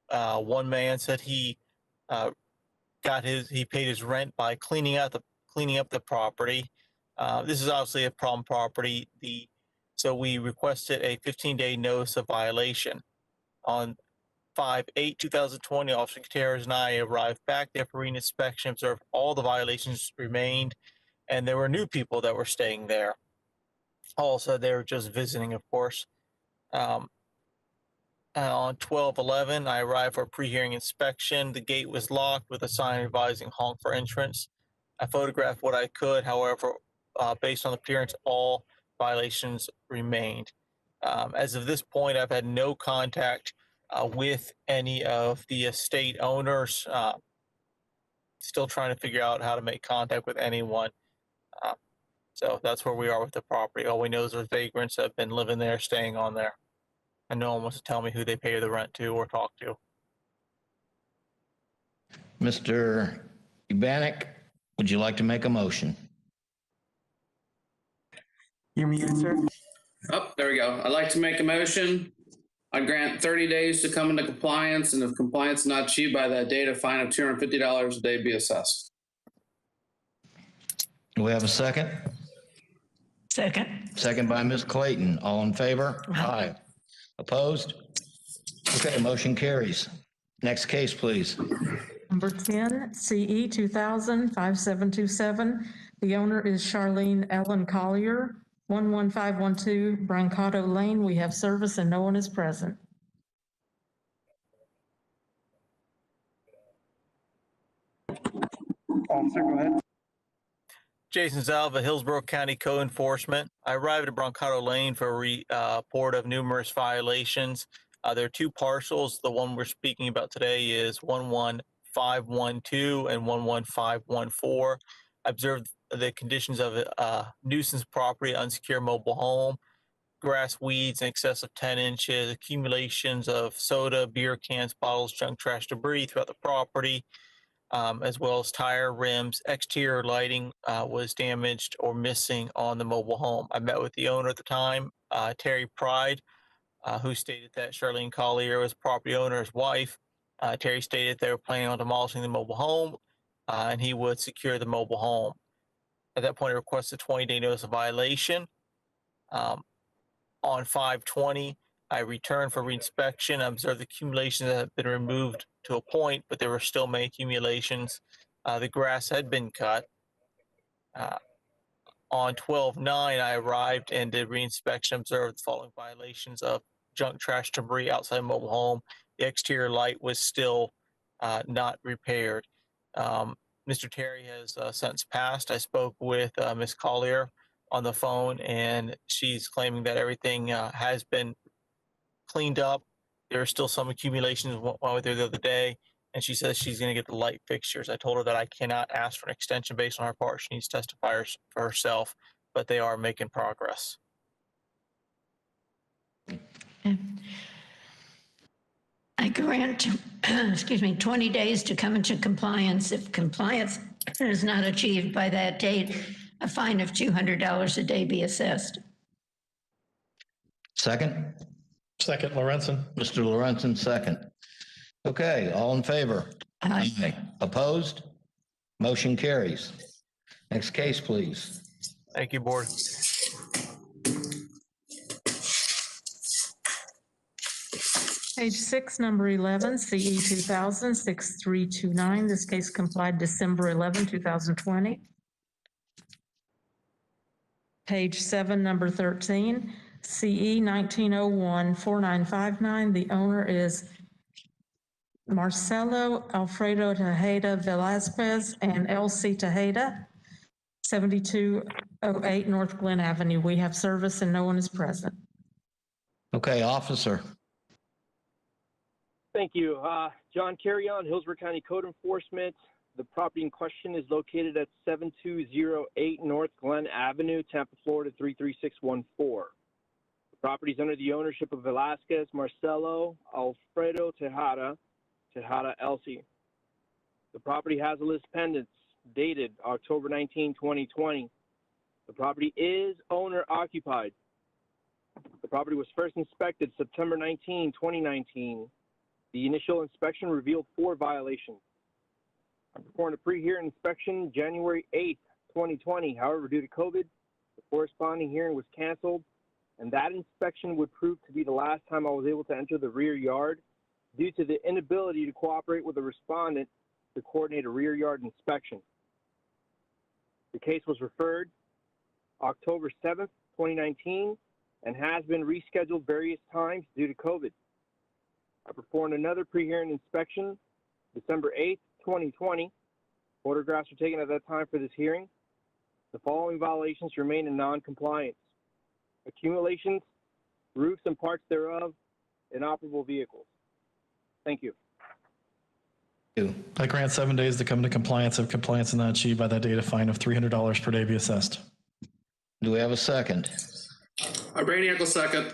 Speaker 14: One man said he paid his rent by cleaning up the property. This is obviously a problem property. So we requested a 15-day notice of violation. On 5/8/2020, Officer Gutierrez and I arrived back there for reinspection, observed all the violations remained, and there were new people that were staying there. Also, they were just visiting, of course. On 12/11, I arrived for a pre-hearing inspection. The gate was locked with a sign advising honk for entrance. I photographed what I could. However, based on the appearance, all violations remained. As of this point, I've had no contact with any of the estate owners. Still trying to figure out how to make contact with anyone. So that's where we are with the property. All we know is there's vagrants that have been living there, staying on there. And no one wants to tell me who they pay the rent to or talk to.
Speaker 1: Mr. Ubanik, would you like to make a motion?
Speaker 20: You're muted, sir.
Speaker 7: Oh, there we go. I'd like to make a motion. I grant 30 days to come into compliance, and if compliance is not achieved by that date, a fine of $250 a day be assessed.
Speaker 1: Do we have a second?
Speaker 10: Second.
Speaker 1: Second by Ms. Clayton. All in favor? Aye. Opposed? Okay, motion carries. Next case, please.
Speaker 3: Number 10, CE 2000-5727. The owner is Charlene Ellen Collier, 11512 Brancato Lane. We have service and no one is present.
Speaker 20: Officer, go ahead.
Speaker 14: Jason Zalva, Hillsborough County Code Enforcement. I arrived at Brancato Lane for a report of numerous violations. There are two parcels. The one we're speaking about today is 11512 and 11514. I observed the conditions of a nuisance property, unsecured mobile home, grass, weeds in excess of 10 inches, accumulations of soda, beer cans, bottles, junk, trash, debris throughout the property, as well as tire rims. Exterior lighting was damaged or missing on the mobile home. I met with the owner at the time, Terry Pride, who stated that Charlene Collier was property owner's wife. Terry stated they were planning on demolishing the mobile home, and he would secure the mobile home. At that point, I requested a 20-day notice of violation. On 5/20, I returned for reinspection. I observed the accumulations that had been removed to a point, but there were still many accumulations. The grass had been cut. On 12/9, I arrived and did reinspection, observed the following violations of junk, trash, debris outside the mobile home. The exterior light was still not repaired. Mr. Terry has since passed. I spoke with Ms. Collier on the phone, and she's claiming that everything has been cleaned up. There are still some accumulations. Went with her the other day, and she says she's going to get the light fixtures. I told her that I cannot ask for an extension based on her part. She needs to testify for herself, but they are making progress.
Speaker 10: I grant, 20 days to come into compliance. If compliance is not achieved by that date, a fine of $200 a day be assessed.
Speaker 1: Second?
Speaker 4: Second, Lorenzen.
Speaker 1: Mr. Lorenzen, second. Okay, all in favor?
Speaker 10: Aye.
Speaker 1: Opposed? Motion carries. Next case, please.
Speaker 14: Thank you, Board.
Speaker 3: Page 6, number 11, CE 2000-6329. This case complied December 11, 2020. Page 7, number 13, CE 1901-4959. The owner is Marcelo Alfredo Tejeda Velazquez and LC Tejeda, 7208 North Glen Avenue. We have service and no one is present.
Speaker 1: Okay, officer.
Speaker 2: Thank you. John Carrion, Hillsborough County Code Enforcement. The property in question is located at 7208 North Glen Avenue, Tampa, Florida 33614. The property is under the ownership of Velazquez Marcelo Alfredo Tejada LC. The property has a list pendants dated October 19, 2020. The property is owner occupied. The property was first inspected September 19, 2019. The initial inspection revealed 4 violations. I performed a pre-hearing inspection January 8, 2020. However, due to COVID, the corresponding hearing was canceled, and that inspection would prove to be the last time I was able to enter the rear yard due to the inability to cooperate with the respondent to coordinate a rear yard inspection. The case was referred October 7th, 2019, and has been rescheduled various times due to COVID. I performed another pre-hearing inspection December 8th, 2020. Photographs were taken at that time for this hearing. The following violations remain in non-compliance: accumulations, roofs and parts thereof, inoperable vehicles. Thank you.
Speaker 4: I grant 7 days to come into compliance. If compliance is not achieved by that date, a fine of $300 per day be assessed.
Speaker 1: Do we have a second?
Speaker 7: Brainiac will second.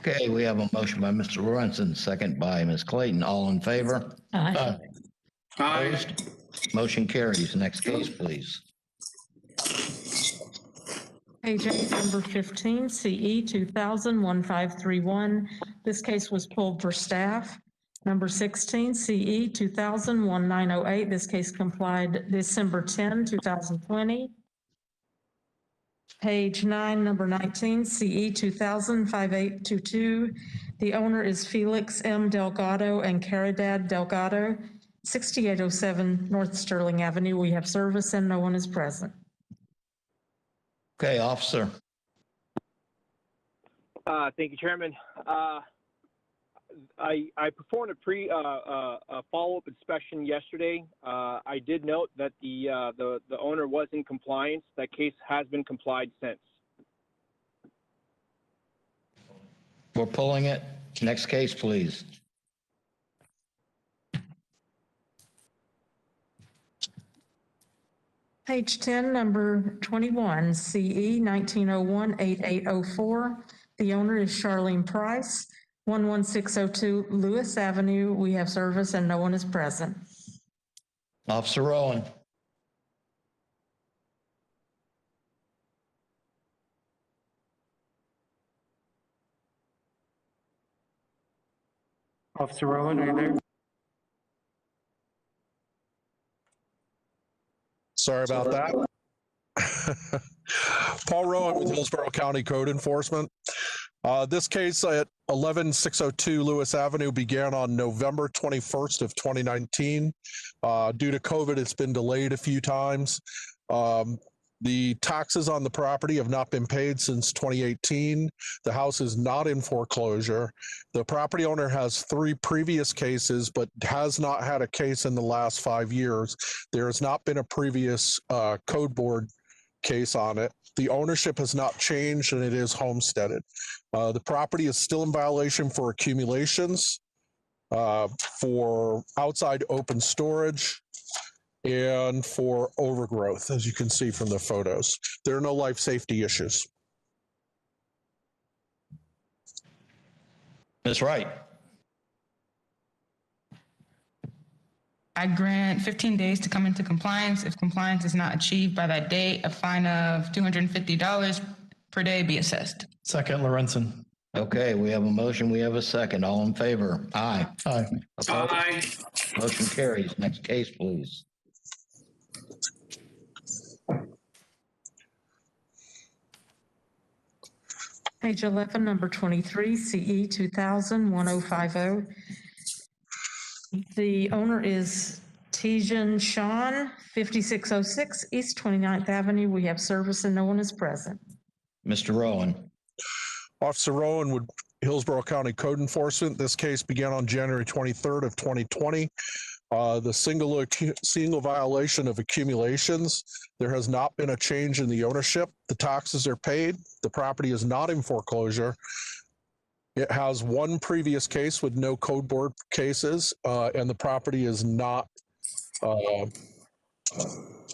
Speaker 1: Okay, we have a motion by Mr. Lorenzen, second by Ms. Clayton. All in favor?
Speaker 10: Aye.
Speaker 1: Opposed? Motion carries. Next case, please.
Speaker 3: Page 8, number 15, CE 2000-1531. This case was pulled for staff. Number 16, CE 2000-1908. This case complied December 10, 2020. Page 9, number 19, CE 2000-5822. The owner is Felix M. Delgado and Caridad Delgado, 6807 North Sterling Avenue. We have service and no one is present.
Speaker 1: Okay, officer.
Speaker 2: Thank you, Chairman. I performed a follow-up inspection yesterday. I did note that the owner was in compliance. That case has been complied since.
Speaker 1: We're pulling it. Next case, please.
Speaker 3: Page 10, number 21, CE 1901-8804. The owner is Charlene Price, 11602 Lewis Avenue. We have service and no one is present.
Speaker 1: Officer Rowan.
Speaker 20: Officer Rowan, are you there?
Speaker 9: Sorry about that. Paul Rowan with Hillsborough County Code Enforcement. This case at 11602 Lewis Avenue began on November 21st of 2019. Due to COVID, it's been delayed a few times. The taxes on the property have not been paid since 2018. The house is not in foreclosure. The property owner has 3 previous cases, but has not had a case in the last 5 years. There has not been a previous code board case on it. The ownership has not changed and it is homesteaded. The property is still in violation for accumulations, for outside open storage, and for overgrowth, as you can see from the photos. There are no life safety issues.
Speaker 1: Ms. Wright.
Speaker 8: I grant 15 days to come into compliance. If compliance is not achieved by that date, a fine of $250 per day be assessed.
Speaker 4: Second, Lorenzen.
Speaker 1: Okay, we have a motion. We have a second. All in favor? Aye.
Speaker 4: Aye.
Speaker 1: Opposed?
Speaker 7: Aye.
Speaker 1: Motion carries. Next case, please.
Speaker 3: Page 11, number 23, CE 2000-1050. The owner is Tijan Sean, 5606 East 29th Avenue. We have service and no one is present.
Speaker 1: Mr. Rowan.
Speaker 9: Officer Rowan with Hillsborough County Code Enforcement. This case began on January 23rd of 2020. The single violation of accumulations. There has not been a change in the ownership. The taxes are paid. The property is not in foreclosure. It has 1 previous case with no code board cases, and the property is not. The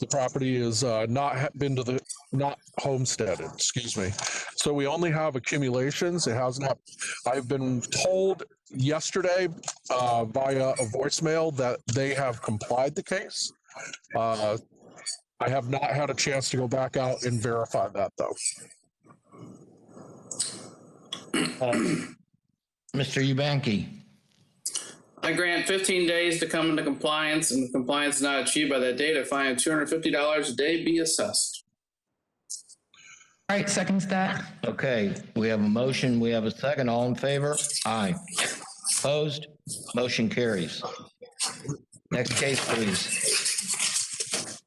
Speaker 9: property is not homesteaded. Excuse me. So we only have accumulations. It has not. I've been told yesterday via a voicemail that they have complied the case. I have not had a chance to go back out and verify that though.
Speaker 1: Mr. Eubanky.
Speaker 7: I grant 15 days to come into compliance, and if compliance is not achieved by that date, a fine of $250 a day be assessed.
Speaker 8: All right, seconds that.
Speaker 1: Okay, we have a motion. We have a second. All in favor? Aye. Opposed? Motion carries. Next case, please.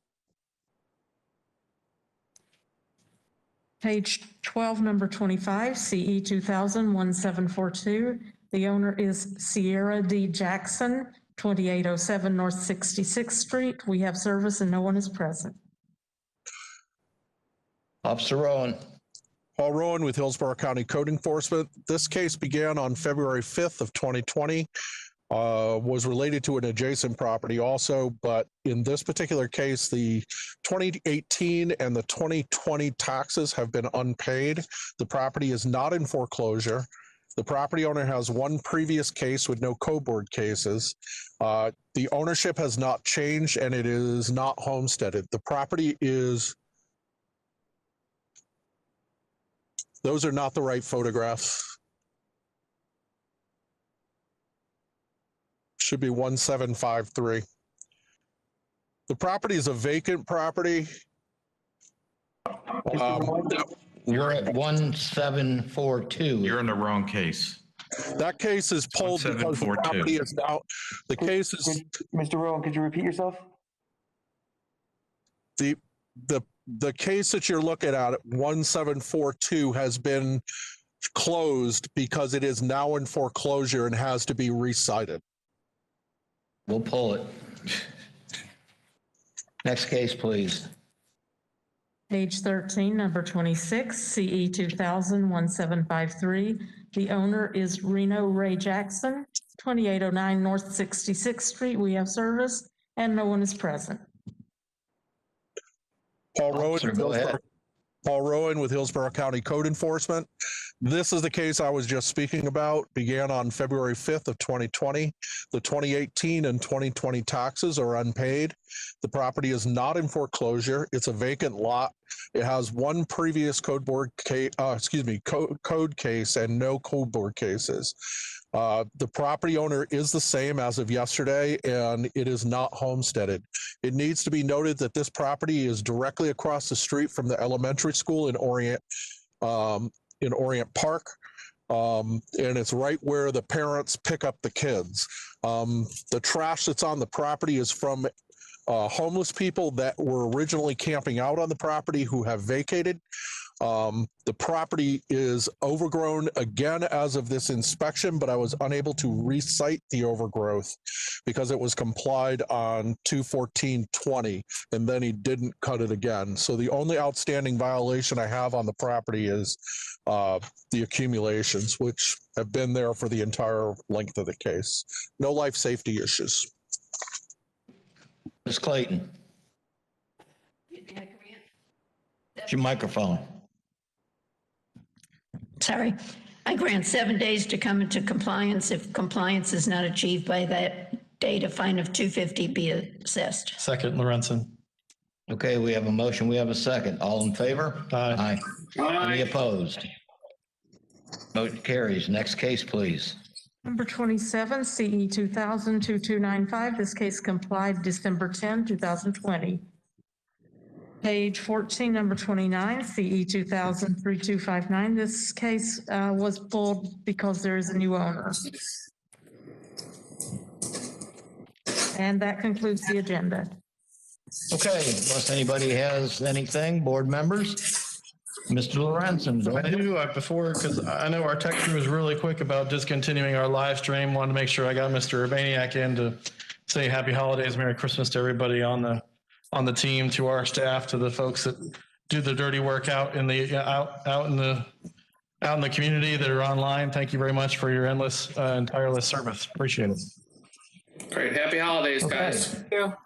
Speaker 3: Page 12, number 25, CE 2000-1742. The owner is Sierra D. Jackson, 2807 North 66th Street. We have service and no one is present.
Speaker 1: Officer Rowan.
Speaker 9: Paul Rowan with Hillsborough County Code Enforcement. This case began on February 5th of 2020. Was related to an adjacent property also, but in this particular case, the 2018 and the 2020 taxes have been unpaid. The property is not in foreclosure. The property owner has 1 previous case with no code board cases. The ownership has not changed and it is not homesteaded. The property is, those are not the right photographs. Should be 1753. The property is a vacant property.
Speaker 1: You're at 1742.
Speaker 5: You're in the wrong case.
Speaker 9: That case is pulled because the
Speaker 5: 1742.
Speaker 9: property is now, the case is,
Speaker 20: Mr. Rowan, could you repeat yourself?
Speaker 9: the case that you're looking at 1742 has been closed because it is now in foreclosure and has to be recited.
Speaker 1: We'll pull it. Next case, please.
Speaker 3: Page 13, number 26, CE 2000-1753. The owner is Reno Ray Jackson, 2809 North 66th Street. We have service and no one is present.
Speaker 9: Paul Rowan,
Speaker 1: Officer, go ahead.
Speaker 9: Paul Rowan with Hillsborough County Code Enforcement. This is the case I was just speaking about. Began on February 5th of 2020. The 2018 and 2020 taxes are unpaid. The property is not in foreclosure. It's a vacant lot. It has one previous code case and no code board cases. The property owner is the same as of yesterday, and it is not homesteaded. It needs to be noted that this property is directly across the street from the elementary school in Orient Park. And it's right where the parents pick up the kids. The trash that's on the property is from homeless people that were originally camping out on the property who have vacated. The property is overgrown again as of this inspection, but I was unable to recite the overgrowth because it was complied on 2/14/20, and then he didn't cut it again. So the only outstanding violation I have on the property is the accumulations, which have been there for the entire length of the case. No life safety issues.
Speaker 1: Ms. Clayton. It's your microphone.
Speaker 10: Sorry. I grant 7 days to come into compliance. If compliance is not achieved by that date, a fine of $250 be assessed.
Speaker 4: Second, Lorenzen.
Speaker 1: Okay, we have a motion. We have a second. All in favor?
Speaker 4: Aye.
Speaker 1: Any opposed? Motion carries. Next case, please.
Speaker 3: Number 27, CE 2000-2295. This case complied December 10, 2020. Page 14, number 29, CE 2000-3259. This case was pulled because there is a new owner. And that concludes the agenda.
Speaker 1: Okay, unless anybody has anything, board members? Mr. Lorenzen, go
Speaker 4: I
Speaker 1: ahead.
Speaker 4: do, before, because I know our tech crew was really quick about discontinuing our live stream. Wanted to make sure I got Mr. Urbaniak in to say happy holidays, Merry Christmas to everybody on the team, to our staff, to the folks that do the dirty work out in the community that are online. Thank you very much for your endless and tireless service. Appreciate it.
Speaker 7: Great. Happy holidays, guys.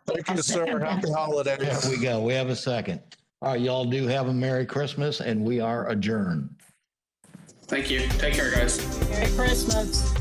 Speaker 9: Thank you, sir. Happy holidays.
Speaker 1: There we go. We have a second. All right, y'all do have a Merry Christmas, and we are adjourned.
Speaker 7: Thank you. Take care, guys.
Speaker 6: Merry Christmas.